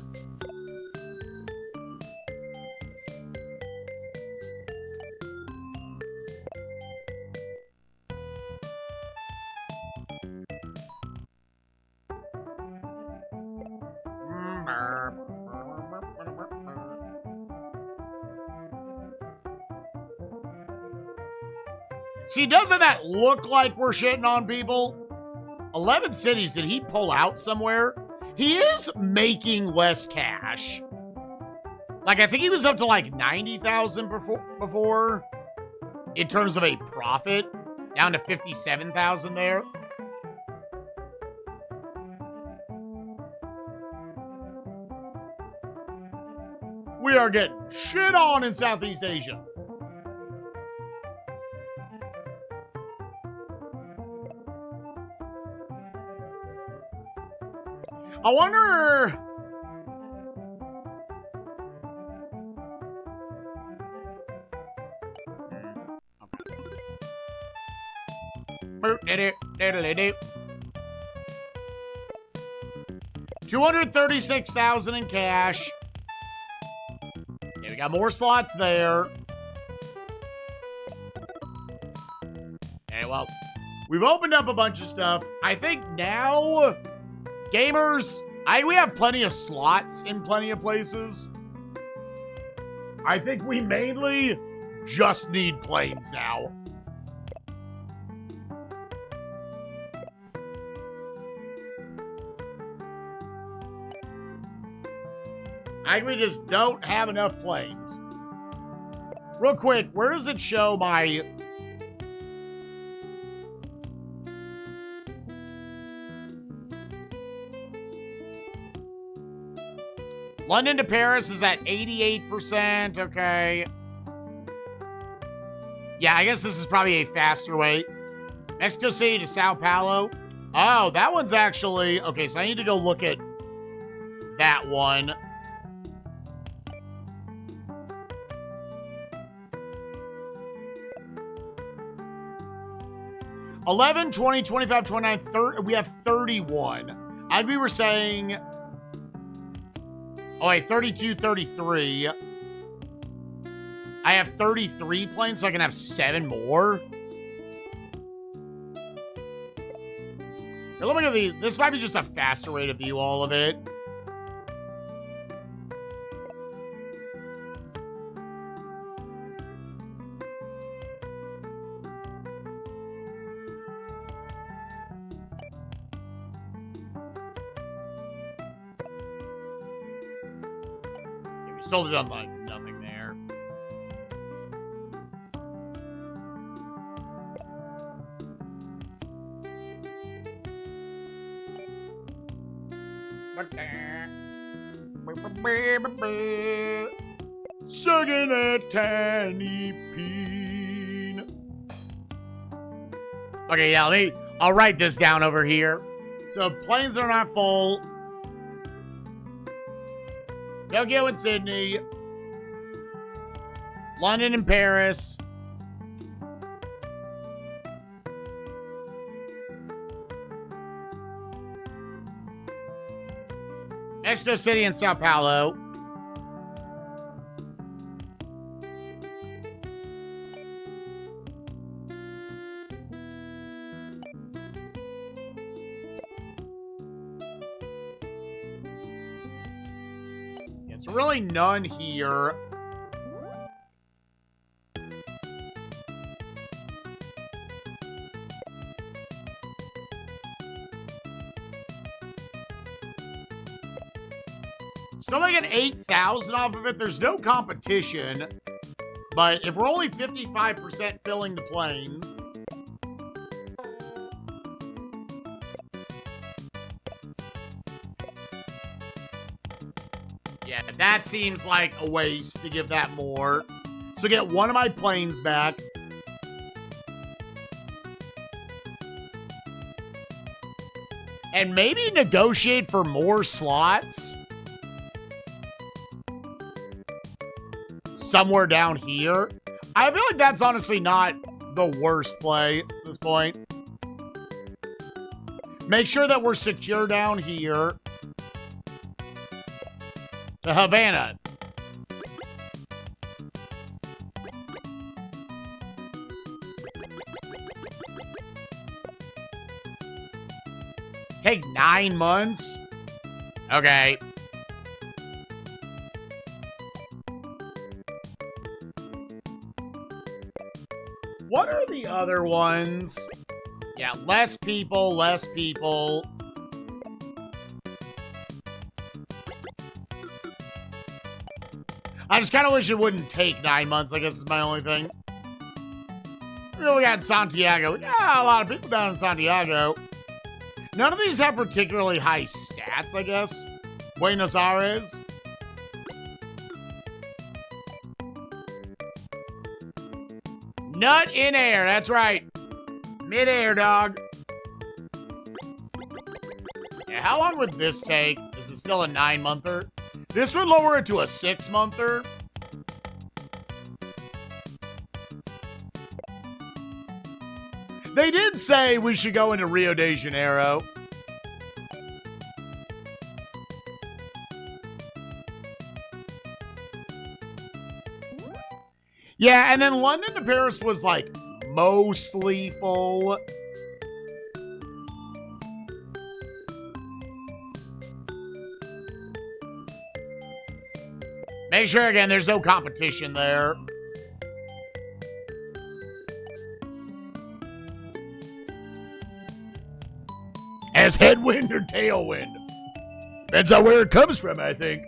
See, doesn't that look like we're shitting on people? 11 cities, did he pull out somewhere? He is making less cash. Like, I think he was up to like 90,000 before in terms of a profit, down to 57,000 there. We are getting shit on in Southeast Asia. I wonder... Okay. 236,000 in cash. Okay, we got more slots there. Okay, well, we've opened up a bunch of stuff. I think now... Gamers, we have plenty of slots in plenty of places. I think we mainly just need planes now. I think we just don't have enough planes. Real quick, where does it show my... London to Paris is at 88%, okay. Yeah, I guess this is probably a faster way. Mexico City to Sao Paulo. Oh, that one's actually... Okay, so I need to go look at that one. $11, $20, $25, $29, $30. We have 31. We were saying... Oh, wait, 32, 33. I have 33 planes, so I can have 7 more. Here, let me go the... This might be just a faster way to view all of it. Still done like nothing there. Sucking that tiny peen. Okay, yeah, I'll write this down over here. So planes are not full. Tokyo and Sydney, London and Paris, Mexico City and Sao Paulo, it's really none here. Still making 8,000 off of it. There's no competition. But if we're only 55% filling the plane... Yeah, that seems like a waste to give that more. So get one of my planes back. And maybe negotiate for more slots. Somewhere down here. I feel like that's honestly not the worst play at this point. Make sure that we're secure down here. To Havana. Take 9 months? Okay. What are the other ones? Yeah, less people, less people. I just kind of wish it wouldn't take 9 months, I guess is my only thing. We got Santiago. Yeah, a lot of people down in Santiago. None of these have particularly high stats, I guess. Buenos Aires. Nut in air, that's right. Mid-air, dog. Yeah, how long would this take? Is it still a 9-monther? This would lower it to a 6-monther. They did say we should go into Rio de Janeiro. Yeah, and then London to Paris was like mostly full. Make sure, again, there's no competition there. As headwind or tailwind? Depends on where it comes from, I think.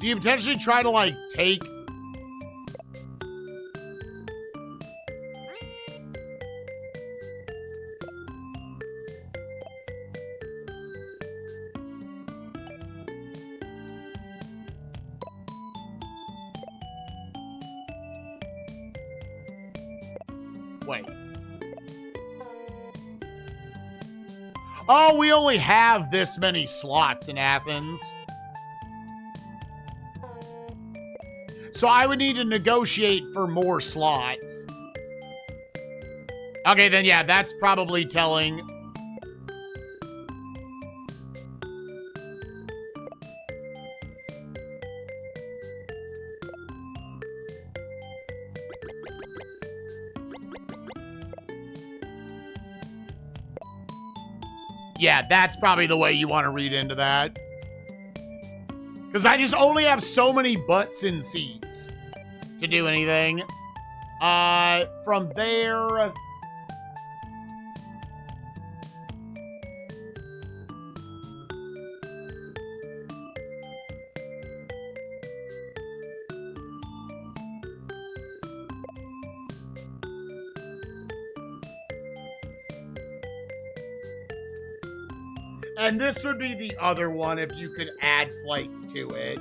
Do you potentially try to, like, take... Wait. Oh, we only have this many slots in Athens. So I would need to negotiate for more slots. Okay, then yeah, that's probably telling. Yeah, that's probably the way you want to read into that. Because I just only have so many butts in seats to do anything. From there... And this would be the other one if you could add flights to it.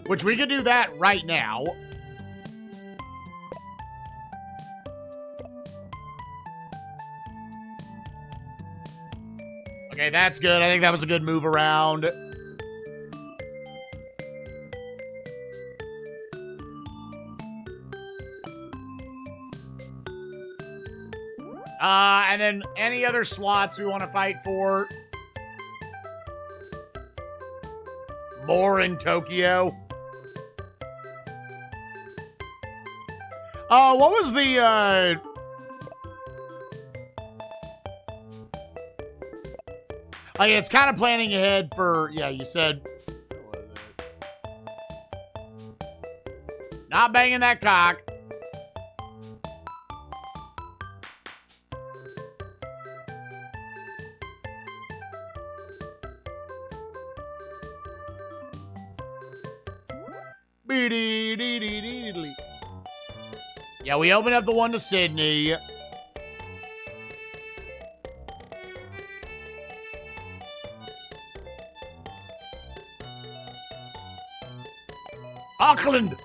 Which we could do that right now. Okay, that's good. I think that was a good move around. And then any other slots we want to fight for? More in Tokyo. What was the, Oh, yeah, it's kind of planning ahead for, yeah, you said. What was it? Not banging that cock. Yeah, we opened up the one to Sydney. Auckland!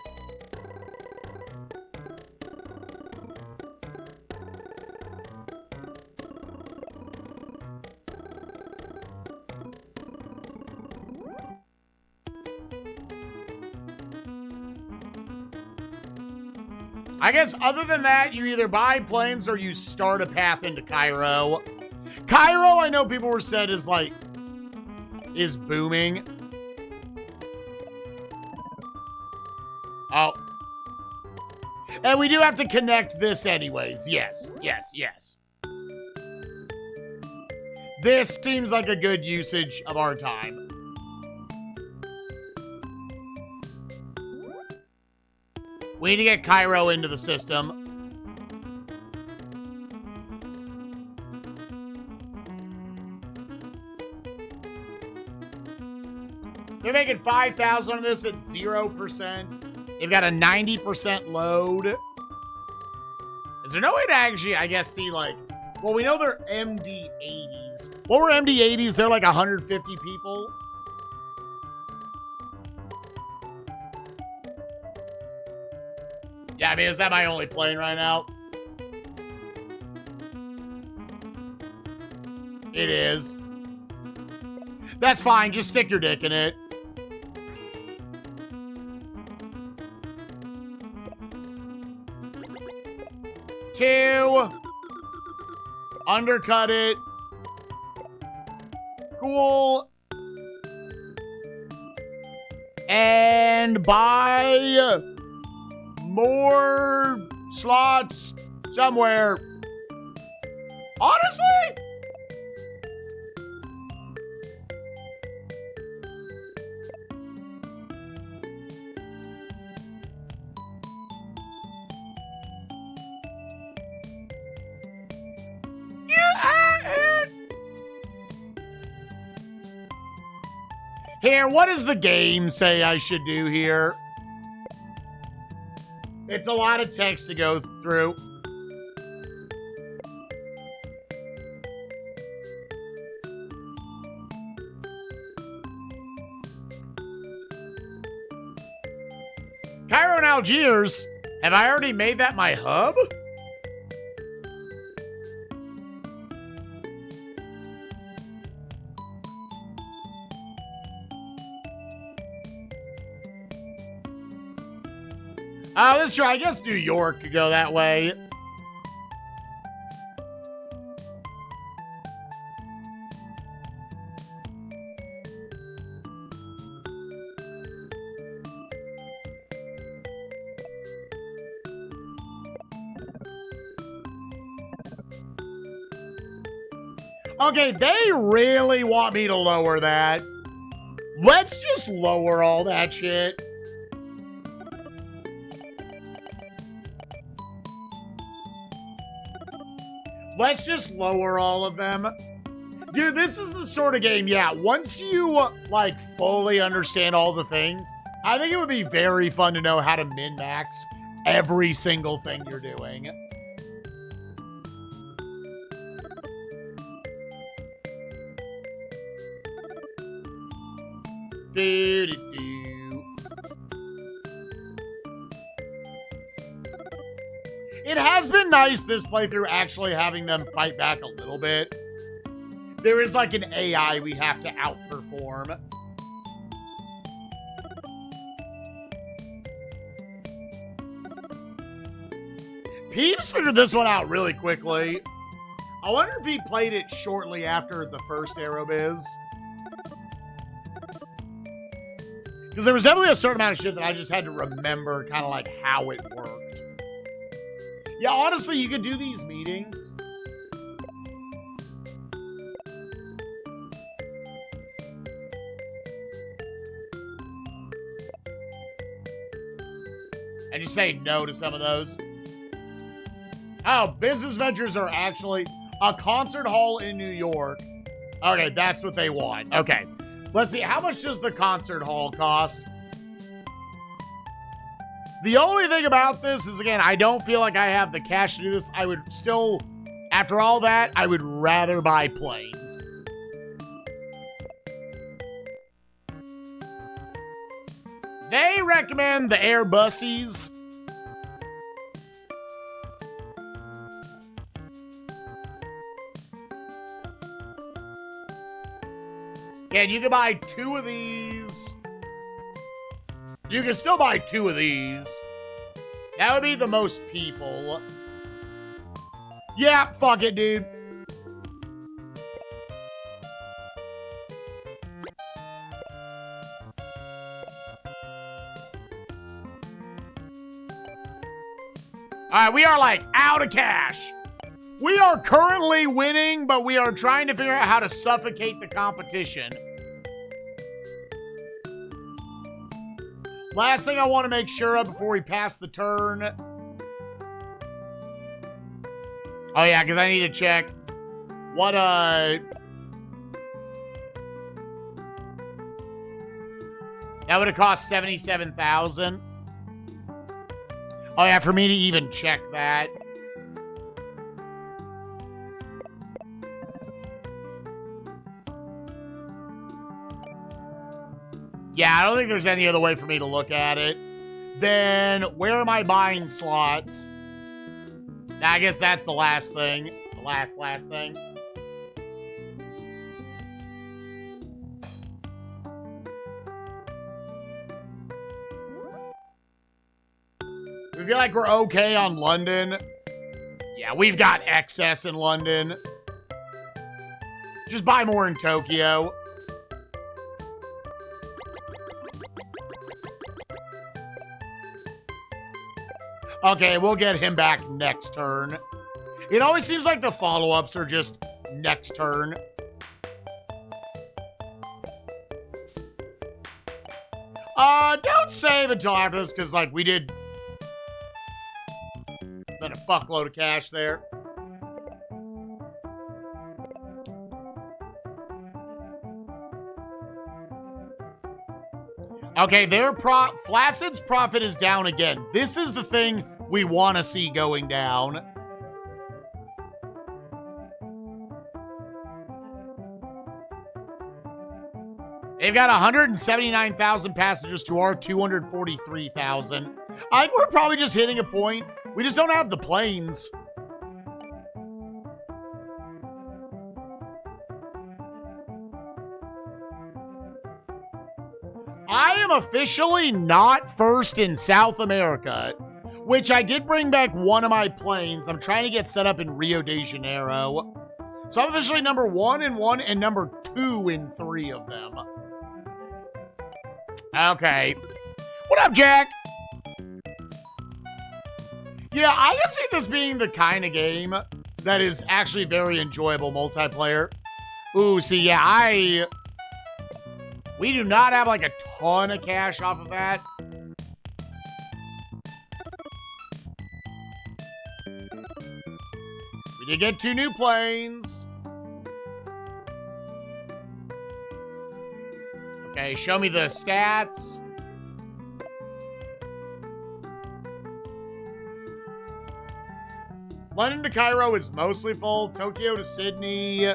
I guess other than that, you either buy planes or you start a path into Cairo. Cairo, I know people were said is like, is booming. Oh. And we do have to connect this anyways. Yes, yes, yes. This seems like a good usage of our time. We need to get Cairo into the system. They're making 5,000 on this at 0%. They've got a 90% load. Is there no way to actually, I guess, see like... Well, we know they're MD-80s. What were MD-80s? They're like 150 people. Yeah, I mean, is that my only plane right now? It is. That's fine. Just stick your dick in it. Two. Undercut it. Cool. And buy more slots somewhere. Honestly? Here, what does the game say I should do here? It's a lot of text to go through. Cairo and Algiers? Have I already made that my hub? Oh, that's true. I guess New York could go that way. Okay, they really want me to lower that. Let's just lower all that shit. Let's just lower all of them. Dude, this is the sort of game, yeah, once you, like, fully understand all the things, I think it would be very fun to know how to min-max every single thing you're doing. Do-do-do. It has been nice this playthrough actually having them fight back a little bit. There is like an AI we have to outperform. Peeps figured this one out really quickly. I wonder if he played it shortly after the first Aerobiz. Because there was definitely a certain amount of shit that I just had to remember kind of like how it worked. Yeah, honestly, you could do these meetings. And just say no to some of those. Oh, business ventures are actually a concert hall in New York. Okay, that's what they want. Okay, let's see. How much does the concert hall cost? The only thing about this is, again, I don't feel like I have the cash to do this. I would still, after all that, I would rather buy planes. They recommend the Airbuses. Yeah, you can buy 2 of these. You can still buy 2 of these. That would be the most people. Yeah, fuck it, dude. Alright, we are like out of cash. We are currently winning, but we are trying to figure out how to suffocate the competition. Last thing I want to make sure of before we pass the turn. Oh yeah, because I need to check what, that would have cost 77,000. Oh yeah, for me to even check that. Yeah, I don't think there's any other way for me to look at it. Then, where am I buying slots? I guess that's the last thing. The last thing. We feel like we're okay on London. Yeah, we've got excess in London. Just buy more in Tokyo. Okay, we'll get him back next turn. It always seems like the follow-ups are just next turn. Don't save until after this, because, like, we did spend a fuckload of cash there. Okay, Flaccid's profit is down again. This is the thing we want to see going down. They've got 179,000 passengers to our 243,000. I think we're probably just hitting a point. We just don't have the planes. I am officially not first in South America, which I did bring back one of my planes. I'm trying to get set up in Rio de Janeiro. So I'm officially number 1 in 1 and number 2 in 3 of them. Okay. What up, Jack? Yeah, I can see this being the kind of game that is actually very enjoyable multiplayer. Ooh, see, yeah, we do not have, like, a ton of cash off of that. We did get 2 new planes. Okay, show me the stats. London to Cairo is mostly full. Tokyo to Sydney.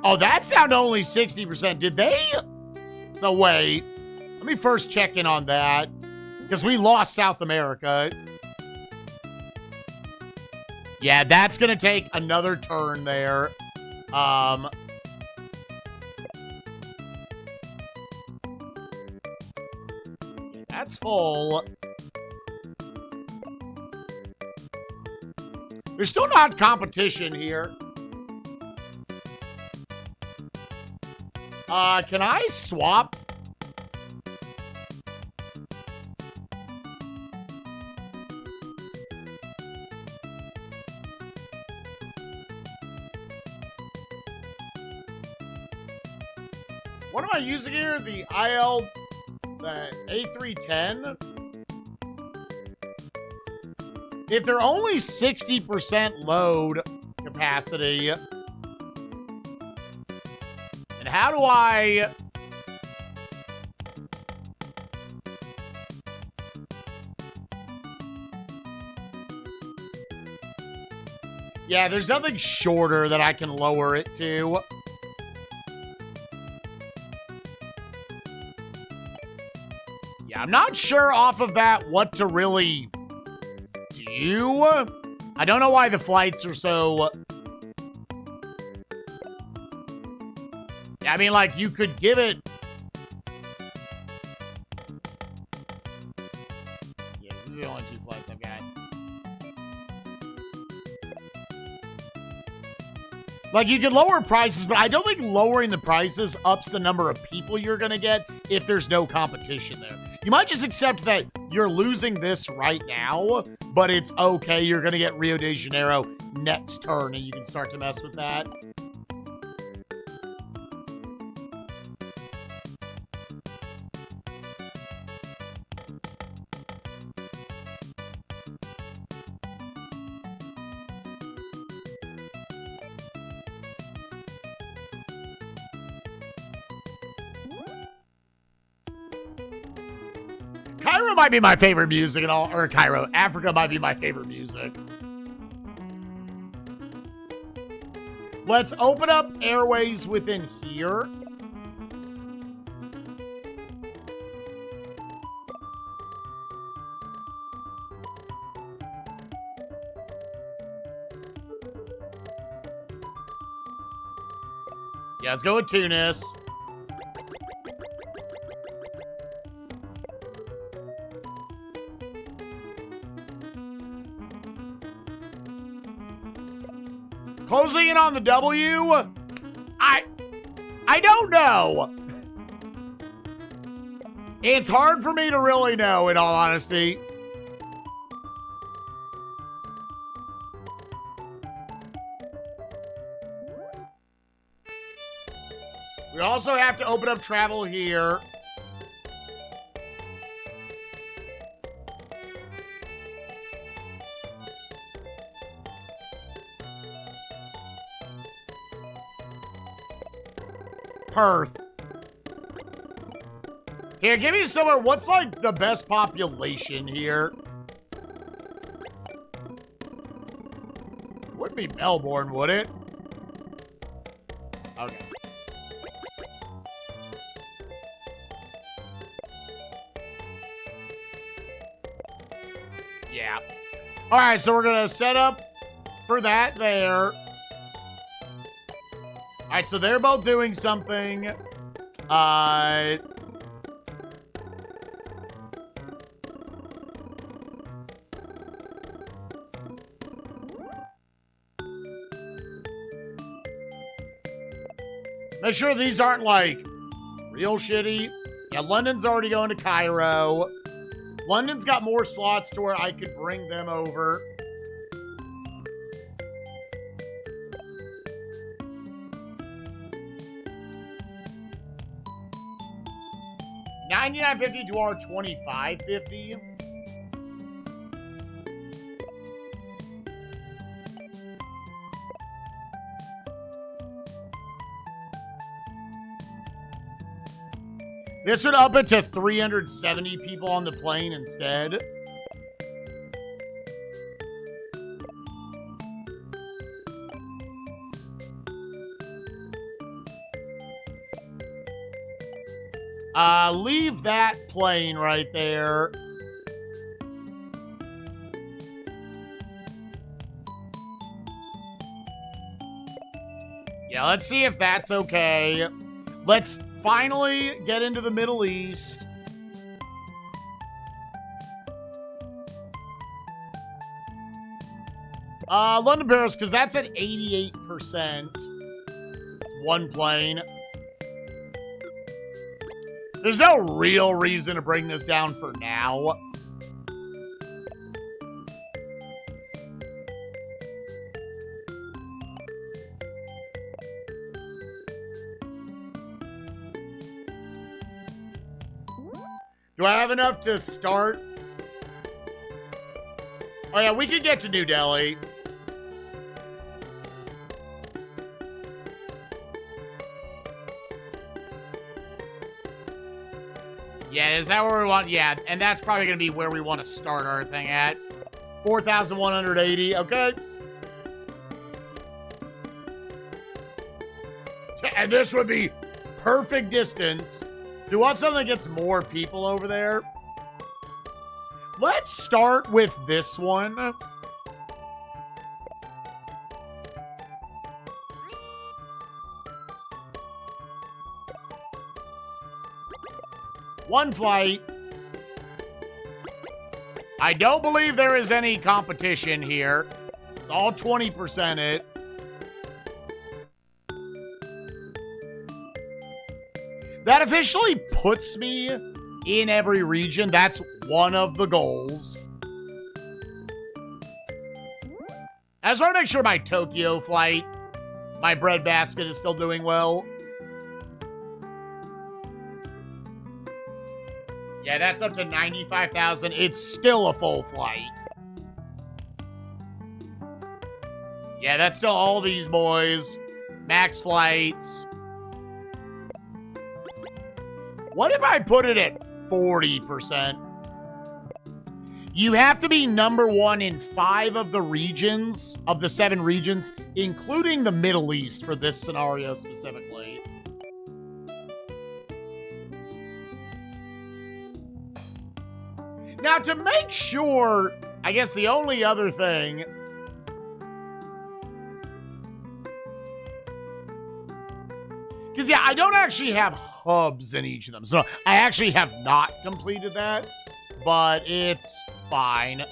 Oh, that's down to only 60%. Did they? So wait. Let me first check in on that. Because we lost South America. Yeah, that's going to take another turn there. That's full. There's still not competition here. Can I swap? What am I using here? The A310? If they're only 60% load capacity, how do I... Yeah, there's nothing shorter that I can lower it to. Yeah, I'm not sure off of that what to really do. I don't know why the flights are so... I mean, like, you could give it... Yeah, this is the only 2 flights I've got. Like, you can lower prices, but I don't think lowering the prices ups the number of people you're going to get if there's no competition there. You might just accept that you're losing this right now, but it's okay. You're going to get Rio de Janeiro next turn, and you can start to mess with that. Cairo might be my favorite music and all, or Cairo, Africa might be my favorite music. Let's open up airways within here. Yeah, let's go with Tunis. Closing in on the W? I don't know. It's hard for me to really know, in all honesty. We also have to open up travel here. Perth. Here, give me somewhere. What's like the best population here? Wouldn't be Melbourne, would it? Okay. Yeah. All right, so we're gonna set up for that there. All right, so they're both doing something. Make sure these aren't, like, real shitty. Yeah, London's already going to Cairo. London's got more slots to where I could bring them over. $99.50 to our $25.50. This would up it to 370 people on the plane instead. Leave that plane right there. Yeah, let's see if that's okay. Let's finally get into the Middle East. London, Paris, because that's at 88%. It's one plane. There's no real reason to bring this down for now. Do I have enough to start? Oh yeah, we could get to New Delhi. Yeah, is that where we want? Yeah, and that's probably going to be where we want to start our thing at. 4,180, okay. And this would be perfect distance. Do you want something that gets more people over there? Let's start with this one. One flight. I don't believe there is any competition here. It's all 20% it. That officially puts me in every region. That's one of the goals. I just want to make sure my Tokyo flight, my breadbasket is still doing well. Yeah, that's up to 95,000. It's still a full flight. Yeah, that's still all these boys. Max flights. What if I put it at 40%? You have to be #1 in 5 of the regions, of the 7 regions, including the Middle East for this scenario specifically. Now, to make sure, I guess the only other thing... Because, yeah, I don't actually have hubs in each of them. So, I actually have not completed that. But it's fine.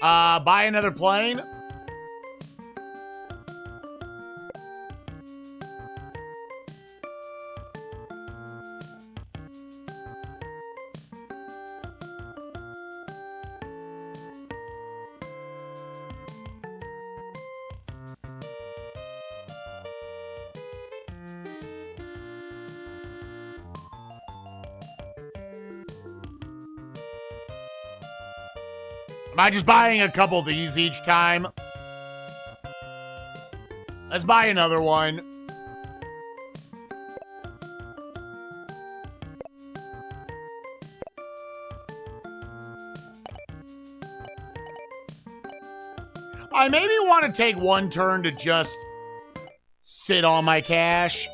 Buy another plane? Am I just buying a couple of these each time? Let's buy another one. I maybe want to take one turn to just sit on my cash.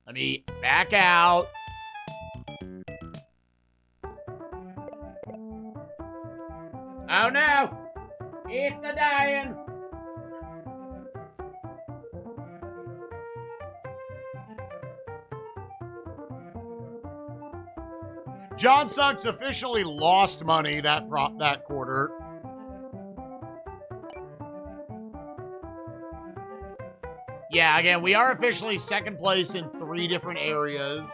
Let me back out. Oh no! It's a dying! John Sucks officially lost money that quarter. Yeah, again, we are officially second place in 3 different areas.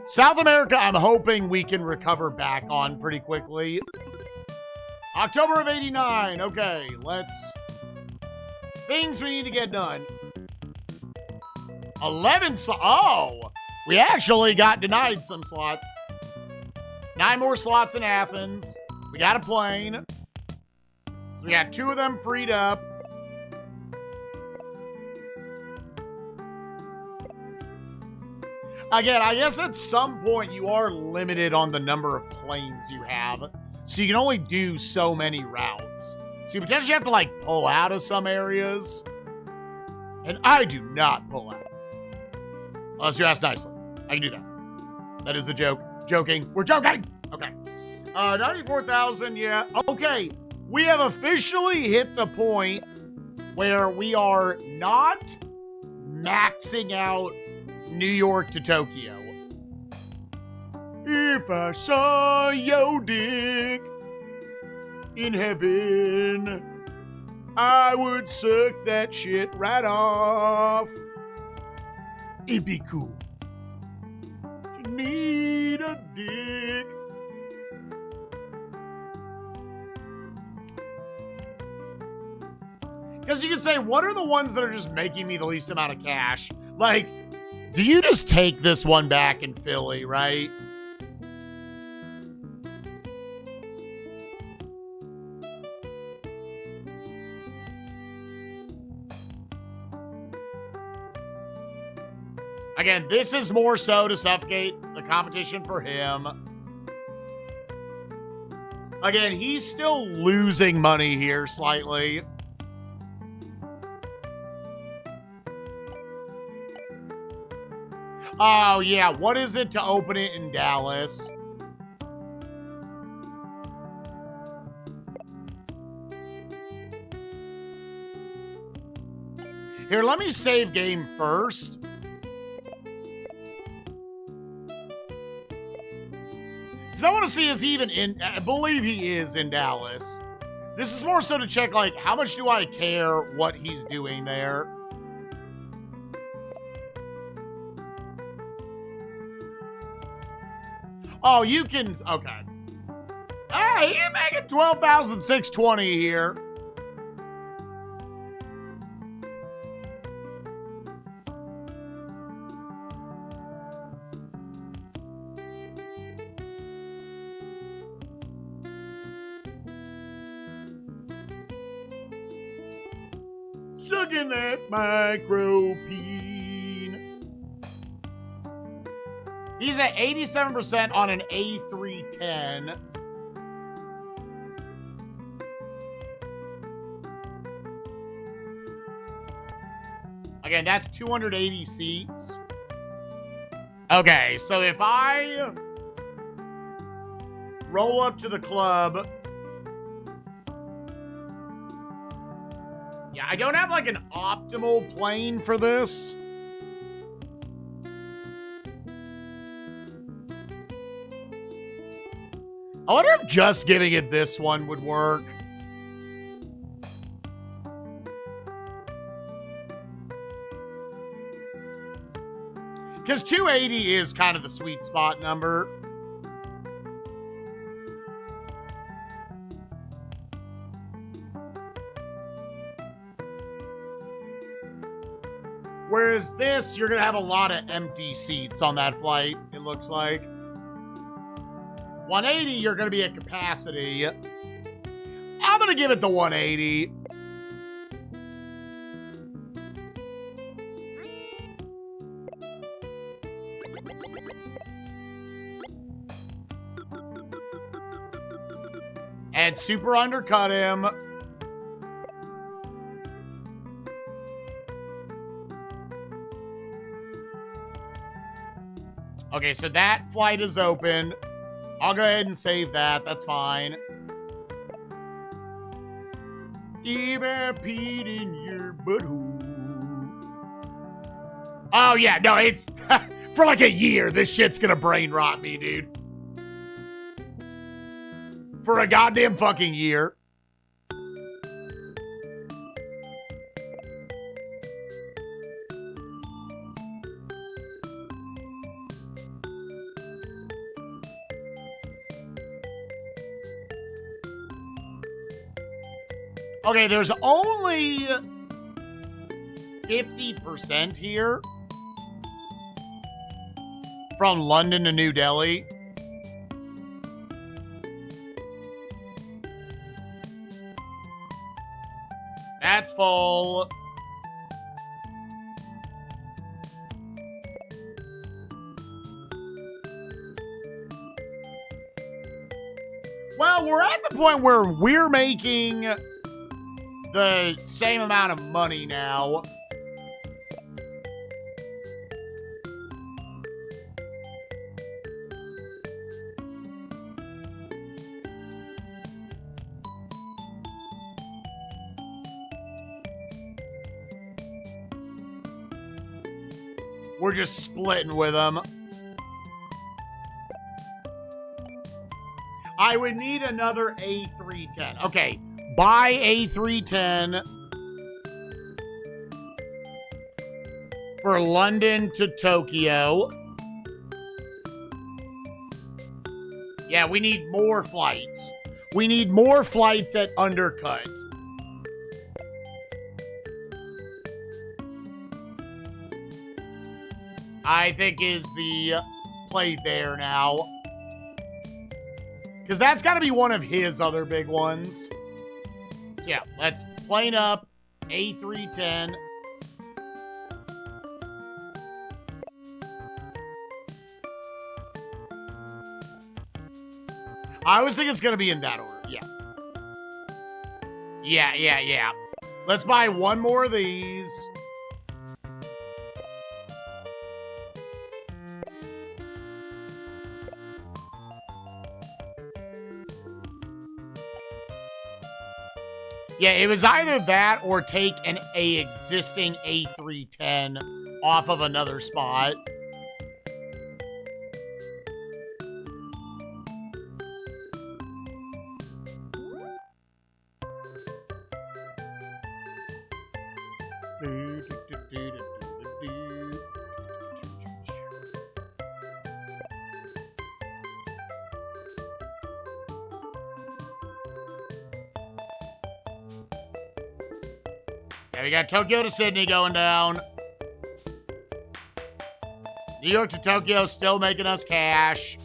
South America, I'm hoping we can recover back on pretty quickly. October of 89. Okay, let's... Things we need to get done. 11 slots. Oh! We actually got denied some slots. 9 more slots in Athens. We got a plane. So we got 2 of them freed up. Again, I guess at some point you are limited on the number of planes you have. So you can only do so many routes. So you potentially have to, like, pull out of some areas. And I do not pull out. Unless you ask nicely. I can do that. That is the joke. Joking. We're joking! Okay. 94,000, yeah. Okay. We have officially hit the point where we are not maxing out New York to Tokyo. If I saw your dick in heaven, I would suck that shit right off. It'd be cool. You need a dick. Because you can say, what are the ones that are just making me the least amount of cash? Like, do you just take this one back in Philly, right? Again, this is more so to suffocate the competition for him. Again, he's still losing money here slightly. Oh, yeah. What is it to open it in Dallas? Here, let me save game first. Because I want to see is he even in... I believe he is in Dallas. This is more so to check, like, how much do I care what he's doing there? Oh, you can... Okay. Hey, you're making 12,620 here. Sucking that micropene. He's at 87% on an A310. Again, that's 280 seats. Okay, so if I roll up to the club... Yeah, I don't have, like, an optimal plane for this. I wonder if just giving it this one would work. Because 280 is kind of the sweet spot number. Whereas this, you're going to have a lot of empty seats on that flight, it looks like. 180, you're going to be at capacity. I'm going to give it the 180. And super undercut him. Okay, so that flight is open. I'll go ahead and save that. That's fine. Pete in your butthole. Oh, yeah. No, it's... for like a year, this shit's gonna brain rot me, dude. For a goddamn fucking year. Okay, there's only 50% here from London to New Delhi. That's full. Well, we're at the point where we're making the same amount of money now. We're just splitting with them. I would need another A310. Okay. Buy A310 for London to Tokyo. Yeah, we need more flights. We need more flights at undercut. I think is the play there now. Because that's got to be one of his other big ones. So yeah, let's plane up A310. I always think it's going to be in that order. Yeah. Let's buy one more of these. Yeah, it was either that or take an existing A310 off of another spot. Yeah, we got Tokyo to Sydney going down. New York to Tokyo still making us cash.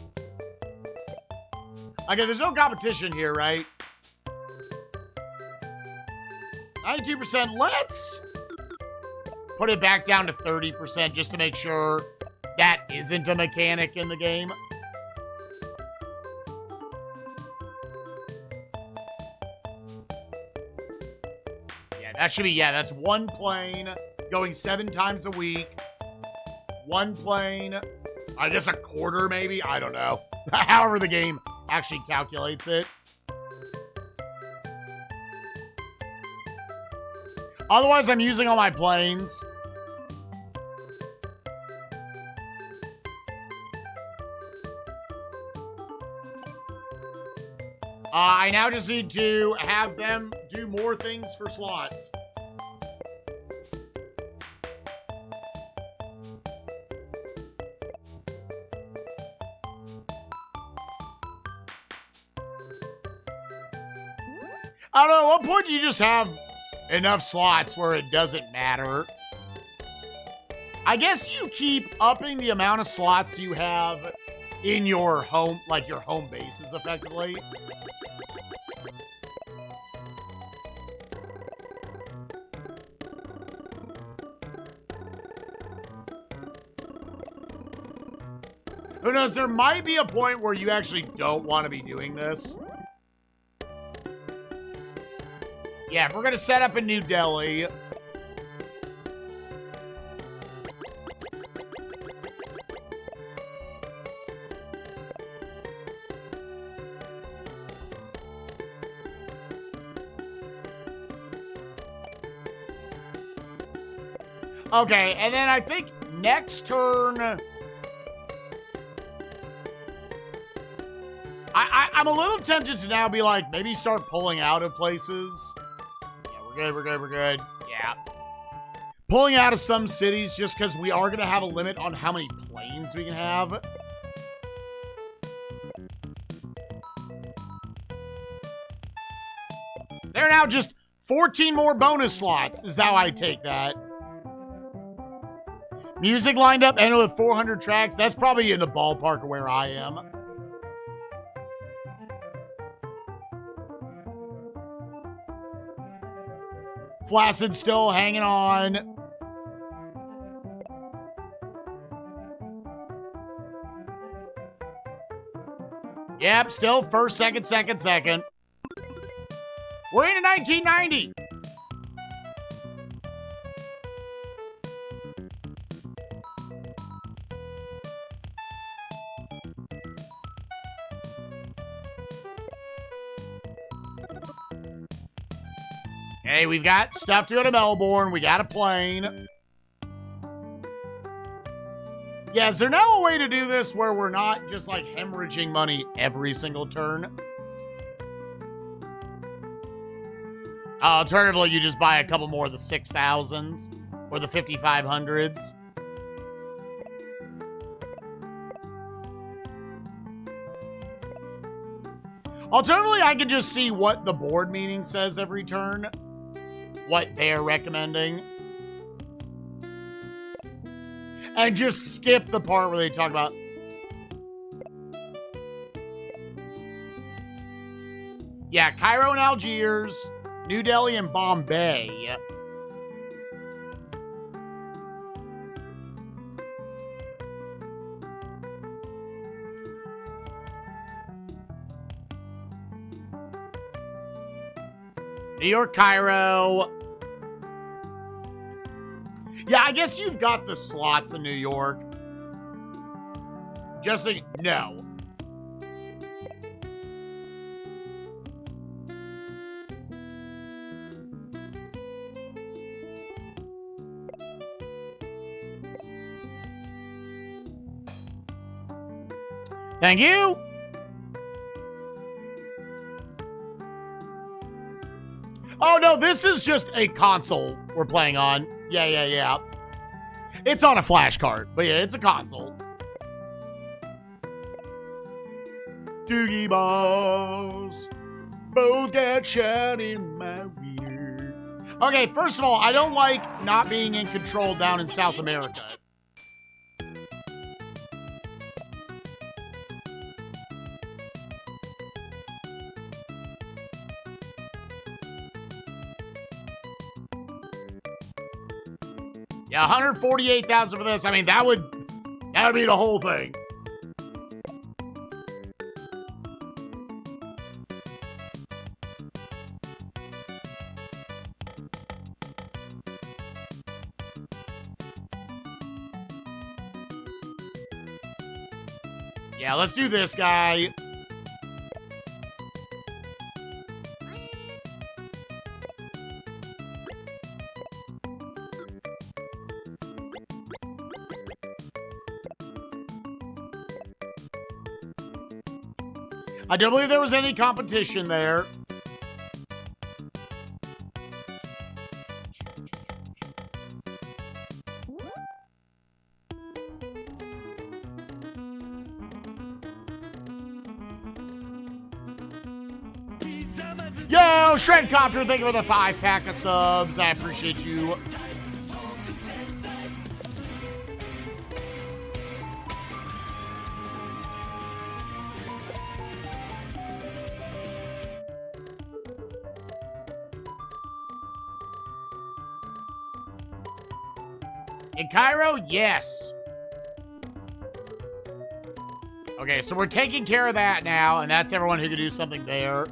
Okay, there's no competition here, right? 92%. Let's put it back down to 30% just to make sure that isn't a mechanic in the game. That should be, yeah, that's one plane going 7 times a week. One plane, I guess a quarter maybe, I don't know. However the game actually calculates it. Otherwise, I'm using all my planes. I now just need to have them do more things for slots. I don't know, at what point do you just have enough slots where it doesn't matter? I guess you keep upping the amount of slots you have in your home, like your home bases, effectively. Who knows, there might be a point where you actually don't want to be doing this. Yeah, we're going to set up in New Delhi. Okay, and then I think next turn... I'm a little tempted to now be like, maybe start pulling out of places. Yeah, we're good. Yeah. Pulling out of some cities just because we are going to have a limit on how many planes we can have. There are now just 14 more bonus slots, is how I take that. Music lined up, and with 400 tracks. That's probably in the ballpark of where I am. Flaccid still hanging on. Yep, still first, second. We're into 1990. Hey, we've got stuff to go to Melbourne. We got a plane. Yeah, is there now a way to do this where we're not just like hemorrhaging money every single turn? Alternatively, you just buy a couple more of the 6,000s or the 5,500s. Alternatively, I can just see what the board meeting says every turn. What they're recommending. And just skip the part where they talk about... Yeah, Cairo and Algiers, New Delhi and Bombay. New York, Cairo. Yeah, I guess you've got the slots in New York. Just like, no. Thank you. Oh, no, this is just a console we're playing on. Yeah. It's on a flash cart, but yeah, it's a console. Doogie balls both get shot in my wiener. Okay, first of all, I don't like not being in control down in South America. Yeah, 148,000 for this. I mean, that would be the whole thing. Yeah, let's do this guy. I don't believe there was any competition there. Yo, Shredcopter, thank you for the 5-pack of subs. I appreciate you. In Cairo, yes. Okay, so we're taking care of that now, and that's everyone who can do something there.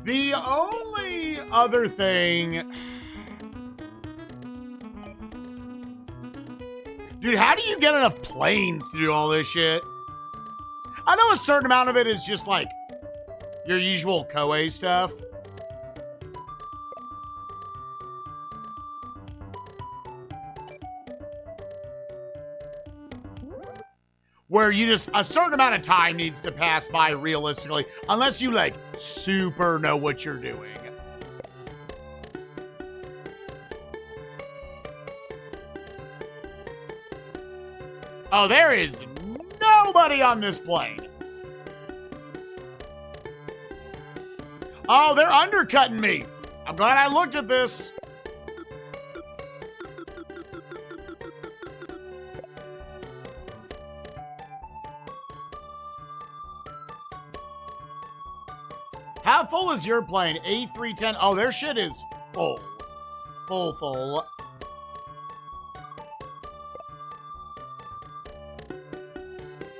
The only other thing... Dude, how do you get enough planes to do all this shit? I know a certain amount of it is just, like, your usual Koei stuff. Where you just, a certain amount of time needs to pass by realistically, unless you, like, super know what you're doing. Oh, there is nobody on this plane. Oh, they're undercutting me. I'm glad I looked at this. How full is your plane? A310. Oh, their shit is full. Full.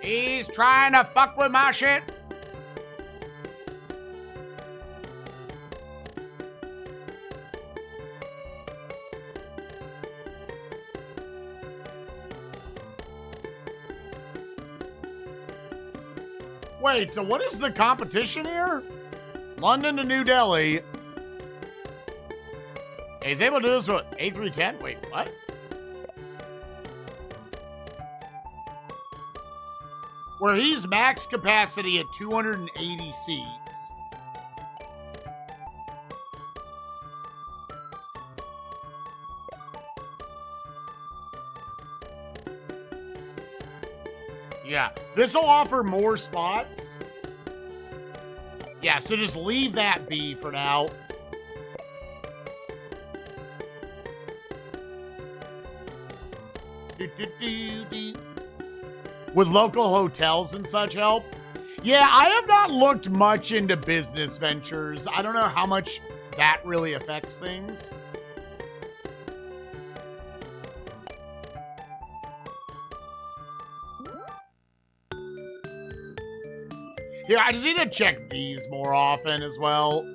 He's trying to fuck with my shit. Wait, so what is the competition here? London to New Delhi. He's able to do this with A310? Wait, what? Where he's max capacity at 280 seats. Yeah, this will offer more spots. Yeah, so just leave that be for now. Would local hotels and such help? Yeah, I have not looked much into business ventures. I don't know how much that really affects things. Here, I just need to check these more often as well.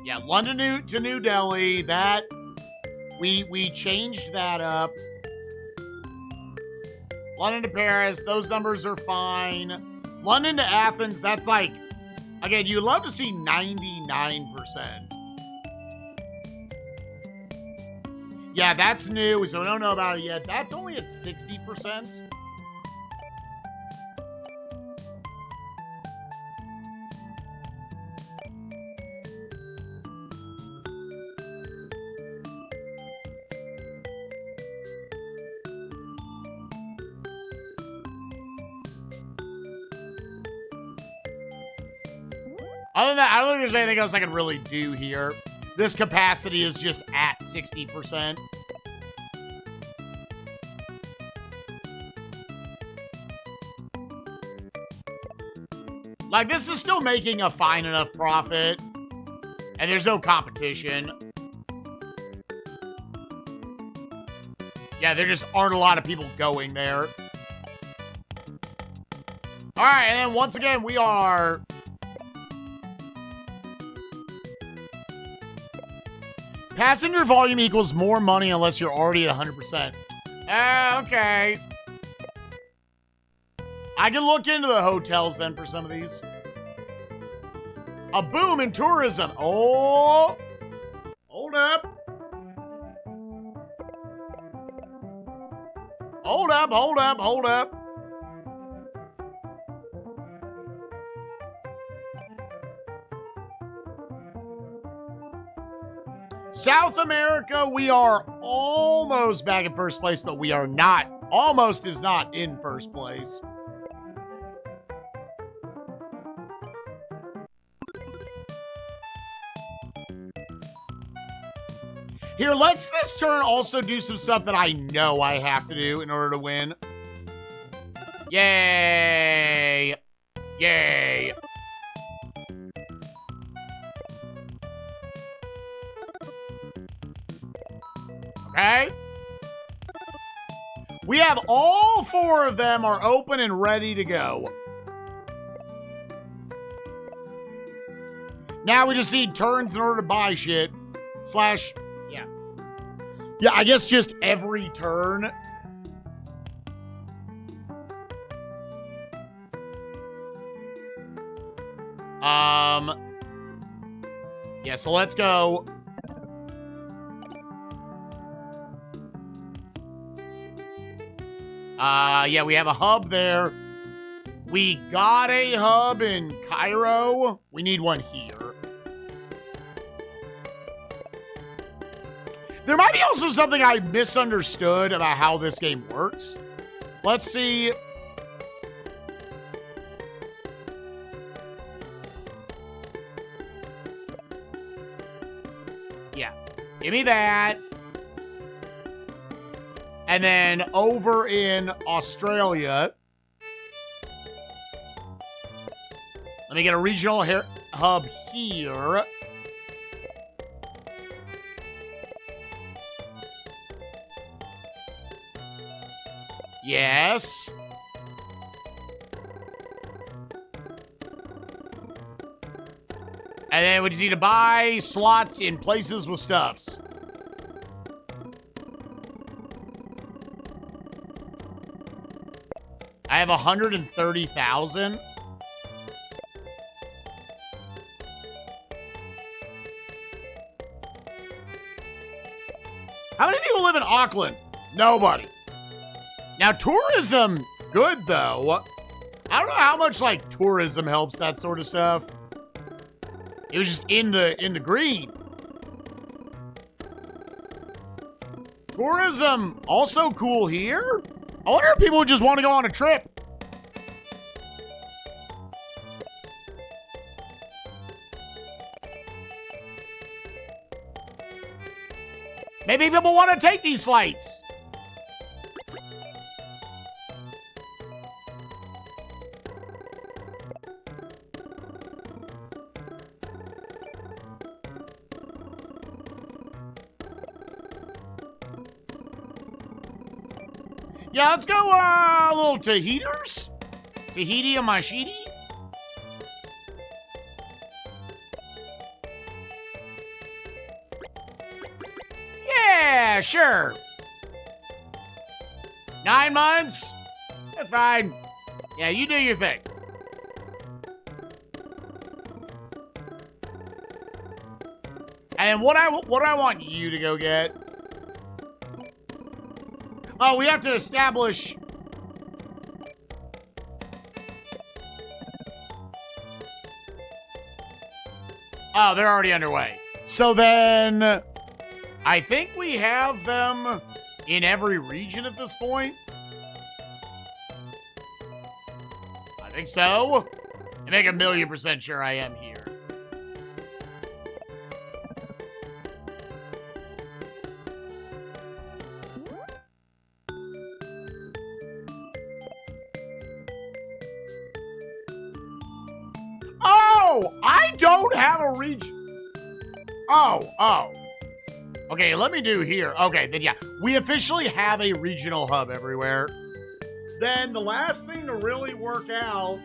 Yeah, London to New Delhi. That we changed that up. London to Paris, those numbers are fine. London to Athens, that's like, again, you'd love to see 99%. Yeah, that's new, so we don't know about it yet. That's only at 60%. Other than that, I don't think there's anything else I can really do here. This capacity is just at 60%. Like, this is still making a fine enough profit. And there's no competition. Yeah, there just aren't a lot of people going there. Alright, and then once again, we are... Passenger volume equals more money unless you're already at 100%. Okay. I can look into the hotels then for some of these. A boom in tourism. Oh. Hold up. Hold up, hold up, hold up. South America, we are almost back in first place, but we are not. Almost is not in first place. Here, let's this turn also do some stuff that I know I have to do in order to win. Yay! Yay! Okay. We have all 4 of them are open and ready to go. Now we just need turns in order to buy shit. Slash, yeah. Yeah, I guess just every turn. Yeah, so let's go. Yeah, we have a hub there. We got a hub in Cairo. We need one here. There might be also something I misunderstood about how this game works. So let's see. Yeah, give me that. And then over in Australia, let me get a regional hub here. Yes. And then we just need to buy slots in places with stuffs. I have 130,000. How many people live in Auckland? Nobody. Now, tourism, good though. I don't know how much like tourism helps that sort of stuff. It was just in the green. Tourism also cool here. I wonder if people just want to go on a trip. Maybe people want to take these flights. Yeah, let's go a little to heaters. Tahiti and Mashidi? Yeah, sure. 9 months? That's fine. Yeah, you do your thing. And what I want you to go get. Oh, we have to establish. Oh, they're already underway. So then, I think we have them in every region at this point. I think so. I make 1,000,000% sure I am here. Oh, I don't have a region. Oh. Okay, let me do here. Okay, then yeah, we officially have a regional hub everywhere. Then the last thing to really work out.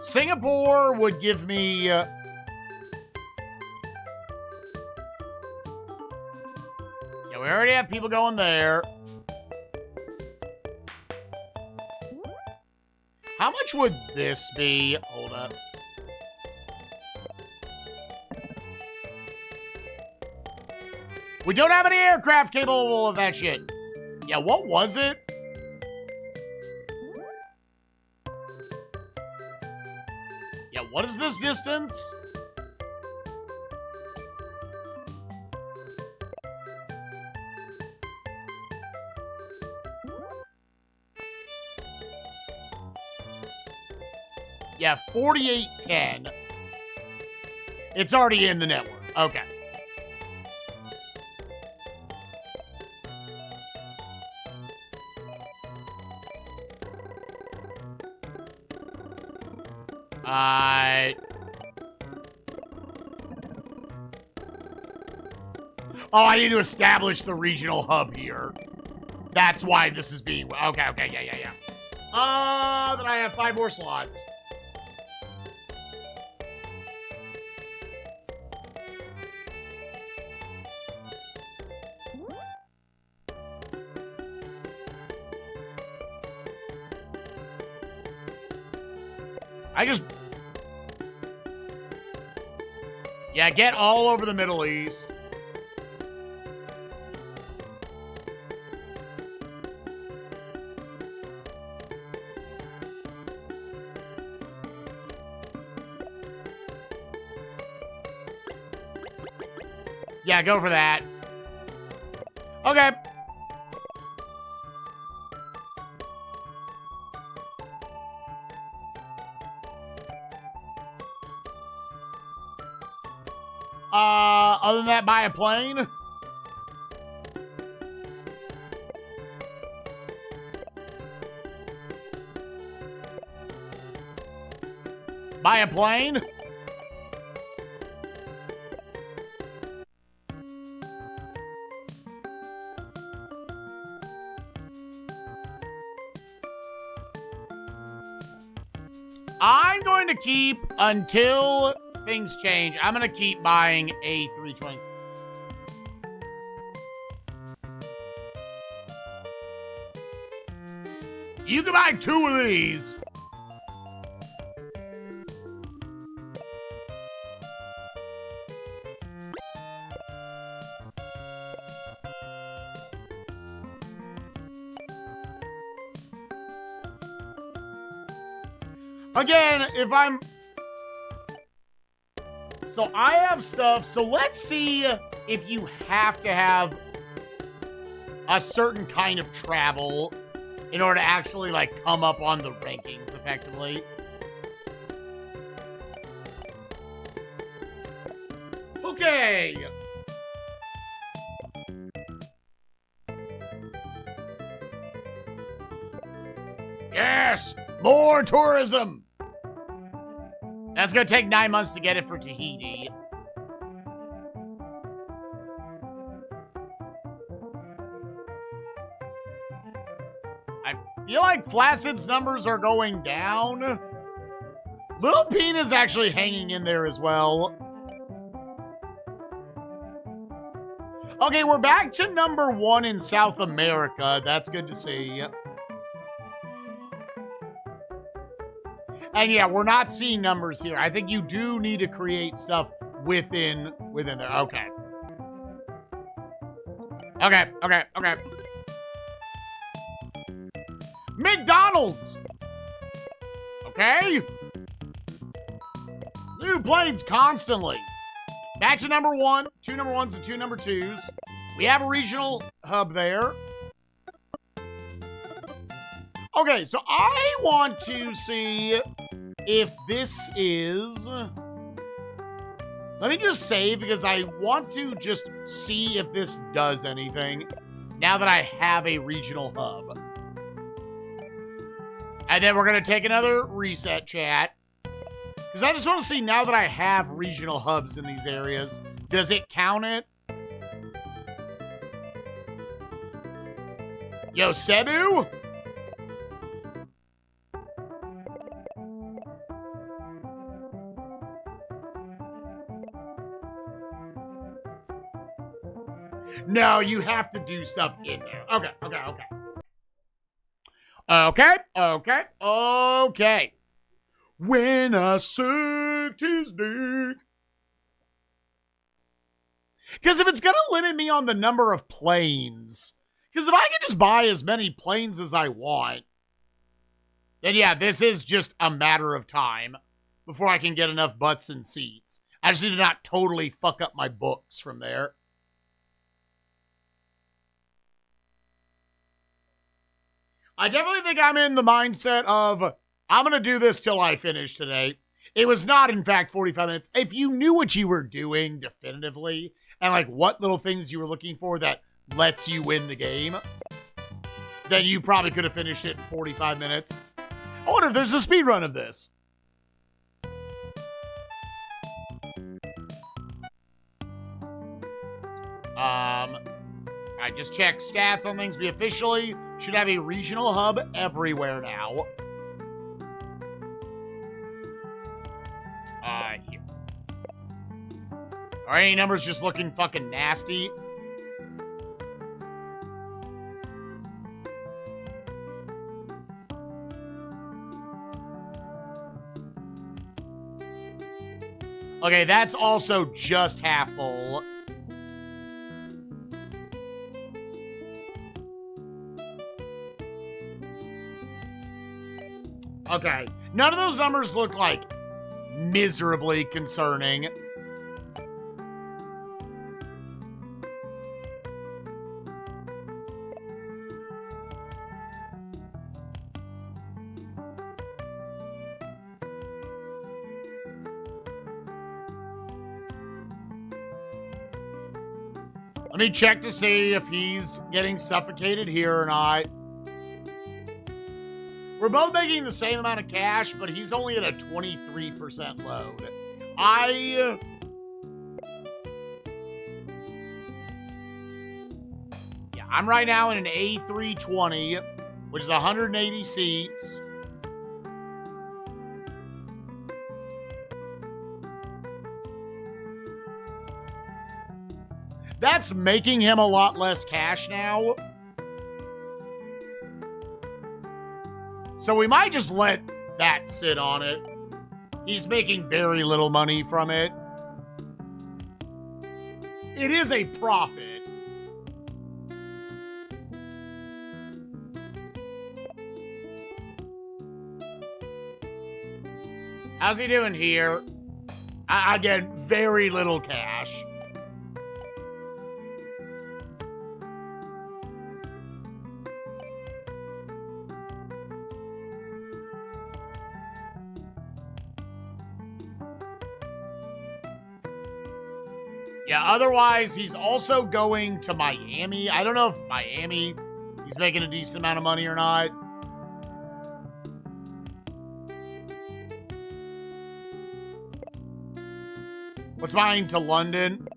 Singapore would give me... yeah, we already have people going there. How much would this be? Hold up. We don't have any aircraft capable of that shit. Yeah, what was it? Yeah, what is this distance? Yeah, 4810. It's already in the network. Okay. Oh, I need to establish the regional hub here. That's why this is being... Okay, yeah. Then I have 5 more slots. Yeah, get all over the Middle East. Yeah, go for that. Okay. Other than that, buy a plane. Buy a plane. I'm going to keep until things change. I'm going to keep buying A320s. You can buy 2 of these. Again, if I'm... So I have stuff. So let's see if you have to have a certain kind of travel in order to actually, like, come up on the rankings effectively. Okay. Yes! More tourism! That's gonna take 9 months to get it for Tahiti. I feel like Flaccid's numbers are going down. Little Pena's actually hanging in there as well. Okay, we're back to number 1 in South America. That's good to see. And yeah, we're not seeing numbers here. I think you do need to create stuff within there. Okay. Okay. McDonald's! Okay. New planes constantly. Back to number 1. 2 number 1s and 2 number 2s. We have a regional hub there. Okay, so I want to see if this is... Let me just save because I want to just see if this does anything now that I have a regional hub. And then we're going to take another reset chat. Because I just want to see now that I have regional hubs in these areas, does it count it? Yo, Cebu? No, you have to do stuff in there. Okay. When I sucked his dick. Because if it's going to limit me on the number of planes, because if I can just buy as many planes as I want, then yeah, this is just a matter of time before I can get enough butts and seats. I just need to not totally fuck up my books from there. I definitely think I'm in the mindset of, I'm going to do this till I finish today. It was not, in fact, 45 minutes. If you knew what you were doing definitively, and like what little things you were looking for that lets you win the game, then you probably could have finished it in 45 minutes. I wonder if there's a speed run of this. I just checked stats on things. We officially should have a regional hub everywhere now. Here. Are any numbers just looking fucking nasty? Okay, that's also just half full. Okay, none of those numbers look like miserably concerning. Let me check to see if he's getting suffocated here or not. We're both making the same amount of cash, but he's only at a 23% load. Yeah, I'm right now in an A320, which is 180 seats. That's making him a lot less cash now. So we might just let that sit on it. He's making very little money from it. It is a profit. How's he doing here? I get very little cash. Yeah, otherwise, he's also going to Miami. I don't know if Miami, he's making a decent amount of money or not. What's mine to London?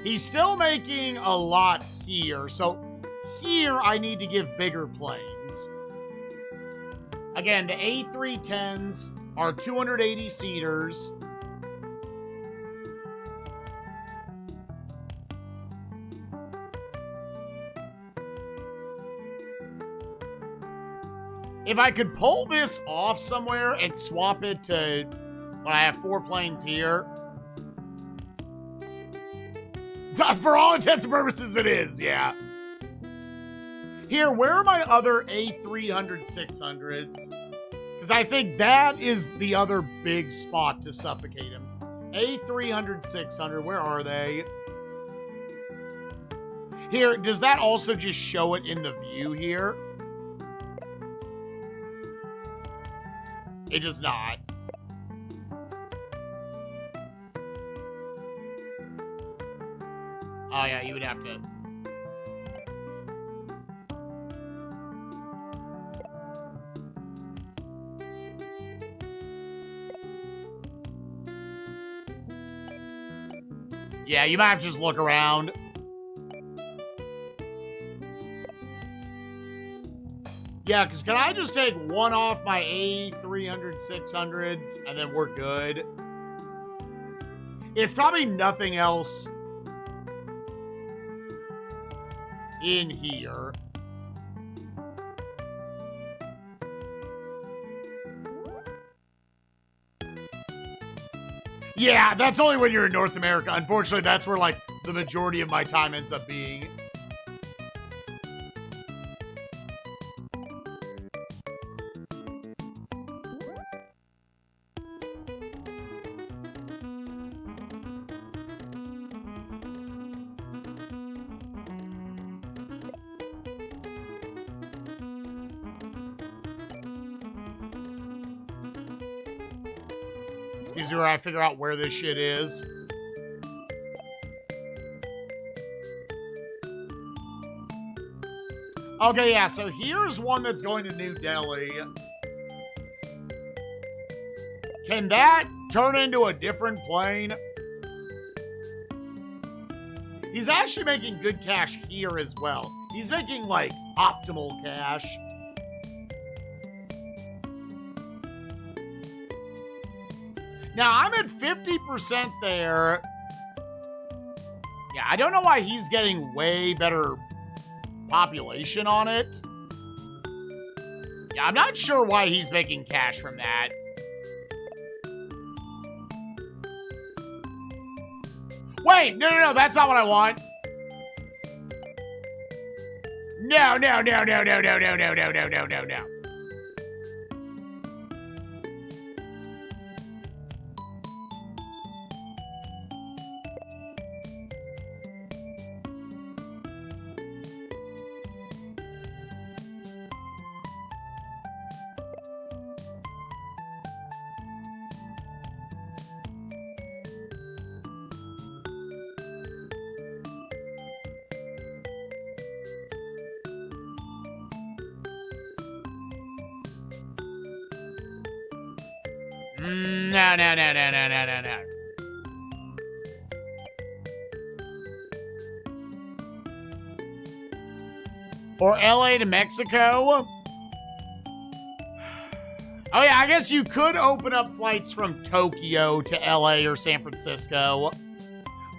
He's still making a lot here, so here I need to give bigger planes. Again, the A310s are 280 seaters. If I could pull this off somewhere and swap it to when I have 4 planes here. For all intents and purposes, it is, yeah. Here, where are my other A300 600s? Because I think that is the other big spot to suffocate him. A300 600, where are they? Here, does that also just show it in the view here? It does not. Oh, yeah, you would have to. Yeah, you might have to just look around. Yeah, because can I just take one off my A300 600s and then we're good? It's probably nothing else in here. Yeah, that's only when you're in North America. Unfortunately, that's where, like, the majority of my time ends up being. Excuse me, where I figure out where this shit is. Okay, yeah, so here's one that's going to New Delhi. Can that turn into a different plane? He's actually making good cash here as well. He's making, like, optimal cash. Now, I'm at 50% there. Yeah, I don't know why he's getting way better population on it. Yeah, I'm not sure why he's making cash from that. Wait, no, that's not what I want. No. No. Or LA to Mexico? Oh yeah, I guess you could open up flights from Tokyo to LA or San Francisco.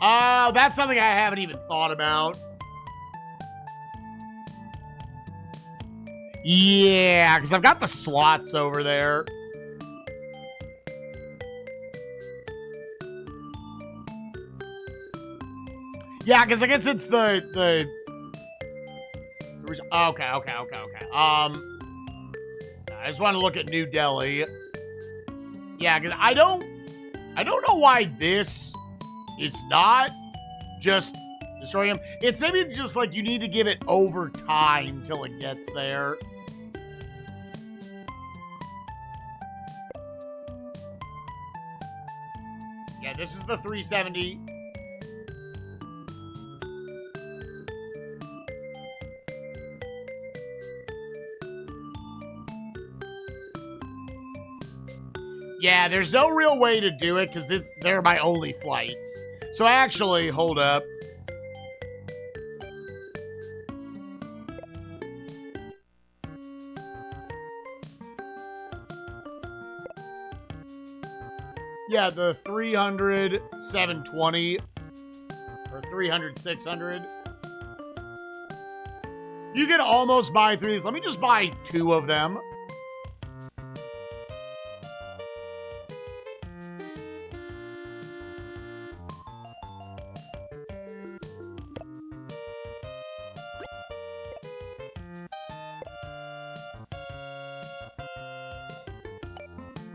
That's something I haven't even thought about. Yeah, because I've got the slots over there. Yeah, because I guess it's the okay. I just want to look at New Delhi. Yeah, because I don't know why this is not just destroying him. It's maybe just like you need to give it over time till it gets there. Yeah, this is the 370. Yeah, there's no real way to do it because they're my only flights. So actually, hold up. Yeah, the 300, 720, or 300, 600. You can almost buy 3 of these. Let me just buy 2 of them.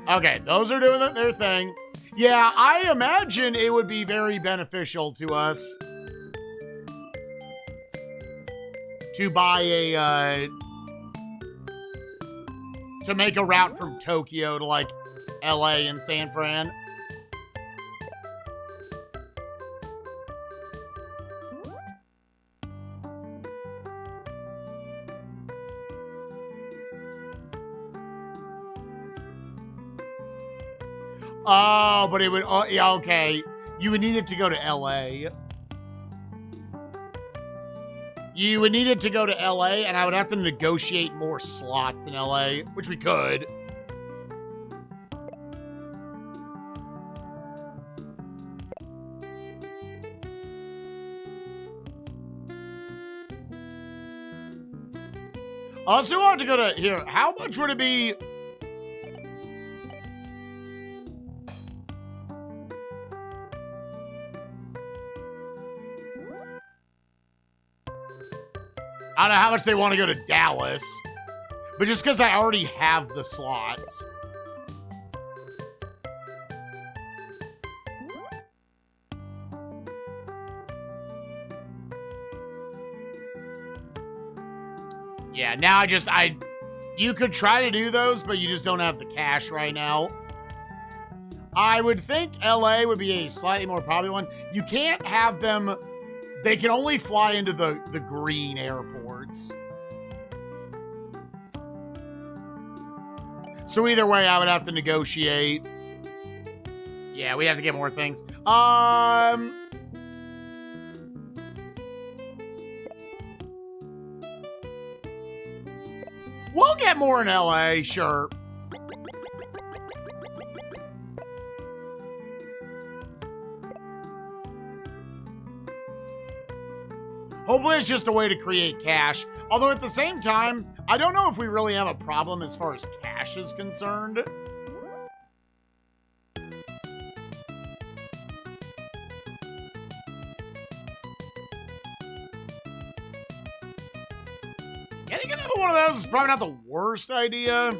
Okay, those are doing their thing. Yeah, I imagine it would be very beneficial to us to buy a, to make a route from Tokyo to, like, LA and San Fran. Oh, but it would, oh, yeah, okay. You would need it to go to LA. You would need it to go to LA, and I would have to negotiate more slots in LA, which we could. Also, I want to go to here. How much would it be? I don't know how much they want to go to Dallas, but just because I already have the slots. Yeah, now you could try to do those, but you just don't have the cash right now. I would think LA would be a slightly more popular one. You can't have them, they can only fly into the green airports. So either way, I would have to negotiate. Yeah, we have to get more things. We'll get more in LA, sure. Hopefully it's just a way to create cash. Although at the same time, I don't know if we really have a problem as far as cash is concerned. Getting another one of those is probably not the worst idea.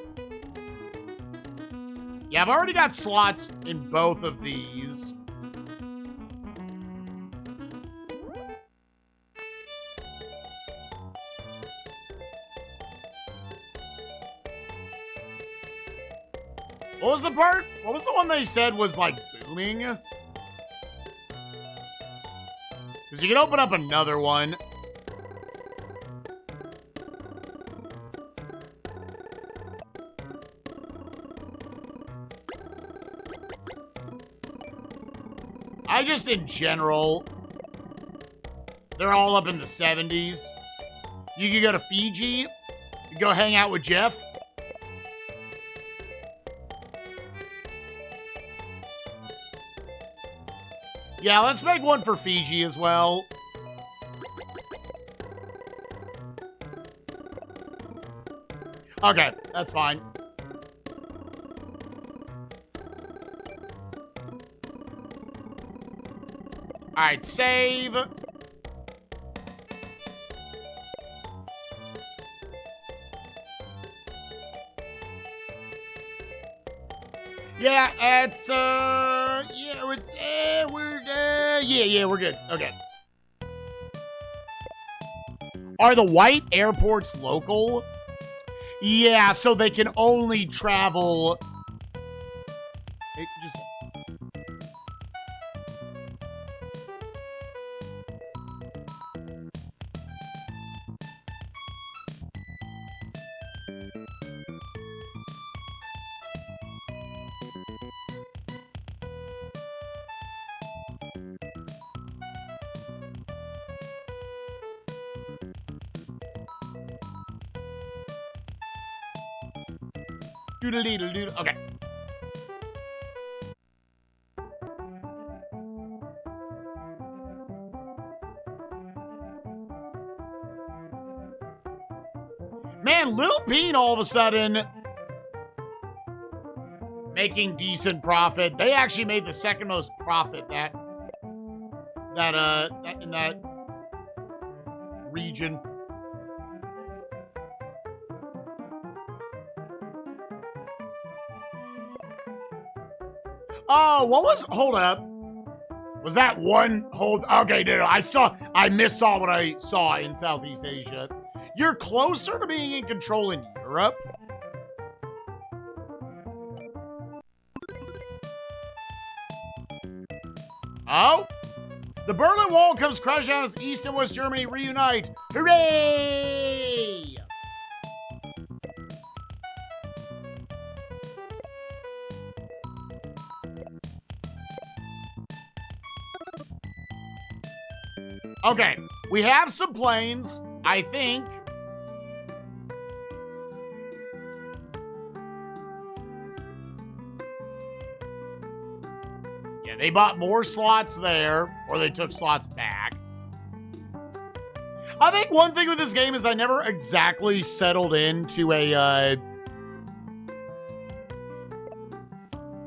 Yeah, I've already got slots in both of these. What was the part? What was the one they said was, like, booming? Because you can open up another one. I just, in general, they're all up in the 70s. You can go to Fiji, you go hang out with Jeff. Yeah, let's make one for Fiji as well. Okay, that's fine. Alright, save. Yeah, it's, yeah, it's, we're good. Okay. Are the white airports local? Yeah, so they can only travel. It just. Doodle-doodle-doodle. Okay. Man, Little Bean all of a sudden making decent profit. They actually made the second most profit in that region. Oh, what was, hold up. Was that one hold? Okay, no, I missaw what I saw in Southeast Asia. You're closer to being in control in Europe. Oh? The Berlin Wall comes crashing down as East and West Germany reunite. Hooray! Okay, we have some planes, I think. Yeah, they bought more slots there, or they took slots back. I think one thing with this game is I never exactly settled into a,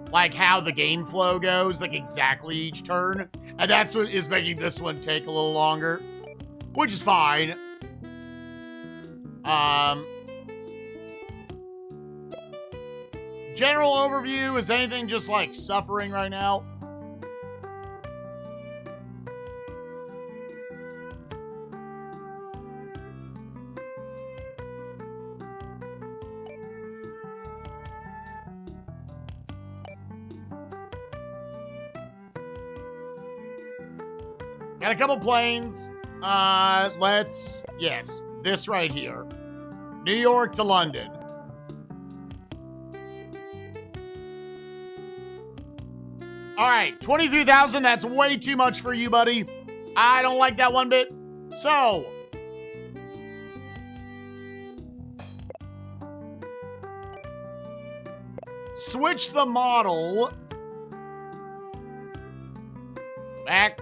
like how the game flow goes, like exactly each turn. And that's what is making this one take a little longer, which is fine. General overview, is anything just like suffering right now? Got a couple planes. Yes, this right here. New York to London. All right, 23,000, that's way too much for you, buddy. I don't like that one bit. So, switch the model. Back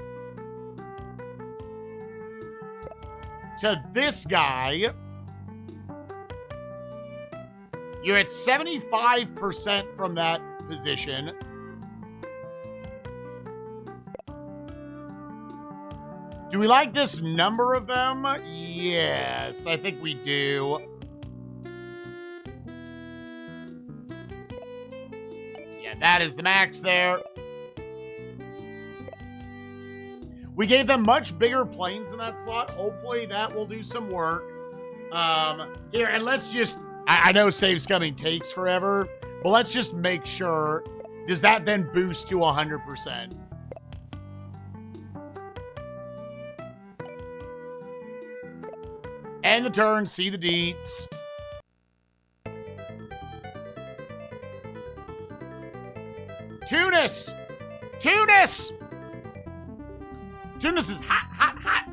to this guy. You're at 75% from that position. Do we like this number of them? Yes, I think we do. Yeah, that is the max there. We gave them much bigger planes in that slot. Hopefully that will do some work. Here, and let's just... I know saves coming takes forever, but let's just make sure. Does that then boost to 100%? End the turn, see the deets. Tunis! Tunis! Tunis is hot, hot, hot.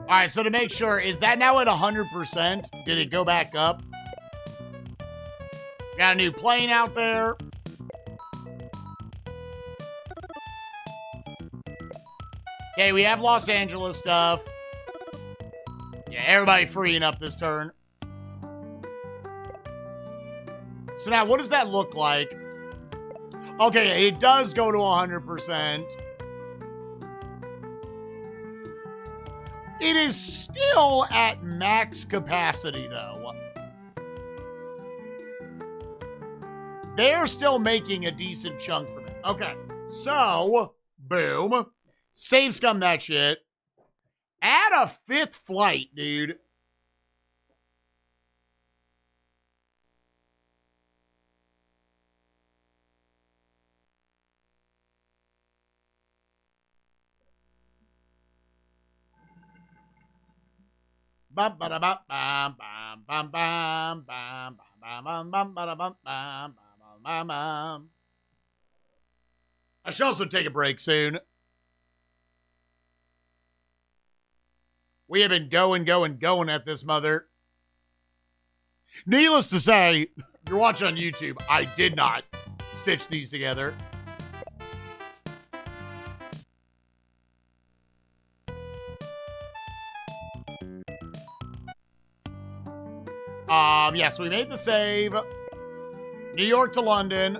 All right, so to make sure, is that now at 100%? Did it go back up? Got a new plane out there. Okay, we have Los Angeles stuff. Yeah, everybody freeing up this turn. So now, what does that look like? Okay, it does go to 100%. It is still at max capacity, though. They're still making a decent chunk from it. Okay, so, boom. Save scum that shit. Add a 5th flight, dude. I should also take a break soon. We have been going at this mother. Needless to say, if you're watching on YouTube, I did not stitch these together. Yeah, so we made the save. New York to London.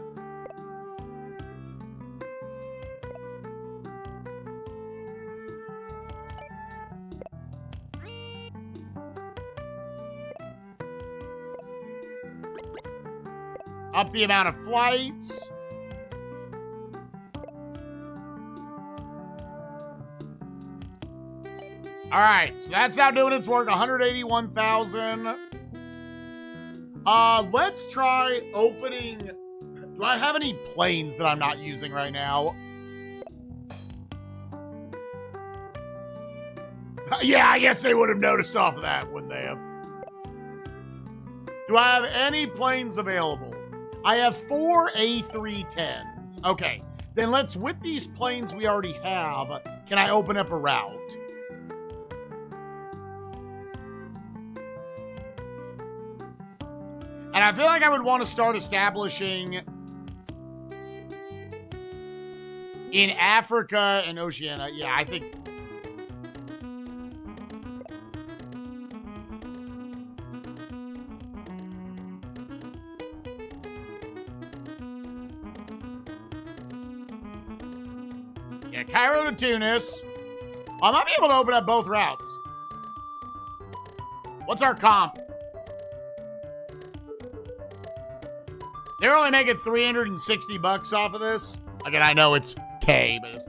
Up the amount of flights. All right, so that's now doing its work. 181,000. Let's try opening. Do I have any planes that I'm not using right now? Yeah, I guess they would have noticed off of that, wouldn't they have? Do I have any planes available? I have 4 A310s. Okay, then let's, with these planes we already have, can I open up a route? And I feel like I would want to start establishing in Africa and Oceania. Yeah, I think. Yeah, Cairo to Tunis. I might be able to open up both routes. What's our comp? They're only making 360 bucks off of this. Again, I know it's K, but it's...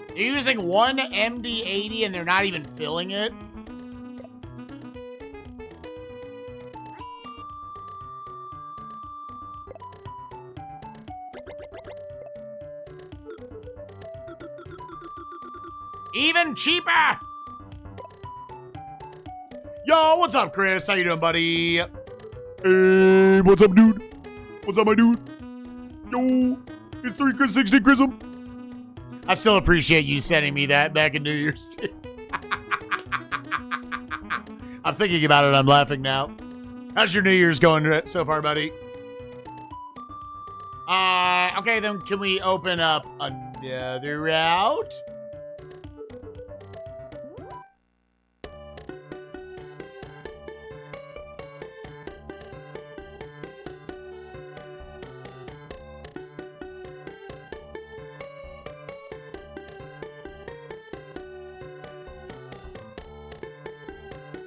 They're using one MD-80 and they're not even filling it. Even cheaper! Yo, what's up, Chris? How you doing, buddy? Hey, what's up, dude? What's up, my dude? Yo, it's 360 Chrism. I still appreciate you sending me that back in New Year's. I'm thinking about it. I'm laughing now. How's your New Year's going so far, buddy? Okay, then can we open up another route?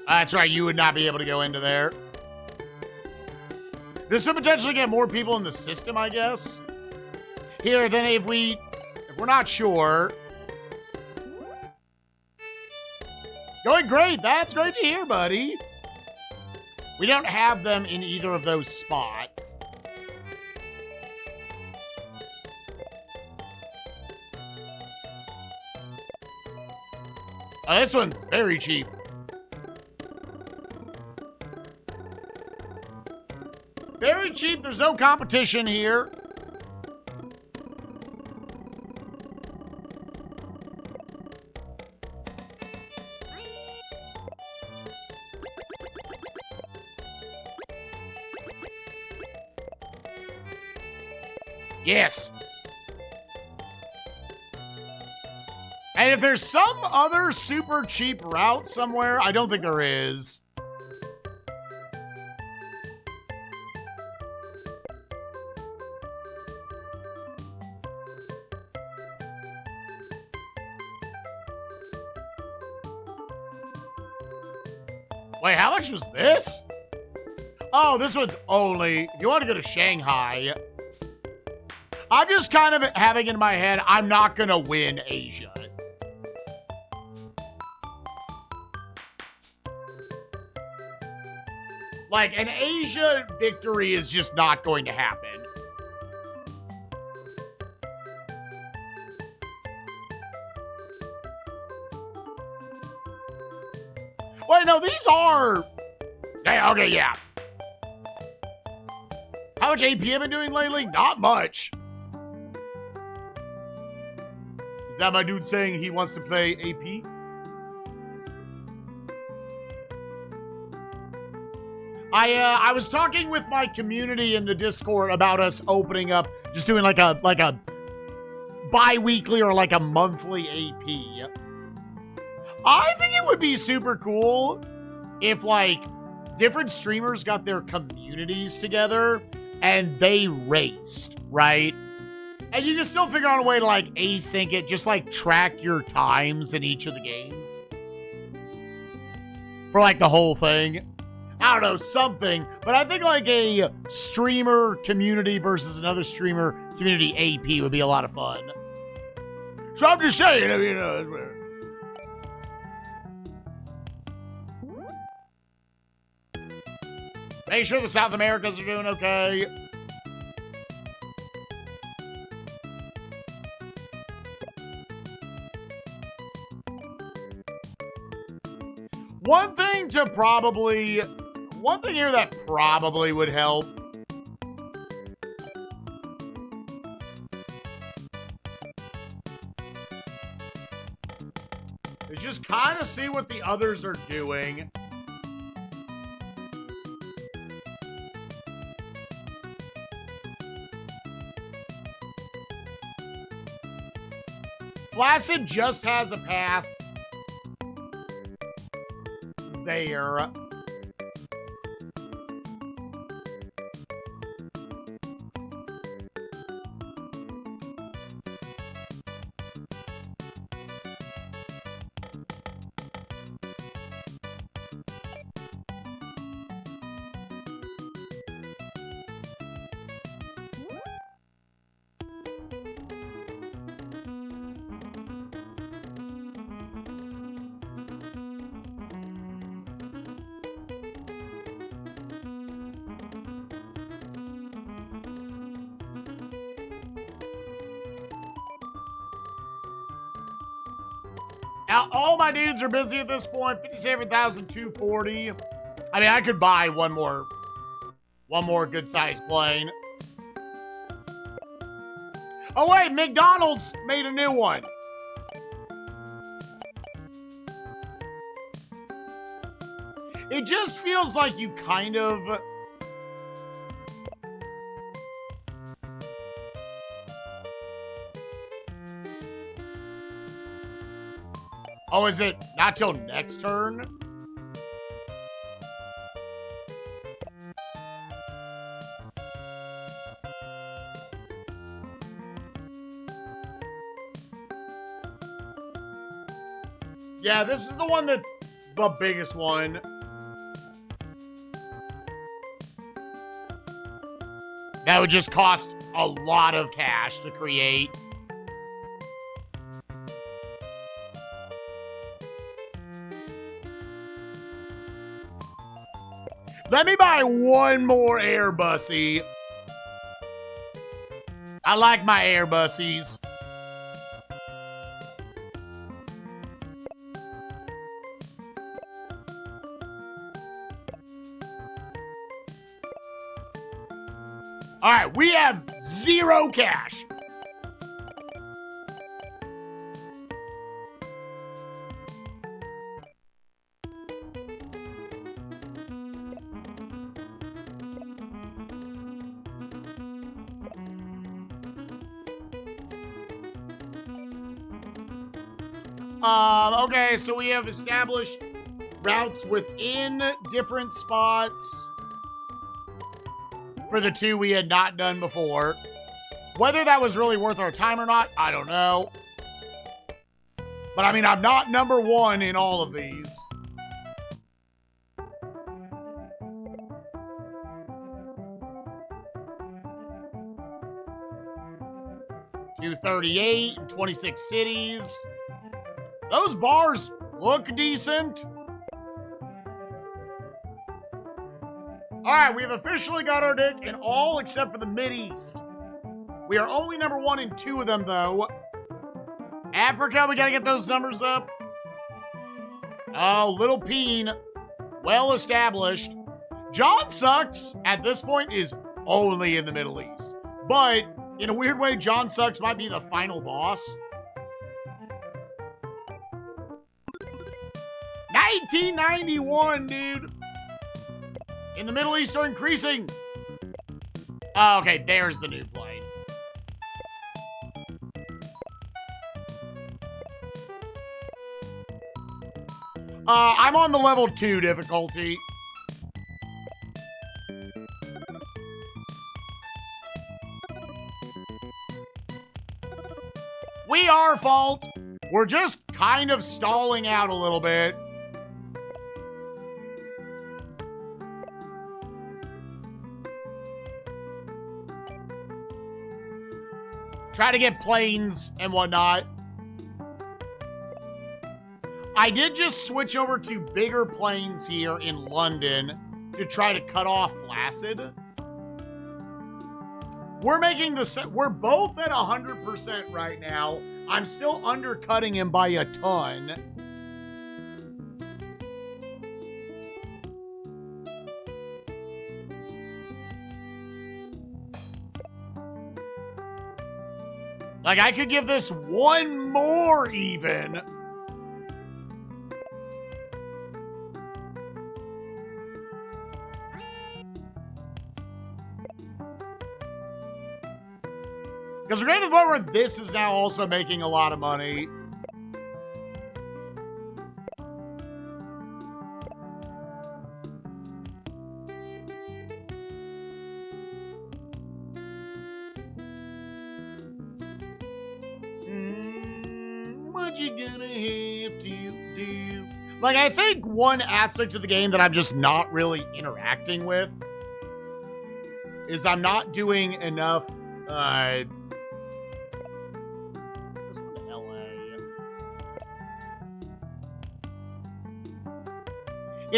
That's right, you would not be able to go into there. This would potentially get more people in the system, I guess. Here, then if we're not sure. Going great, that's great to hear, buddy. We don't have them in either of those spots. Oh, this one's very cheap. Very cheap. There's no competition here. Yes. And if there's some other super cheap route somewhere, I don't think there is. Wait, how much was this? Oh, this one's only... If you want to go to Shanghai... I'm just kind of having in my head, I'm not going to win Asia. Like, an Asia victory is just not going to happen. Wait, no, these are... Okay, yeah. How much AP have I been doing lately? Not much. Is that my dude saying he wants to play AP? I was talking with my community in the Discord about us opening up, just doing like a bi-weekly or like a monthly AP. I think it would be super cool if like different streamers got their communities together and they raced, right? And you can still figure out a way to like async it, just like track your times in each of the games. For like the whole thing. I don't know, something. But I think like a streamer community versus another streamer community AP would be a lot of fun. So I'm just saying, you know. Make sure the South Americas are doing okay. One thing here that probably would help is just kind of see what the others are doing. Flaccid just has a path there. Now, all my dudes are busy at this point. 57,240. I mean, I could buy one more good-sized plane. Oh, wait, McDonald's made a new one. It just feels like you kind of... Oh, is it not till next turn? Yeah, this is the one that's the biggest one. That would just cost a lot of cash to create. Let me buy one more Airbussy. I like my Airbussies. All right, we have 0 cash. Okay, so we have established routes within different spots for the 2 we had not done before. Whether that was really worth our time or not, I don't know. But I mean, I'm not number 1 in all of these. $238, 26 cities. Those bars look decent. All right, we have officially got our dick in all except for the Mideast. We are only number 1 in 2 of them, though. Africa, we gotta get those numbers up. Oh, Little Peen, well established. John Sucks, at this point, is only in the Middle East. But, in a weird way, John Sucks might be the final boss. 1991, dude. In the Middle East are increasing. Oh, okay, there's the new plane. I'm on the level 2 difficulty. We are fault. We're just kind of stalling out a little bit. Try to get planes and whatnot. I did just switch over to bigger planes here in London to try to cut off Flaccid. We're making we're both at 100% right now. I'm still undercutting him by a ton. Like, I could give this one more even. Because we're getting to the point where this is now also making a lot of money. What you gonna have to do? Like, I think one aspect of the game that I'm just not really interacting with is I'm not doing enough,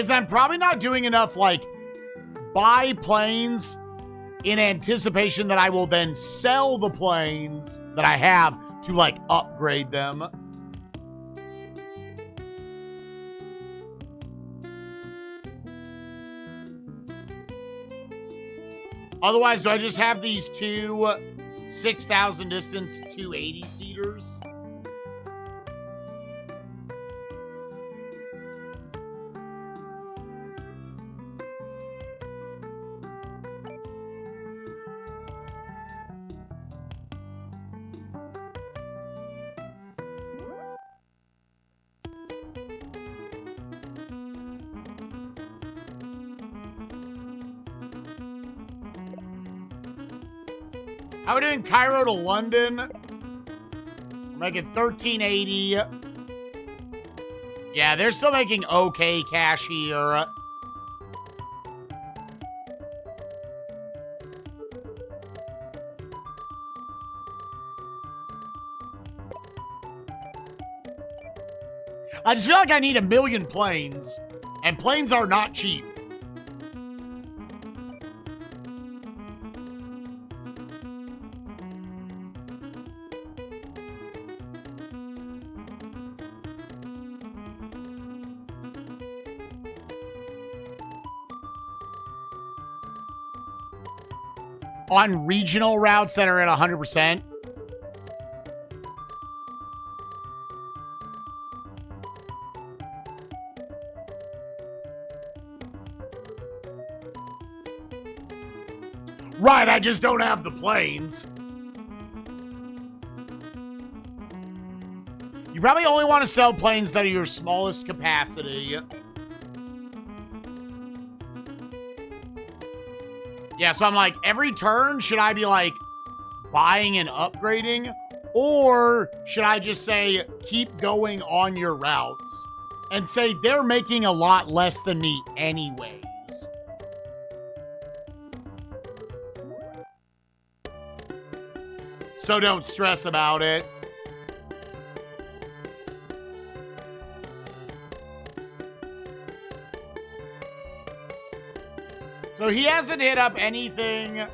I'm probably not doing enough, like, buy planes in anticipation that I will then sell the planes that I have to, like, upgrade them. Otherwise, do I just have these two 6,000 distance 280-seaters? How are we doing Cairo to London? We're making 1380. Yeah, they're still making okay cash here. I just feel like I need 1 million planes, and planes are not cheap. On regional routes that are at 100%. Right, I just don't have the planes. You probably only want to sell planes that are your smallest capacity. Yeah, so I'm like, every turn, should I be like buying and upgrading? Or should I just say, keep going on your routes and say they're making a lot less than me anyways? So don't stress about it. So he hasn't hit up anything.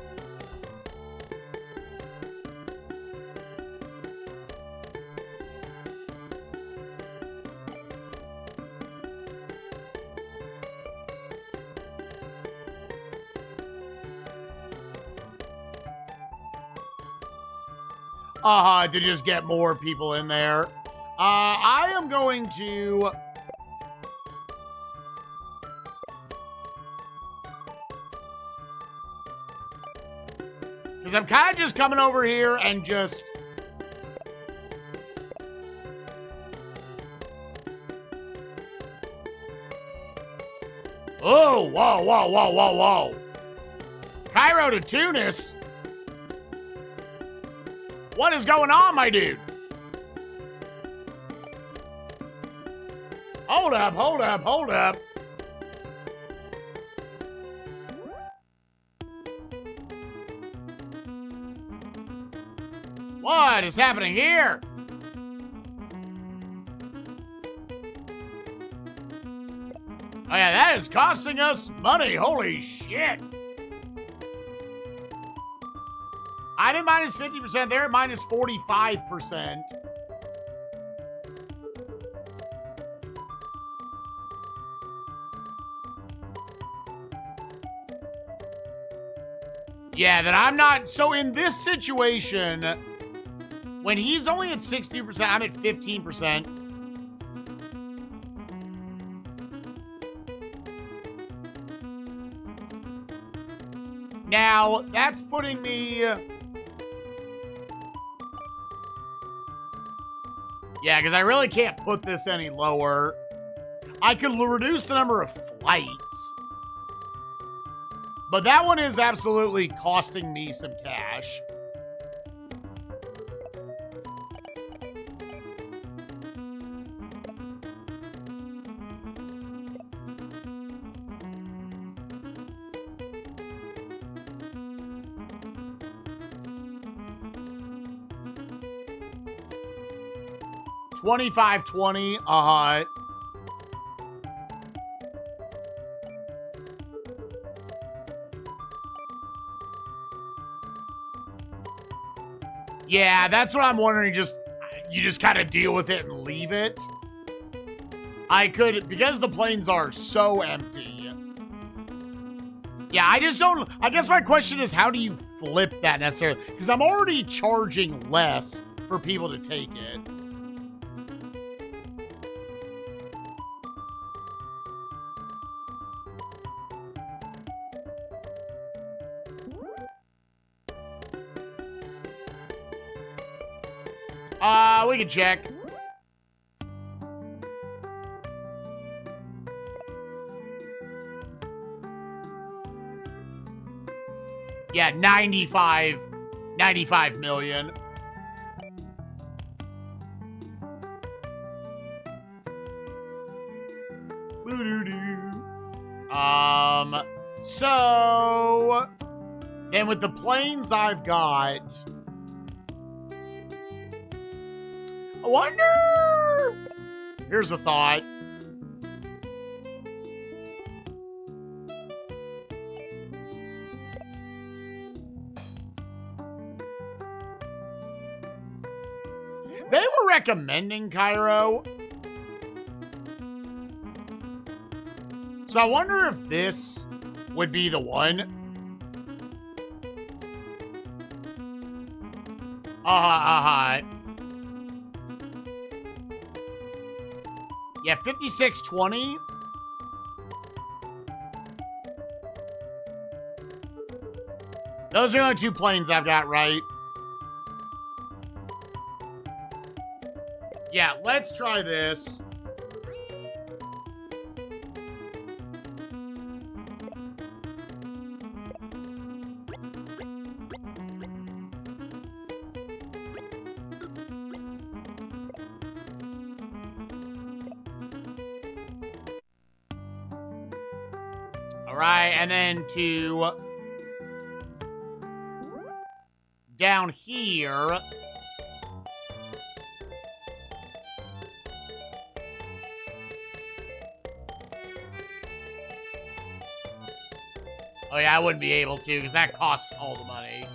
To just get more people in there. I am going to... Because I'm kind of just coming over here and just... Oh, whoa, whoa, whoa, whoa, whoa. Cairo to Tunis? What is going on, my dude? Hold up, hold up, hold up. What is happening here? Oh yeah, that is costing us money. Holy shit. I'm at minus 50%. They're at minus 45%. Yeah, that I'm not... So in this situation, when he's only at 60%, I'm at 15%. Now, that's putting me... Yeah, because I really can't put this any lower. I could reduce the number of flights. But that one is absolutely costing me some cash. $25.20. Yeah, that's what I'm wondering. You just kind of deal with it and leave it. I could, because the planes are so empty. Yeah, I just don't... I guess my question is, how do you flip that necessarily? Because I'm already charging less for people to take it. We can check. Yeah, 95 million. So then with the planes I've got, I wonder... Here's a thought. They were recommending Cairo. So I wonder if this would be the one. Yeah, 56.20. Those are the only two planes I've got right. Yeah, let's try this. All right, and then to down here. Oh, yeah, I wouldn't be able to, because that costs all the money.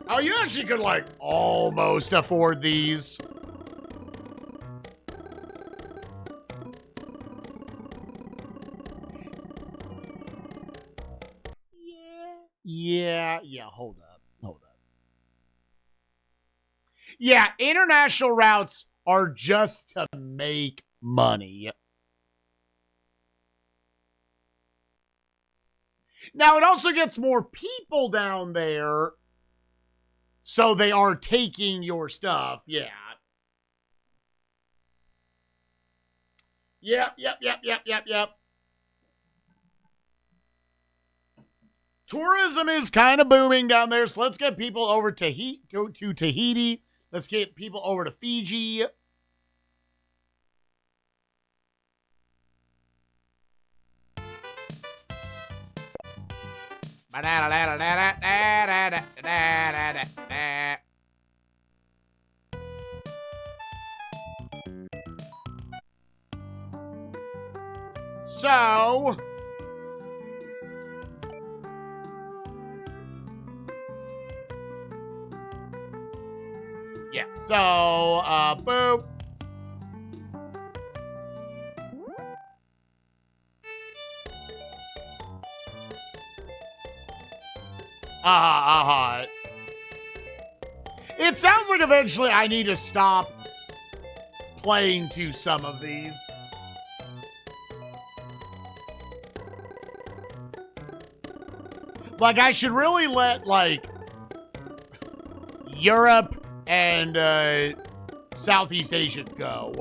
Oh, you actually could, like, almost afford these. Yeah, hold up. Yeah, international routes are just to make money. Now, it also gets more people down there, so they are taking your stuff. Yeah. Yep. Tourism is kind of booming down there, so let's get people over to go to Tahiti. Let's get people over to Fiji. So, yeah. So, boop. It sounds like eventually I need to stop playing to some of these. Like, I should really let, like, Europe and Southeast Asia go.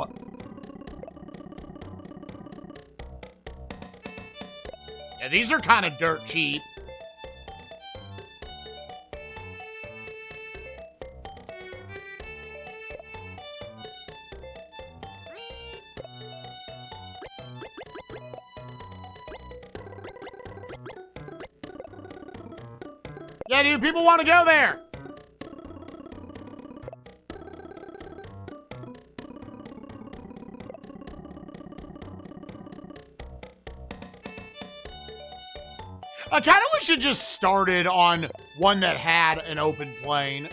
Yeah, these are kind of dirt cheap. Yeah, dude, people want to go there. I kind of wish it just started on one that had an open plane.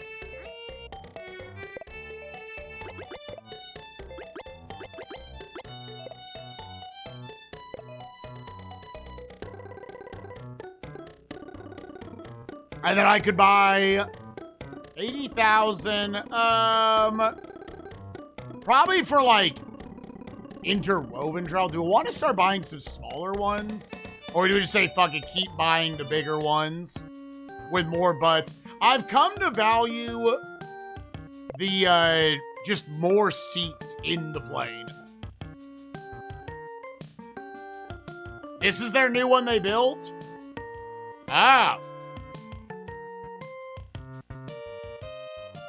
And then I could buy 80,000. Probably for like interwoven travel. Do we want to start buying some smaller ones? Or do we just say, fuck it, keep buying the bigger ones with more butts? I've come to value the, just more seats in the plane. This is their new one they built? Oh.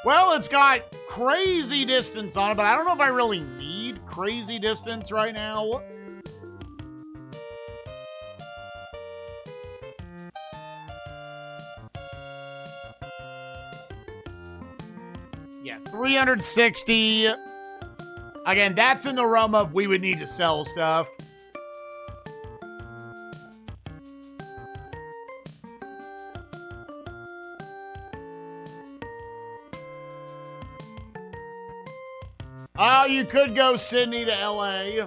Well, it's got crazy distance on it, but I don't know if I really need crazy distance right now. Yeah, 360. Again, that's in the realm of we would need to sell stuff. Oh, you could go Sydney to LA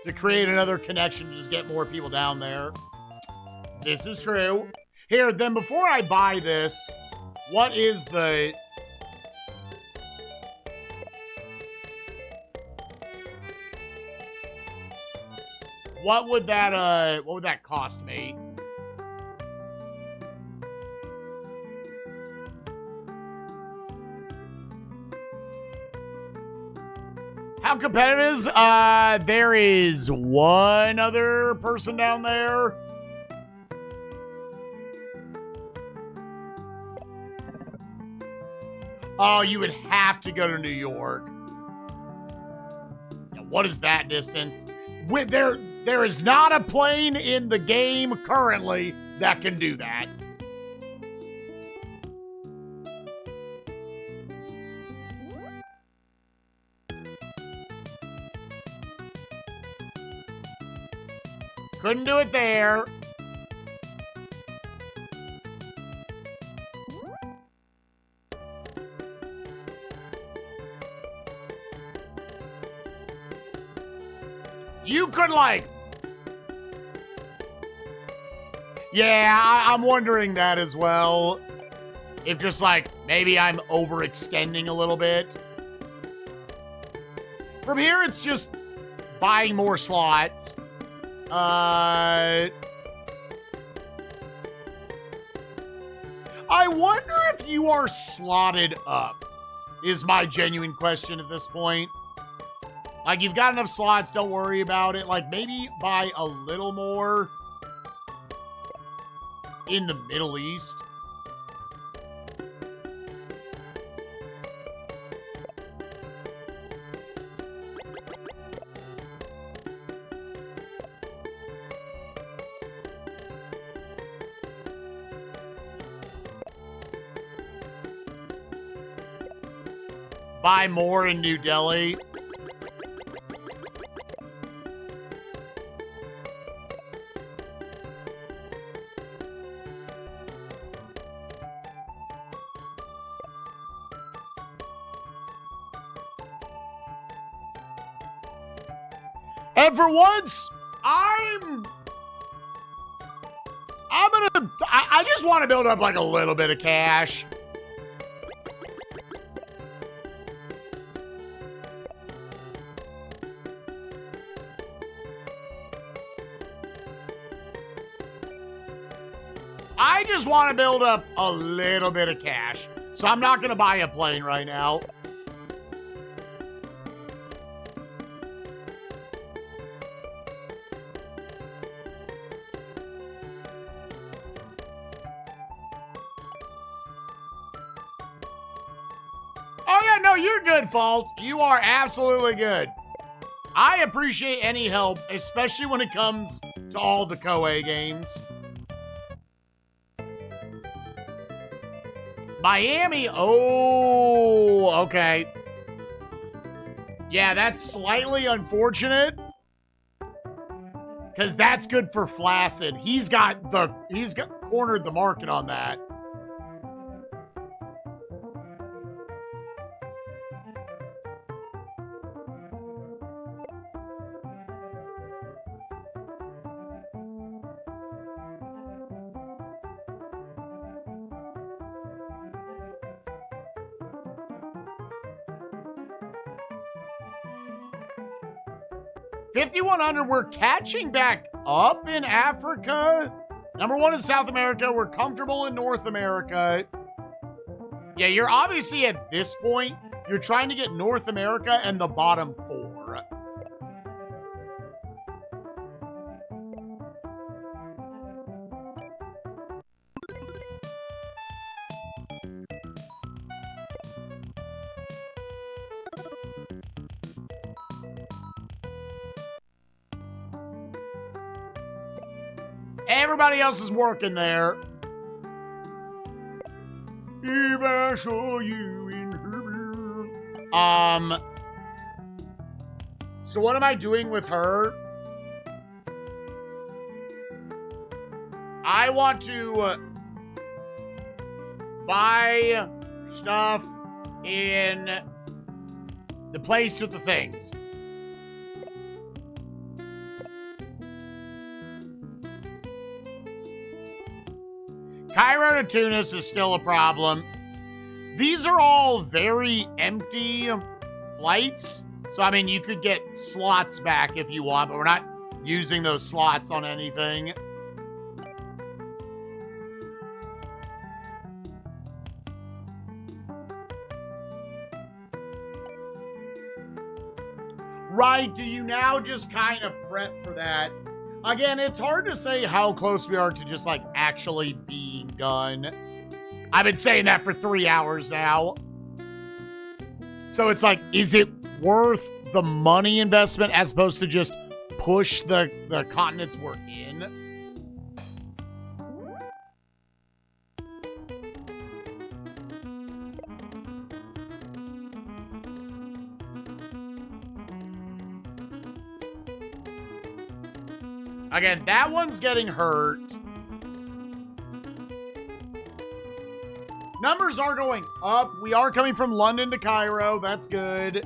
to create another connection to just get more people down there. This is true. Here, then before I buy this, what is the... What would that cost me? How competitive is? There is one other person down there. Oh, you would have to go to New York. Now, what is that distance? There is not a plane in the game currently that can do that. Couldn't do it there. You could, like... Yeah, I'm wondering that as well. If just, like, maybe I'm overextending a little bit. From here, it's just buying more slots. I wonder if you are slotted up, is my genuine question at this point. Like, you've got enough slots, don't worry about it. Like, maybe buy a little more in the Middle East. Buy more in New Delhi. And for once, I just want to build up like a little bit of cash. I just want to build up a little bit of cash. So I'm not going to buy a plane right now. Oh, yeah, no, you're good, Fault. You are absolutely good. I appreciate any help, especially when it comes to all the Koei games. Miami, oh, okay. Yeah, that's slightly unfortunate. Because that's good for Flaccid. He's got cornered the market on that. $5,100, we're catching back up in Africa. Number one in South America. We're comfortable in North America. Yeah, you're obviously at this point, you're trying to get North America and the bottom four. Everybody else is working there. If I saw you in her. So what am I doing with her? I want to buy stuff in the place with the things. Cairo to Tunis is still a problem. These are all very empty flights. So, I mean, you could get slots back if you want, but we're not using those slots on anything. Right, do you now just kind of prep for that? Again, it's hard to say how close we are to just, like, actually being done. I've been saying that for 3 hours now. So it's like, is it worth the money investment as opposed to just push the continents we're in? Again, that one's getting hurt. Numbers are going up. We are coming from London to Cairo. That's good.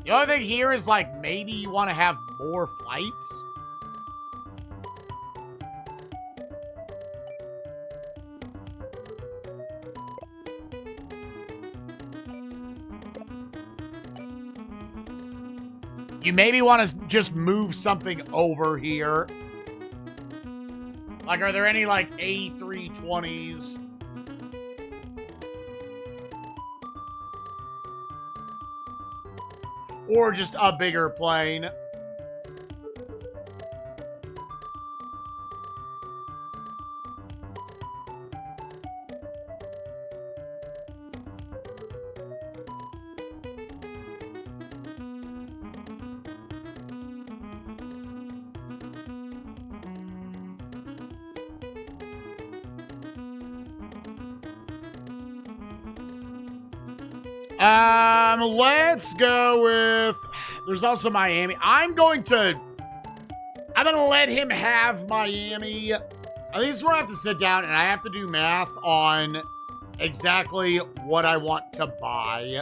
The only thing here is, like, maybe you want to have more flights. You maybe want to just move something over here. Like, are there any, like, A320s? Or just a bigger plane? Let's go with... There's also Miami. I'm gonna let him have Miami. I think this is where I have to sit down and I have to do math on exactly what I want to buy.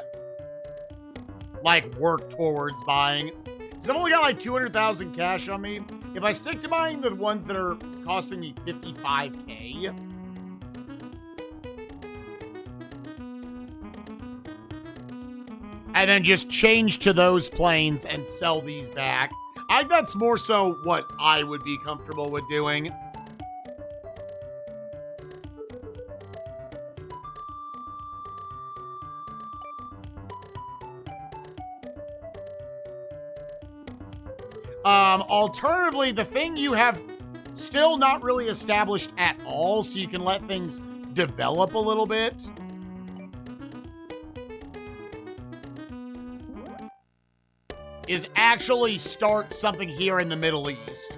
Like, work towards buying. Because I've only got like 200,000 cash on me. If I stick to buying the ones that are costing me 55K... and then just change to those planes and sell these back. I think that's more so what I would be comfortable with doing. Alternatively, the thing you have still not really established at all, so you can let things develop a little bit, is actually start something here in the Middle East.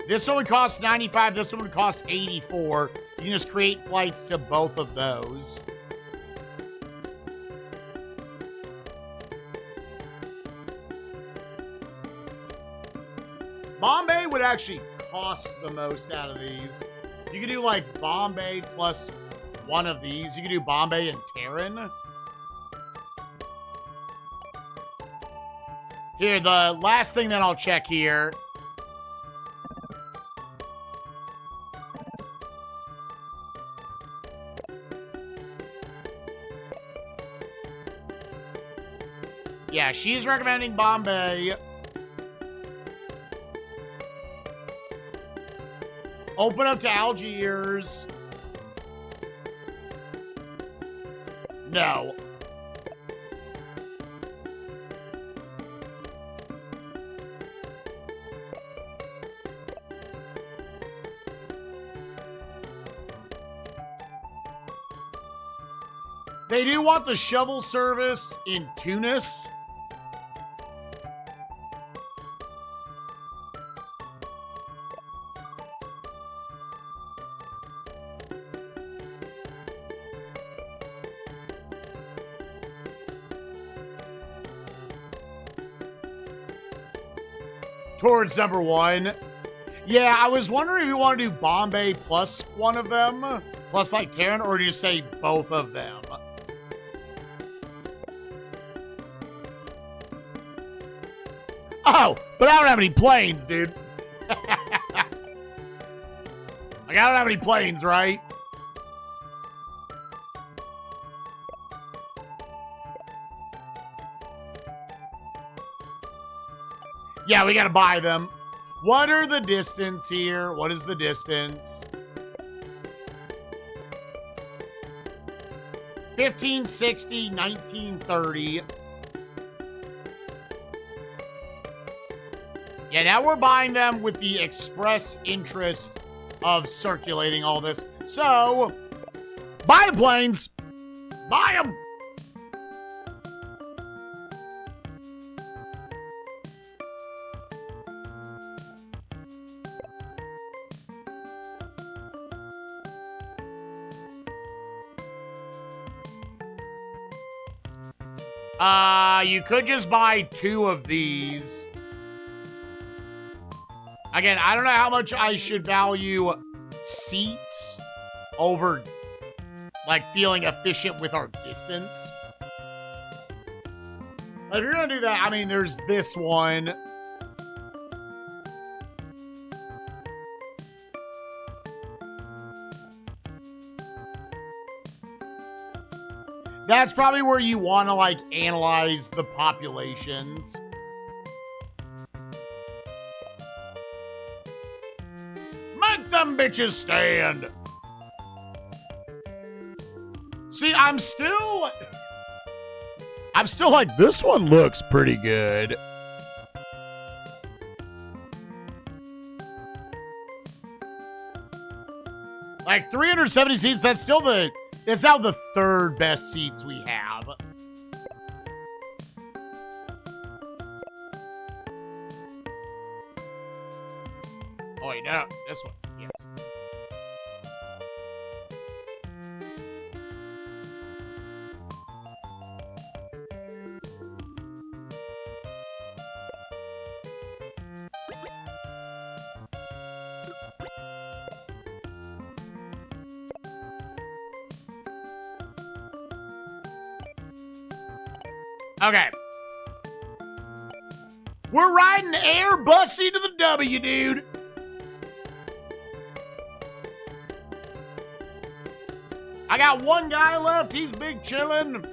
This one would cost 95, this one would cost 84. You can just create flights to both of those. Bombay would actually cost the most out of these. You could do like Bombay plus one of these. You can do Bombay and Tehran. Here, the last thing that I'll check here. Yeah, she's recommending Bombay. Open up to Algiers. No. They do want the shuttle service in Tunis. Towards number one. Yeah, I was wondering if you want to do Bombay plus one of them, plus like Tehran, or do you say both of them? Oh, but I don't have any planes, dude. Like, I don't have any planes, right? Yeah, we gotta buy them. What are the distance here? What is the distance? 1560, 1930. Yeah, now we're buying them with the express interest of circulating all this. So, buy the planes. Buy them. You could just buy 2 of these. Again, I don't know how much I should value seats over, like, feeling efficient with our distance. If you're gonna do that, I mean, there's this one. That's probably where you want to, like, analyze the populations. Make them bitches stand. See, I'm still like, this one looks pretty good. Like, 370 seats, that's now the 3rd best seats we have. Oh, wait, no, this one, yes. Okay. We're riding Aerobiz to the W, dude. I got one guy left. He's big chillin'.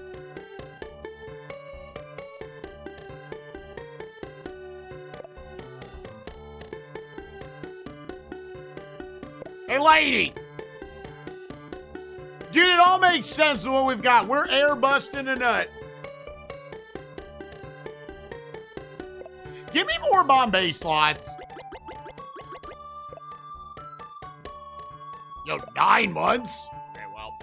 Hey, lady. Dude, it all makes sense with what we've got. We're air-busting a nut. Give me more Bombay slots. Yo, 9 months? Okay, well.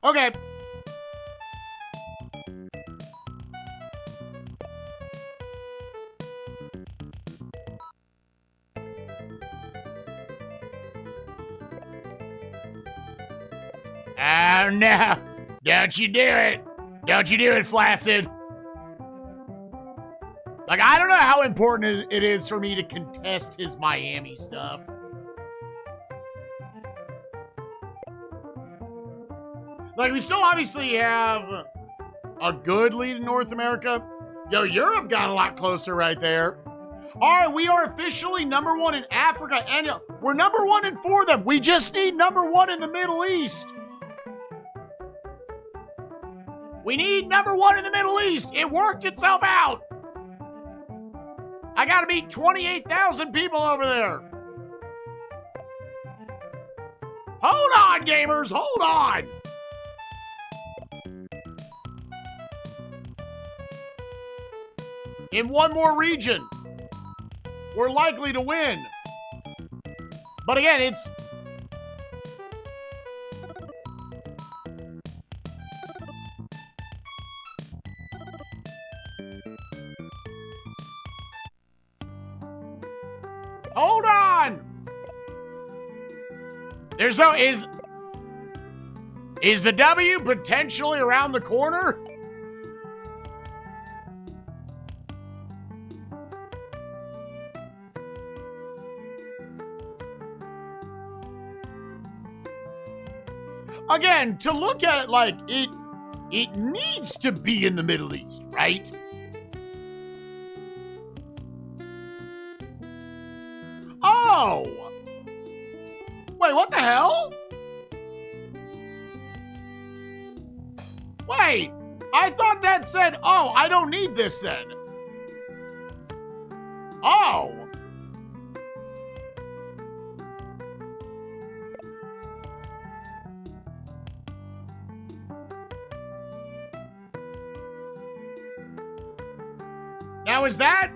Okay. Oh, no. Don't you do it. Don't you do it, Flaccid. Like, I don't know how important it is for me to contest his Miami stuff. Like, we still obviously have a good lead in North America. Yo, Europe got a lot closer right there. All right, we are officially #1 in Africa, and we're #1 in 4 of them. We just need #1 in the Middle East. We need #1 in the Middle East. It worked itself out. I got to meet 28,000 people over there. Hold on, gamers. Hold on. In one more region, we're likely to win. But again, it's... Hold on! There's no... Is the W potentially around the corner? Again, to look at it like it needs to be in the Middle East, right? Oh! Wait, what the hell? Wait, I thought that said, oh, I don't need this then. Oh. Now, is that...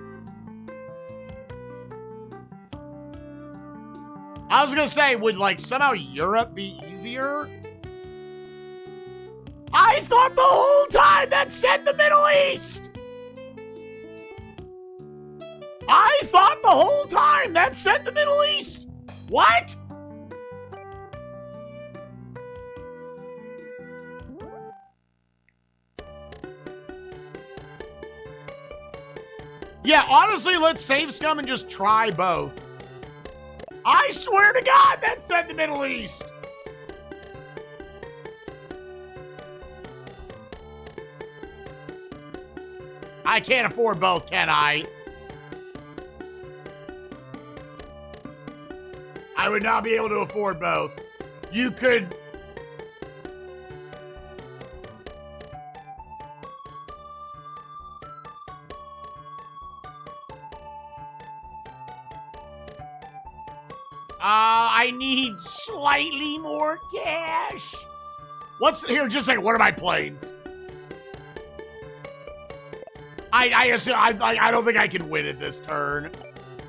I was gonna say, would, like, somehow Europe be easier? I thought the whole time that said the Middle East! I thought the whole time that said the Middle East! What? Yeah, honestly, let's save scum and just try both. I swear to God, that said the Middle East! I can't afford both, can I? I would not be able to afford both. You could... I need slightly more cash. What's... Here, just say, what are my planes? I don't think I can win it this turn.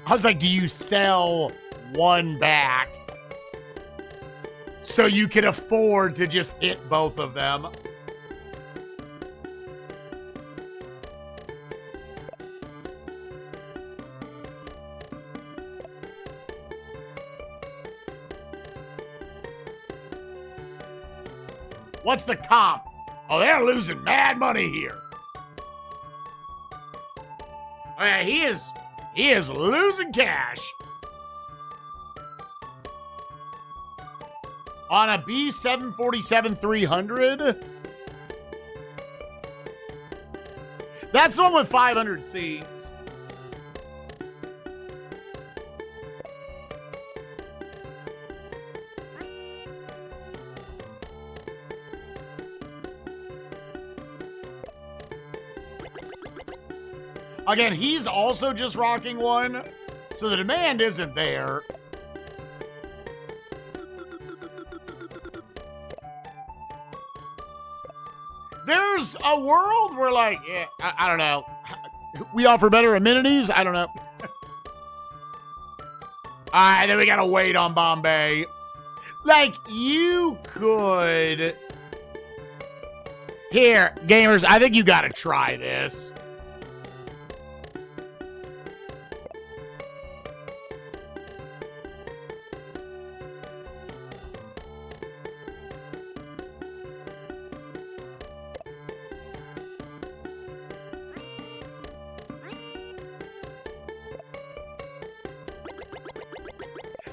I was like, do you sell one back so you can afford to just hit both of them? What's the comp? Oh, they're losing mad money here. Oh yeah, he is losing cash. On a B747-300. That's the one with 500 seats. Again, he's also just rocking one, so the demand isn't there. There's a world where, like, yeah, I don't know. We offer better amenities? I don't know. Alright, then we gotta wait on Bombay. Like, you could... Here, gamers, I think you gotta try this.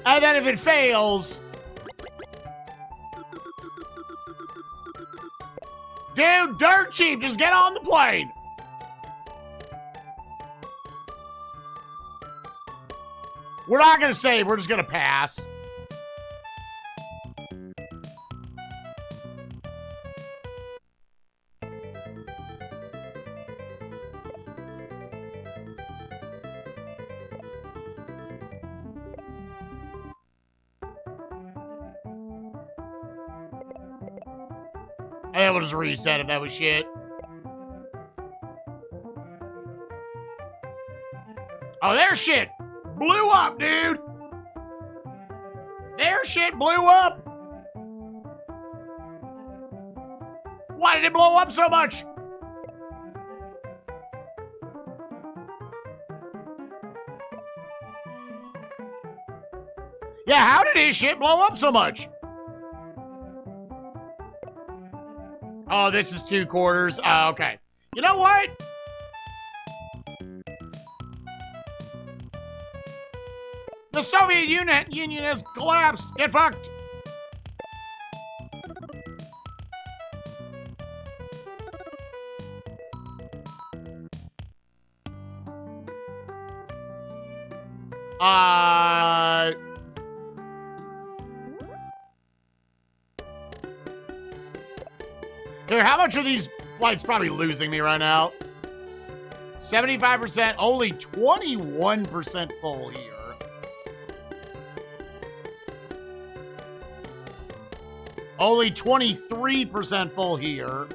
And then if it fails... Dude, dirt cheap, just get on the plane. We're not gonna save, we're just gonna pass. And we'll just reset if that was shit. Oh, their shit blew up, dude. Their shit blew up. Why did it blow up so much? Yeah, how did his shit blow up so much? Oh, this is 2 quarters. Oh, okay. You know what? The Soviet Union has collapsed. Get fucked. Here, how much are these flights probably losing me right now? 75%, only 21% full here. Only 23% full here.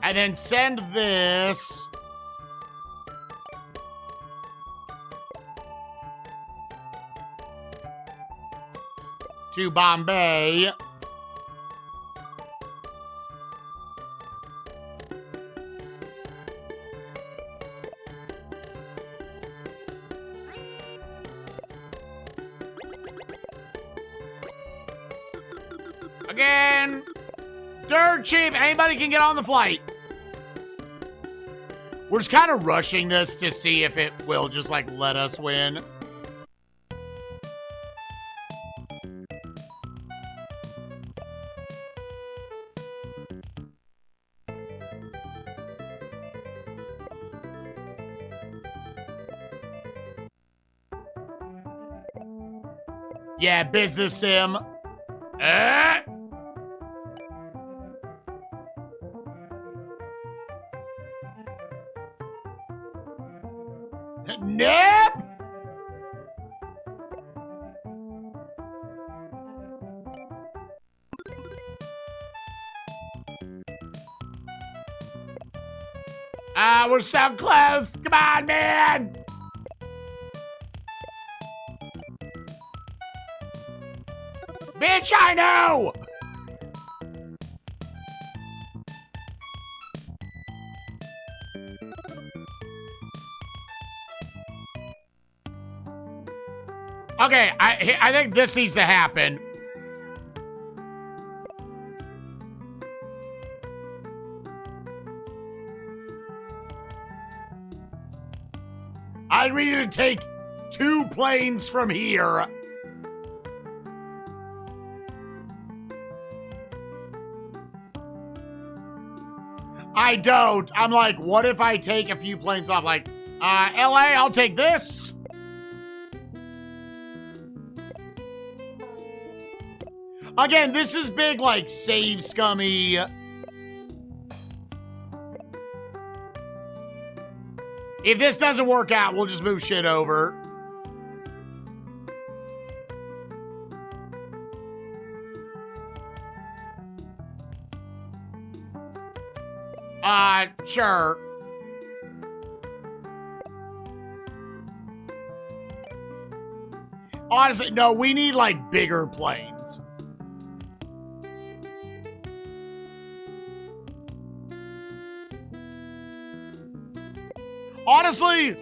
And then send this. to Bombay. Again, dirt cheap. Anybody can get on the flight. We're just kind of rushing this to see if it will just, like, let us win. Yeah, business sim. Nope. We're so close. Come on, man. Bitch, I know. Okay, I think this needs to happen. I need to take 2 planes from here. I don't. I'm like, what if I take a few planes off? Like, LA, I'll take this. Again, this is big, like, save scummy. If this doesn't work out, we'll just move shit over. Sure. Honestly, no, we need, like, bigger planes. Honestly,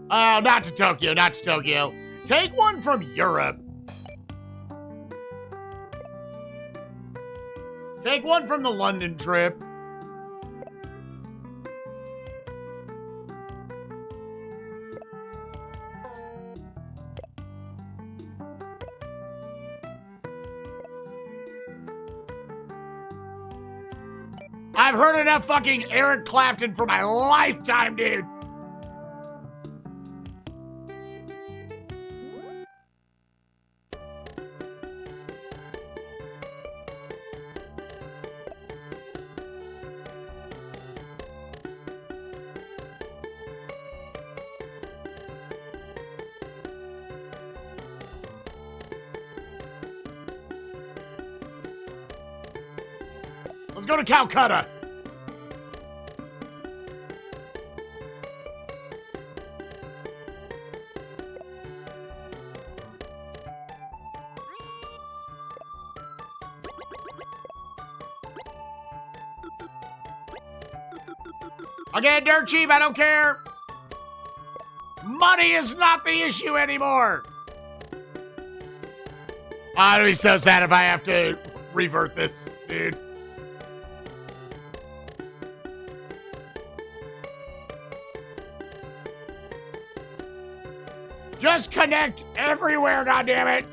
not to Tokyo, not to Tokyo. Take one from Europe. Take one from the London trip. I've heard enough fucking Eric Clapton for my lifetime, dude. Let's go to Calcutta. Again, dirt cheap, I don't care. Money is not the issue anymore. I'd be so sad if I have to revert this, dude. Just connect everywhere, goddammit!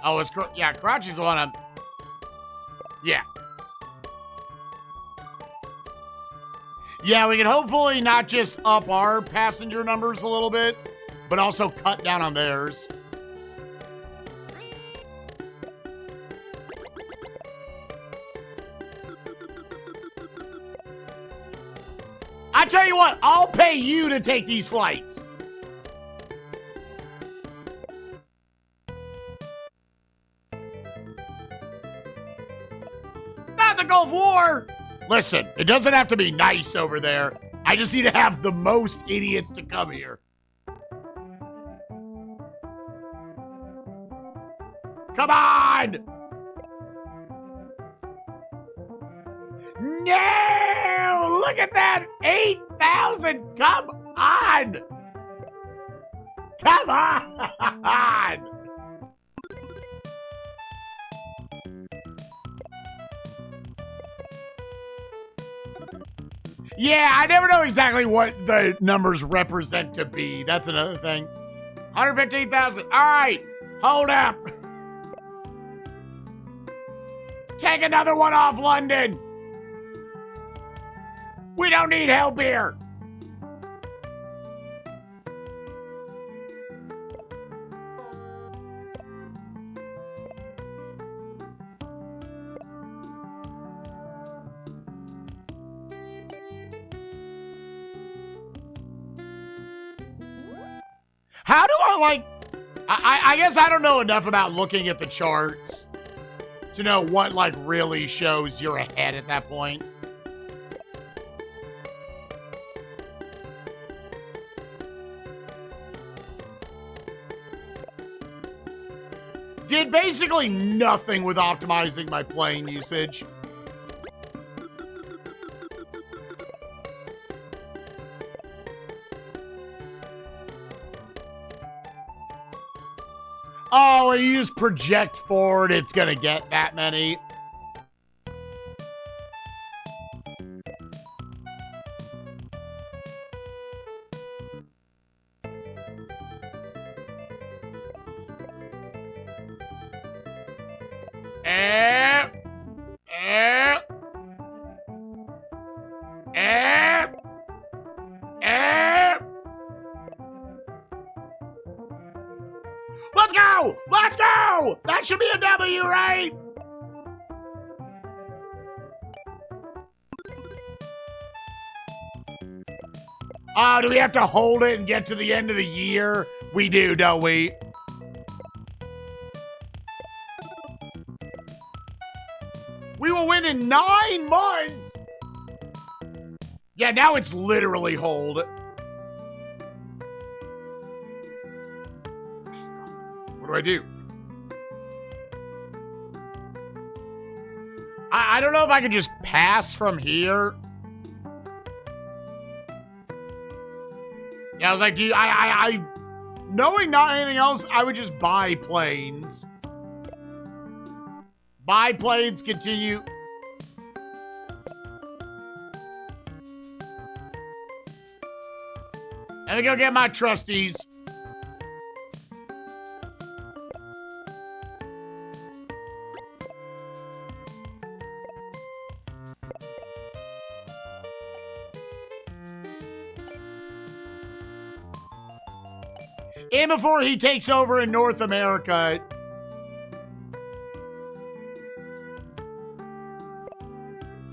Oh, it's yeah, Karachi's the one I'm... Yeah. Yeah, we can hopefully not just up our passenger numbers a little bit, but also cut down on theirs. I tell you what, I'll pay you to take these flights. got the Gulf War. Listen, it doesn't have to be nice over there. I just need to have the most idiots to come here. Come on! No! Look at that! 8,000! Come on! Come on! Yeah, I never know exactly what the numbers represent to be. That's another thing. 115,000. All right, hold up. Take another one off London. We don't need help here. How do I, like... I guess I don't know enough about looking at the charts to know what, like, really shows you're ahead at that point. Did basically nothing with optimizing my plane usage. Oh, you just project forward, it's gonna get that many. Let's go! Let's go! That should be a W, right? Oh, do we have to hold it and get to the end of the year? We do, don't we? We will win in 9 months! Yeah, now it's literally hold. What do I do? I don't know if I can just pass from here. Yeah, I was like, dude, knowing not anything else, I would just buy planes. Buy planes, continue. Let me go get my trusties. And before he takes over in North America.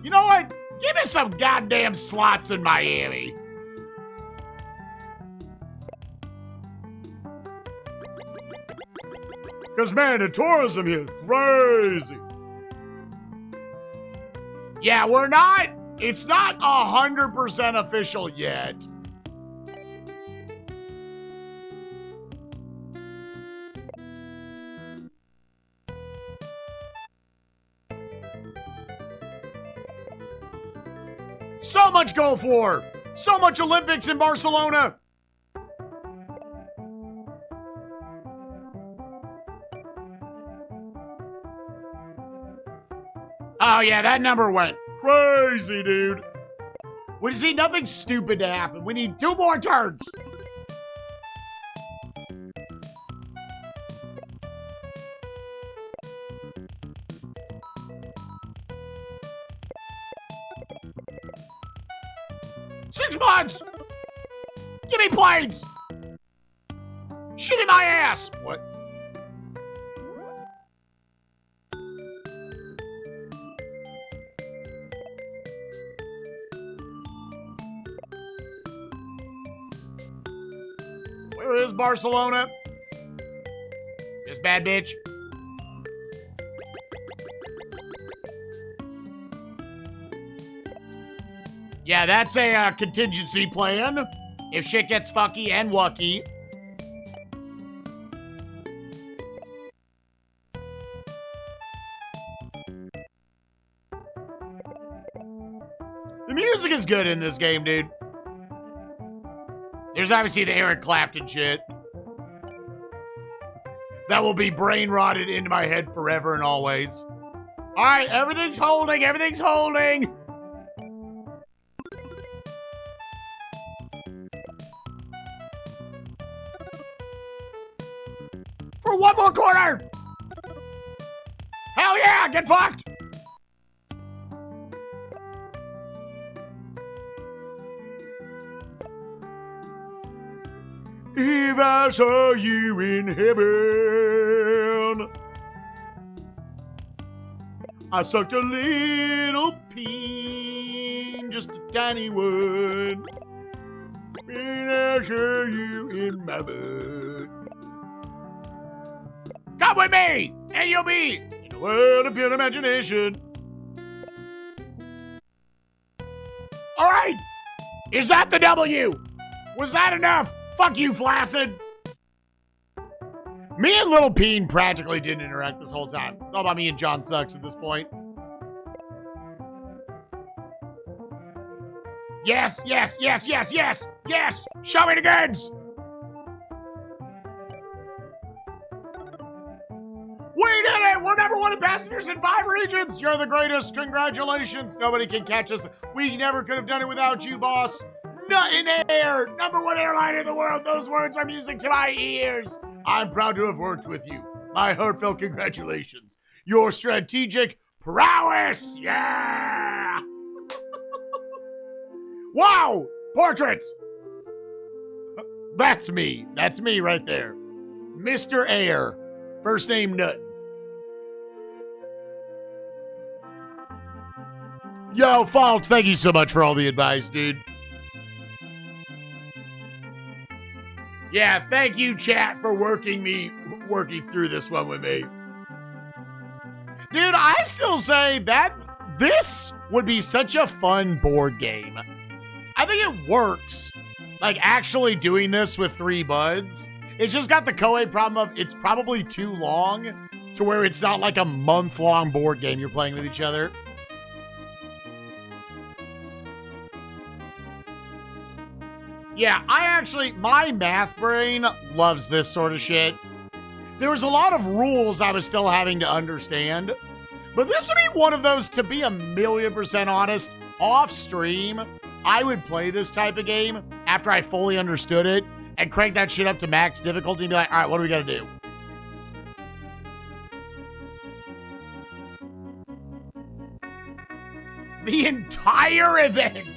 You know what? Give me some goddamn slots in Miami. Because, man, the tourism here is crazy. Yeah, it's not 100% official yet. So much Gulf War! So much Olympics in Barcelona! Oh yeah, that number went crazy, dude. We see nothing stupid to happen. We need 2 more turns. Six months! Give me planes! Shit in my ass! What? Where is Barcelona? This bad bitch. Yeah, that's a contingency plan. If shit gets fucky and wucky. The music is good in this game, dude. There's obviously the Eric Clapton shit. That will be brain rotted into my head forever and always. All right, everything's holding. Everything's holding. For one more quarter. Hell yeah, get fucked. If I saw you in heaven, I sucked a little peen, just a tiny one, and I saw you in my butt. Come with me, and you'll be in a world of pure imagination. All right, is that the W? Was that enough? Fuck you, Flaccid. Me and Little Peen practically didn't interact this whole time. It's all about me and John Sucks at this point. Yes, yes, yes, yes, yes, yes. Show me the goods. We did it. We're #1 in passengers in 5 regions. You're the greatest. Congratulations. Nobody can catch us. We never could have done it without you, boss. Nut in air, #1 airline in the world. Those words are music to my ears. I'm proud to have worked with you. My heartfelt congratulations. Your strategic prowess. Yeah. Wow. Portraits. That's me. That's me right there. Mr. Air. First name Nut. Yo, Fault, thank you so much for all the advice, dude. Yeah, thank you, chat, for working through this one with me. Dude, I still say that this would be such a fun board game. I think it works, like, actually doing this with 3 buds. It's just got the Koei problem of it's probably too long to where it's not like a month-long board game you're playing with each other. Yeah, my math brain loves this sort of shit. There was a lot of rules I was still having to understand, but this would be one of those, to be 1,000,000% honest, off stream, I would play this type of game after I fully understood it and crank that shit up to max difficulty and be like, all right, what do we gotta do? The entire event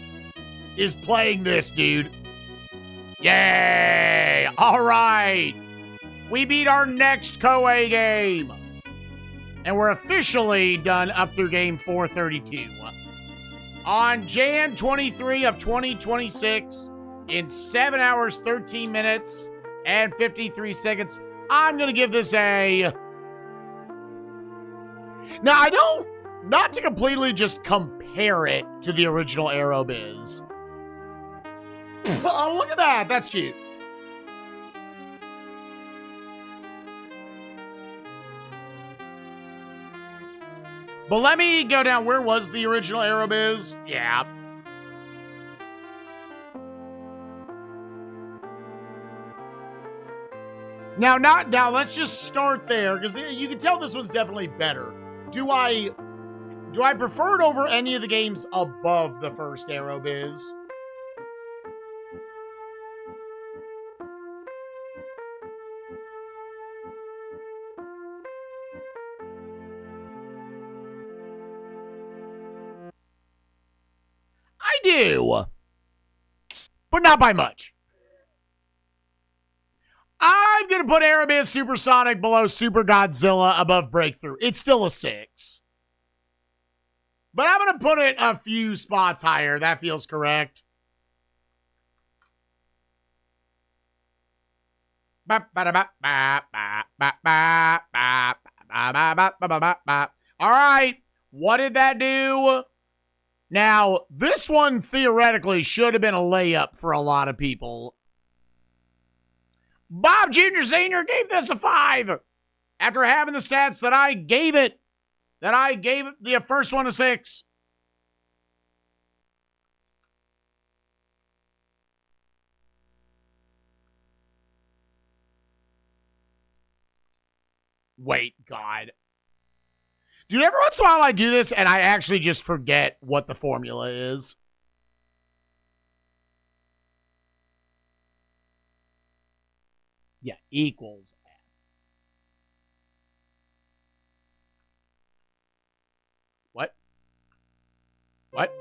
is playing this, dude. Yay! All right. We beat our next Koei game. And we're officially done up through game 432. On Jan 23 of 2026, in 7 hours, 13 minutes, and 53 seconds, I'm going to give this a... Now, not to completely just compare it to the original Aerobiz. Oh, look at that. That's cute. But let me go down. Where was the original Aerobiz? Yeah. Now, let's just start there, because you can tell this one's definitely better. Do I prefer it over any of the games above the first Aerobiz? I do, but not by much. I'm going to put Aerobiz Supersonic below Super Godzilla, above Breakthrough. It's still a 6. But I'm going to put it a few spots higher. That feels correct. All right. What did that do? Now, this one theoretically should have been a layup for a lot of people. Bob Jr. Sr. gave this a 5 after having the stats that I gave it. The first one a 6. Wait, God. Dude, every once in a while I do this and I actually just forget what the formula is. Yeah, equals at. What? What?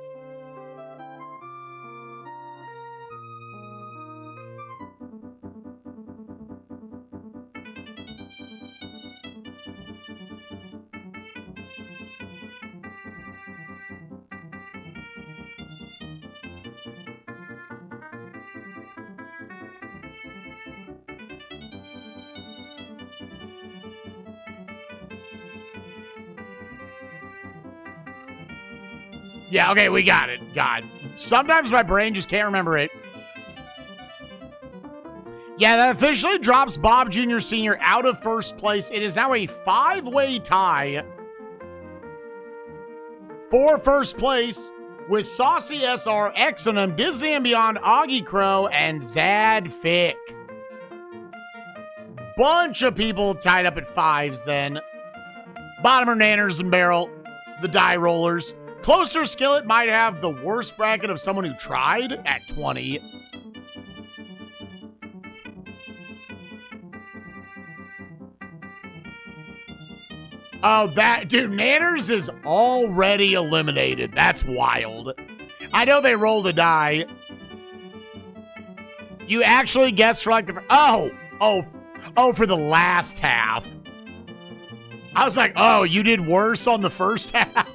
Yeah, okay, we got it. God. Sometimes my brain just can't remember it. Yeah, that officially drops Bob Jr. Sr. out of first place. It is now a 5-way tie for first place with Saucy SR, Exonum, Disney and Beyond, Augie Crow, and Zad Fick. Bunch of people tied up at 5s then. Bottomer, Nanners, and Barrel, the die rollers. Closer Skillet might have the worst bracket of someone who tried at 20. Oh, that, dude, Nanners is already eliminated. That's wild. I know they rolled a die. You actually guessed for like the, for the last half. I was like, oh, you did worse on the first half?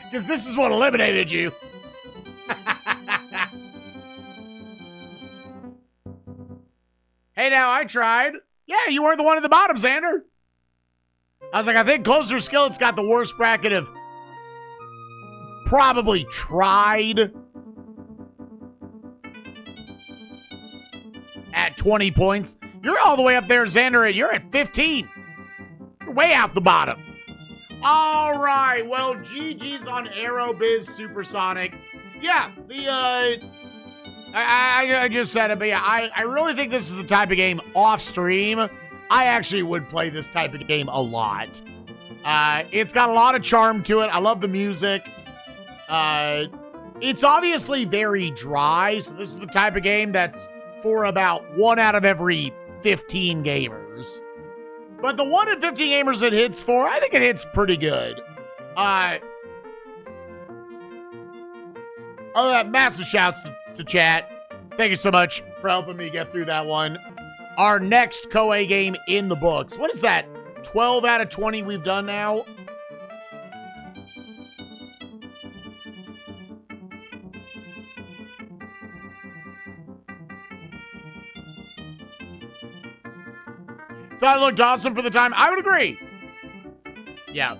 Because this is what eliminated you. Hey, now, I tried. Yeah, you weren't the one at the bottom, Xander. I was like, I think Closer Skillet's got the worst bracket of probably tried at 20 points. You're all the way up there, Xander. You're at 15. You're way out the bottom. All right, well, GG's on Aerobiz Supersonic. Yeah, I just said it, but yeah, I really think this is the type of game off stream. I actually would play this type of game a lot. It's got a lot of charm to it. I love the music. It's obviously very dry, so this is the type of game that's for about 1 out of every 15 gamers. But the 1 in 15 gamers it hits for, I think it hits pretty good. Massive shouts to chat. Thank you so much for helping me get through that one. Our next Koei game in the books. What is that? 12 out of 20 we've done now? Thought it looked awesome for the time. I would agree. Yeah.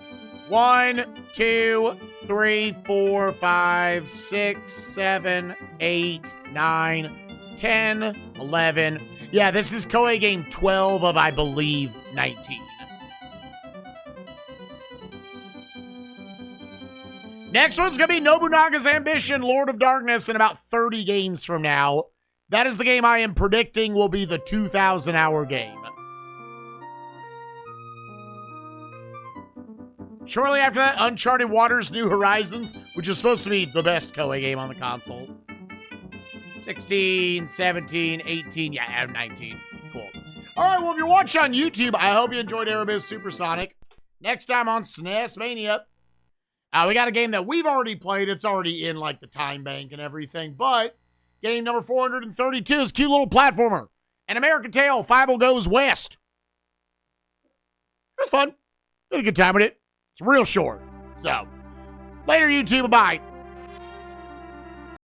1, 2, 3, 4, 5, 6, 7, 8, 9, 10, 11. Yeah, this is Koei game 12 of, I believe, 19. Next one's going to be Nobunaga's Ambition, Lord of Darkness, in about 30 games from now. That is the game I am predicting will be the 2,000-hour game. Shortly after that, Uncharted Waters New Horizons, which is supposed to be the best Koei game on the console. 16, 17, 18, yeah, 19. Cool. All right, well, if you're watching on YouTube, I hope you enjoyed Aerobiz Supersonic. Next time on SNESMania, we got a game that we've already played. It's already in, like, the time bank and everything, but game number 432 is cute little platformer. An American Tail, Fievel Goes West. It was fun. Had a good time with it. It's real short. So, later, YouTube. Bye.